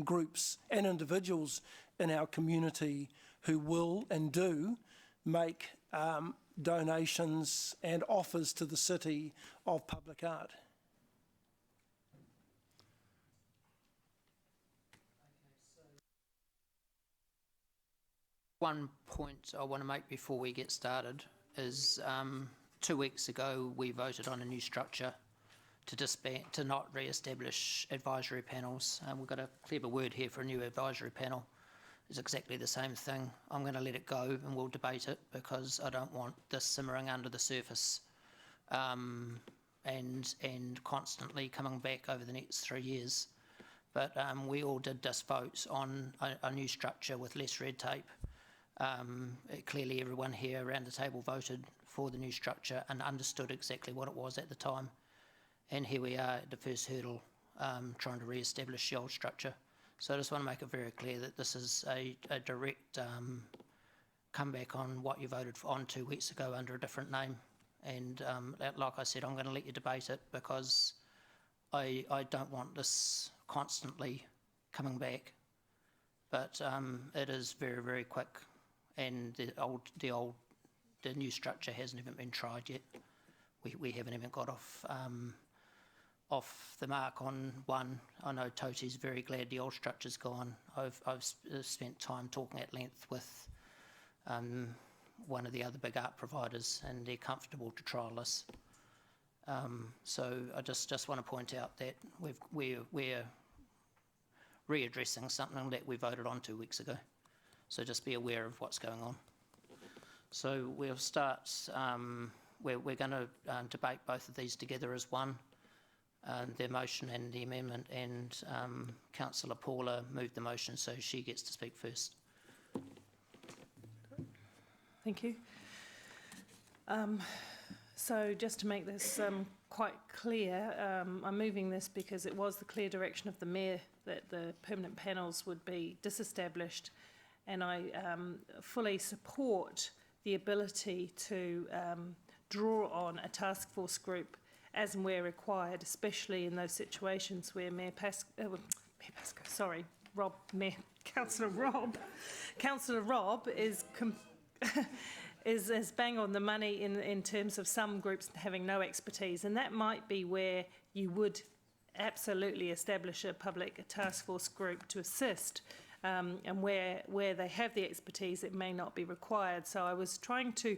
groups and individuals in our community who will and do make donations and offers to the city of public art. One point I want to make before we get started is 2 weeks ago we voted on a new structure to not re-establish advisory panels. We've got a clever word here for a new advisory panel. It's exactly the same thing. I'm going to let it go and we'll debate it because I don't want this simmering under the surface and constantly coming back over the next 3 years. But we all did this vote on a new structure with less red tape. Clearly everyone here around the table voted for the new structure and understood exactly what it was at the time. And here we are at the first hurdle, trying to re-establish the old structure. So I just want to make it very clear that this is a direct comeback on what you voted on 2 weeks ago under a different name. And like I said, I'm going to let you debate it because I don't want this constantly coming back. But it is very, very quick. And the new structure hasn't even been tried yet. We haven't even got off the mark on one. I know Toti's very glad the old structure's gone. I've spent time talking at length with one of the other big art providers, and they're comfortable to trial this. So I just want to point out that we're readdressing something that we voted on 2 weeks ago. So just be aware of what's going on. So we'll start, we're going to debate both of these together as one, the motion and the amendment, and Councillor Paula moved the motion, so she gets to speak first. Thank you. So just to make this quite clear, I'm moving this because it was the clear direction of the Mayor that the permanent panels would be disestablished, and I fully support the ability to draw on a task force group as and where required, especially in those situations where Councillor Rob is bang on the money in terms of some groups having no expertise, and that might be where you would absolutely establish a public task force group to assist, and where they have the expertise it may not be required. So I was trying to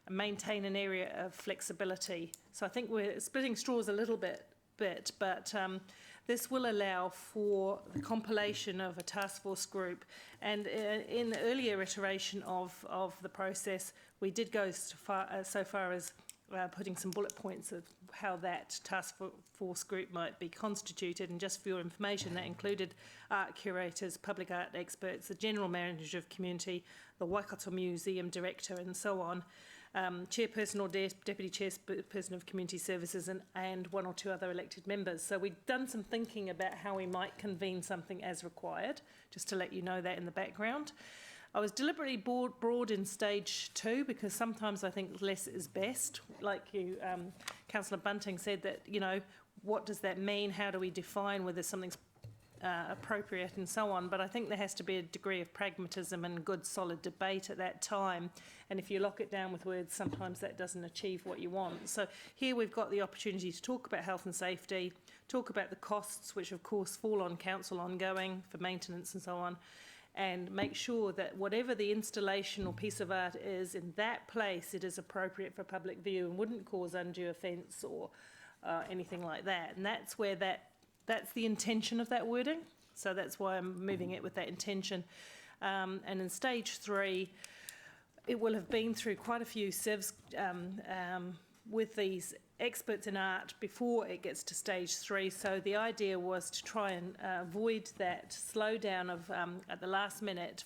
maintain an area of flexibility. So I think we're splitting straws a little bit, but this will allow for the compilation of a task force group. And in the earlier iteration of the process, we did go so far as putting some bullet points of how that task force group might be constituted. And just for your information, that included art curators, public art experts, the general manager of community, the Waikato Museum director, and so on. Chairperson or deputy chairperson of community services, and one or two other elected members. So we've done some thinking about how we might convene something as required, just to let you know that in the background. I was deliberately broad in stage 2 because sometimes I think less is best. Like you, Councillor Bunting said that, you know, what does that mean? How do we define whether something's appropriate and so on? But I think there has to be a degree of pragmatism and good solid debate at that time. And if you lock it down with words, sometimes that doesn't achieve what you want. So here we've got the opportunity to talk about health and safety, talk about the costs, which of course fall on council ongoing for maintenance and so on, and make sure that whatever the installation or piece of art is in that place, it is appropriate for public view and wouldn't cause undue offence or anything like that. And that's where that's the intention of that wording. So that's why I'm moving it with that intention. And in stage 3, it will have been through quite a few civs with these experts in art before it gets to stage 3. So the idea was to try and avoid that slowdown of at the last minute,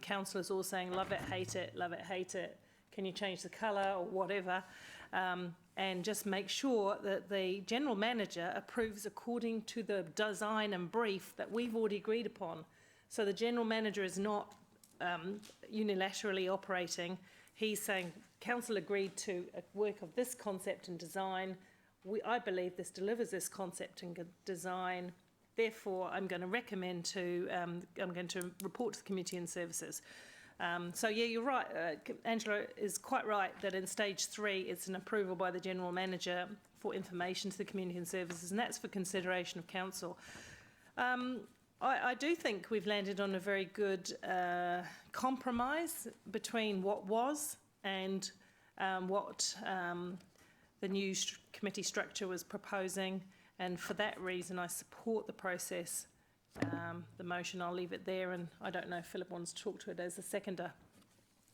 councillors all saying, love it, hate it, can you change the colour or whatever, and just make sure that the general manager approves according to the design and brief that we've already agreed upon. So the general manager is not unilaterally operating. He's saying, council agreed to a work of this concept and design. I believe this delivers this concept and design. Therefore, I'm going to recommend to, I'm going to report to the Community and Services. So yeah, you're right. Angela is quite right that in stage 3, it's an approval by the general manager for information to the Community and Services, and that's for consideration of council. I do think we've landed on a very good compromise between what was and what the new committee structure was proposing, and for that reason I support the process. The motion, I'll leave it there, and I don't know if Philip wants to talk to it as a seconder.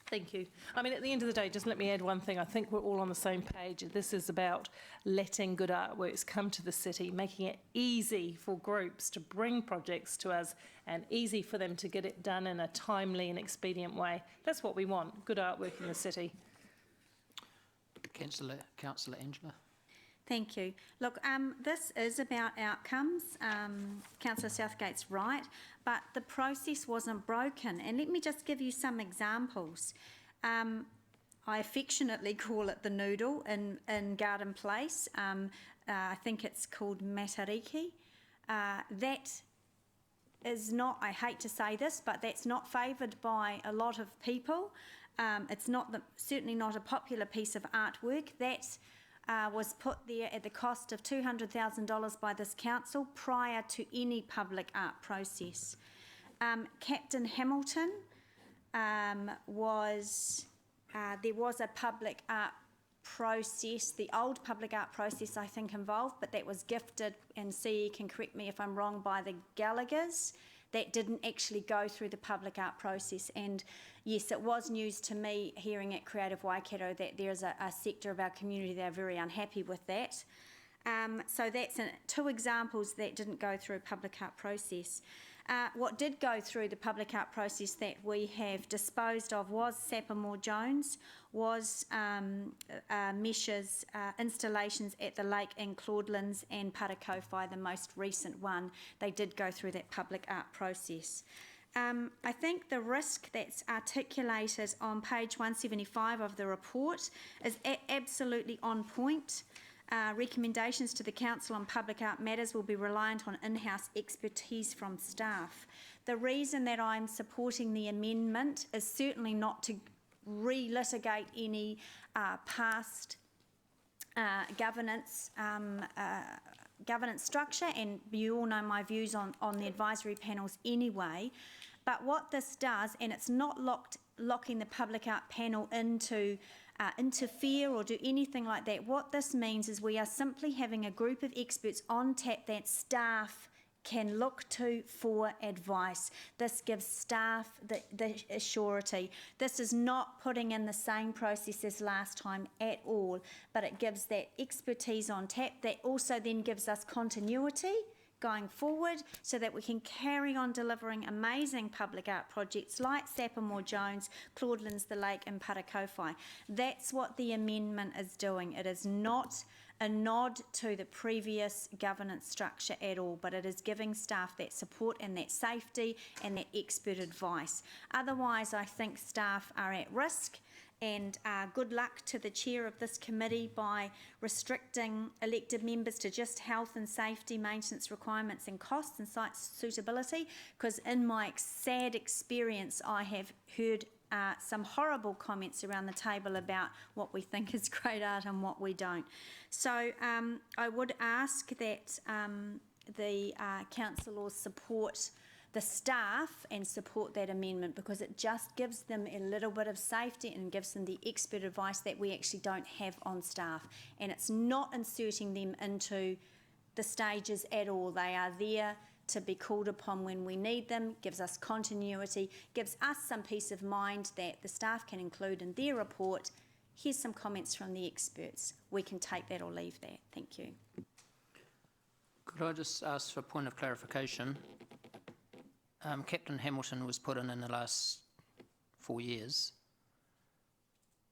Thank you. I mean, at the end of the day, just let me add one thing. I think we're all on the same page. This is about letting good artworks come to the city, making it easy for groups to bring projects to us and easy for them to get it done in a timely and expedient way. That's what we want, good artwork in the city. Councillor Angela. Thank you. Look, this is about outcomes. Councillor Southgate's right, but the process wasn't broken. And let me just give you some examples. I affectionately call it the noodle in Garden Place. I think it's called Matariki. That is not, I hate to say this, but that's not favoured by a lot of people. It's not certainly not a popular piece of artwork. That was put there at the cost of $200,000 by this council prior to any public art process. Captain Hamilton there was a public art process, the old public art process I think involved, but that was gifted, and CE can correct me if I'm wrong, by the Gallaghers. That didn't actually go through the public art process. And yes, it was news to me hearing at Creative Waikato that there's a sector of our community that are very unhappy with that. So that's 2 examples that didn't go through a public art process. What did go through the public art process that we have disposed of was Sappermore Jones, was Mesh's installations at the lake in Claudelands and Parakowhai, the most recent one. They did go through that public art process. I think the risk that's articulated on page 175 of the report is absolutely on point. Recommendations to the Council on public art matters will be reliant on in-house expertise from staff. The reason that I'm supporting the amendment is certainly not to relitigate any past governance structure, and you all know my views on the advisory panels anyway. But what this does, and it's not locking the public art panel into interfere or do anything like that. What this means is we are simply having a group of experts on tap that staff can look to for advice. This gives staff the surety. This is not putting in the same process as last time at all, but it gives that expertise on tap that also then gives us continuity going forward so that we can carry on delivering amazing public art projects like Sappermore Jones, Claudelands, the Lake and Parakowhai. That's what the amendment is doing. It is not a nod to the previous governance structure at all, but it is giving staff that support and that safety and that expert advice. Otherwise, I think staff are at risk. And good luck to the chair of this committee by restricting elected members to just health and safety, maintenance requirements and costs and site suitability, because in my sad experience I have heard some horrible comments around the table about what we think is great art and what we don't. So I would ask that the council will support the staff and support that amendment, because it just gives them a little bit of safety and gives them the expert advice that we actually don't have on staff. And it's not inserting them into the stages at all. They are there to be called upon when we need them, gives us continuity, gives us some peace of mind that the staff can include in their report. Here's some comments from the experts. We can take that or leave that. Thank you. Could I just ask for a point of clarification? Captain Hamilton was put in the last 4 years.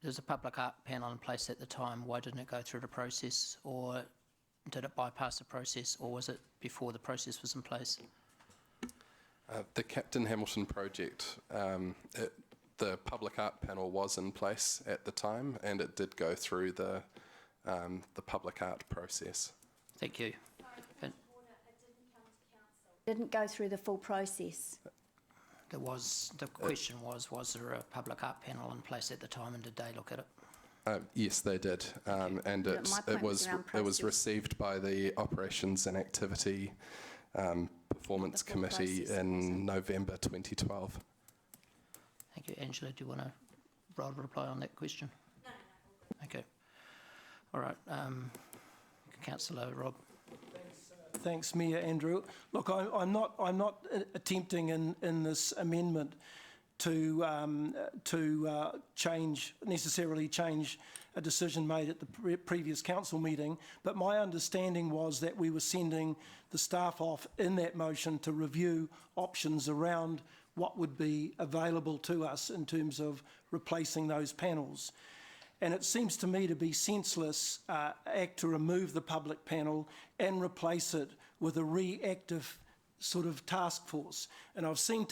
There's a public art panel in place at the time. Why didn't it go through the process, or did it bypass the process, or was it before the process was in place? The Captain Hamilton project, the public art panel was in place at the time, and it did go through the public art process. Thank you. Didn't go through the full process. The question was there a public art panel in place at the time, and did they look at it? Yes, they did, and Yeah, my point was around it was process. received by the Operations and Activity Performance The full Committee process in November 2012. Thank you. Angela, do you want to reply on that question? No. Okay. All right. Councillor Rob. Thanks, Mayor Andrew. Look, I'm not attempting in this amendment to necessarily change a decision made at the previous council meeting, but my understanding was that we were sending the staff off in that motion to review options around what would be available to us in terms of replacing those panels. And it seems to me to be senseless act to remove the public panel and replace it with a reactive sort of task force. And I've seen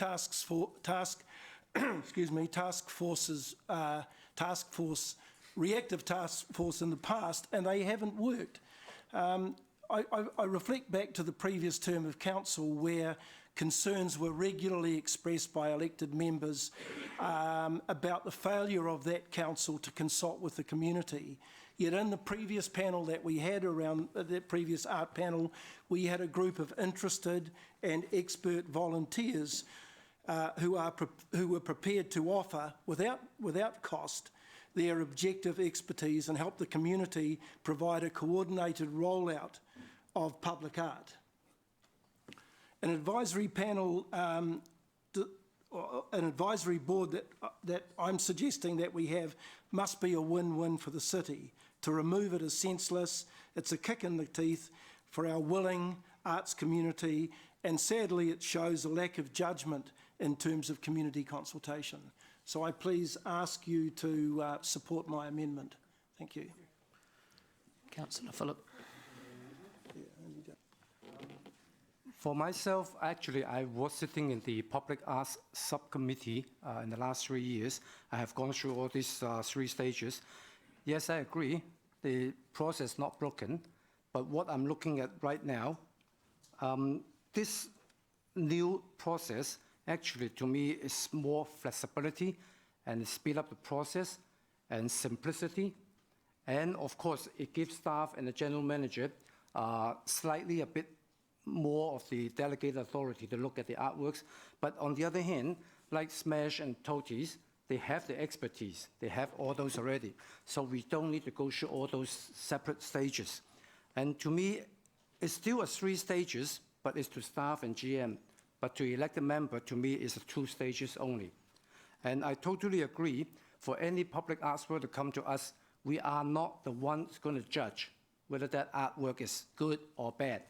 reactive task force in the past, and they haven't worked. I reflect back to the previous term of council where concerns were regularly expressed by elected members about the failure of that council to consult with the community. Yet in the previous panel that we had around that previous art panel, we had a group of interested and expert volunteers who were prepared to offer, without cost, their objective expertise and help the community provide a coordinated rollout of public art. An advisory panel, an advisory board that I'm suggesting that we have must be a win-win for the city. To remove it is senseless. It's a kick in the teeth for our willing arts community, and sadly it shows a lack of judgment in terms of community consultation. So I please ask you to support my amendment. Thank you. Councillor Phillip. For myself, actually, I was sitting in the Public Arts Subcommittee in the last 3 years. I have gone through all these 3 stages. Yes, I agree, the process is not broken, but what I'm looking at right now, this new process actually to me is more flexibility and speed up the process and simplicity. And of course, it gives staff and the general manager slightly a bit more of the delegated authority to look at the artworks. But on the other hand, like Smash and Totis, they have the expertise. They have all those already. So we don't need to go through all those separate stages. And to me, it's still a 3 stages, but it's to staff and GM. But to elect a member, to me, is 2 stages only. And I totally agree, for any public arts work to come to us, we are not the ones going to judge whether that artwork is good or bad.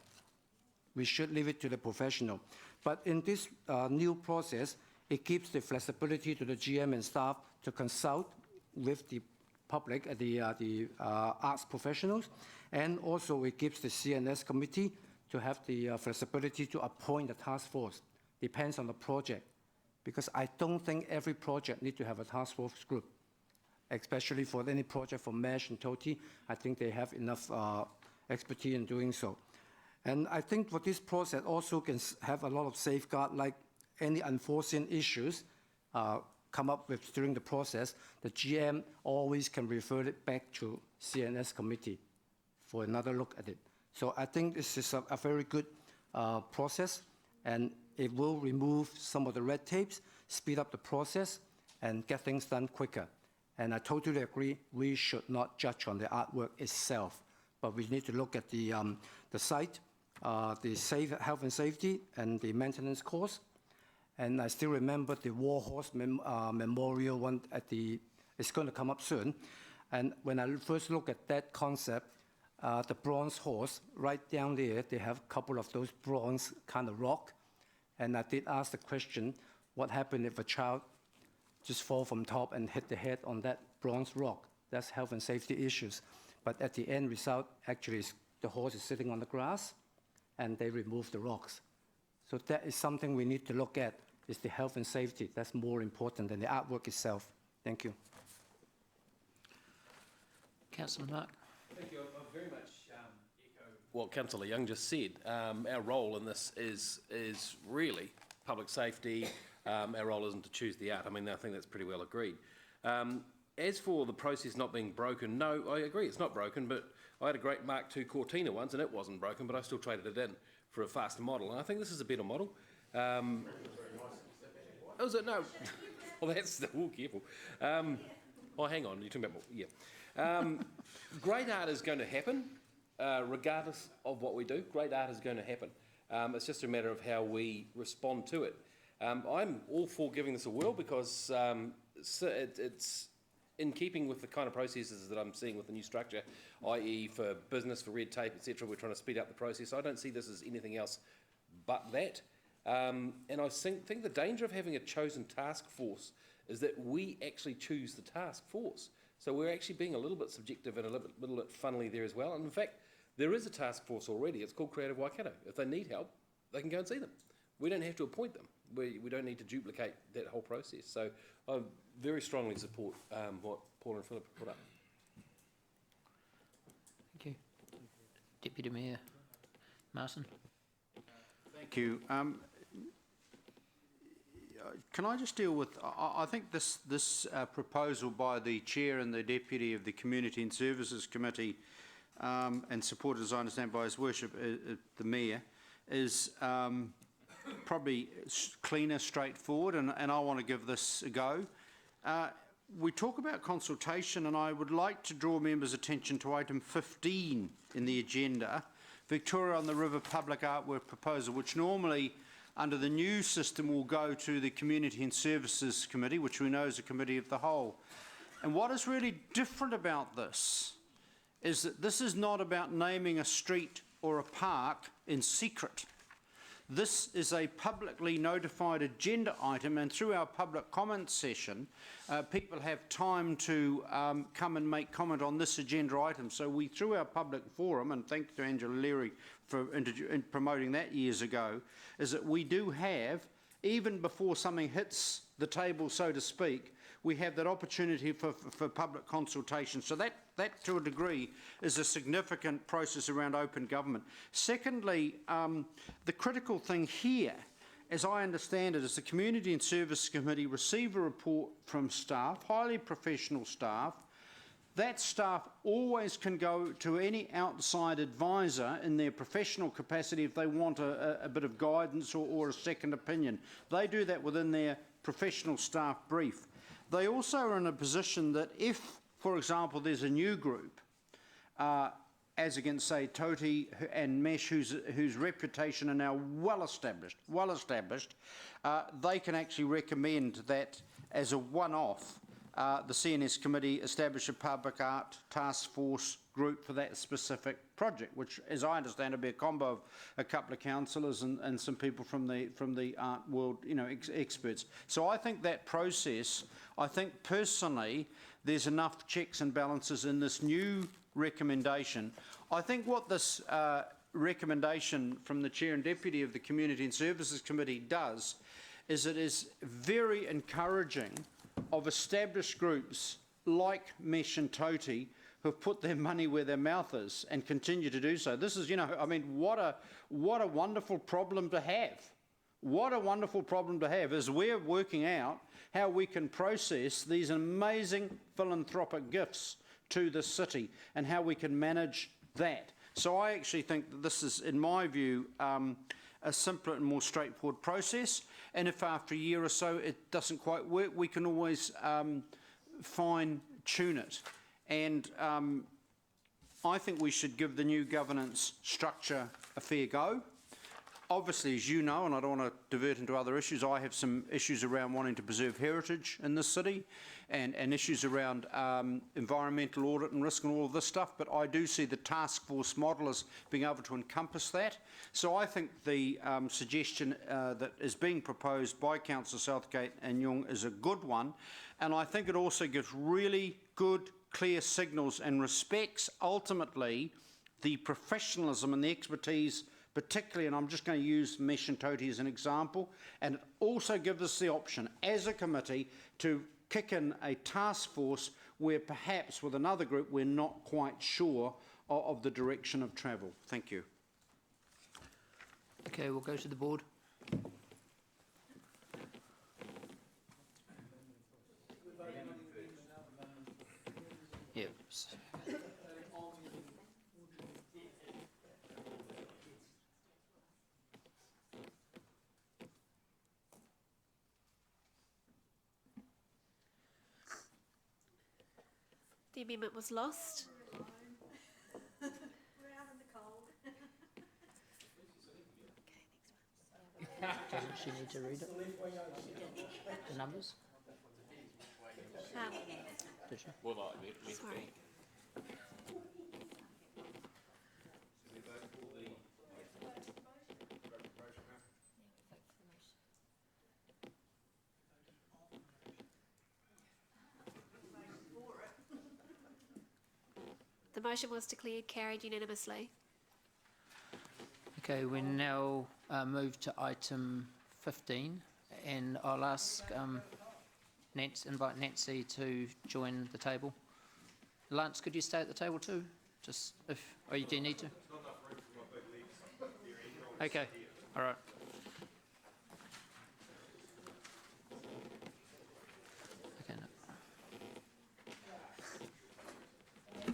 We should leave it to the professional. But in this new process, it gives the flexibility to the GM and staff to consult with the public, the arts professionals, and also it gives the CNS committee to have the flexibility to appoint a task force. Depends on the project, because I don't think every project needs to have a task force group, especially for any project for MESH and TOTI. I think they have enough expertise in doing so. And I think for this process also can have a lot of safeguard, like any unforeseen issues come up with during the process, the GM always can refer it back to CNS committee for another look at it. So I think this is a very good process, and it will remove some of the red tapes, speed up the process, and get things done quicker. And I totally agree, we should not judge on the artwork itself, but we need to look at the site, the health and safety and the maintenance cost. And I still remember the War Horse Memorial one it's going to come up soon. And when I first look at that concept, the bronze horse, right down there, they have a couple of those bronze kind of rock. And I did ask the question, what happened if a child just fall from top and hit the head on that bronze rock? That's health and safety issues. But at the end result, actually, the horse is sitting on the grass, and they remove the rocks. So that is something we need to look at, is the health and safety. That's more important than the artwork itself. Thank you. Councillor Mark. Thank you. I very much echo what Councillor Young just said. Our role in this is really public safety. Our role isn't to choose the art. I mean, I think that's pretty well agreed. As for the process not being broken, no, I agree, it's not broken, but I had a great Mark II Cortina once, and it wasn't broken, but I still traded it in for a faster model, and I think this is a better model. Was it? No. Well, that's... Oh, careful. Oh, hang on, you're talking about... Yeah. Great art is going to happen, regardless of what we do. Great art is going to happen. It's just a matter of how we respond to it. I'm all for giving this a whirl because it's in keeping with the kind of processes that I'm seeing with the new structure, i.e. for business, for red tape, etc. We're trying to speed up the process. I don't see this as anything else but that. And I think the danger of having a chosen task force is that we actually choose the task force. So we're actually being a little bit subjective and a little bit funnily there as well. And in fact, there is a task force already. It's called Creative Waikato. If they need help, they can go and see them. We don't have to appoint them. We don't need to duplicate that whole process. So I very strongly support what Paul and Philip put up. Thank you. Deputy Mayor Martin. Thank you. Can I just deal with, I think this proposal by the Chair and the Deputy of the Community and Services Committee, and supported, as I understand, by His Worship, the Mayor, is probably cleaner, straightforward, and I want to give this a go. We talk about consultation, and I would like to draw members' attention to item 15 in the agenda, Victoria on the River Public Artwork Proposal, which normally, under the new system, will go to the Community and Services Committee, which we know is a committee of the whole. And what is really different about this is that this is not about naming a street or a park in secret. This is a publicly notified agenda item, and through our public comment session, people have time to come and make comment on this agenda item. So we, through our public forum, and thank you to Angela Leary for promoting that years ago, is that we do have, even before something hits the table, so to speak, we have that opportunity for public consultation. So that, to a degree, is a significant process around open government. Secondly, the critical thing here, as I understand it, is the Community and Service Committee receive a report from staff, highly professional staff. That staff always can go to any outside advisor in their professional capacity if they want a bit of guidance or a second opinion. They do that within their professional staff brief. They also are in a position that if, for example, there's a new group, as against, say, Toti and Mesh, whose reputation are now well established, they can actually recommend that as a one-off, the CNS committee establish a public art task force group for that specific project, which, as I understand, will be a combo of a couple of councillors and some people from the art world, experts. So I think that process, I think personally, there's enough checks and balances in this new recommendation. I think what this recommendation from the Chair and Deputy of the Community and Services Committee does is it is very encouraging of established groups like Mesh and Toti who have put their money where their mouth is and continue to do so. This is, I mean, what a wonderful problem to have. What a wonderful problem to have as we're working out how we can process these amazing philanthropic gifts to the city and how we can manage that. So I actually think that this is, in my view, a simpler and more straightforward process. And if after a year or so it doesn't quite work, we can always fine-tune it. And I think we should give the new governance structure a fair go. Obviously, as you know, and I don't want to divert into other issues, I have some issues around wanting to preserve heritage in this city and issues around environmental audit and risk and all of this stuff, but I do see the task force model as being able to encompass that. So I think the suggestion that is being proposed by Councillor Southgate and Young is a good one, and I think it also gives really good, clear signals and respects ultimately the professionalism and the expertise, particularly, and I'm just going to use Mesh and Toti as an example, and it also gives us the option as a committee to kick in a task force where perhaps with another group we're not quite sure of the direction of travel. Thank you. Okay, we'll go to the board. Yep. The amendment was lost. Doesn't she need to read it? The numbers? Did she? Sorry. The motion was declared carried unanimously. Okay, we now move to item 15, and I'll ask invite Nancy to join the table. Lance, could you stay at the table too? Just if, or do you need to? Okay, all right. Okay, no.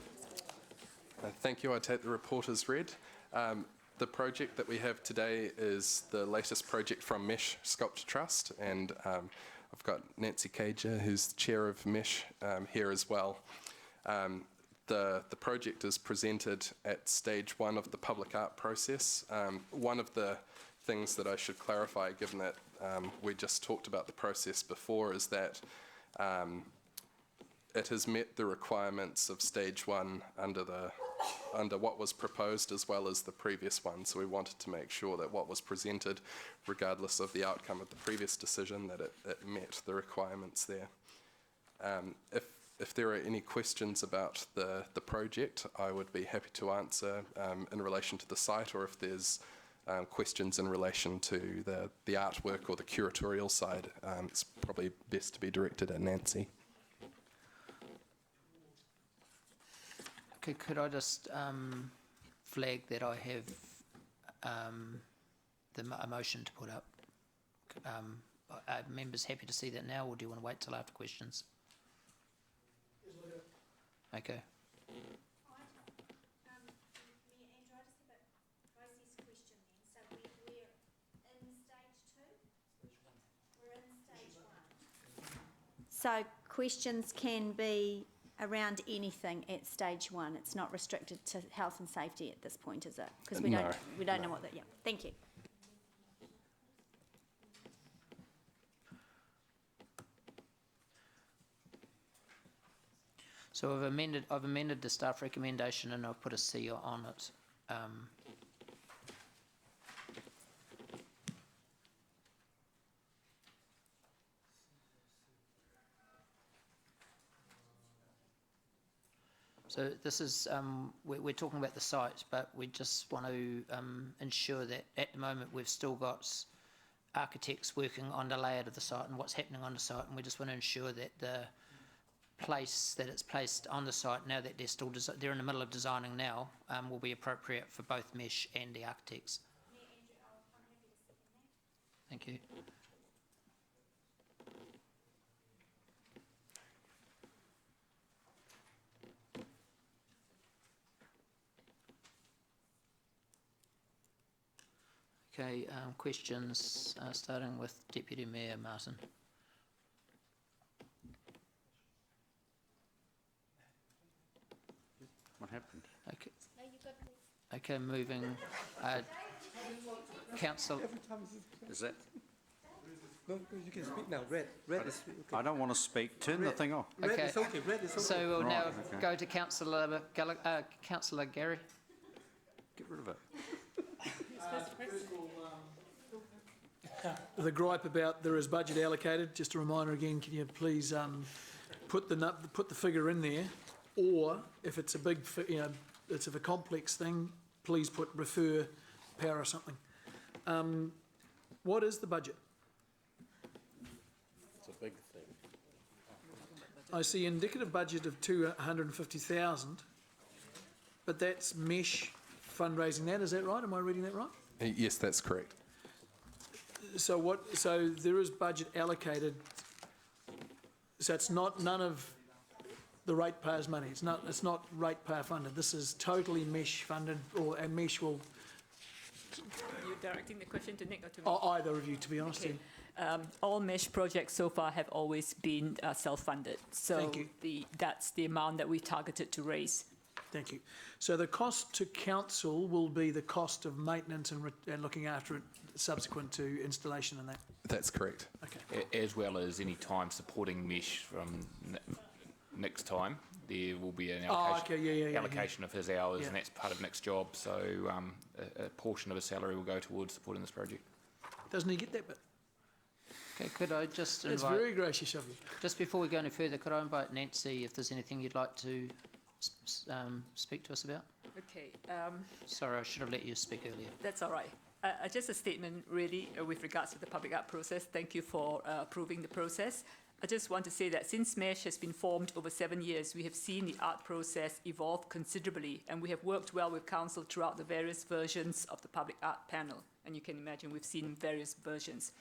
Thank you. I take the report as read. The project that we have today is the latest project from Mesh Sculpture Trust, and I've got Nancy Cager, who's the chair of Mesh, here as well. The project is presented at stage 1 of the public art process. One of the things that I should clarify, given that we just talked about the process before, is that it has met the requirements of stage 1 under what was proposed as well as the previous one. So we wanted to make sure that what was presented, regardless of the outcome of the previous decision, that it met the requirements there. If there are any questions about the project, I would be happy to answer in relation to the site, or if there's questions in relation to the artwork or the curatorial side, it's probably best to be directed at Nancy. Okay, could I just flag that I have a motion to put up? Are members happy to see that now, or do you want to wait till after questions? Okay. So questions can be around anything at stage 1. It's not restricted to health and safety at this point, is it? Because we don't know what that. Yeah. Thank you. So I've amended the staff recommendation, and I've put a C on it. So this is, we're talking about the site, but we just want to ensure that at the moment we've still got architects working on the layout of the site and what's happening on the site, and we just want to ensure that the place that it's placed on the site, now that they're in the middle of designing now, will be appropriate for both Mesh and the architects. Thank you. Okay, questions, starting with Deputy Mayor Martin. happened. Okay. Okay, moving. Council. Is that? No, you can speak now. Red is okay. I don't want to speak. Turn the thing off. Red Okay. is okay. Red is okay. So we'll now okay. go to Councillor Gary. Get rid of it. The gripe about there is budget allocated, just a reminder again, can you please put the figure in there, or if it's a big, it's of a complex thing, please put refer power or something. What is the budget? It's a big thing. I see indicative budget of 250,000, but that's mesh fundraising. Is that right? Am I reading that right? Yes, that's correct. So there is budget allocated. So it's not none of the ratepayers' money. It's not ratepayer funded. This is totally mesh funded, or a mesh will. You're directing the question to Nick or to me? Either of you, to be honest. Okay. All mesh projects so far have always been self-funded. So Thank you. That's the amount that we targeted to raise. Thank you. So the cost to council will be the cost of maintenance and looking after it subsequent to installation and that? That's correct. Okay. As well as any time supporting mesh from Nick's time. There will be an allocation of his hours, and that's part of Nick's job. So a portion of his salary will go towards supporting this project. Doesn't he get that bit? Okay, could I just invite... That's very gracious of you. Just before we go any further, could I invite Nancy if there's anything you'd like to speak to us about? Okay. Sorry, I should have let you speak earlier. That's all right. Just a statement, really, with regards to the public art process. Thank you for approving the process. I just want to say that since MESH has been formed over 7 years, we have seen the art process evolve considerably, and we have worked well with Council throughout the various versions of the public art panel. And you can imagine we've seen various versions.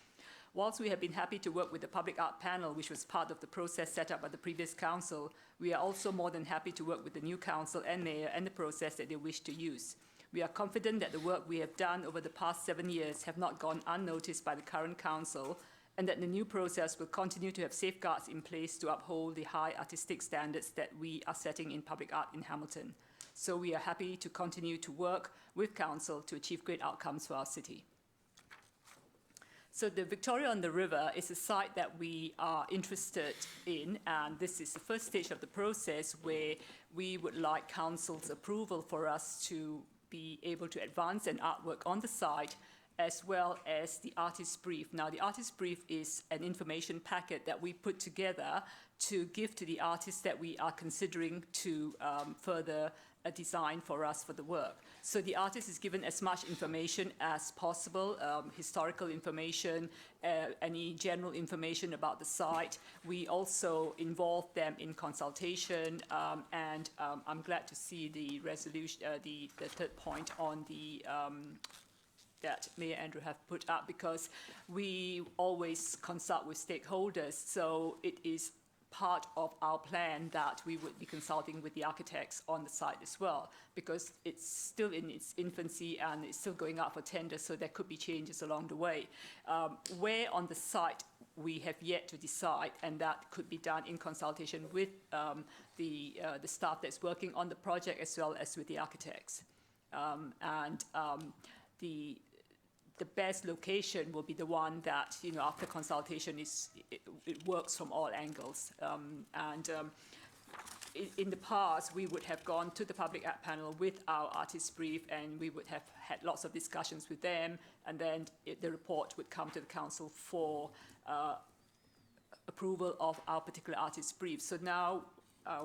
Whilst we have been happy to work with the public art panel, which was part of the process set up by the previous council, we are also more than happy to work with the new council and mayor and the process that they wish to use. We are confident that the work we have done over the past 7 years have not gone unnoticed by the current council, and that the new process will continue to have safeguards in place to uphold the high artistic standards that we are setting in public art in Hamilton. So we are happy to continue to work with council to achieve great outcomes for our city. So the Victoria on the River is a site that we are interested in, and this is the first stage of the process where we would like council's approval for us to be able to advance an artwork on the site, as well as the artist's brief. Now, the artist's brief is an information packet that we put together to give to the artists that we are considering to further a design for us for the work. So the artist is given as much information as possible, historical information, any general information about the site. We also involve them in consultation, and I'm glad to see the resolution, the third point on the that Mayor Andrew have put up, because we always consult with stakeholders. So it is part of our plan that we would be consulting with the architects on the site as well, because it's still in its infancy and it's still going out for tender, so there could be changes along the way. Where on the site we have yet to decide, and that could be done in consultation with the staff that's working on the project as well as with the architects. The best location will be the one that, you know, after consultation it works from all angles. In the past, we would have gone to the public art panel with our artist brief, and we would have had lots of discussions with them, and then the report would come to the council for approval of our particular artist brief. So now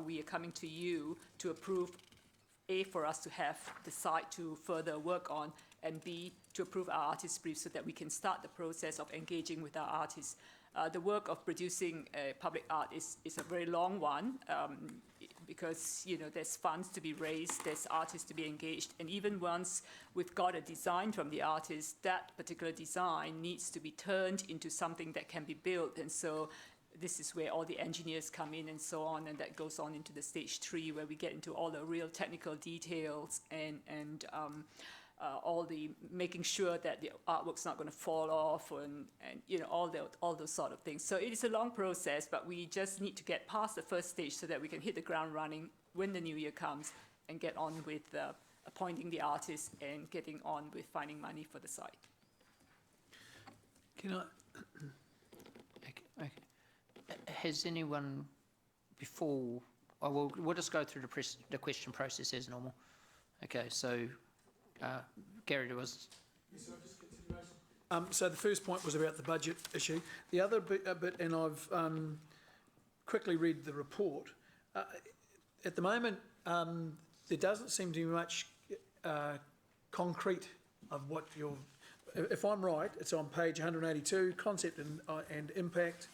we are coming to you to approve, A, for us to have the site to further work on, and B, to approve our artist brief so that we can start the process of engaging with our artists. The work of producing public art is a very long one, because, you know, there's funds to be raised, there's artists to be engaged, and even once we've got a design from the artist, that particular design needs to be turned into something that can be built. And so this is where all the engineers come in and so on, and that goes on into the stage 3, where we get into all the real technical details and all the making sure that the artwork's not going to fall off, and you know, all those sort of things. So it is a long process, but we just need to get past the first stage so that we can hit the ground running when the new year comes get on with appointing the artist and getting on with finding money for the site. Can I? Okay. Has anyone before? Oh, we'll just go through the question process as normal. Okay, so Gary, there was. So the first point was about the budget issue. The other bit, and I've quickly read the report. At the moment, there doesn't seem to be much concrete of what you're. If I'm right, it's on page 182, concept and impact.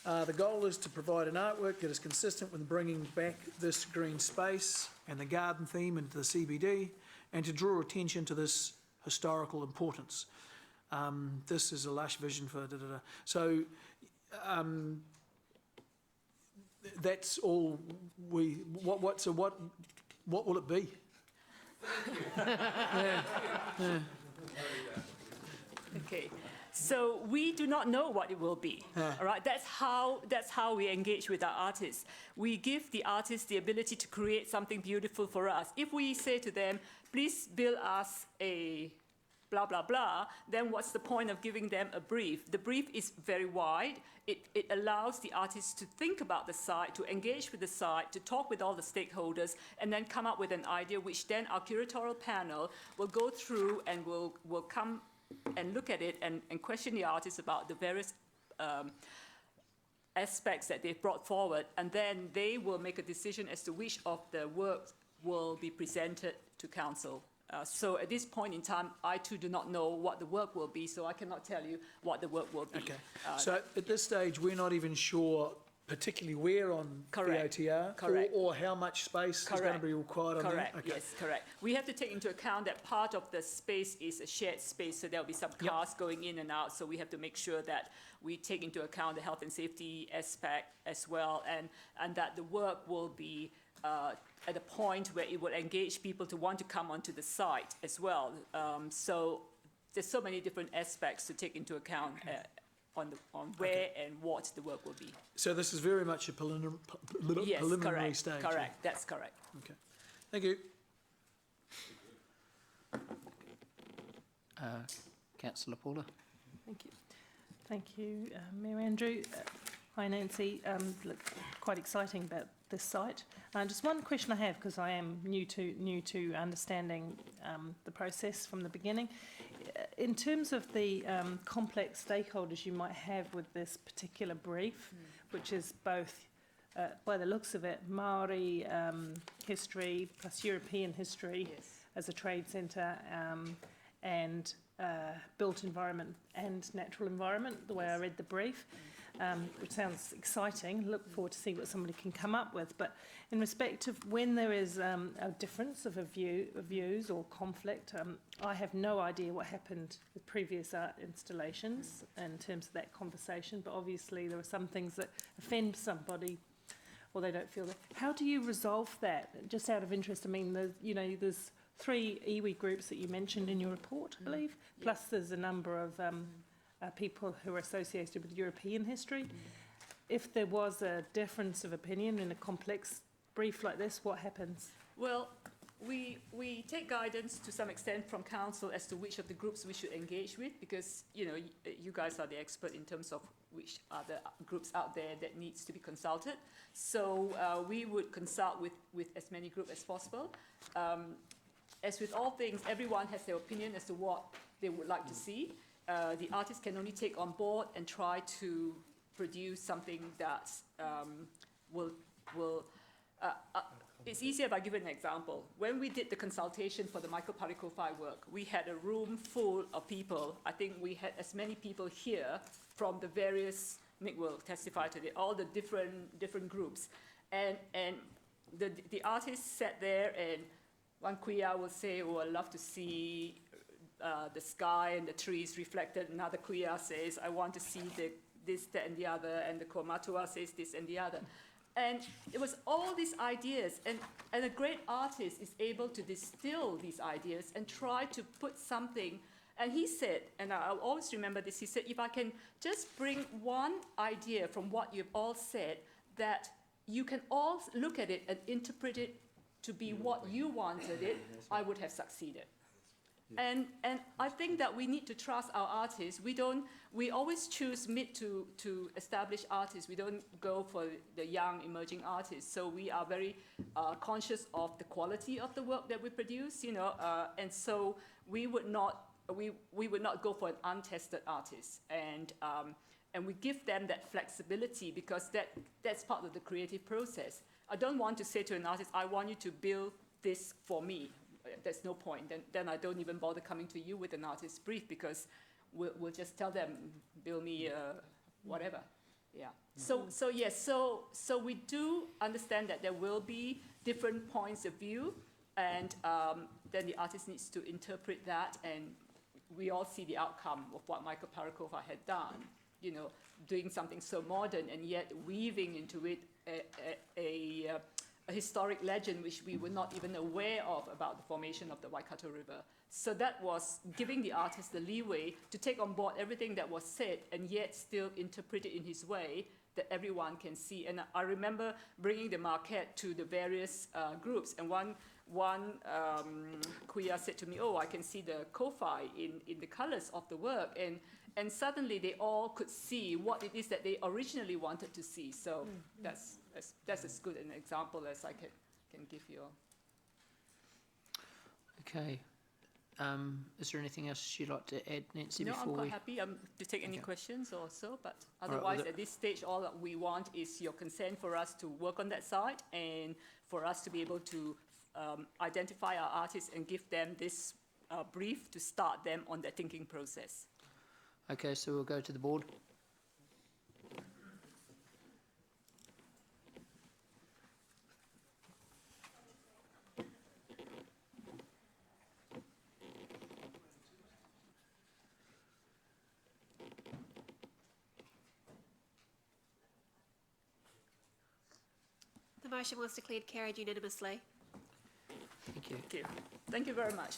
The goal is to provide an artwork that is consistent with bringing back this green space and the garden theme into the CBD, and to draw attention to this historical importance. This is a lush vision for da-da-da. So that's all we. What will it be? Yeah. Okay, so we do not know what it will be. All right, that's how we engage with our artists. We give the artists the ability to create something beautiful for us. If we say to them, please build us a blah, blah, blah, then what's the point of giving them a brief? The brief is very wide. It allows the artists to think about the site, to engage with the site, to talk with all the stakeholders, and then come up with an idea, which then our curatorial panel will go through and will come and look at it and question the artists about the various aspects that they've brought forward, and then they will make a decision as to which of the work will be presented to council. So at this point in time, I too do not know what the work will be, so I cannot tell you what the work will be. Okay. So at this stage, we're not even sure particularly where on Correct. the OTR, Correct. or how much space is going to be required on Correct. there? Okay. Yes, correct. We have to take into account that part of the space is a shared space, so there'll be some cars going in and out, so we have to make sure that we take into account the health and safety aspect as well, and that the work will be at a point where it will engage people to want to come onto the site as well. So there's so many different aspects to take into account on where and what the work will be. So this is very much a preliminary correct, stage. Correct, that's correct. Okay. Thank you. Councillor Paula. Thank you. Thank you, Mayor Andrew. Hi, Nancy. Look, quite exciting about this site. Just one question I have, because I am new to understanding the process from the beginning. In terms of the complex stakeholders you might have with this particular brief, which is both, by the looks of it, Maori history plus European history as a trade centre, and built environment and natural environment, the way I read the brief. Which sounds exciting. Look forward to see what somebody can come up with. But in respect of when there is a difference of views or conflict, I have no idea what happened with previous art installations in terms of that conversation. But obviously there are some things that offend somebody, or they don't feel that. How do you resolve that? Just out of interest, I mean, there's 3 iwi groups that you mentioned in your report, I believe. Plus there's a number of people who are associated with European history. If there was a difference of opinion in a complex brief like this, what happens? Well, we take guidance to some extent from council as to which of the groups we should engage with, because you guys are the expert in terms of which are the groups out there that needs to be consulted. So we would consult with as many groups as possible. As with all things, everyone has their opinion as to what they would like to see. The artist can only take on board and try to produce something that will. It's easier if I give an example. When we did the consultation for the Michael Parikofai work, we had a room full of people. I think we had as many people here from the various, Nick will testify to it, all the different groups. And the artist sat there, and one kuia will say, oh, I'd love to see the sky and the trees reflected. Another kuia says, I want to see this, that, and the other. And the Komatua says this and the other. And it was all these ideas. And a great artist is able to distill these ideas and try to put something. And he said, and I'll always remember this, he said, if I can just bring one idea from what you've all said, that you can all look at it and interpret it to be what you wanted it, I would have succeeded. And I think that we need to trust our artists. We always choose mid to established artists. We don't go for the young emerging artists. So we are very conscious of the quality of the work that we produce, you know, and so we would not go for an untested artist. And we give them that flexibility because that's part of the creative process. I don't want to say to an artist, I want you to build this for me. There's no point. Then I don't even bother coming to you with an artist's brief because we'll just tell them, build me whatever. Yeah. So yes. So we do understand that there will be different points of view, and then the artist needs to interpret that, and we all see the outcome of what Michael Parakova had done. You know, doing something so modern and yet weaving into it a historic legend which we were not even aware of about the formation of the Waikato River. So that was giving the artist the leeway to take on board everything that was said and yet still interpret it in his way that everyone can see. And I remember bringing the maquette to the various groups, and one kuya said to me, oh, I can see the kofi in the colors of the work. And suddenly they all could see what it is that they originally wanted to see. So that's as good an example as I can give you. Okay. Is there anything else you'd like to add, Nancy, No, before I'm quite we... happy to take any questions or so, but right, otherwise well, at this stage all that we want is your consent for us to work on that side and for us to be able to identify our artists and give them this brief to start them on their thinking process. Okay, so we'll go to the board. The motion was declared carried unanimously. Thank you. Thank you. Thank you very much.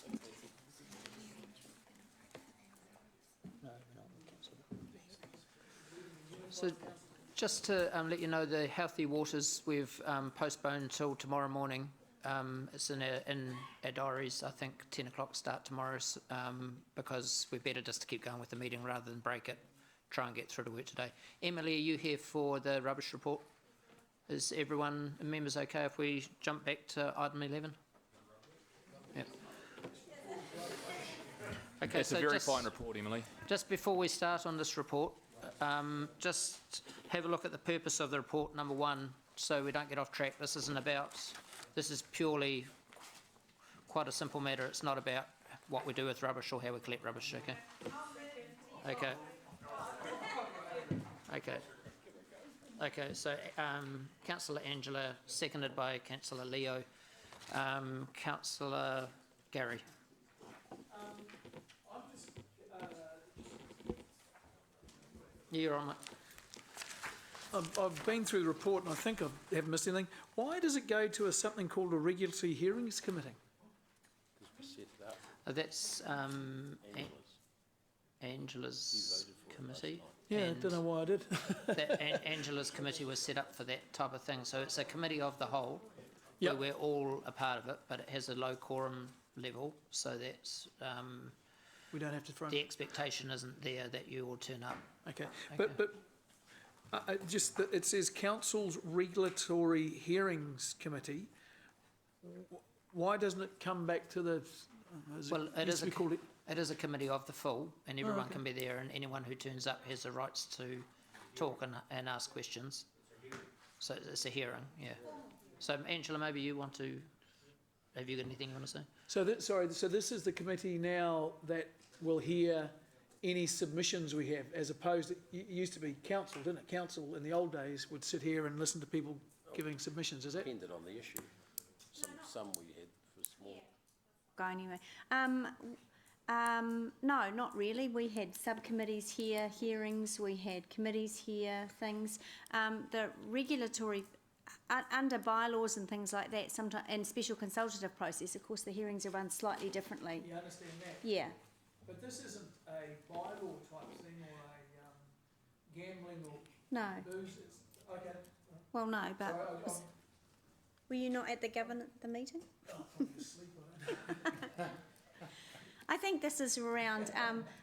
So just to let you know, the Healthy Waters we've postponed till tomorrow morning. It's in our diaries, I think 10 o'clock start tomorrow, because we're better just to keep going with the meeting rather than break it, try and get through to work today. Emily, are you here for the rubbish report? Is everyone, members, okay if we jump back to item 11? Yep. Okay, it's so a very just, fine report, Emily. Just before we start on this report, just have a look at the purpose of the report, number one, so we don't get off track. This is purely quite a simple matter. It's not about what we do with rubbish or how we collect rubbish, okay? Okay. Okay. Okay, so Councillor Angela, seconded by Councillor Leo. Councillor Gary. You're on it. I've been through the report and I think I haven't missed anything. Why does it go to something called a regulatory hearings committee? That's Angela's committee. Yeah, I don't know why I did. Angela's committee was set up for that type of thing. So it's a committee of the whole, Yep. where we're all a part of it, but it has a low quorum level. So that's We don't have to throw. the expectation isn't there that you all turn up. Okay, but just that it says Council's Regulatory Hearings Committee. Why doesn't it come back to the? Well, it is, called it is a committee of the full, and everyone okay. can be there, and anyone who turns up has the rights to talk and ask questions. So it's a hearing, yeah. So Angela, maybe you want to, have you got anything you want to say? So this is the committee now that will hear any submissions we have, as opposed to, it used to be council, didn't it? Council in the old days would sit here and listen to people giving submissions, is that? Depended on the issue. Some we had was more. Go anyway. No, not really. We had subcommittees here, hearings, we had committees here, things. The regulatory, under bylaws and things like that, sometimes, and special consultative process, of course, the hearings are run slightly differently. You understand that? Yeah. But this isn't a bylaw type thing or a gambling or No. booze, okay. Well, no, but... Sorry, Were you not at the meeting? I think this is around,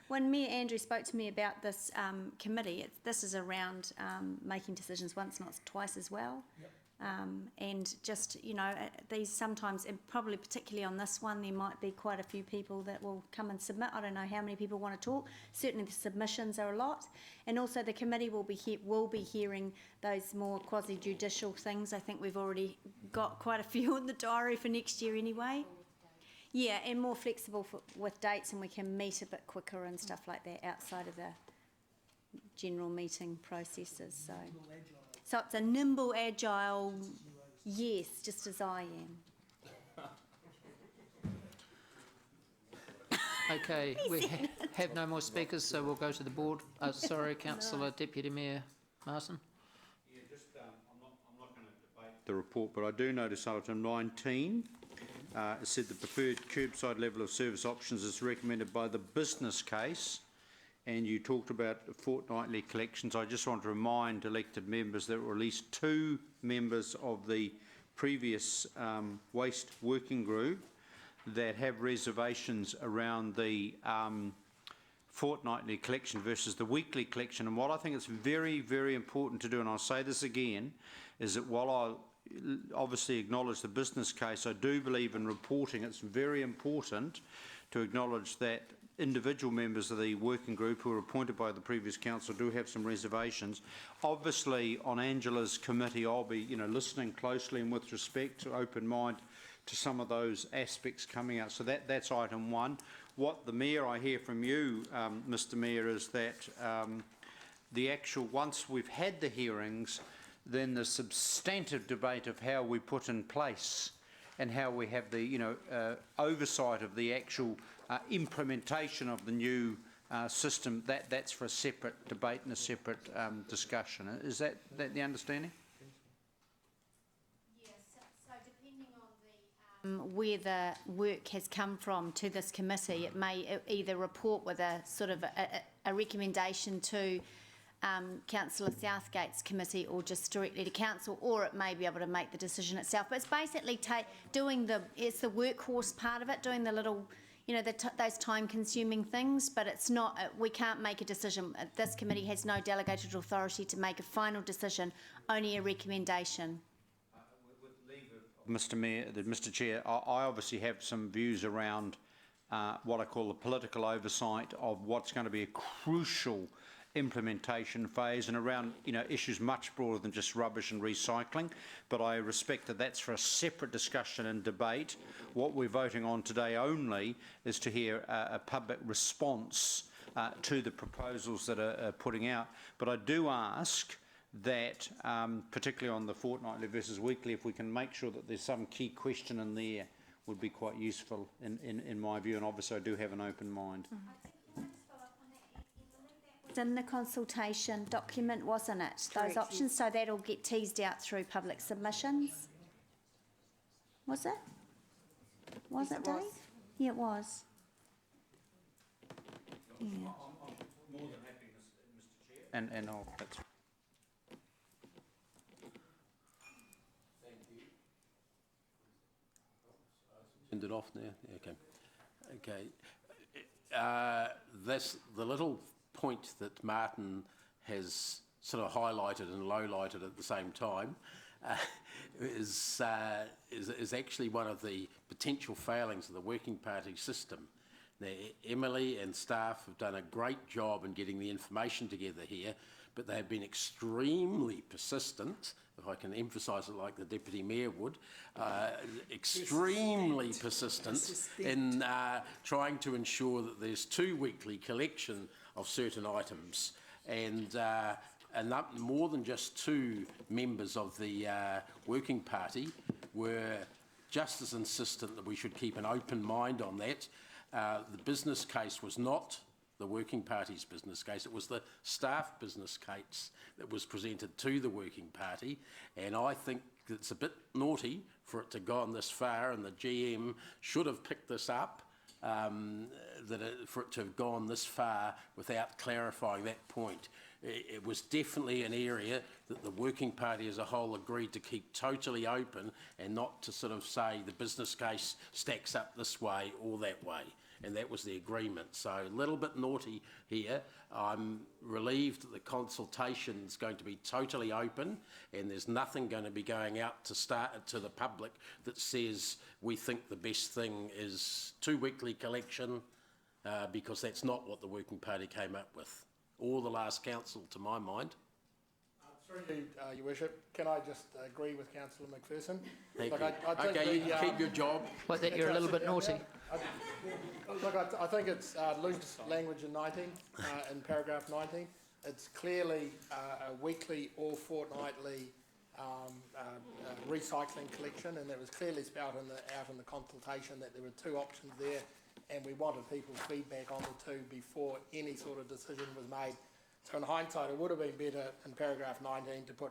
when Mayor Andrew spoke to me about this committee, this is around making decisions once, not twice as well. Yep. And just, you know, these sometimes, and probably particularly on this one, there might be quite a few people that will come and submit. I don't know how many people want to talk. Certainly the submissions are a lot. And also the committee will be hearing those more quasi-judicial things. I think we've already got quite a few in the diary for next year anyway. Yeah, and more flexible with dates, and we can meet a bit quicker and stuff like that outside of the general meeting processes. So it's a nimble, agile, yes, just as I am. Okay, we have no more speakers, so we'll go to the board. Sorry, Councillor Deputy Mayor Martin. Yeah, just, I'm not going to debate the report, but I do notice item 19. It said the preferred curbside level of service options is recommended by the business case, and you talked about fortnightly collections. I just want to remind elected members that were at least 2 members of the previous waste working group that have reservations around the fortnightly collection versus the weekly collection. And what I think is very, very important to do, and I'll say this again, is that while I obviously acknowledge the business case, I do believe in reporting. It's very important to acknowledge that individual members of the working group who were appointed by the previous council do have some reservations. Obviously, on Angela's committee, I'll be, you know, listening closely and with respect, open mind to some of those aspects coming out. So that's item 1. What the Mayor, I hear from you, Mr. Mayor, is that the actual, once we've had the hearings, then the substantive debate of how we put in place and how we have the, you know, oversight of the actual implementation of the new system, that's for a separate debate and a separate discussion. Is that the understanding? Yes, so depending on the where the work has come from to this committee, it may either report with a sort of a recommendation to Councillor Southgate's committee or just directly to council, or it may be able to make the decision itself. But it's basically it's the workhorse part of it, doing the little, you know, those time-consuming things. But it's not. We can't make a decision. This committee has no delegated authority to make a final decision. Only a recommendation. With leave of Mr. Chair, I obviously have some views around what I call the political oversight of what's going to be a crucial implementation phase, and around, you know, issues much broader than just rubbish and recycling. But I respect that that's for a separate discussion and debate. What we're voting on today only is to hear a public response to the proposals that are putting out. But I do ask that, particularly on the fortnightly versus weekly, if we can make sure that there's some key question in there, would be quite useful in my view. And obviously I do have an open mind. It's in the consultation document, wasn't it? Correct, Those options, so that'll get teased out through public submissions. Was it? Was it, Dave? Yeah, it was. Yeah. I'm more than happy, Mr. Chair. And I'll. That's Turned it off now? Yeah, okay. The little point that Martin has sort of highlighted and lowlighted at the same time is actually one of the potential failings of the working party system. Now, Emily and staff have done a great job in getting the information together here, but they have been extremely persistent, if I can emphasise it like the Deputy Mayor would, extremely persistent in trying to ensure that there's 2 weekly collection of certain items, and more than just 2 members of the working party were just as insistent that we should keep an open mind on that. The business case was not the working party's business case, it was the staff business case that was presented to the working party, and I think it's a bit naughty for it to go on this far, and the GM should have picked this up, for it to have gone this far without clarifying that point. It was definitely an area that the working party as a whole agreed to keep totally open and not to sort of say the business case stacks up this way or that way. And that was the agreement. So a little bit naughty here. I'm relieved that the consultation is going to be totally open and there's nothing going to be going out to the public that says we think the best thing is 2 weekly collection, because that's not what the working party came up with, or the last council, to my mind. Through you, Your Worship, can I just agree with Councillor McPherson? Thank Look, you. I think Okay, you can keep your job. What, that you're a little bit naughty? I think it's loose language in 19, in paragraph 19. It's clearly a weekly or fortnightly recycling collection, and it was clearly spelled out in the consultation that there were 2 options there, and we wanted people's feedback on the 2 before any sort of decision was made. So in hindsight, it would have been better in paragraph 19 to put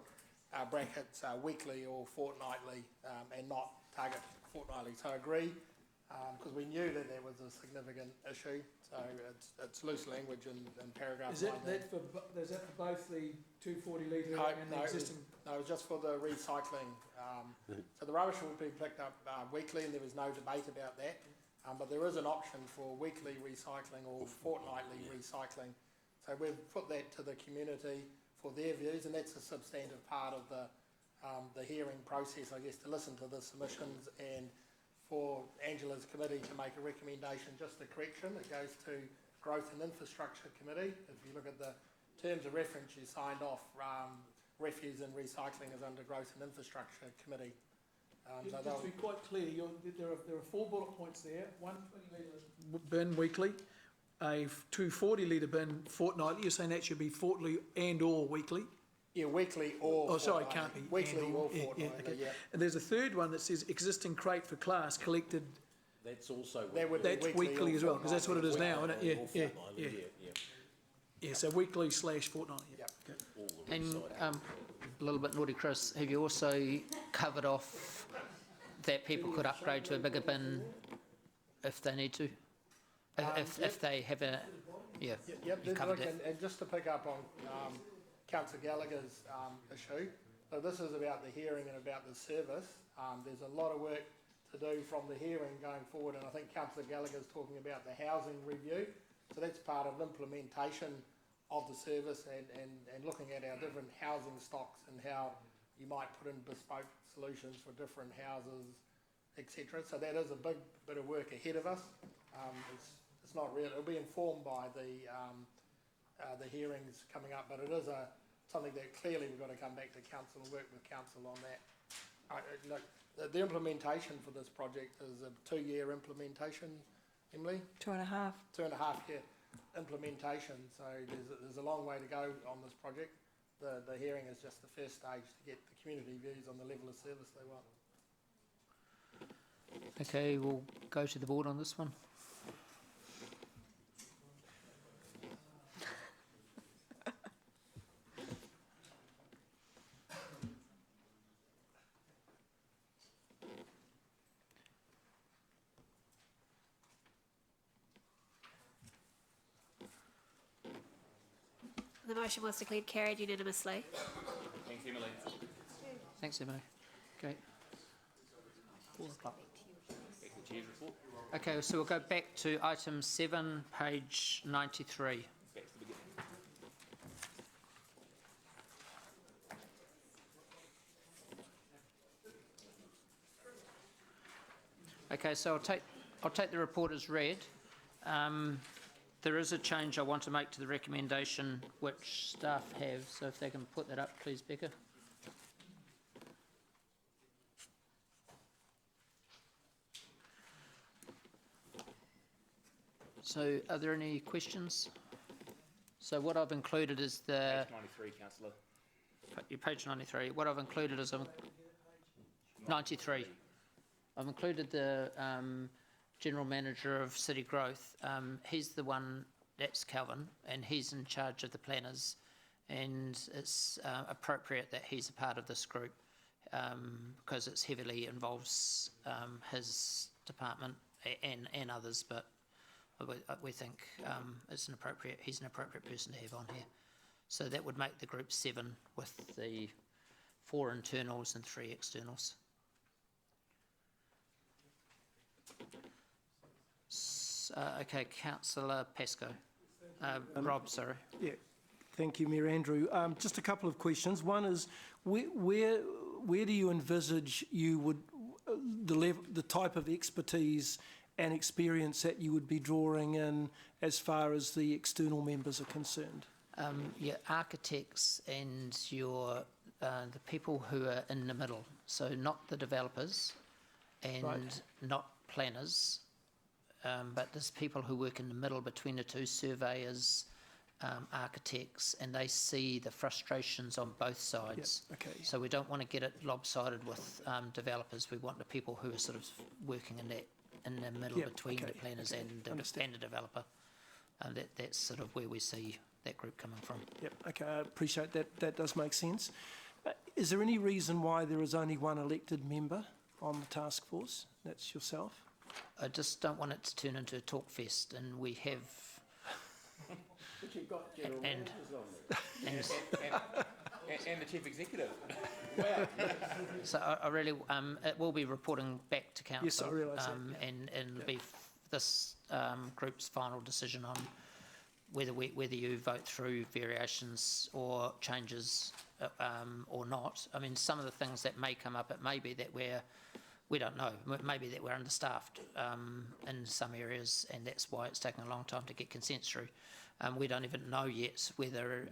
brackets weekly or fortnightly and not target fortnightly. So I agree, because we knew that there was a significant issue. So it's loose language in paragraph 19. Is that for both the 240 litre and the existing? No, it was just for the recycling. So the rubbish will be picked up weekly, and there was no debate about that. But there is an option for weekly recycling or fortnightly recycling. So we've put that to the community for their views, and that's a substantive part of the hearing process, I guess, to listen to the submissions and for Angela's committee to make a recommendation. Just a correction, it goes to Growth and Infrastructure Committee. If you look at the terms of reference you signed off, refuse and recycling is under Growth and Infrastructure Committee. Just to be quite clear, there are 4 bullet points there. 1 20 litre bin weekly, a 240 litre bin fortnightly. You're saying that should be fortnightly and or weekly? Yeah, weekly or Oh, sorry, it can't be. Weekly or Yeah, fortnightly, okay. yeah. And there's a third one that says existing crate for class collected. That's also That's weekly as well, because that's what it is now, isn't it? Yeah. Yeah, so weekly / fortnightly. Yeah. Okay. And a little bit naughty, Chris, have you also covered off that people could upgrade to a bigger bin if they need to? If they have a, yeah, you've covered that. And just to pick up on Councillor Gallagher's issue, so this is about the hearing and about the service. There's a lot of work to do from the hearing going forward, and I think Councillor Gallagher's talking about the housing review. So that's part of implementation of the service and looking at our different housing stocks and how you might put in bespoke solutions for different houses, etc. So that is a big bit of work ahead of us. It's not real. It'll be informed by the hearings coming up, but it is something that clearly we've got to come back to council and work with council on that. Look, the implementation for this project is a 2-year implementation, Emily? 2.5. 2.5 year implementation. So there's a long way to go on this project. The hearing is just the first stage to get the community views on the level of service they want. Okay, we'll go to the board on this one. The motion was declared carried unanimously. Thanks, Emily. Thanks, Emily. Okay. Back to Chair's report. Okay, so we'll go back to item 7, page 93. Back to the beginning. Okay, so I'll take the report as read. There is a change I want to make to the recommendation which staff have, so if they can put that up, please, Becca. So are there any questions? So what I've included is the... Page 93, councillor. Page 93. What I've included is 93. I've included the General Manager of City Growth. He's the one, that's Calvin, and he's in charge of the planners, and it's appropriate that he's a part of this group because it heavily involves his department and others, but we think he's an appropriate person to have on here. So that would make the group 7 with the 4 internals and 3 externals. Okay, Councillor Pascoe. Rob, sorry. Yeah, thank you, Mayor Andrew. Just a couple of questions. One is, where do you envisage you would the type of expertise and experience that you would be drawing in as far as the external members are concerned? Your architects and your the people who are in the middle, so not the developers and not planners, but there's people who work in the middle between the two, surveyors, architects, and they see the frustrations on both sides. Yep, okay. So we don't want to get it lopsided with developers. We want the people who are sort of working in the middle Yep, between okay, the planners okay, and the developer. That's sort of where we see that group coming from. Yep, okay, I appreciate that. That does make sense. Is there any reason why there is only one elected member on the task force? That's yourself? I just don't want it to turn into a talk fest, and we have. But you've got general and the chief executive. So I really, it will be reporting back to council. Yes, I realise that. And it'll be this group's final decision on whether you vote through variations or changes or not. I mean, some of the things that may come up, it may be that we don't know. Maybe that we're understaffed in some areas, and that's why it's taken a long time to get consents through. We don't even know yet whether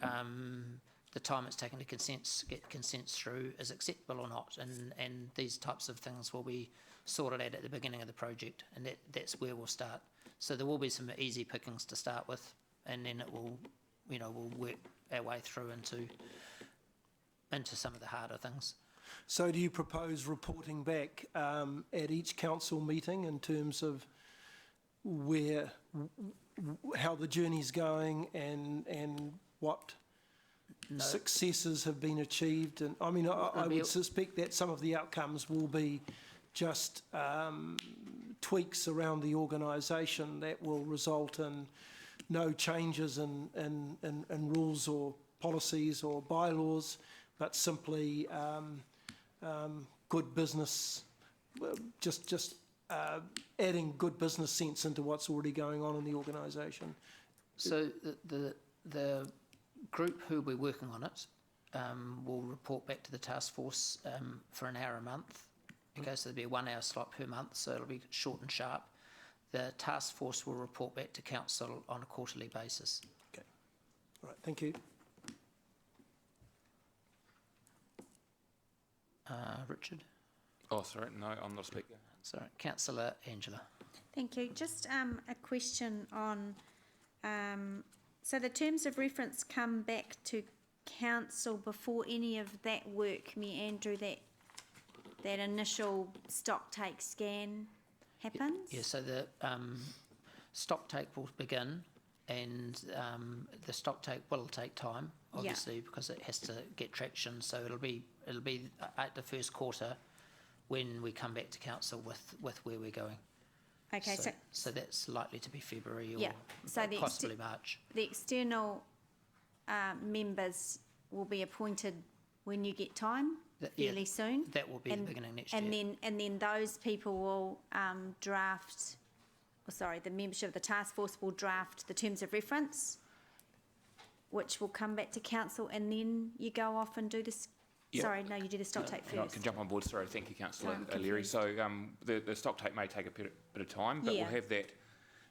the time it's taken to get consents through is acceptable or not, and these types of things will be sorted out at the beginning of the project, and that's where we'll start. So there will be some easy pickings to start with, and then it will, we'll work our way through into some of the harder things. So do you propose reporting back at each council meeting in terms of how the journey's going and what successes have been achieved? And I mean, I would suspect that some of the outcomes will be just tweaks around the organisation that will result in no changes in rules or policies or bylaws, but simply good business, just adding good business sense into what's already going on in the organisation. So the group who will be working on it will report back to the task force for an hour a month. Okay, so there'll be a 1 hour slot per month, so it'll be short and sharp. The task force will report back to council on a quarterly basis. Okay, all right, thank you. Richard? Oh, sorry, no, I'm not a speaker. Sorry, Councillor Angela. Thank you. Just a question on, so the terms of reference come back to council before any of that work, Mayor Andrew, that initial stock take scan happens? Yeah, so the stock take will begin, and the stock take will take time, obviously, because it has to get traction. So it'll be at the first quarter when we come back to council with where we're going. Okay, so that's likely to be February or so possibly March. The external members will be appointed when you get time, fairly soon. That will be the beginning next year. And then those people will draft. The membership of the task force will draft the terms of reference, which will come back to council, and then you go off and do this. Yeah. Sorry, no, you do the stock take first. No, I can jump on board. Sorry, thank you, Councillor I'm Leary. confused. So the stock take may take a bit of time, but we'll have that.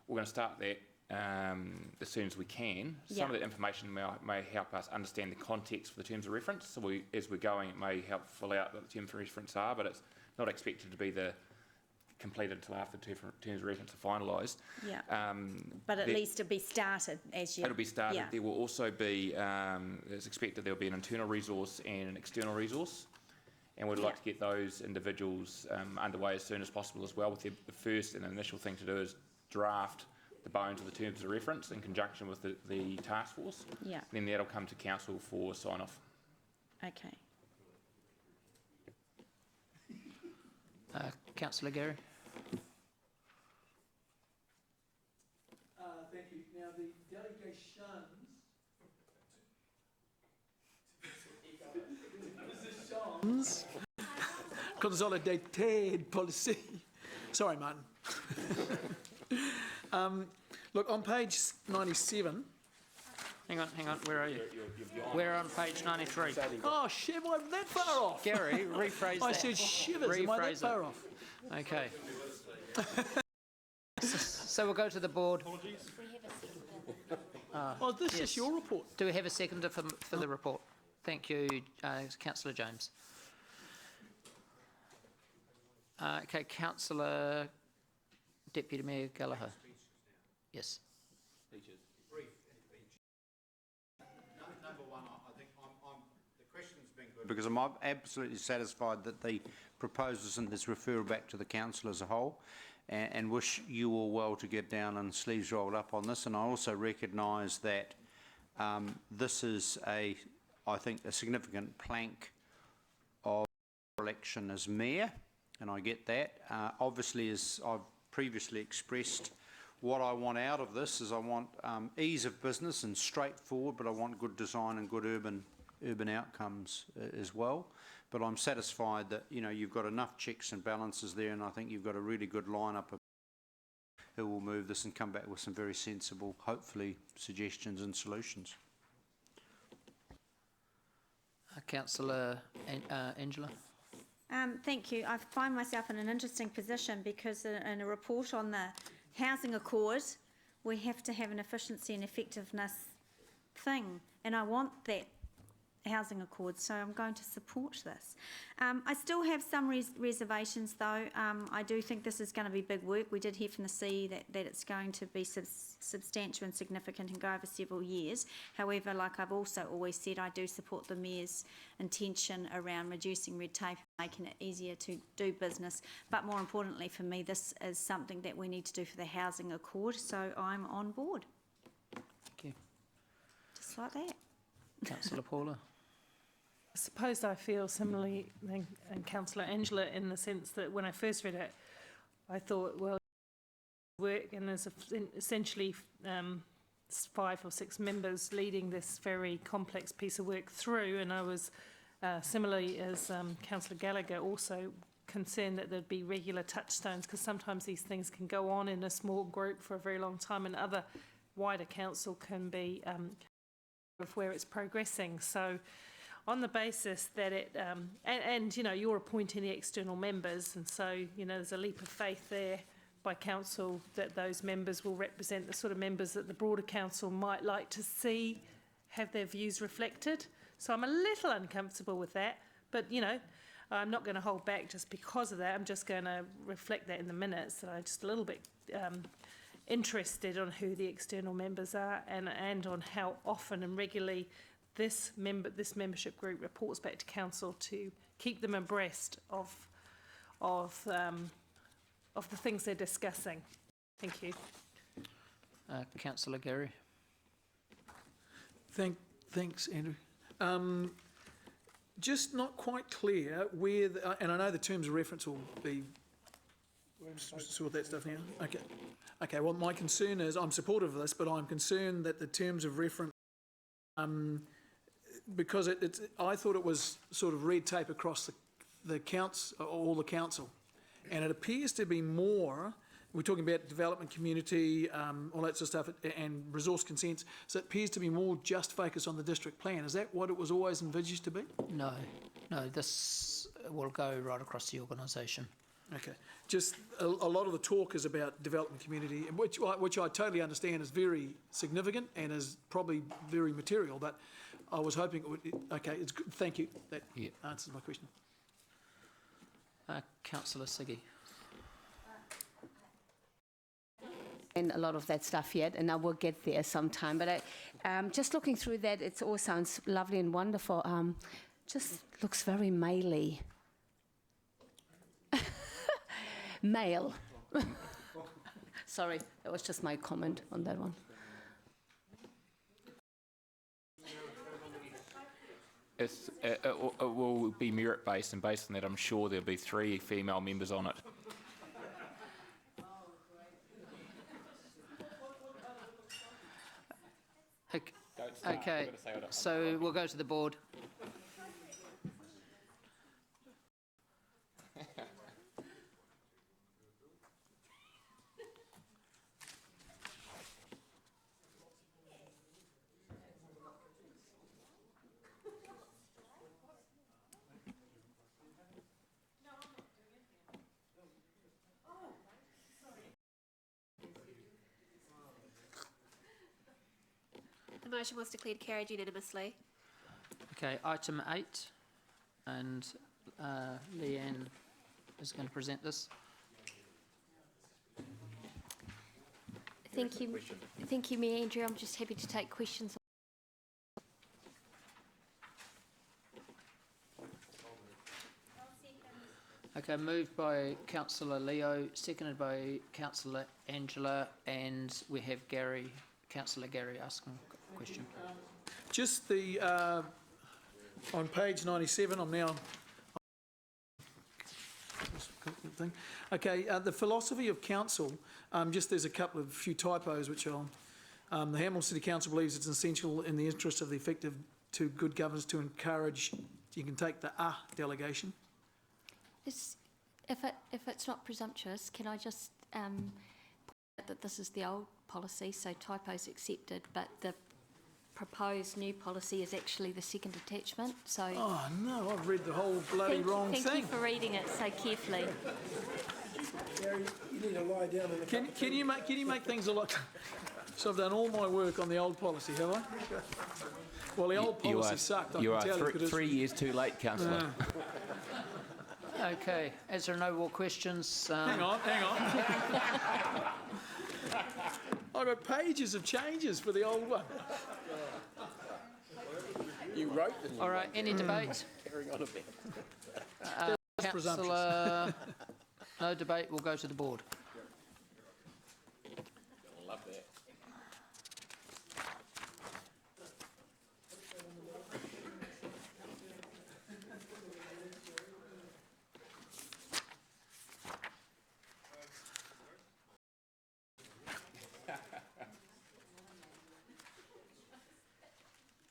We're going to start that as soon as we can. Some of that information may help us understand the context for the terms of reference. So as we're going, it may help fill out what the terms of reference are, but it's not expected to be completed until after the terms of reference are finalised. Yeah. But at least it'll be started as you. It'll be started. Yeah. There will also be, as expected, there will be an internal resource and an external resource, and we'd like to get those individuals underway as soon as possible as well. With the first and initial thing to do is draft the bones of the terms of reference in conjunction with the task force. Yeah. Then that'll come to council for sign off. Okay. Councillor Gary. Thank you. Now, the delegations, consolidated policy. Sorry, Martin. Look, on page 97. Hang on, where are you? We're on page 93. Oh, shit, am I that far off? Gary, rephrase that. I said shivers, am I that far off? Okay. So we'll go to the board. Oh, this is your report. Do we have a seconder for the report? Thank you, Councillor James. Okay, Councillor Deputy Mayor Gallagher. Yes. Because I'm absolutely satisfied that the proposals in this referral back to the council as a whole, and wish you all well to get down and sleeves rolled up on this. And I also recognise that this is I think, a significant plank of election as mayor, and I get that. Obviously, as I've previously expressed, what I want out of this is I want ease of business and straightforward, but I want good design and good urban outcomes as well. But I'm satisfied that you've got enough checks and balances there, and I think you've got a really good lineup of who will move this and come back with some very sensible, hopefully, suggestions and solutions. Councillor Angela. Thank you. I find myself in an interesting position because in a report on the housing accord, we have to have an efficiency and effectiveness thing, and I want that housing accord, so I'm going to support this. I still have some reservations though. I do think this is going to be big work. We did hear from the C that it's going to be substantial and significant and go over several years. However, like I've also always said, I do support the Mayor's intention around reducing red tape, making it easier to do business. But more importantly for me, this is something that we need to do for the housing accord, so I'm on board. Thank you. Just like that. Councillor Paula. I suppose I feel similarly than Councillor Angela in the sense that when I first read it, I thought, well, work, and there's essentially 5 or 6 members leading this very complex piece of work through, and I was similarly as Councillor Gallagher also concerned that there'd be regular touchstones, because sometimes these things can go on in a small group for a very long time, and other wider council can be of where it's progressing. So on the basis that it, and you're appointing the external members, and so, there's a leap of faith there by council that those members will represent the sort of members that the broader council might like to see have their views reflected. So I'm a little uncomfortable with that, but, I'm not going to hold back just because of that. I'm just going to reflect that in the minutes, that I'm just a little bit interested on who the external members are and on how often and regularly this membership group reports back to council to keep them abreast of the things they're discussing. Thank you. Councillor Gary. Thanks, Andrew. Just not quite clear where, and I know the terms of reference will be, sort that stuff now. Okay, well, my concern is, I'm supportive of this, but I'm concerned that the terms of reference, because I thought it was sort of red tape across the all the council, and it appears to be more. We're talking about development, community, all that sort of stuff, and resource consents. So it appears to be more just focused on the district plan. Is that what it was always envisaged to be? No, this will go right across the organisation. Okay, just a lot of the talk is about development community, which I totally understand is very significant and is probably very material, but I was hoping it would, okay, it's good. Thank you, that answers my question. Councillor Siggy. And a lot of that stuff yet, and I will get there sometime, but just looking through that, it all sounds lovely and wonderful. Just looks very male-y. Male. Sorry, that was just my comment on that one. It will be merit-based, and based on that, I'm sure there'll be 3 female members on it. Okay, so we'll go to the board. motion was declared carried unanimously. Okay, item 8, and Leanne is going to present this. Thank you, Mayor Andrew. I'm just happy to take questions. Okay, moved by Councillor Leo, seconded by Councillor Angela, and we have Councillor Gary asking a question. Just the, on page 97, I'm now... Okay, the philosophy of council, just there's a few typos which I'll... the Hamilton City Council believes it's essential in the interest of the effective to good governance to encourage, you can take the delegation. If it's not presumptuous, can I just point out that this is the old policy, so typos accepted, but the proposed new policy is actually the second attachment, so... Oh no, I've read the whole bloody wrong thing. Thank you for reading it so carefully. Gary, you need to lie down in the... Can you make things a lot... So I've done all my work on the old policy, have I? Well, the old policy sucked, I can tell you. 3 years too late, Councillor. Okay, as there are no more questions... Hang on. I've got pages of changes for the old one. You wrote the new All right, any debate? Carrying on a bit. Councillor, no debate, we'll go to the board. Love that.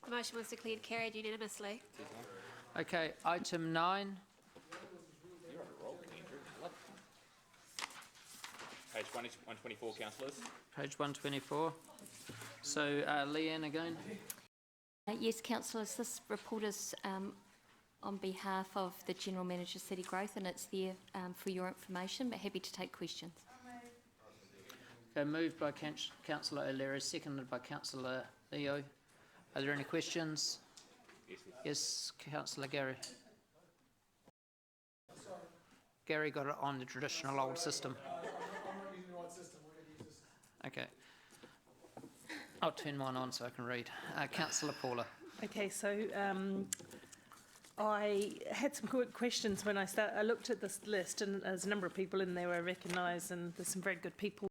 The motion was declared carried unanimously. Okay, item 9. You're on a roll, Andrew. Page 124, councillors. Page 124. So, Leanne again. Yes, councillors, this report is on behalf of the General Manager City Growth, and it's there for your information, but happy to take questions. Okay, moved by Councillor O'Leary, seconded by Councillor Leo. Are there any questions? Yes, Councillor Gary. Gary got it on the traditional old system. Okay. I'll turn mine on so I can read. Councillor Paula. Okay, so I had some good questions when I looked at this list, and there's a number of people in there I recognise, and there's some very good people.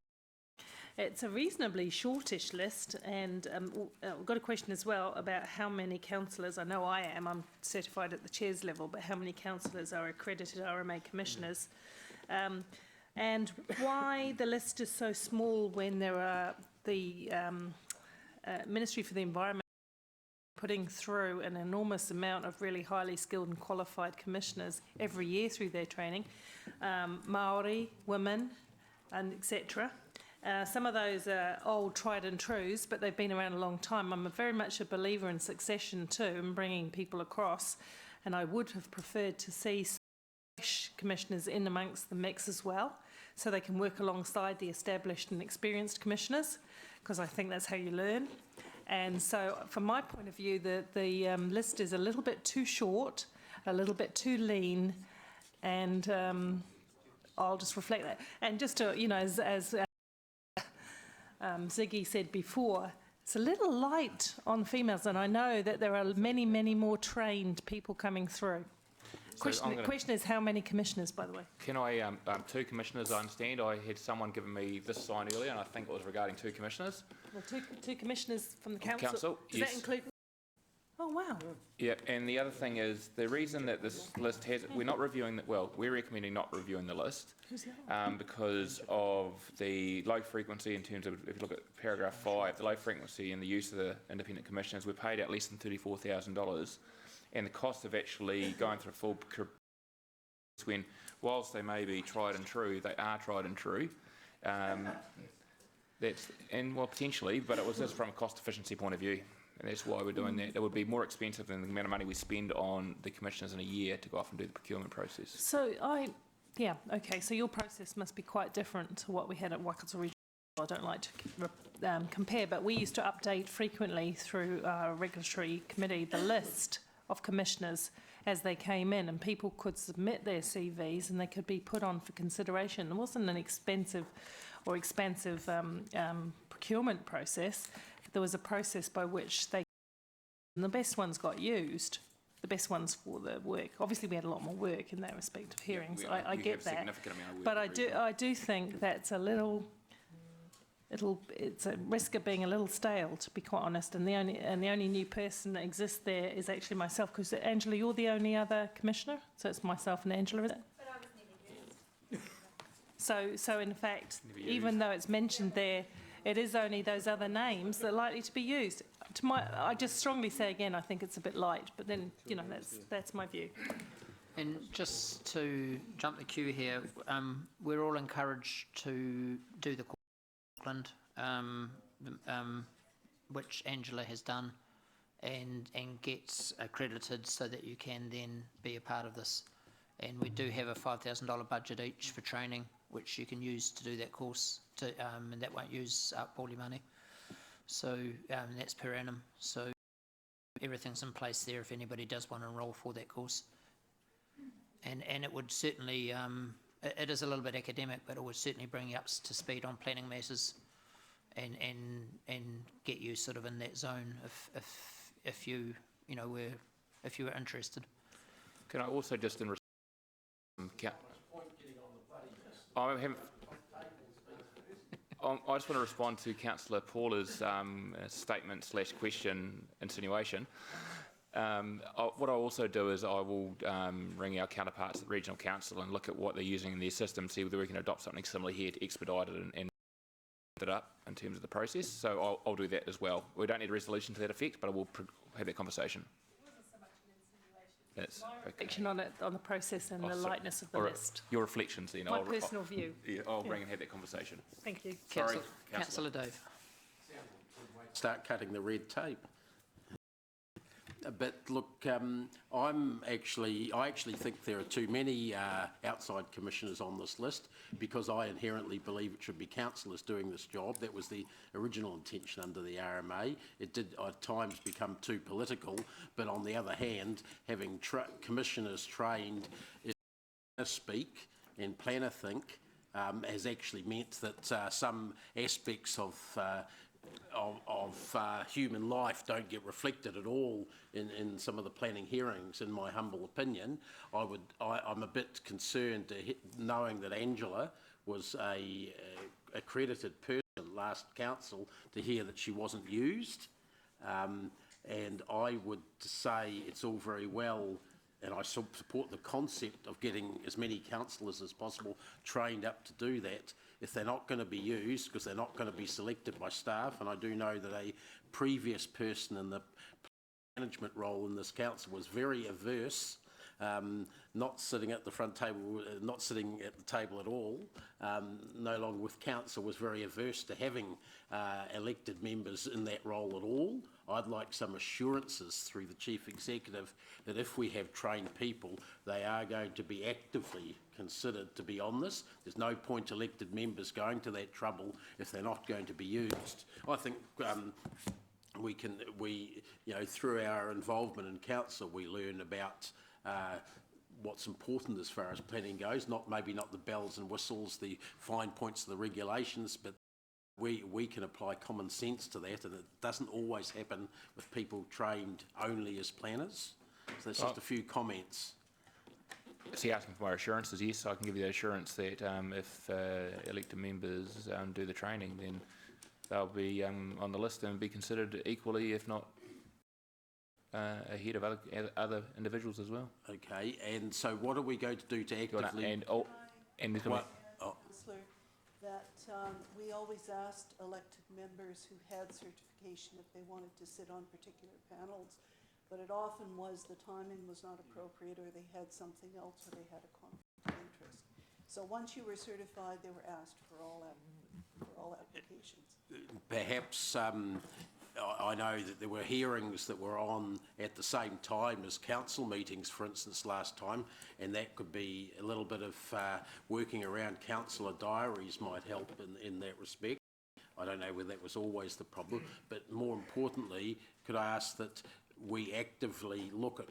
It's a reasonably shortish list, and I've got a question as well about how many councillors, I know I'm certified at the chair's level, but how many councillors are accredited RMA commissioners, and why the list is so small when there are the Ministry for the Environment putting through an enormous amount of really highly skilled and qualified commissioners every year through their training, Māori, women, and etc. Some of those are old tried and trues, but they've been around a long time. I'm very much a believer in succession too, and bringing people across, and I would have preferred to see fresh commissioners in amongst the mix as well, so they can work alongside the established and experienced commissioners, because I think that's how you learn. And so from my point of view, the list is a little bit too short, a little bit too lean, and I'll just reflect that. And just to, as Ziggy said before, it's a little light on females, and I know that there are many, many more trained people coming through. Question is how many commissioners, by the way? Can I, 2 commissioners, I understand. I had someone giving me this sign earlier, and I think it was regarding 2 commissioners. Well, two commissioners from the council? Does yes. that include... Oh, wow. Yeah, and the other thing is, the reason that this list has... We're not reviewing... we're recommending not reviewing the list because of the low frequency in terms of, if you look at paragraph 5, the low frequency and the use of the independent commissioners, we're paid out less than $34,000, and the cost of actually going through a full... when, whilst they may be tried and true, they are tried and true. Potentially, but it was just from a cost efficiency point of view. And that's why we're doing that. It would be more expensive than the amount of money we spend on the commissioners in a year to go off and do the procurement process. So so your process must be quite different to what we had at Waikato Region. I don't like to compare, but we used to update frequently through our regulatory committee the list of commissioners as they came in, and people could submit their CVs and they could be put on for consideration. It wasn't an expensive or expansive procurement process. There was a process by which they, and the best ones got used, the best ones for the work. Obviously, we had a lot more work in that respect of hearings. Yeah, I get that, but I do think that's a little. It's a risk of being a little stale, to be quite honest. And the only new person that exists there is actually myself. Because Angela, you're the only other commissioner, so it's myself and Angela, is it? But I was never used. So in fact, even though it's mentioned there, it is only those other names that are likely to be used. I just strongly say again, I think it's a bit light. But then, you know, that's my view. And just to jump the queue here, we're all encouraged to do the Auckland, which Angela has done, and gets accredited so that you can then be a part of this. And we do have a $5,000 budget each for training, which you can use to do that course, and that won't use up all your money. So that's per annum. So everything's in place there if anybody does want to enrol for that course. And it would certainly, it is a little bit academic, but it would certainly bring you up to speed on planning matters, and get you sort of in that zone if you were interested. Can I also just in I just want to respond to Councillor Paula's statement / question insinuation. What I also do is I will ring our counterparts at the Regional Council and look at what they're using in their system, see whether we can adopt something similar here to expedite it and it up in terms of the process. So I'll do that as well. We don't need a resolution to that effect, but I will have that conversation. That's reflection on it, on the process and the lightness of the list. Your reflections, then. My personal view. Yeah, I'll ring and have that conversation. Thank you. Sorry, Councillor Dave. Start cutting the red tape. But look, I actually think there are too many outside commissioners on this list, because I inherently believe it should be councillors doing this job. That was the original intention under the RMA. It did at times become too political, but on the other hand, having commissioners trained in planner speak and planner think has actually meant that some aspects of human life don't get reflected at all in some of the planning hearings, in my humble opinion. I'm a bit concerned knowing that Angela was a accredited person last council, to hear that she wasn't used. And I would say it's all very well, and I support the concept of getting as many councillors as possible trained up to do that. If they're not going to be used, because they're not going to be selected by staff, and I do know that a previous person in the management role in this council was very averse, not sitting at the front table, not sitting at the table at all, no longer with council, was very averse to having elected members in that role at all. I'd like some assurances through the Chief Executive that if we have trained people, they are going to be actively considered to be on this. There's no point elected members going to that trouble if they're not going to be used. I think through our involvement in council, we learn about what's important as far as planning goes, maybe not the bells and whistles, the fine points of the regulations, but we can apply common sense to that, and it doesn't always happen with people trained only as planners. So that's just a few comments. Is he asking for my assurances? Yes, I can give you the assurance that if elected members do the training, then they'll be on the list and be considered equally, if not ahead of other individuals as well. Okay, and so what are we going to do to actively... That we always asked elected members who had certification if they wanted to sit on particular panels, but it often was the timing was not appropriate, or they had something else, or they had a conflict of interest. So once you were certified, they were asked for all applications. Perhaps I know that there were hearings that were on at the same time as council meetings, for instance, last time, and that could be a little bit of working around councillor diaries might help in that respect. I don't know whether that was always the problem, but more importantly, could I ask that we actively look at,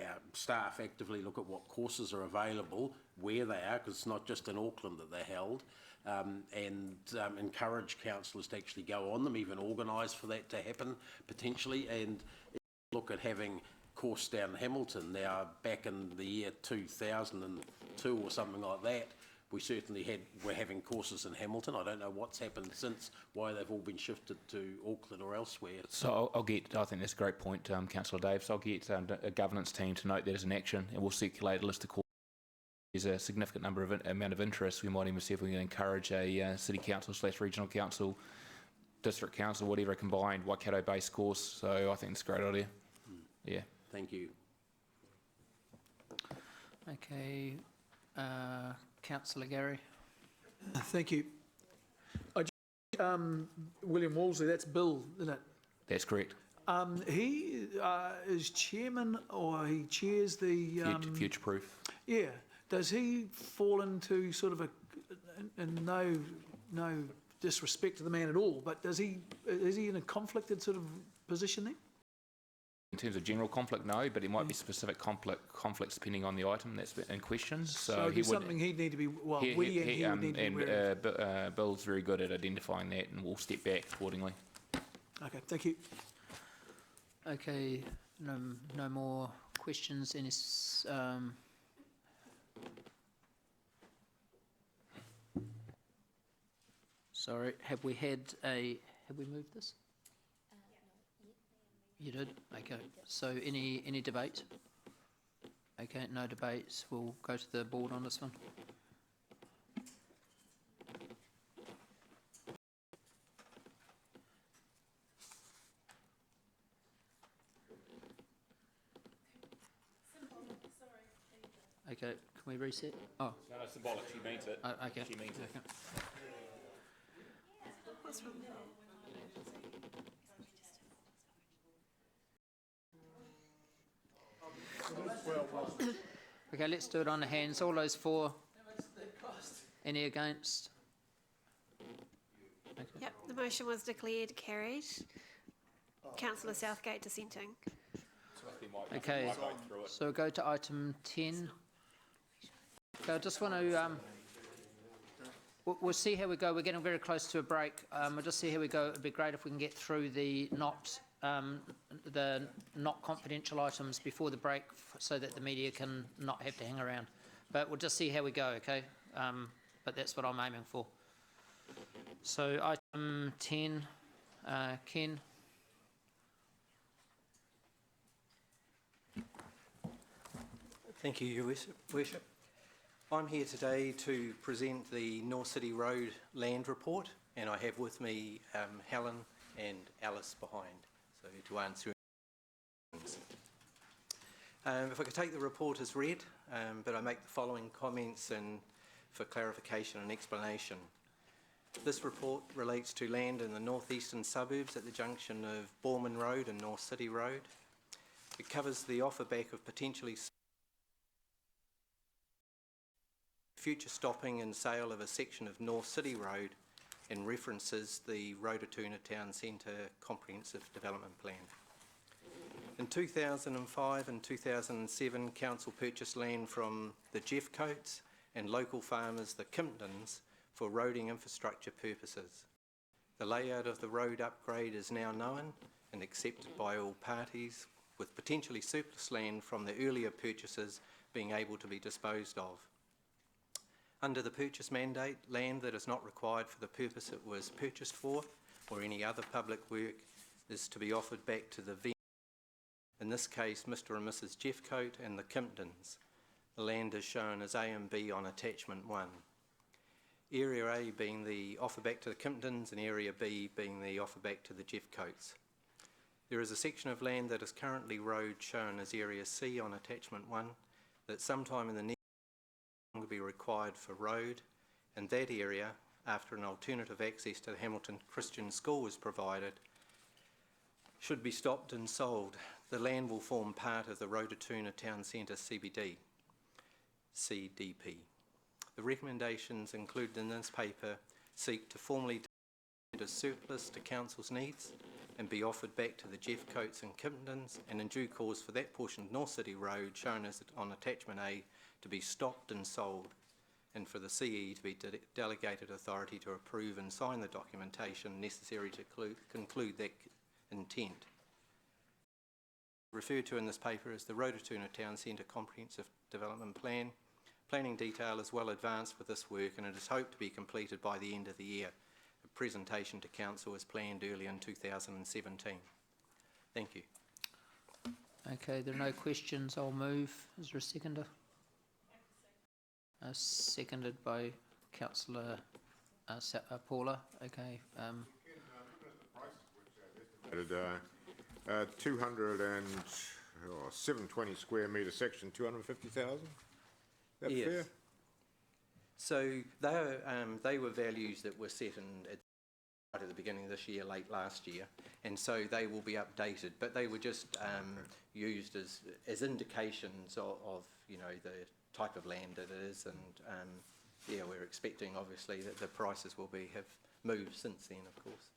our staff actively look at what courses are available, where they are, because it's not just in Auckland that they're held, and encourage councillors to actually go on them, even organise for that to happen potentially, and look at having course down in Hamilton. Now, back in the year 2002 or something like that, we certainly were having courses in Hamilton. I don't know what's happened since, why they've all been shifted to Auckland or elsewhere. So I think that's a great point, Councillor Dave. So I'll get a governance team to note that as an action, and we'll circulate a list of courses. There's a significant amount of interest. We might even see if we can encourage a city council / regional council, district council, whatever, combined Waikato-based course. So I think it's a great idea. Yeah. Thank you. Okay, Councillor Gary. Thank you. William Wolseley, that's Bill, isn't it? That's correct. He is chairman, or he chairs the... Future Proof. Yeah. Does he fall into sort of a, and no disrespect to the man at all, but is he in a conflicted sort of position there? In terms of general conflict, no, but it might be specific conflicts depending on the item that's in question. So it'd be something he'd need to be, well, he would need to be aware of. Bill's very good at identifying that, and we'll step back accordingly. Okay, thank you. Okay, no more questions. Any, sorry, have we moved this? You did? Okay. So any debate? Okay, no debates. We'll go to the board on this one. Okay, can we reset? Oh. No, symbolic. She means it. Okay. She means it. What's wrong? Okay, let's do it on the hands. All those for? Any against? Okay. Yep, the motion was declared carried. Councillor Southgate dissenting. Okay, so we'll go to item 10. Okay, I just want to, we'll see how we go. We're getting very close to a break. We'll just see how we go. It'd be great if we can get through the not confidential items before the break, so that the media can not have to hang around. But we'll just see how we go, okay? But that's what I'm aiming for. So item 10, Ken. Thank you, Your Worship. I'm here today to present the North City Road Land Report, and I have with me Helen and Alice behind, so to answer questions. If I could take the report as read, but I make the following comments and for clarification and explanation. This report relates to land in the northeastern suburbs at the junction of Borman Road and North City Road. It covers the offer back of potentially future stopping and sale of a section of North City Road, and references the Rototuna Town Centre Comprehensive Development Plan. In 2005 and 2007, Council purchased land from the Jeffcoats and local farmers, the Kimptons, for roading infrastructure purposes. The layout of the road upgrade is now known and accepted by all parties, with potentially surplus land from the earlier purchases being able to be disposed of. Under the purchase mandate, land that is not required for the purpose it was purchased for, or any other public work, is to be offered back to the vendor. In this case, Mr. and Mrs. Jeffcoat and the Kimptons. The land is shown as A and B on attachment 1. Area A being the offer back to the Kimptons and Area B being the offer back to the Jeffcoats. There is a section of land that is currently road shown as Area C on attachment 1 that sometime in the near will be required for road, and that area, after an alternative access to the Hamilton Christian School is provided, should be stopped and sold. The land will form part of the Rototuna Town Centre CBD, CDP. The recommendations included in this paper seek to formally as surplus to council's needs and be offered back to the Jeff Coates and Kimptons, and in due course for that portion of North City Road shown as on attachment A to be stopped and sold, and for the CE to be delegated authority to approve and sign the documentation necessary to conclude that intent. Referred to in this paper is the Rototuna Town Centre Comprehensive Development Plan. Planning detail is well advanced with this work, and it is hoped to be completed by the end of the year. A presentation to council is planned early in 2017. Thank you. Okay, there are no questions. I'll move. Is there a seconder? Seconded by Councillor Paula. Okay. 720 square metre section, 250,000. That Yes. fair? So they were values that were set right at the beginning of this year, late last year, and so they will be updated. But they were just used as indications of you know the type of land it is, and yeah, we're expecting obviously that the prices will have moved since then, of course.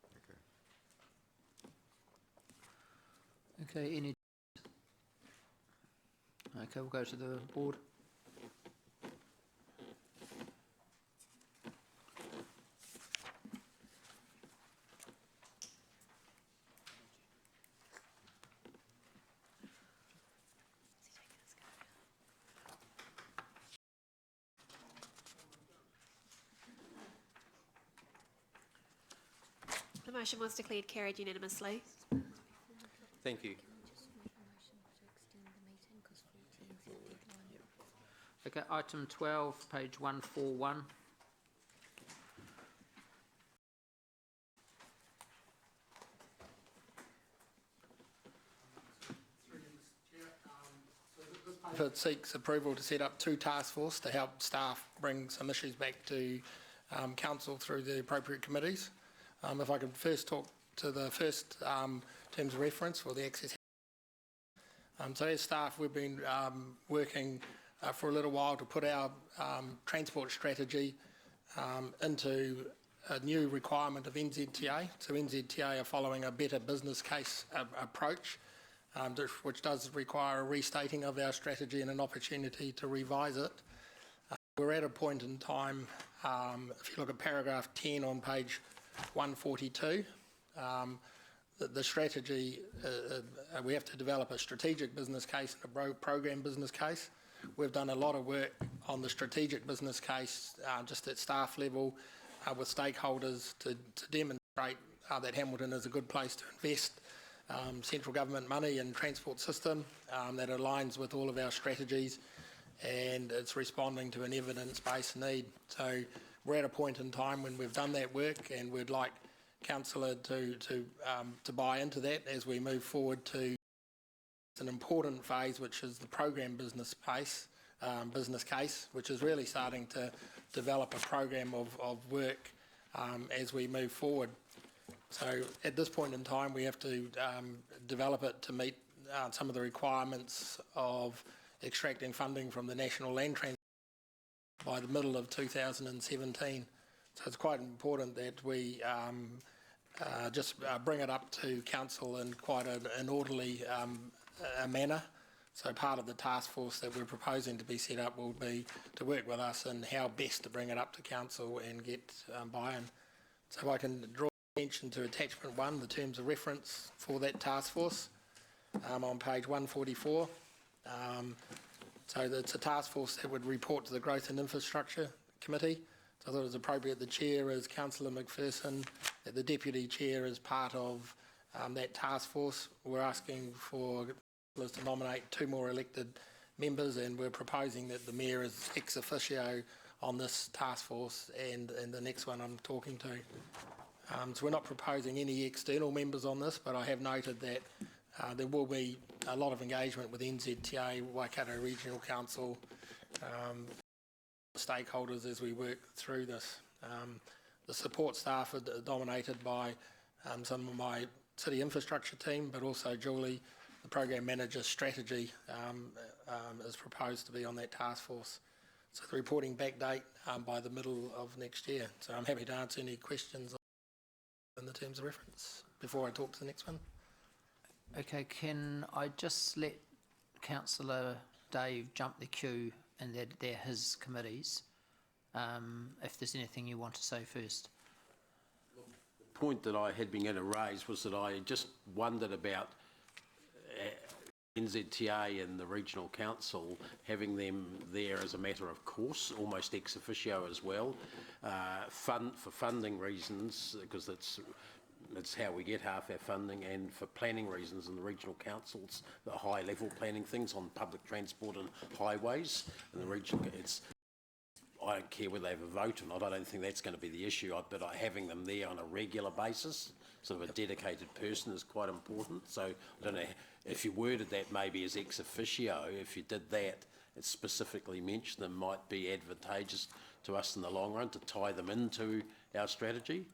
Okay. Okay, we'll go to the board. The motion was declared carried unanimously. Thank you. Okay, item 12, page 141. It seeks approval to set up 2 task force to help staff bring some issues back to council through the appropriate committees. If I could first talk to the first terms of reference for the access. So as staff, we've been working for a little while to put our transport strategy into a new requirement of NZTA. So NZTA are following a better business case approach, which does require a restating of our strategy and an opportunity to revise it. We're at a point in time, if you look at paragraph 10 on page 142, the strategy, we have to develop a strategic business case and a program business case. We've done a lot of work on the strategic business case just at staff level with stakeholders to demonstrate that Hamilton is a good place to invest central government money in transport system that aligns with all of our strategies, and it's responding to an evidence-based need. So we're at a point in time when we've done that work, and we'd like councillor to buy into that as we move forward to an important phase, which is the program business case, which is really starting to develop a program of work as we move forward. So at this point in time, we have to develop it to meet some of the requirements of extracting funding from the National Land Transport by the middle of 2017. So it's quite important that we just bring it up to council in quite an orderly manner. So part of the task force that we're proposing to be set up will be to work with us in how best to bring it up to council and get buy-in. So if I can draw attention to attachment 1, the terms of reference for that task force on page 144. So it's a task force that would report to the Growth and Infrastructure Committee. So I thought it was appropriate the chair is Councillor McPherson, that the deputy chair is part of that task force. We're asking for to nominate 2 more elected members, and we're proposing that the mayor is ex officio on this task force and the next one I'm talking to. So we're not proposing any external members on this, but I have noted that there will be a lot of engagement with NZTA, Waikato Regional Council, stakeholders as we work through this. The support staff are dominated by some of my city infrastructure team, but also Julie, the program manager strategy, is proposed to be on that task force. So the reporting back date by the middle of next year. So I'm happy to answer any questions in the terms of reference before I talk to the next one. Okay, can I just let Councillor Dave jump the queue and that they're his committees? If there's anything you want to say first. The point that I had been going to raise was that I just wondered about NZTA and the Regional Council having them there as a matter of course, almost ex officio as well, for funding reasons, because it's how we get half our funding, and for planning reasons in the regional councils, the high level planning things on public transport and highways, and the regional, I don't care whether they have a vote or not, I don't think that's going to be the issue, but having them there on a regular basis, sort of a dedicated person, is quite important. So I don't know if you worded that maybe as ex officio, if you did that and specifically mentioned them, might be advantageous to us in the long run to tie them into our strategy.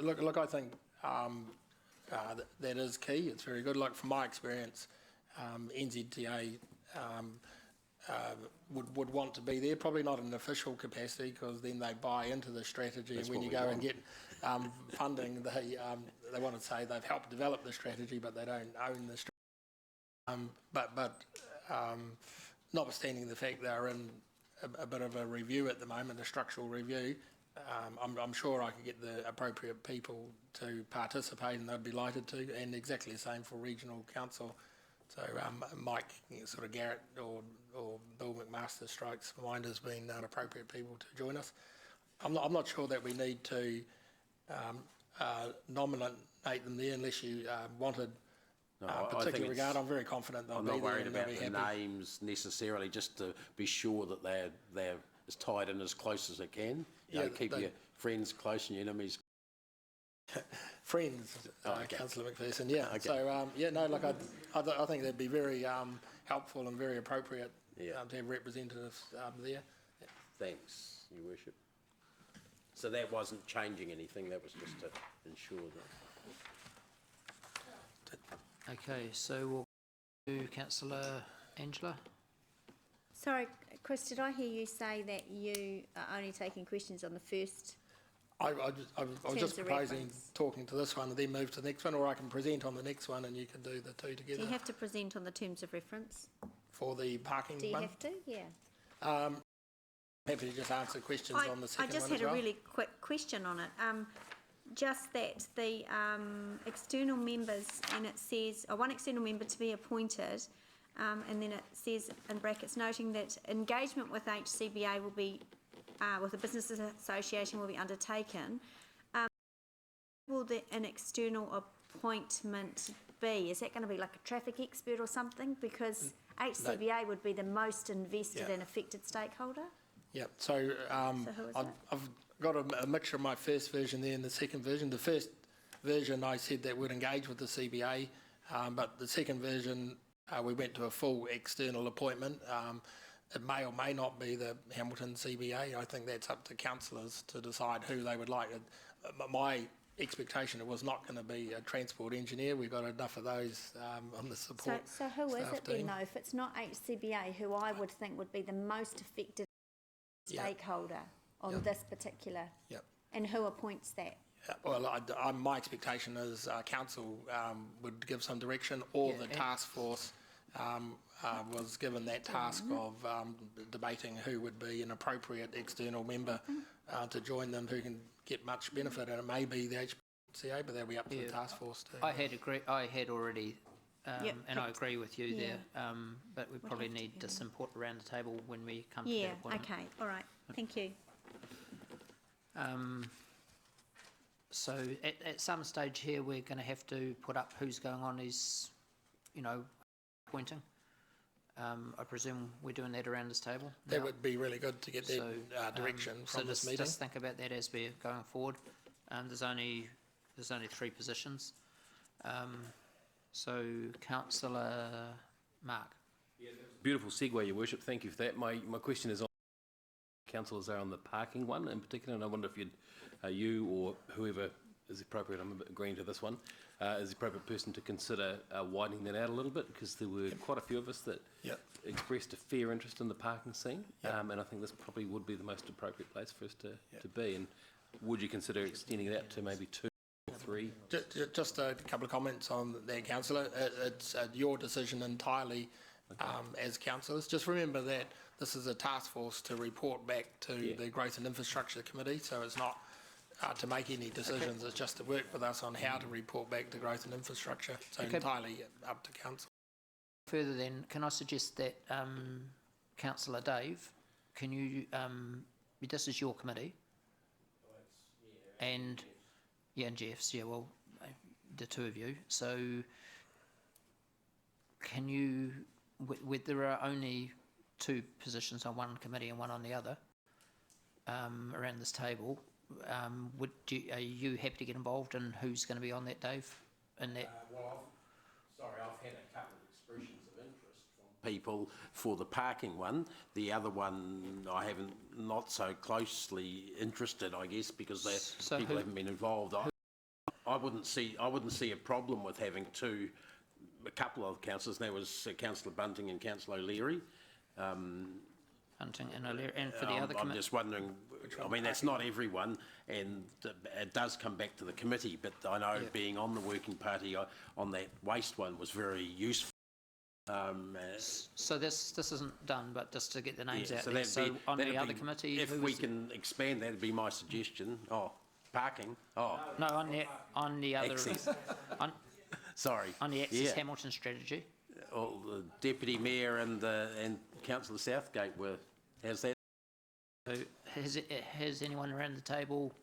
Look, I think that is key. It's very good. Like from my experience, NZTA would want to be there, probably not in an official capacity, because then they buy into the strategy. That's and when you go and get funding, they want to say they've helped develop the strategy, but they don't own the strategy. But notwithstanding the fact they're in a bit of a review at the moment, a structural review, I'm sure I could get the appropriate people to participate, and they'd be delighted to, and exactly the same for Regional Council. So Mike, sort of Garrett or Bill McMaster strikes mind as being appropriate people to join us. I'm not sure that we need to nominate them there unless you wanted particular regard. I'm very confident they'll be there. I'm not worried about the happy. names necessarily, just to be sure that they're as tied in as close as they can. You know, keep your friends close and your enemies. Friends, okay. Councillor McPherson, yeah. Okay. So, look, I think that'd be very helpful and very appropriate to have representatives there. Yeah. Thanks, Your Worship. So that wasn't changing anything, that was just to ensure that. Okay, so we'll do Councillor Angela. Sorry, Chris, did I hear you say that you are only taking questions on the first? I was just proposing talking to this one and then move to the next one, or I can present on the next one and you can do the two together. Do you have to present on the terms of reference? For the parking one? Do you have to? Yeah. Happy to just answer questions on the second one. I just had a really quick question on it. Just that the external members, and it says one external member to be appointed, and then it says in brackets noting that engagement with HCBA will be with the business association will be undertaken. Will an external appointment be? Is that going to be like a traffic expert or something? Because HCBA would be the most invested and affected stakeholder. Yeah. So, I've got a mixture of my first version there and the second version. The first version I said that we'd engage with the CBA, but the second version we went to a full external appointment. It may or may not be the Hamilton CBA. I think that's up to councillors to decide who they would like. My expectation, it was not going to be a transport engineer. We've got enough of those on the support. So who is it then, though? If it's not HCBA, who I would think would be the most affected stakeholder on this particular, and who appoints that? Well, my expectation is council would give some direction, or the task force was given that task of debating who would be an appropriate external member to join them, who can get much benefit, and it may be the HCA, but that'll be up to the task force too. I had already, and I agree with you there, but we probably need some support around the table when we come to that appointment. Okay, all right, thank you. So at some stage here, we're going to have to put up who's going on as, appointing. I presume we're doing that around this table. That would be really good to get that direction from this meeting. Just think about that as we're going forward. There's only 3 positions. So Councillor Mark. Beautiful segue, Your Worship. Thank you for that. My question is on councillors are on the parking one in particular, and I wonder if you or whoever is appropriate, I'm agreeing to this one, is the appropriate person to consider widening that out a little bit, because there were quite a few of us that expressed a fair interest in the parking scene, and I think this probably would be the most appropriate place for us to be. And would you consider extending that to maybe 2 3. Just a couple of comments on that, councillor. It's your decision entirely as councillors. Just remember that this is a task force to report back to the Growth and Infrastructure Committee, so it's not to make any decisions, it's just to work with us on how to report back to Growth and Infrastructure, so entirely up to council. Further then, can I suggest that Councillor Dave, can you, this is your committee, and Jeff's, well, the two of you, so can you, there are only two positions on one committee and one on the other around this table, are you happy to get involved in who's going to be on that, Dave? In that? I've had a couple of expressions of interest from people for the parking one. The other one I haven't, not so closely interested, I guess, because people haven't been involved. I wouldn't see a problem with having a couple of councillors. There was Councillor Bunting and Councillor O'Leary. Hunting and O'Leary, and for the other committee? I'm just wondering, I mean, that's not everyone, and it does come back to the committee, but I know being on the working party on that waste one was very useful. So this isn't done, but just to get the names out there. So on the other committee, if we can expand, that'd be my suggestion. Parking. No, on the other. Access. Sorry. On the Access Hamilton strategy. The Deputy Mayor and Councillor Southgate how's that? So has anyone around the table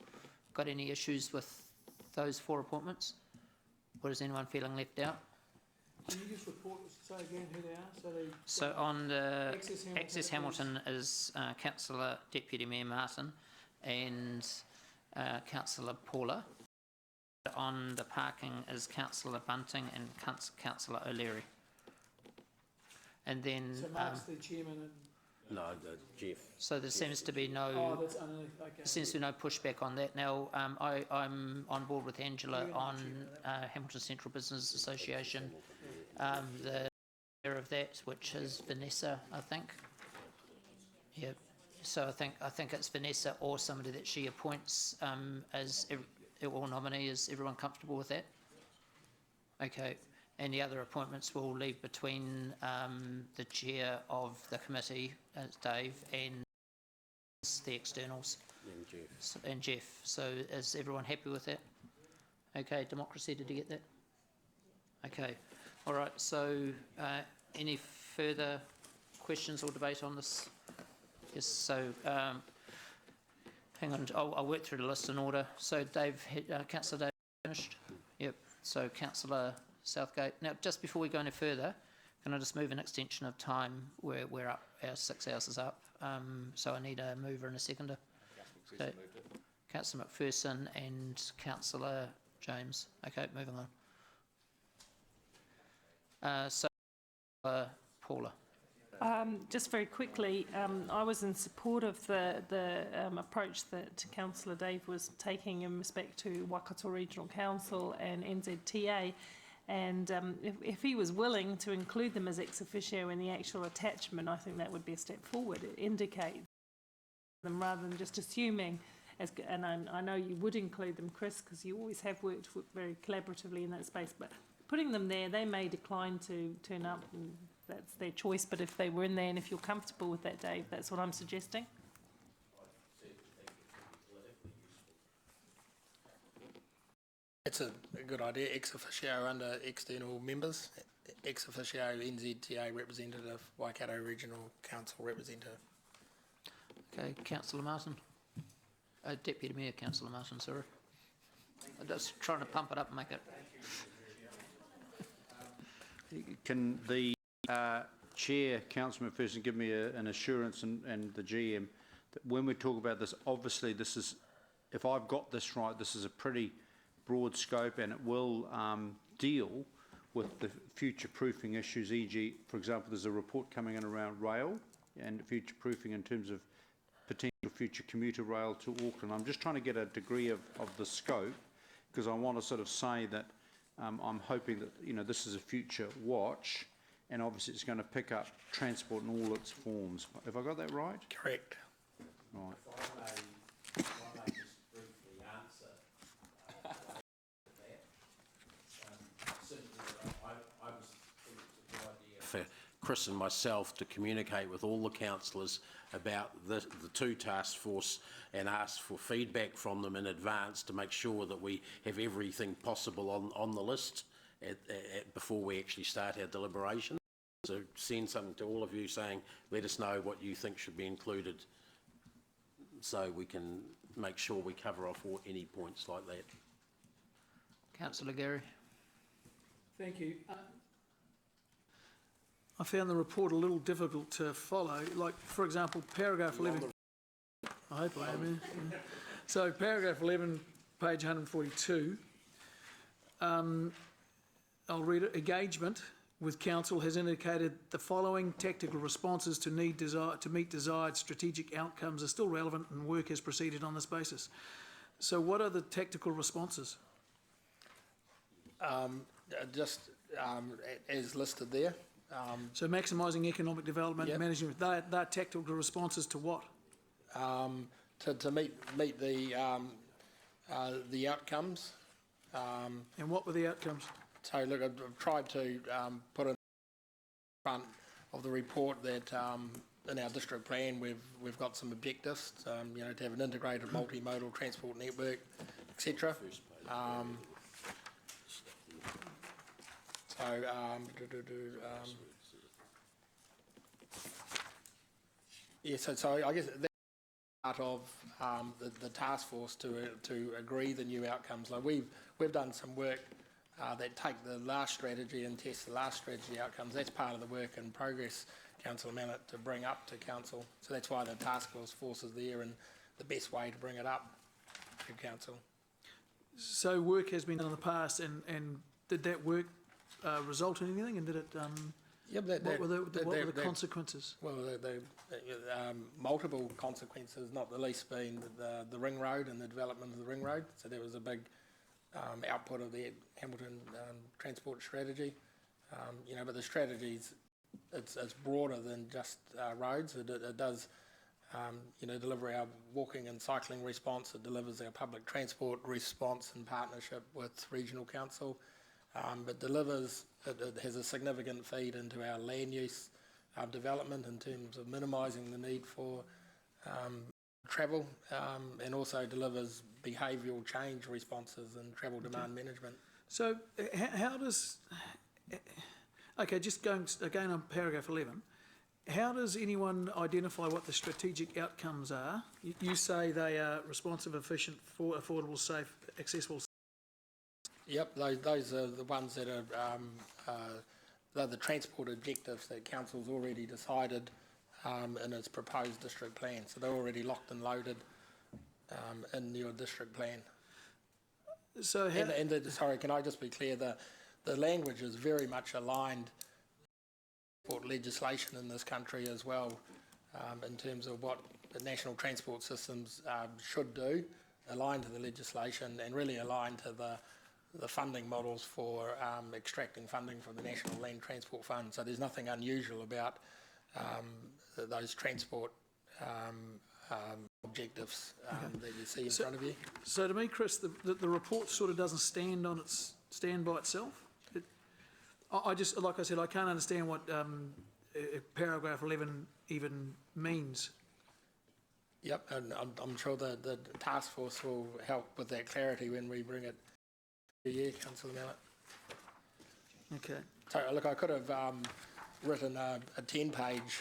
got any issues with those 4 appointments? Or is anyone feeling left out? Can you just report, say again who they are? So on the Access Hamilton is Councillor Deputy Mayor Martin and Councillor Paula. On the parking is Councillor Bunting and Councillor O'Leary. And then... So Mark's the chairman and... No, Jeff. So there seems to be no... Oh, that's underneath, okay. Seems to be no pushback on that. Now, I'm on board with Angela on Hamilton Central Business Association. The chair of that, which is Vanessa, I think. Yeah. So I think it's Vanessa or somebody that she appoints as or nominee. Is everyone comfortable with that? Okay. And the other appointments will leave between the chair of the committee, Dave, and the externals. And Jeff. So is everyone happy with that? Okay, Democracy, did you get that? Okay. All right, so any further questions or debate on this? Yes, so hang on, I'll work through the list in order. So Dave, Councillor Dave, finished? Yep, so Councillor Southgate. Now, just before we go any further, can I just move an extension of time where we're up, our 6 hours is up, so I need a mover and a seconder. Okay. Councillor McPherson and Councillor James. Okay, moving on. So, Paula. Just very quickly, I was in support of the approach that Councillor Dave was taking in respect to Waikato Regional Council and NZTA. And if he was willing to include them as ex officio in the actual attachment, I think that would be a step forward. It indicates them rather than just assuming, and I know you would include them, Chris, because you always have worked very collaboratively in that space, but putting them there, they may decline to turn up, and that's their choice, but if they were in there, and if you're comfortable with that, Dave, that's what I'm suggesting. It's a good idea, ex officio under external members, ex officio NZTA representative, Waikato Regional Council representative. Okay, Councillor Martin. Deputy Mayor, Councillor Martin, sorry. I'm just trying to pump it up and make it... Can the Chair, Councillor McPherson, give me an assurance and the GM that when we talk about this, obviously this is, if I've got this right, this is a pretty broad scope and it will deal with the future proofing issues, e.g., for example, there's a report coming in around rail and future proofing in terms of potential future commuter rail to Auckland. I'm just trying to get a degree of the scope because I want to sort of say that I'm hoping that, you know, this is a future watch and obviously it's going to pick up transport in all its forms. Have I got that right? Correct. Right. Chris and myself to communicate with all the councillors about the two task force and ask for feedback from them in advance to make sure that we have everything possible on the list before we actually start our deliberation. So send something to all of you saying, let us know what you think should be included so we can make sure we cover off any points like that. Councillor Gary. Thank you. I found the report a little difficult to follow. Like, for example, paragraph 11. I hope I am. Yeah. So, paragraph 11, page 142. I'll read it. Engagement with council has indicated the following tactical responses to meet desired strategic outcomes are still relevant, and work has proceeded on this basis. So, what are the tactical responses? As listed there. So maximising economic development, yep. Management, they're tactical responses to what? To meet the outcomes. And what were the outcomes? So look, I've tried to put in front of the report that in our district plan we've got some objectives, you know, to have an integrated multimodal transport network, etc. Yeah, so I guess that's part of the task force to agree the new outcomes. Like we've done some work that take the last strategy and test the last strategy outcomes. That's part of the work in progress, Councillor Mallett, to bring up to council. So that's why the task force is there and the best way to bring it up to council. So work has been done in the past, and did that work result in anything? And did it? What were the consequences? Well, the multiple consequences, not the least being the ring road and the development of the ring road. So there was a big output of the Hamilton transport strategy. You know, but the strategies it's broader than just roads. It does. You know, deliver our walking and cycling response. It delivers our public transport response in partnership with regional council. It has a significant feed into our land use development in terms of minimising the need for travel, and also delivers behavioural change responses and travel demand management. So how does, okay, just going again on paragraph 11, how does anyone identify what the strategic outcomes are? You say they are responsive, efficient, affordable, safe, accessible. Yep, those are the ones that are they're the transport objectives that council's already decided in its proposed district plan. So they're already locked and loaded in your district plan. So sorry, can I just be clear? The language is very much aligned with legislation in this country as well, in terms of what the national transport systems should do, aligned to the legislation and really aligned to the funding models for extracting funding from the National Land Transport Fund. So there's nothing unusual about those transport objectives that you see in front of you. So to me, Chris, the report sort of doesn't stand by itself. I just, like I said, I can't understand what paragraph 11 even means. Yep, and I'm sure the task force will help with that clarity when we bring it to you, Councillor Mallett. Okay. So look, I could have written a 10-page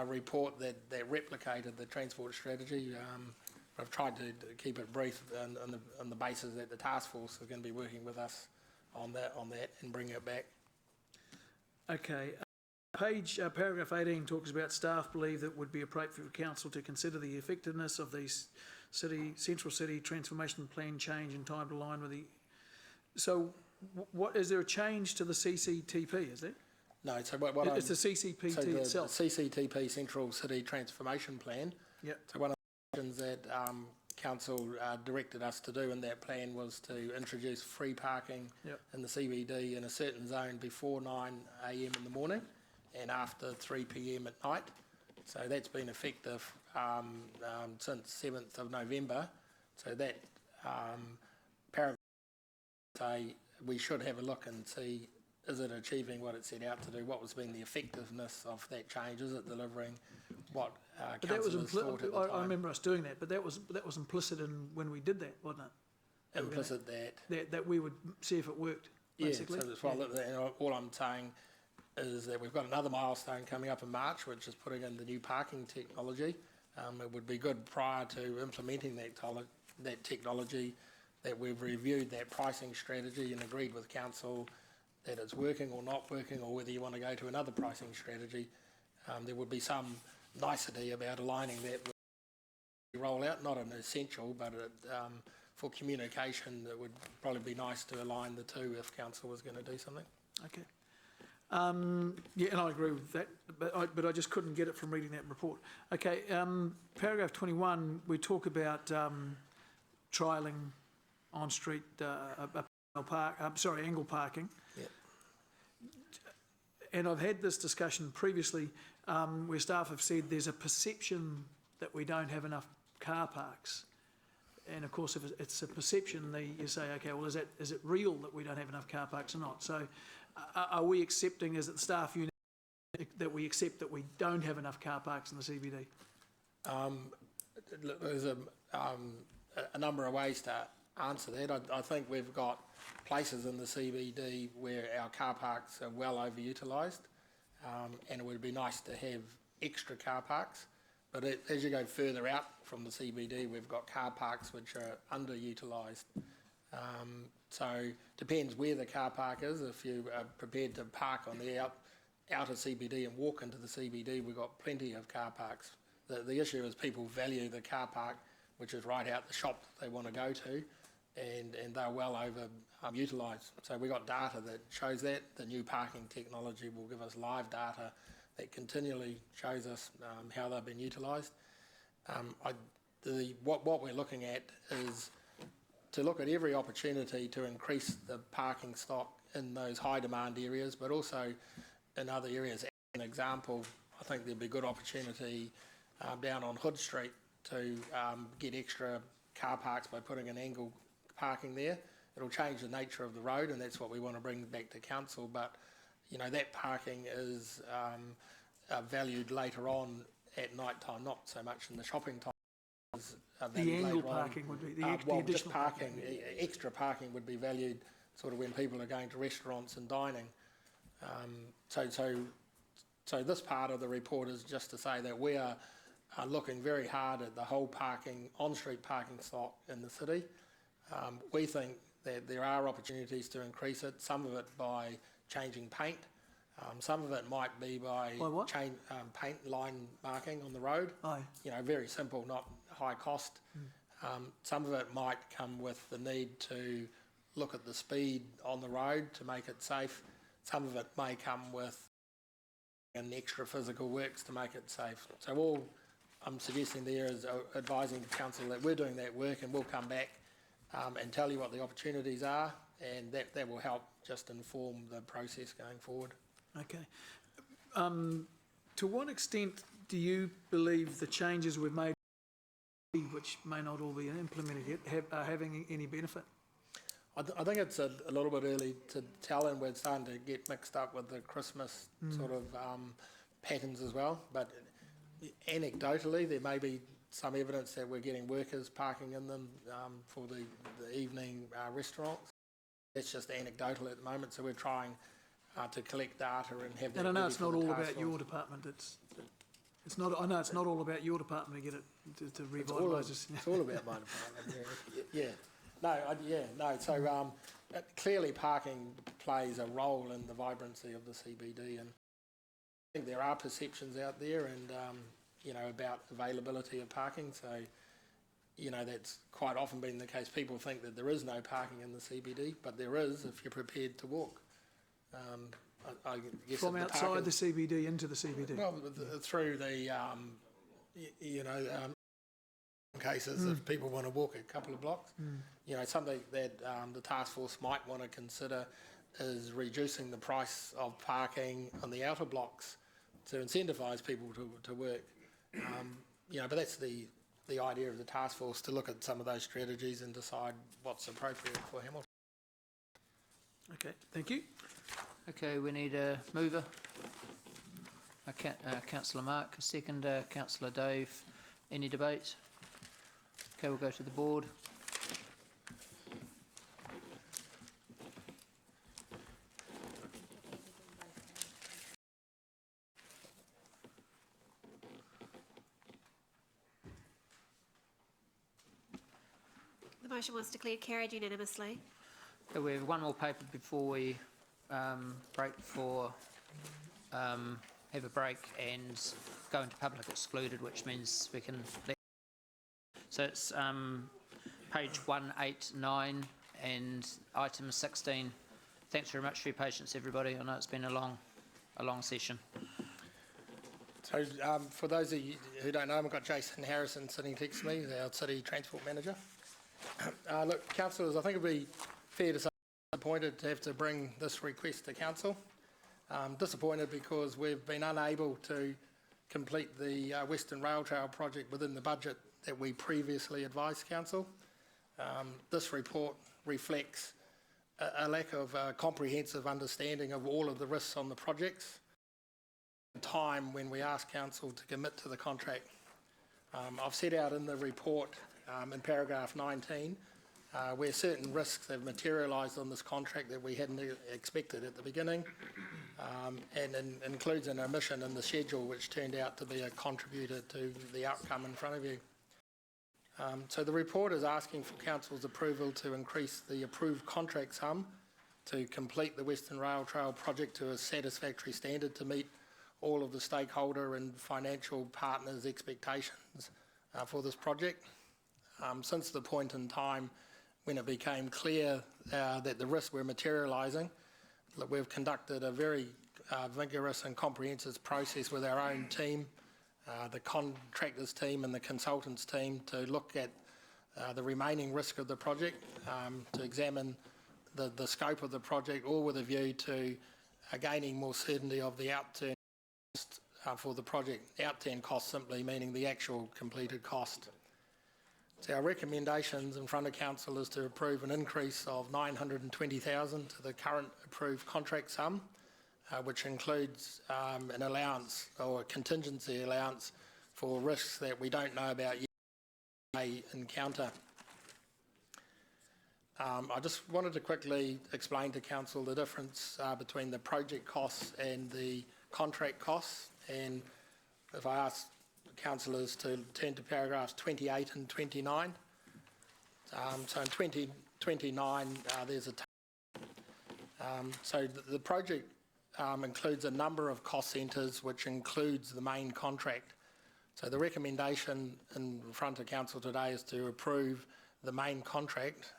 report that replicated the transport strategy. I've tried to keep it brief on the basis that the task force is going to be working with us on that and bring it back. Okay. Paragraph 18 talks about staff believe that it would be appropriate for council to consider the effectiveness of the central city transformation plan change in time to align with the. So, what is there a change to the CCTP? Is there? No. So it's the CCPT itself. The CCTP Central City Transformation Plan. Yep. So one of the things that council directed us to do in that plan was to introduce free parking in the CBD in a certain zone before 9 a.m. in the morning and after 3 p.m. at night. So that's been effective since 7th of November. So that paragraph say we should have a look and see is it achieving what it set out to do? What was been the effectiveness of that change? Is it delivering what But that was councillors thought at the time? I remember us doing that, but that was implicit in when we did that, wasn't it? Implicit That we would see if it worked, basically. Yeah, so all I'm saying is that we've got another milestone coming up in March, which is putting in the new parking technology. It would be good prior to implementing that technology that we've reviewed that pricing strategy and agreed with council that it's working or not working, or whether you want to go to another pricing strategy. There would be some nicety about aligning that with the rollout, not an essential, but for communication, it would probably be nice to align the two if council was going to do something. Okay. Yeah, and I agree with that, but I just couldn't get it from reading that report. Okay, paragraph 21, we talk about trialling on-street angle parking. Yep. And I've had this discussion previously where staff have said there's a perception that we don't have enough car parks. And of course, if it's a perception, you say, okay, well, is it real that we don't have enough car parks or not? So are we accepting as the staff unit that we accept that we don't have enough car parks in the CBD? There's a number of ways to answer that. I think we've got places in the CBD where our car parks are well overutilised, and it would be nice to have extra car parks. But as you go further out from the CBD, we've got car parks which are underutilised. So depends where the car park is. If you are prepared to park on the outer CBD and walk into the CBD, we've got plenty of car parks. The issue is people value the car park, which is right out the shop they want to go to, and they're well over utilised. So we've got data that shows that. The new parking technology will give us live data that continually shows us how they've been utilised. What we're looking at is to look at every opportunity to increase the parking stock in those high demand areas, but also in other areas. As an example, I think there'd be good opportunity down on Hood Street to get extra car parks by putting an angle parking there. It'll change the nature of the road, and that's what we want to bring back to council. But you know, that parking is valued later on at night time, not so much in the shopping time. The angle parking would be the additional just parking. Extra parking would be valued sort of when people are going to restaurants and dining. So this part of the report is just to say that we are looking very hard at the whole parking, on-street parking stock in the city. We think that there are opportunities to increase it, some of it by changing paint. Some of it might be by paint line marking on the road. You know, very simple, not high cost. Some of it might come with the need to look at the speed on the road to make it safe. Some of it may come with an extra physical works to make it safe. So all I'm suggesting there is advising the council that we're doing that work, and we'll come back and tell you what the opportunities are, and that will help just inform the process going forward. Okay. To what extent do you believe the changes we've made, which may not all be implemented yet, are having any benefit? I think it's a little bit early to tell, and we're starting to get mixed up with the Christmas sort of patterns as well. But anecdotally, there may be some evidence that we're getting workers parking in them for the evening restaurants. That's just anecdotal at the moment, so we're trying to collect data and have that. And I know it's not all about your department. It's not. I know it's not all about your department to get it to revitalise this. It's all about my department. Yeah. No. So clearly, parking plays a role in the vibrancy of the CBD, and I think there are perceptions out there, and about availability of parking. So, that's quite often been the case. People think that there is no parking in the CBD, but there is if you're prepared to walk. I guess from outside the CBD into the CBD. Well, through the cases, if people want to walk a couple of blocks, something that the task force might want to consider is reducing the price of parking on the outer blocks to incentivise people to work. But that's the idea of the task force, to look at some of those strategies and decide what's appropriate for Hamilton. Okay, thank you. Okay, we need a mover. Councillor Mark, a second, Councillor Dave. Any debate? Okay, we'll go to the board. The motion was declared carried unanimously. Okay, we have one more paper before we break for have a break and go into public excluded, which means we can. So it's page 189 and item 16. Thanks very much for your patience, everybody. I know it's been a long session. So for those of you who don't know, I've got Jason Harrison sitting next to me, our City Transport Manager. Look, councillors, I think it'd be fair to say I'm disappointed to have to bring this request to council. Disappointed because we've been unable to complete the Western Rail Trail project within the budget that we previously advised council. This report reflects a lack of comprehensive understanding of all of the risks on the projects. Time when we asked council to commit to the contract. I've set out in the report in paragraph 19 where certain risks have materialised on this contract that we hadn't expected at the beginning, and includes an omission in the schedule which turned out to be a contributor to the outcome in front of you. So the report is asking for council's approval to increase the approved contract sum to complete the Western Rail Trail project to a satisfactory standard to meet all of the stakeholder and financial partners' expectations for this project. Since the point in time when it became clear that the risks were materialising, we've conducted a very vigorous and comprehensive process with our own team, the contractors team and the consultants team, to look at the remaining risk of the project, to examine the scope of the project, all with a view to gaining more certainty of the outturn for the project. Outturn cost simply meaning the actual completed cost. So our recommendations in front of council is to approve an increase of 920,000 to the current approved contract sum, which includes an allowance or a contingency allowance for risks that we don't know about yet may encounter. I just wanted to quickly explain to council the difference between the project costs and the contract costs, and if I ask councillors to turn to paragraphs 28 and 29. So in 29 there's a so the project includes a number of cost centres which includes the main contract. So the recommendation in front of council today is to approve the main contract,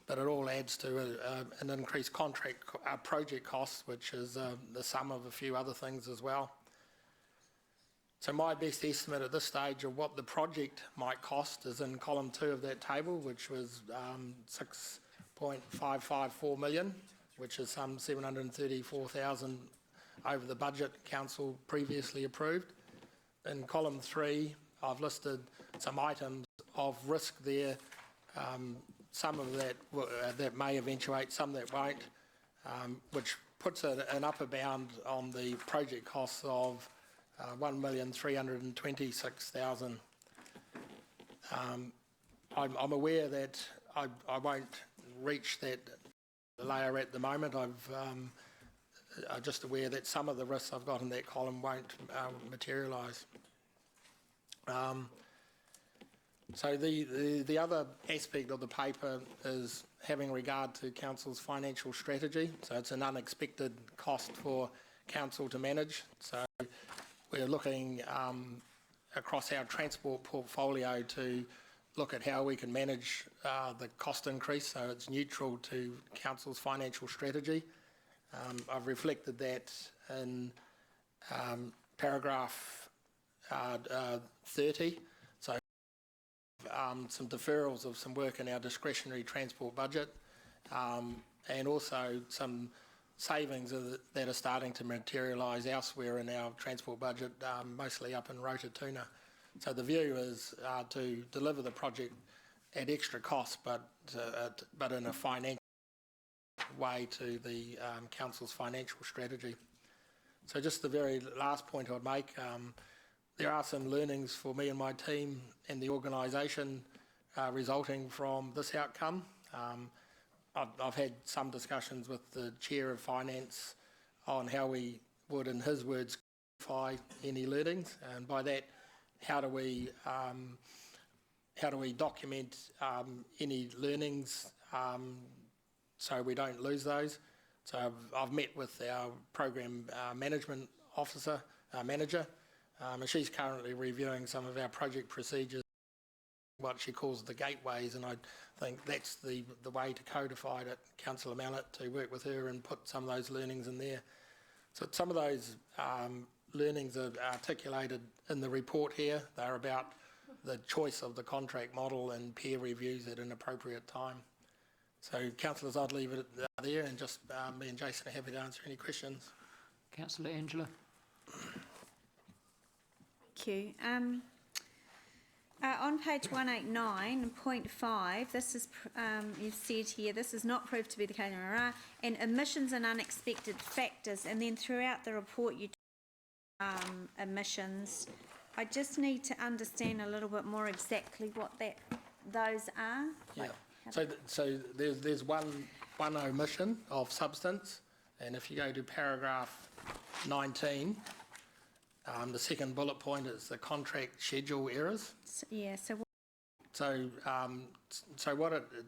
but it all adds to an increased contract project cost, which is the sum of a few other things as well. So my best estimate at this stage of what the project might cost is in column 2 of that table, which was 6.554 million, which is some 734,000 over the budget council previously approved. In column 3, I've listed some items of risk there, some of that may eventuate, some that won't, which puts an upper bound on the project costs of 1,326,000. I'm aware that I won't reach that layer at the moment. I'm just aware that some of the risks I've got in that column won't materialise. So the other aspect of the paper is having regard to council's financial strategy. So it's an unexpected cost for council to manage. So we're looking across our transport portfolio to look at how we can manage the cost increase so it's neutral to council's financial strategy. I've reflected that in paragraph 30. So some deferrals of some work in our discretionary transport budget, and also some savings that are starting to materialise elsewhere in our transport budget, mostly up in Rotorua. So the view is to deliver the project at extra cost, but in a financial. way to the council's financial strategy. So just the very last point I'd make, there are some learnings for me and my team and the organisation resulting from this outcome. I've had some discussions with the Chair of Finance on how we would, in his words, quantify any learnings, and by that, how do we document any learnings so we don't lose those. So I've met with our program management officer, manager, and she's currently reviewing some of our project procedures, what she calls the gateways, and I think that's the way to codify it, Councillor Mallett, to work with her and put some of those learnings in there. So some of those learnings are articulated in the report here. They're about the choice of the contract model and peer reviews at an appropriate time. So, councillors, I'd leave it there, and just me and Jason are happy to answer any questions. Councillor Angela. Thank you. On page 189.5, this is, you've said here, this is not proved to be the case, and emissions and unexpected factors, and then throughout the report you emissions. I just need to understand a little bit more exactly what those are. Yeah. So there's one omission of substance, and if you go to paragraph 19, the second bullet point is the contract schedule errors. Yeah. So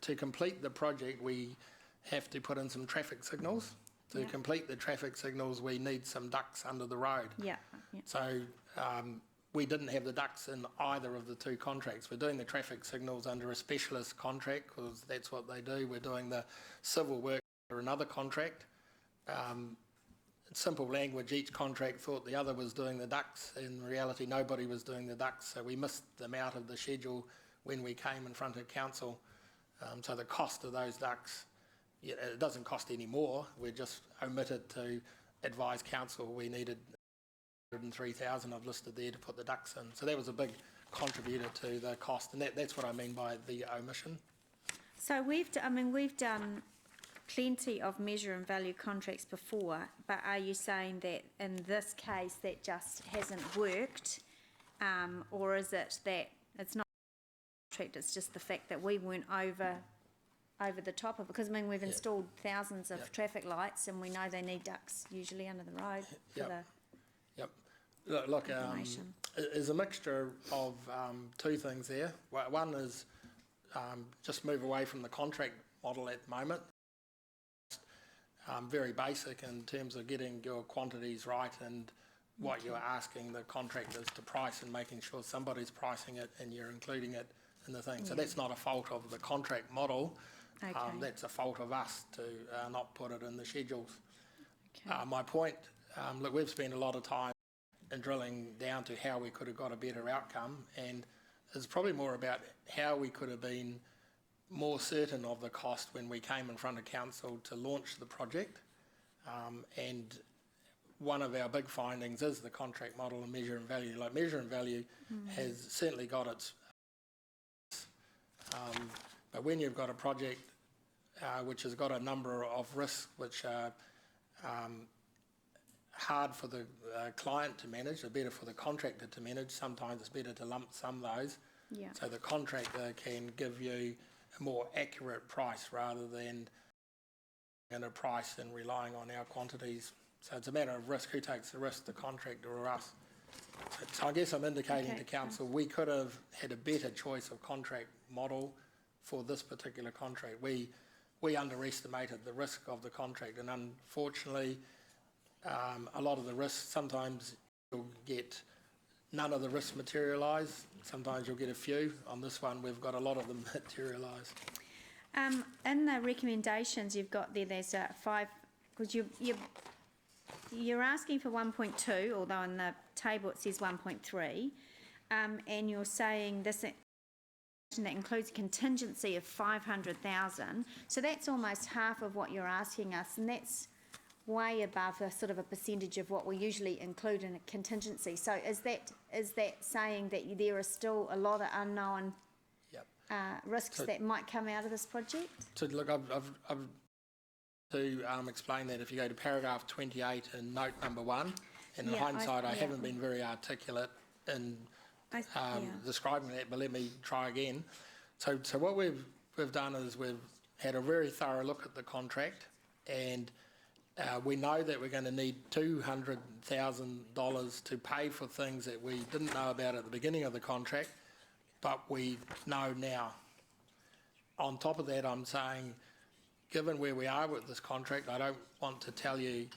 to complete the project, we have to put in some traffic signals. To complete the traffic signals, we need some ducts under the road. Yeah. So we didn't have the ducts in either of the two contracts. We're doing the traffic signals under a specialist contract because that's what they do. We're doing the civil work under another contract. In simple language, each contract thought the other was doing the ducts. In reality, nobody was doing the ducts, so we missed them out of the schedule when we came in front of council. So the cost of those ducts, it doesn't cost any more. We just omitted to advise council we needed 103,000 I've listed there to put the ducts in. So that was a big contributor to the cost, and that's what I mean by the omission. So we've done plenty of measure and value contracts before, but are you saying that in this case that just hasn't worked, or is it that it's not a contract, it's just the fact that we weren't over the top of it? Because we've installed thousands of traffic lights, and we know they need ducts usually under the road for the Look, there's a mixture of two things there. One is just move away from the contract model at the moment. Very basic in terms of getting your quantities right and what you're asking the contractors to price, and making sure somebody's pricing it and you're including it in the thing. So that's not a fault of the contract model. Okay. That's a fault of us to not put it in the schedules. Okay. My point, look, we've spent a lot of time and drilling down to how we could have got a better outcome, and it's probably more about how we could have been more certain of the cost when we came in front of council to launch the project. And one of our big findings is the contract model and measure and value. Like measure and value has certainly got its, but when you've got a project which has got a number of risks which are hard for the client to manage, or better for the contractor to manage. Sometimes it's better to lump sum those, so the contractor can give you a more accurate price rather than a price and relying on our quantities. So it's a matter of risk. Who takes the risk, the contractor or us? So I guess I'm indicating to council we could have had a better choice of contract model for this particular contract. We underestimated the risk of the contract, and unfortunately a lot of the risks, sometimes you'll get none of the risks materialise, sometimes you'll get a few. On this one we've got a lot of them materialise. In the recommendations you've got there's 5, because you're asking for 1.2, although in the table it says 1.3, and you're saying this that includes a contingency of 500,000, so that's almost half of what you're asking us, and that's way above a sort of a percentage of what we usually include in a contingency. So is that saying that there are still a lot of unknown risks that might come out of this project? So look, I've to explain that if you go to paragraph 28 in note number 1, and in Yeah, hindsight, I yeah. haven't been very articulate in describing that, but let me try again. So what we've done is we've had a very thorough look at the contract, and we know that we're going to need $200,000 to pay for things that we didn't know about at the beginning of the contract, but we know now. On top of that, I'm saying, given where we are with this contract, I don't want to tell you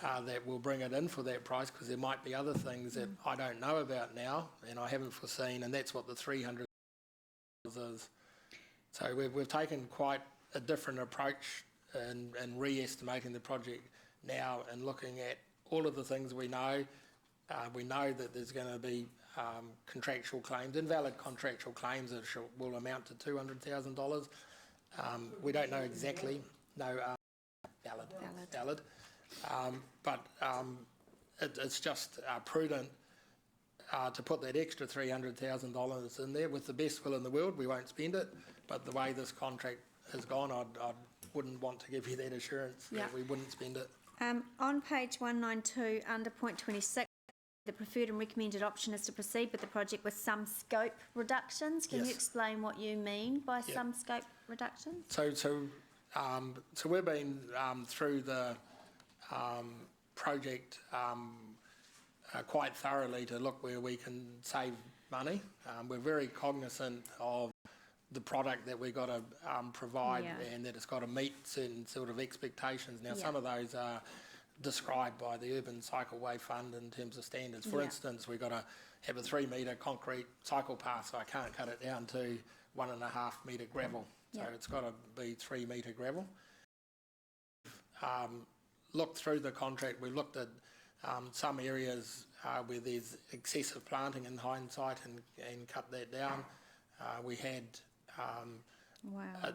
that we'll bring it in for that price, because there might be other things that I don't know about now and I haven't foreseen, and that's what the $300 is. So we've taken quite a different approach in re-estimating the project now and looking at all of the things we know. We know that there's going to be contractual claims, invalid contractual claims that will amount to $200,000. We don't know exactly, valid. But it's just prudent to put that extra $300,000 in there. With the best will in the world, we won't spend it, but the way this contract has gone, I wouldn't want to give you that assurance that we wouldn't spend it. On page 192, under point 26, the preferred and recommended option is to proceed with the project with some scope reductions. Can you explain what you mean by some scope reductions? So we've been through the project quite thoroughly to look where we can save money. We're very cognizant of the product that we've got to provide and that it's got to meet certain sort of expectations. Now, some of those are described by the Urban Cycleway Fund in terms of standards. For instance, we've got to have a 3 metre concrete cycle path, so I can't cut it down to 1.5 metre gravel. So it's got to be 3 metre gravel. Looked through the contract, we looked at some areas where there's excessive planting in hindsight and cut that down. We had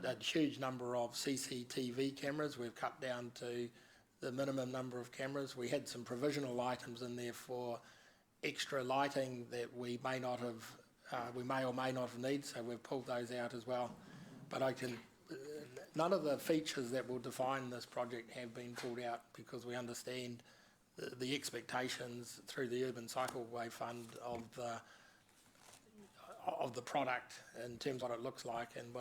a huge number of CCTV cameras. We've cut down to the minimum number of cameras. We had some provisional items in there for extra lighting that we may or may not have needed, so we've pulled those out as well. But none of the features that will define this project have been pulled out, because we understand the expectations through the Urban Cycleway Fund of the product in terms of what it looks like and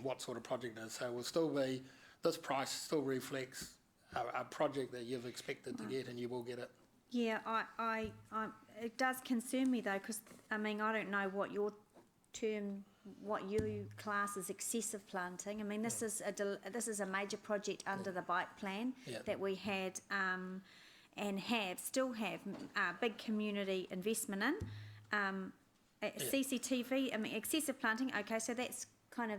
what sort of project it is. So we'll still be, this price still reflects a project that you've expected to get, and you will get it. Yeah, it does concern me though, because I mean, I don't know what you class as excessive planting. I mean, this is a major project under the bike plan that we had and still have big community investment in. CCTV, I mean, excessive planting. Okay, so that's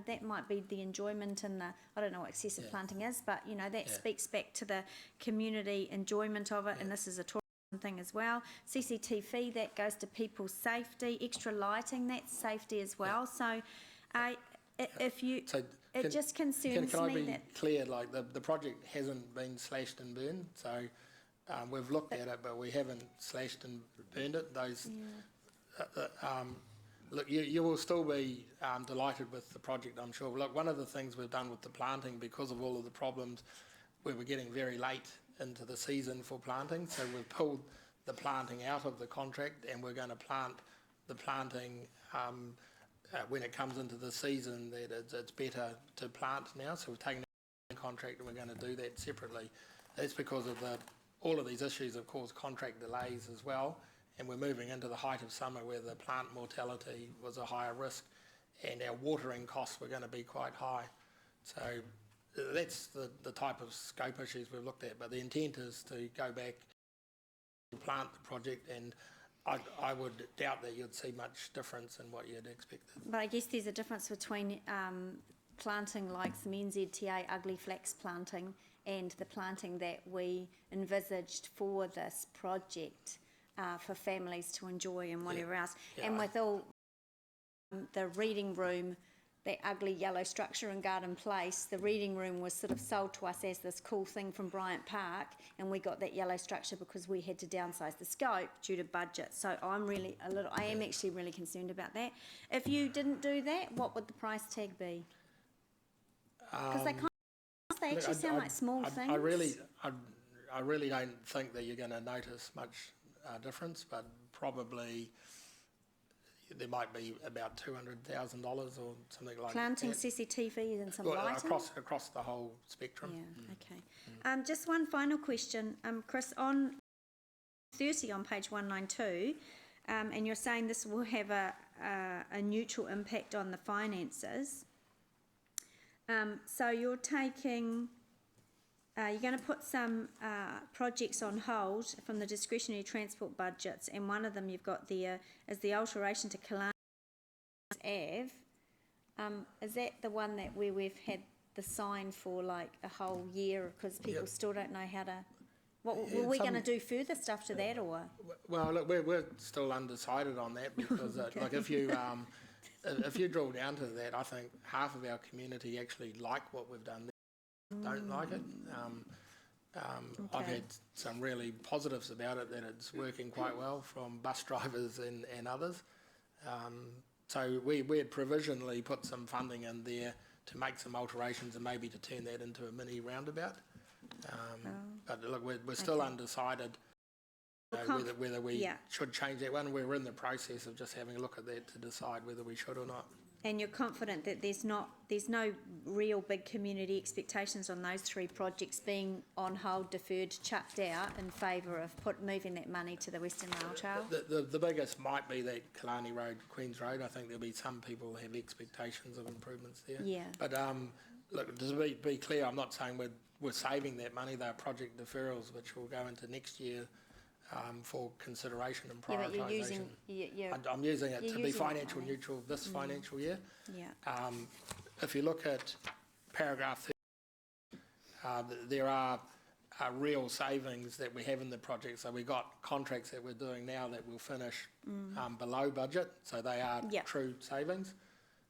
that might be the enjoyment and I don't know what excessive planting is, but you know, that speaks back to the community enjoyment of it, and this is a tourism thing as well. CCTV, that goes to people's safety. Extra lighting, that's safety as well. So it just concerns can I me be clear, like the project hasn't been slashed and burned, so we've looked at it, but we haven't slashed and burned it. Look, you will still be delighted with the project, I'm sure. Look, one of the things we've done with the planting, because of all of the problems, we were getting very late into the season for planting, so we've pulled the planting out of the contract, and we're going to plant the planting when it comes into the season, that it's better to plant now. So we've taken the contract and we're going to do that separately. That's because of all of these issues have caused contract delays as well. And we're moving into the height of summer where the plant mortality was a higher risk, and our watering costs were going to be quite high. So that's the type of scope issues we've looked at. But the intent is to go back and plant the project, and I would doubt that you'd see much difference in what you'd expected. But I guess there's a difference between planting like some NZTA ugly flax planting and the planting that we envisaged for this project. For families to enjoy and whatever else. And with all the reading room, that ugly yellow structure in Garden Place, the reading room was sort of sold to us as this cool thing from Bryant Park, and we got that yellow structure because we had to downsize the scope due to budget. So I am actually really concerned about that. If you didn't do that, what would the price tag be? Because they They actually sound like small things. I really don't think that you're going to notice much difference, but probably there might be about $200,000 or something like Planting that. CCTV and some Well, lighting? across the whole spectrum. Yeah, okay. Just one final question, Chris, on 30 on page 192, and you're saying this will have a neutral impact on the finances. So you're taking, you're going to put some projects on hold from the discretionary transport budgets, and one of them you've got there is the alteration to Kalani Ave. Is that the one that where we've had the sign for like a whole year because people still don't know how to... Were we going to do further stuff to that, or...? Well, look, we're still undecided on that because, like, if you drill down to that, I think half of our community actually like what we've done. Don't like it. I've had some really positives about it, that it's working quite well from bus drivers and others. So we had provisionally put some funding in there to make some alterations and maybe to turn that into a mini roundabout. But look, we're still undecided whether we should change that one. We're in the process of just having a look at that to decide whether we should or not. And you're confident that there's no real big community expectations on those three projects being on hold, deferred, chucked out in favour of moving that money to the Western Rail Trail? The biggest might be that Kalani Road, Queen's Road. I think there'll be some people who have expectations of improvements there. Yeah. But look, to be clear, I'm not saying we're saving that money. They're project deferrals which will go into next year for consideration and prioritisation. I'm using it to be financial neutral this financial year. Yeah. If you look at paragraph 30, there are real savings that we have in the project. So we've got contracts that we're doing now that will finish below budget. So they are true savings.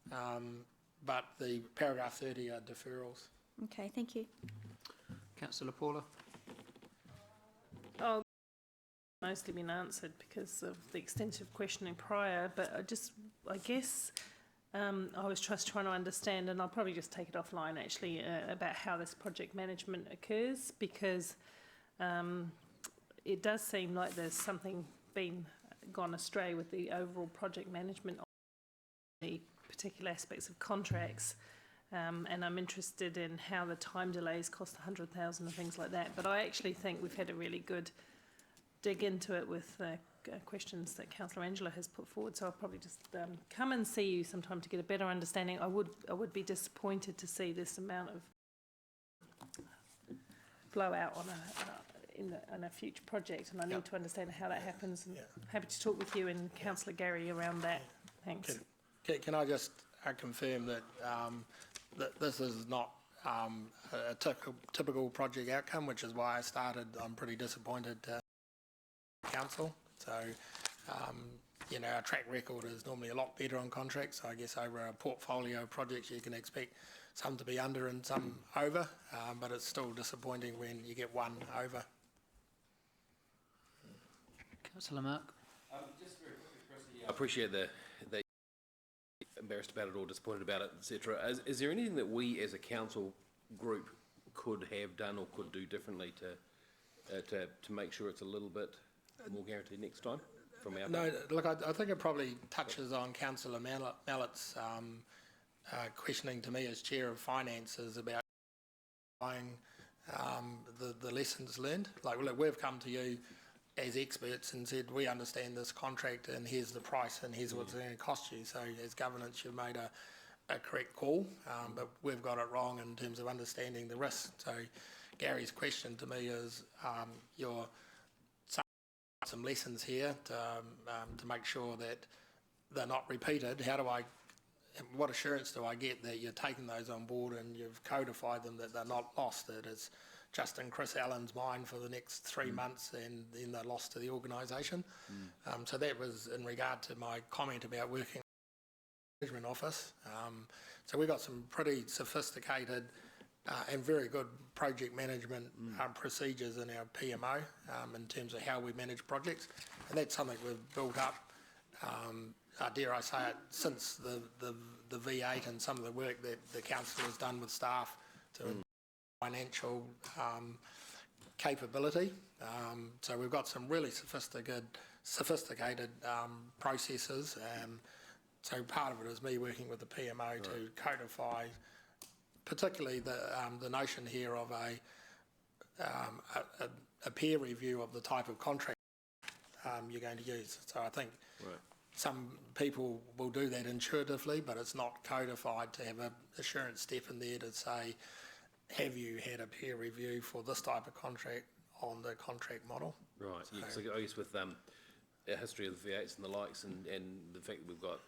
But the paragraph 30 are deferrals. Okay, thank you. Councillor Paula. Oh, mostly been answered because of the extensive questioning prior, but I guess I was just trying to understand, and I'll probably just take it offline actually, about how this project management occurs, because it does seem like there's something gone astray with the overall project management of the particular aspects of contracts. And I'm interested in how the time delays cost $100,000 and things like that. But I actually think we've had a really good dig into it with questions that Councillor Angela has put forward. So I'll probably just come and see you sometime to get a better understanding. I would be disappointed to see this amount of blowout on a future project, and I need to understand how that happens. And happy to talk with you and Councillor Gary around that. Thanks. Can I just confirm that that this is not a typical project outcome, which is why I started. I'm pretty disappointed council. So, our track record is normally a lot better on contracts. So I guess over a portfolio of projects, you can expect some to be under and some over, but it's still disappointing when you get one over. Councillor Mark. Just very quickly, Chrissy, I appreciate the embarrassed about it or disappointed about it, etc. Is there anything that we as a council group could have done or could do differently to make sure it's a little bit more guaranteed next time from our No, look, I think it probably touches on Councillor Mallett's questioning to me as Chair of Finances about the lessons learned. Like, look, we've come to you as experts and said, we understand this contract and here's the price and here's what's going to cost you. So as governance, you've made a correct call, but we've got it wrong in terms of understanding the risk. So Gary's question to me is, you're saying some lessons here to make sure that they're not repeated. What assurance do I get that you're taking those on board and you've codified them, that they're not lost, that it's just in Chris Allen's mind for the next 3 months and then they're lost to the organisation? So that was in regard to my comment about working in the management office. So we've got some pretty sophisticated and very good project management procedures in our PMO in terms of how we manage projects, and that's something we've built up, dare I say it, since the V8 and some of the work that the council has done with staff to financial capability. So we've got some really sophisticated processes. So part of it is me working with the PMO to codify, particularly the notion here of a peer review of the type of contract you're going to use. So I think some people will do that intuitively, but it's not codified to have an assurance step in there to say, have you had a peer review for this type of contract on the contract model? Right. Yeah, so I guess with our history of the V8s and the likes, and the fact that we've got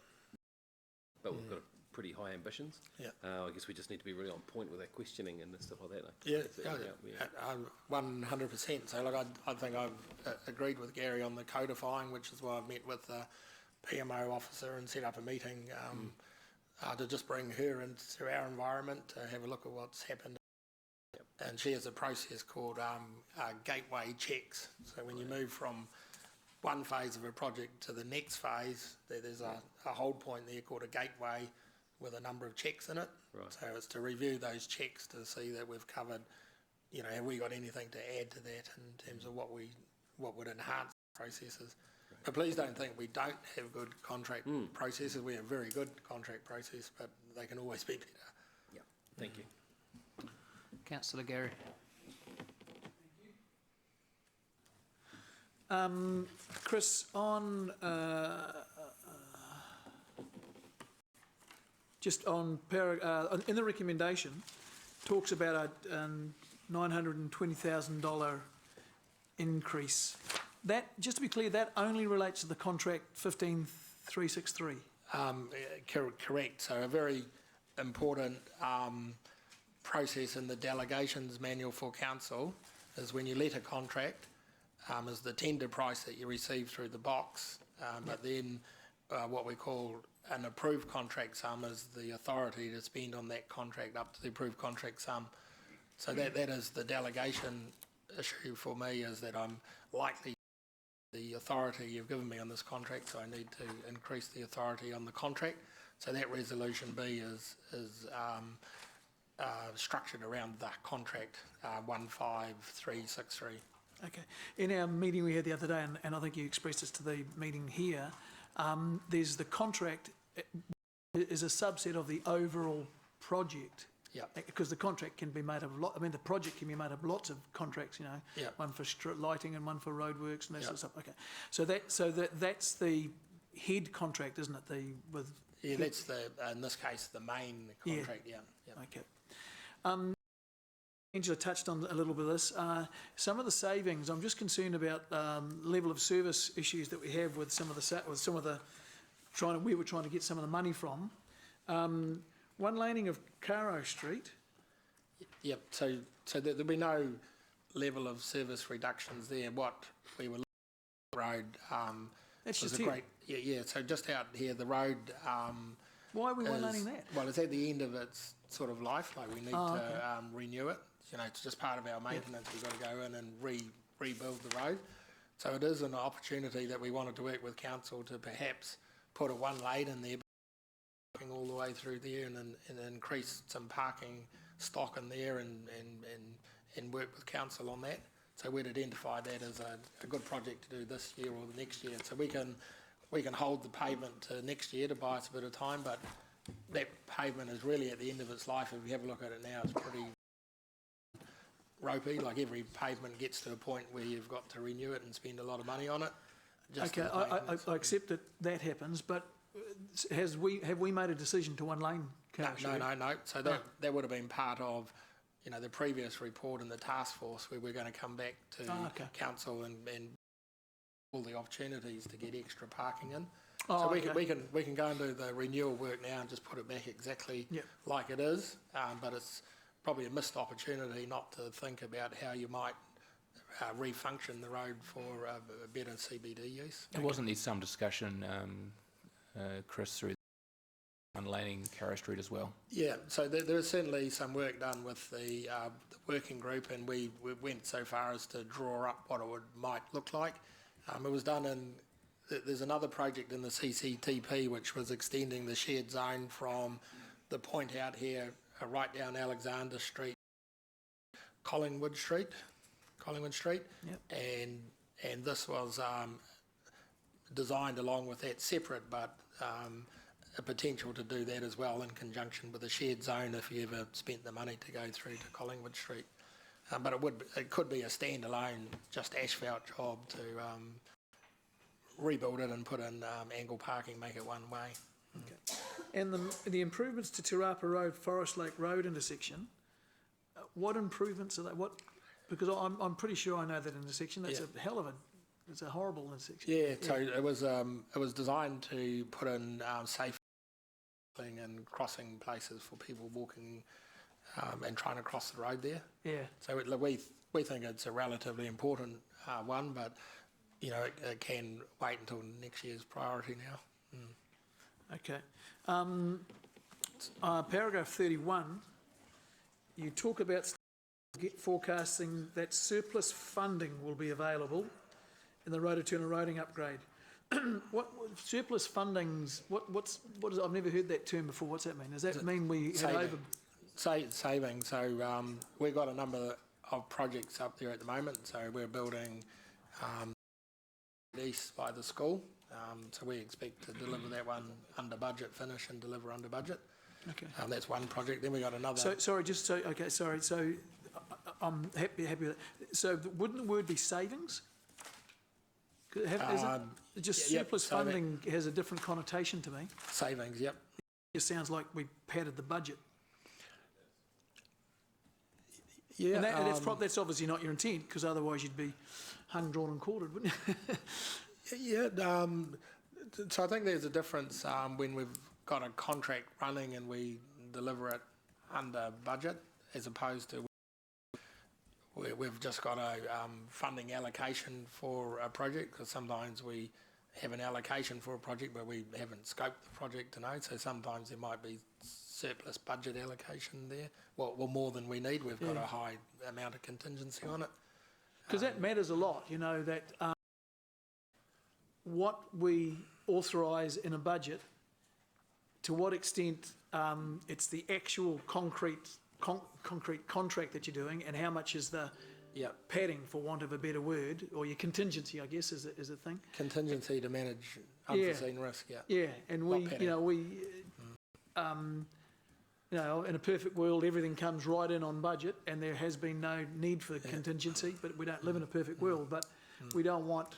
pretty high ambitions. Yeah. I guess we just need to be really on point with our questioning and stuff like that. Yeah, 100%. So look, I think I've agreed with Gary on the codifying, which is why I've met with the PMO officer and set up a meeting to just bring her into our environment to have a look at what's happened. And she has a process called gateway checks. So when you move from one phase of a project to the next phase, there's a hold point there called a gateway with a number of checks in it. Right. So it's to review those checks to see that we've covered, have we got anything to add to that in terms of what would enhance processes. Right. But please don't think we don't have good contract processes. We have very good contract process, but they can always be better. Yeah. Thank you. Councillor Gary. Chris, on just on in the recommendation, talks about a $920,000 increase. That, just to be clear, that only relates to the contract 15363. Correct. So a very important process in the delegations manual for council is when you let a contract, is the tender price that you receive through the box, but then what we call an approved contract sum is the authority to spend on that contract up to the approved contract sum. So that is the delegation issue for me, is that I'm likely the authority you've given me on this contract, so I need to increase the authority on the contract. So that resolution B is structured around the contract 15363. Okay. In our meeting we had the other day, and I think you expressed this to the meeting here, there's the contract is a subset of the overall project. Yeah. Because the contract can be made of the project can be made of lots of contracts, Yeah. one for lighting and one for roadworks and that sort of stuff. Okay. So that's the head contract, isn't it? That's in this case the main contract. Yeah. Okay. Angela touched on a little bit of this. Some of the savings, I'm just concerned about level of service issues that we have with where we're trying to get some of the money from. One laning of Caro Street. Yep. So there'll be no level of service reductions there. What we were looking at the road. That's just here. Yeah. So just out here, the road. Why are we one laning that? Well, it's at the end of its sort of life. Like we need to renew it. It's just part of our maintenance. We've got to go in and rebuild the road. So it is an opportunity that we wanted to work with council to perhaps put a one lane in there, all the way through there, and increase some parking stock in there, and work with council on that. So we'd identify that as a good project to do this year or the next year. So we can hold the pavement to next year to buy us a bit of time, but that pavement is really at the end of its life. If you have a look at it now, it's pretty ropey. Like every pavement gets to a point where you've got to renew it and spend a lot of money on it. Okay, I accept that happens, but have we made a decision to one lane? No. So that would have been part of, the previous report and the task force where we're going to come back to council and all the opportunities to get extra parking in. So we can go and do the renewal work now and just put it back exactly like it is, but it's probably a missed opportunity not to think about how you might refunction the road for a better CBD use. Wasn't there some discussion, Chris, through one laning Caro Street as well? Yeah, so there is certainly some work done with the working group, and we went so far as to draw up what it might look like. It was done there's another project in the CCTP which was extending the shared zone from the point out here right down Alexander Street Collingwood Street. Yep. And this was designed along with that separate, but a potential to do that as well in conjunction with a shared zone if you ever spent the money to go through to Collingwood Street. But it could be a standalone, just asphalt job to rebuild it and put in angle parking, make it one way. Okay. And the improvements to Te Rapa Road, Forest Lake Road intersection, what improvements are they? Because I'm pretty sure I know that intersection. That's a hell of it's a horrible intersection. Yeah, so it was designed to put in safe and crossing places for people walking and trying to cross the road there. Yeah. So we think it's a relatively important one, but you know it can wait until next year's priority now. Okay. Paragraph 31, you talk about forecasting that surplus funding will be available in the Rotorua roading upgrade. What surplus fundings? What is? I've never heard that term before. What's that mean? Does that mean we had over? Saving. So we've got a number of projects up there at the moment. So we're building east by the school. So we expect to deliver that one under budget, finish and deliver under budget. Okay. That's one project. Then we got another. So sorry, So I'm happy with that. So wouldn't the word be savings? Surplus funding has a different connotation to me. Savings, yep. It sounds like we padded the budget. Yeah, and that's obviously not your intent, because otherwise you'd be hung, drawn and quartered, wouldn't you? Yeah, so I think there's a difference when we've got a contract running and we deliver it under budget, as opposed to we've just got a funding allocation for a project, because sometimes we have an allocation for a project but we haven't scoped the project to know, so sometimes there might be surplus budget allocation there, well more than we need. We've got a high amount of contingency on it. Because that matters a lot, you know, that what we authorise in a budget, to what extent it's the actual concrete contract that you're doing, and how much is the padding, for want of a better word, or your contingency, I guess, is a thing. Contingency to manage unforeseen risk, Yeah, and in a perfect world, everything comes right in on budget, and there has been no need for contingency, but we don't live in a perfect world, but we don't want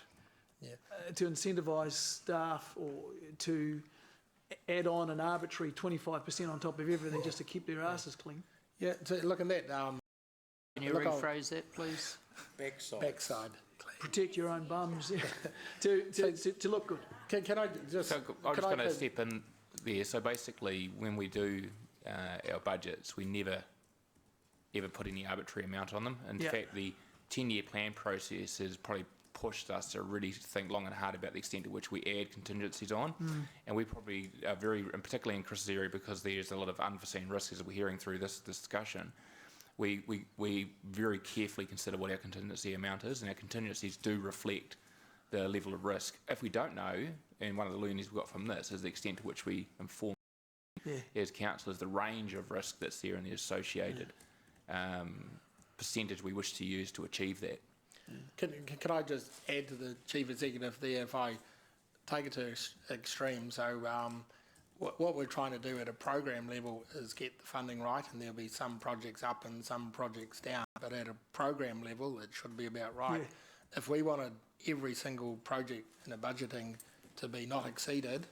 to incentivise staff or to add on an arbitrary 25% on top of everything just to keep their asses clean. Yeah, so look at that. Can you rephrase that, please? Backside. protect your own bums to look good. Can I just... So I'm just going to step in there. So basically, when we do our budgets, we never ever put any arbitrary amount on them. In fact, the 10-year plan process has probably pushed us to really think long and hard about the extent to which we add contingencies on. And we probably are very, and particularly in Chris's area, because there's a lot of unforeseen risks as we're hearing through this discussion, we very carefully consider what our contingency amount is, and our contingencies do reflect the level of risk. If we don't know, and one of the learnings we've got from this is the extent to which we inform as councillors the range of risk that's there and the associated percentage we wish to use to achieve that. Can I just add to the Chief Executive there, if I take it to extreme? So what we're trying to do at a program level is get the funding right, and there'll be some projects up and some projects down, but at a program level it should be about right. If we wanted every single project in a budgeting to be not exceeded,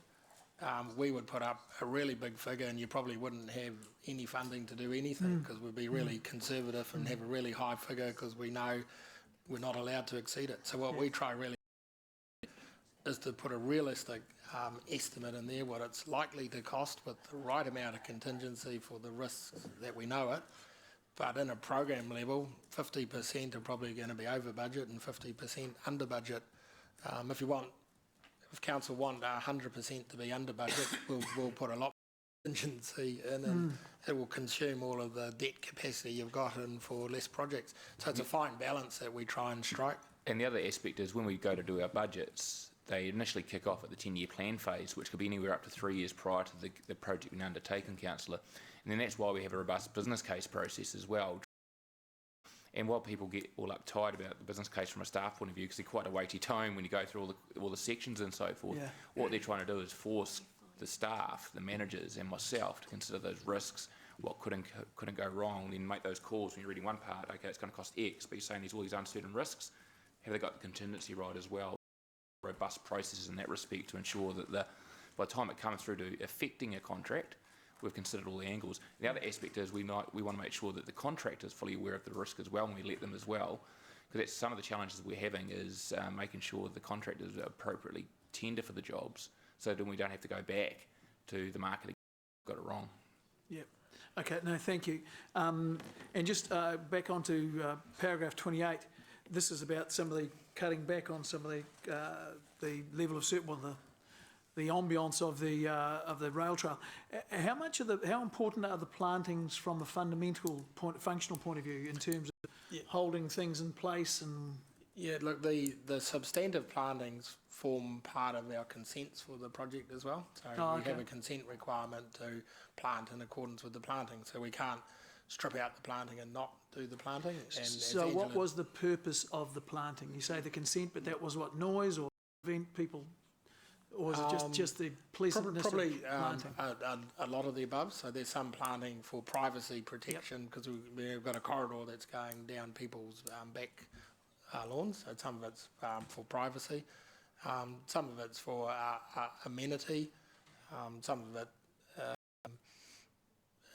we would put up a really big figure, and you probably wouldn't have any funding to do anything, because we'd be really conservative and have a really high figure, because we know we're not allowed to exceed it. So what we try really is to put a realistic estimate in there, what it's likely to cost with the right amount of contingency for the risks that we know it. But in a program level, 50% are probably going to be over budget and 50% under budget. If council want 100% to be under budget, we'll put a lot of contingency in, and it will consume all of the debt capacity you've got in for less projects. So it's a fine balance that we try and strike. And the other aspect is when we go to do our budgets, they initially kick off at the 10-year plan phase, which could be anywhere up to 3 years prior to the project being undertaken, councillor. And then that's why we have a robust business case process as well. And while people get all uptight about the business case from a staff point of view, because they're quite a weighty tome when you go through all the sections and so forth, Yeah. what they're trying to do is force the staff, the managers and myself to consider those risks, what couldn't go wrong, then make those calls when you're reading one part, okay, it's going to cost X, but you're saying there's all these uncertain risks. Have they got the contingency right as well? Robust processes in that respect to ensure that by the time it comes through to affecting a contract, we've considered all the angles. The other aspect is we want to make sure that the contractor is fully aware of the risk as well, and we let them as well, because that's some of the challenges we're having is making sure the contractors appropriately tender for the jobs, so that we don't have to go back to the market and got it wrong. Yep. Okay, no, thank you. And just back onto paragraph 28, this is about some of the cutting back on some of the level of the ambience of the rail trail. How important are the plantings from a functional point of view in terms of holding things in place and? Yeah, look, the substantive plantings form part of our consents for the project as well. So we have a consent requirement to plant in accordance with the planting. So we can't strip out the planting and not do the planting. And so what was the purpose of the planting? You say the consent, but that was what, noise or prevent people? Or is it just the pleasantness of planting? A lot of the above. So there's some planting for privacy protection because we've got a corridor that's going down people's back lawns. So some of it's for privacy. Some of it's for amenity. Some of it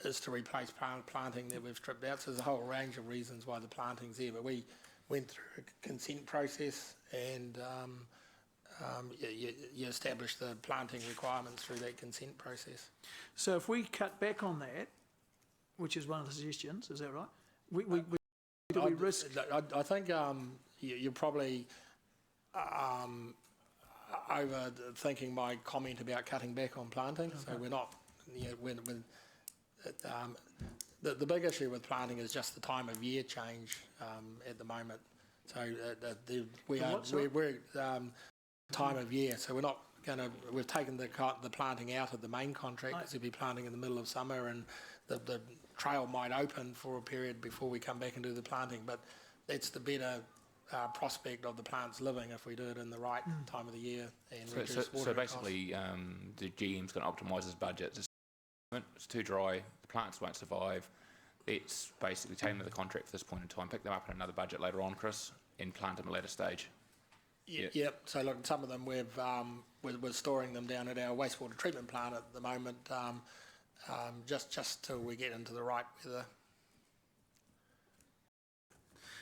is to replace planting that we've stripped out. So there's a whole range of reasons why the planting's there. But we went through a consent process and you establish the planting requirements through that consent process. So if we cut back on that, which is one of the suggestions, is that right? Do we risk? I think you're probably overthinking my comment about cutting back on planting. Okay. So we're not. The big issue with planting is just the time of year change at the moment. So we're time of year. So we're not going to. We've taken the planting out of the main contract because we'll be planting in the middle of summer, and the trail might open for a period before we come back and do the planting. But that's the better prospect of the plants living if we do it in the right time of the year and reduce water. So basically, the GM's going to optimise his budget. It's too dry. The plants won't survive. It's basically taking the contract for this point in time, pick them up in another budget later on, Chris, and plant them at a later stage. Yep. So look, some of them we're storing them down at our wastewater treatment plant at the moment, just till we get into the right weather.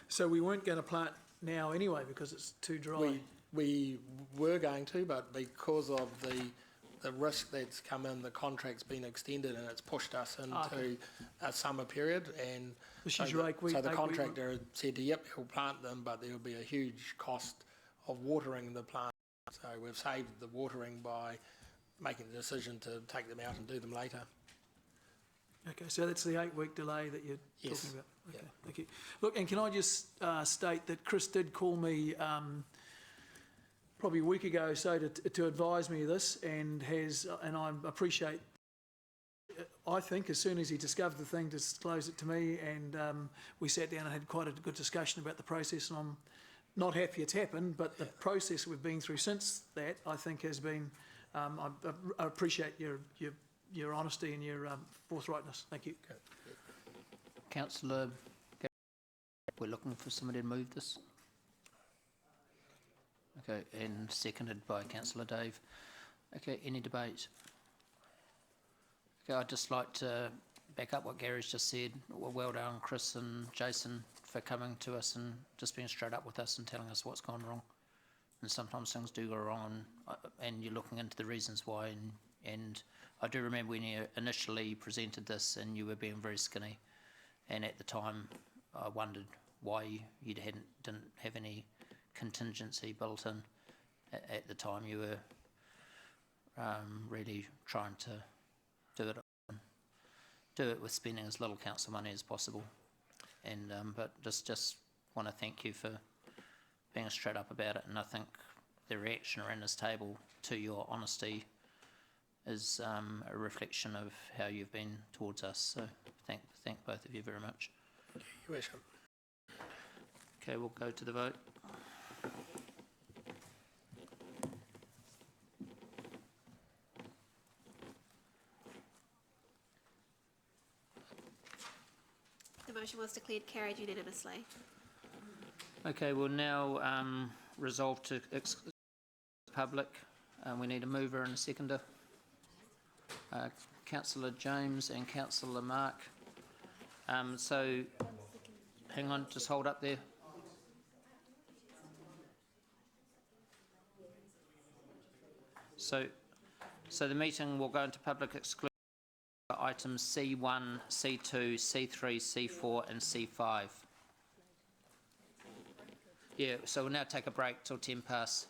So we weren't going to plant now anyway because it's too dry. We were going to, but because of the risk that's come in, the contract's been extended and it's pushed us into a summer period. And so the contractor said, yep, he'll plant them, but there will be a huge cost of watering the plant. So we've saved the watering by making the decision to take them out and do them later. Okay, so that's the 8-week delay that you're talking about. Okay, thank you. Look, and can I just state that Chris did call me probably a week ago or so to advise me of this, and I appreciate. I think as soon as he discovered the thing, disclosed it to me, and we sat down and had quite a good discussion about the process. And I'm not happy it's happened, but the process we've been through since that, I think, has been. I appreciate your honesty and your forthrightness. Thank you. Councillor, we're looking for somebody to move this. Okay, and seconded by Councillor Dave. Okay, any debate? Okay, I'd just like to back up what Gary's just said. Well done, Chris and Jason, for coming to us and just being straight up with us and telling us what's gone wrong. And sometimes things do go wrong, and you're looking into the reasons why. And I do remember when you initially presented this and you were being very skinny, and at the time I wondered why you didn't have any contingency built in. At the time you were really trying to do it with spending as little council money as possible. And but just want to thank you for being straight up about it, and I think the reaction around this table to your honesty is a reflection of how you've been towards us. So thank both of you very much. Your worship. Okay, we'll go to the vote. The motion was declared carried unanimously. Okay, we'll now resolve to exclude the public. We need a mover and a seconder. Councillor James and Councillor Mark. So, hang on, just hold up there. So the meeting will go into public exclusion for items C1, C2, C3, C4 and C5. Yeah, so we'll now take a break till 10 past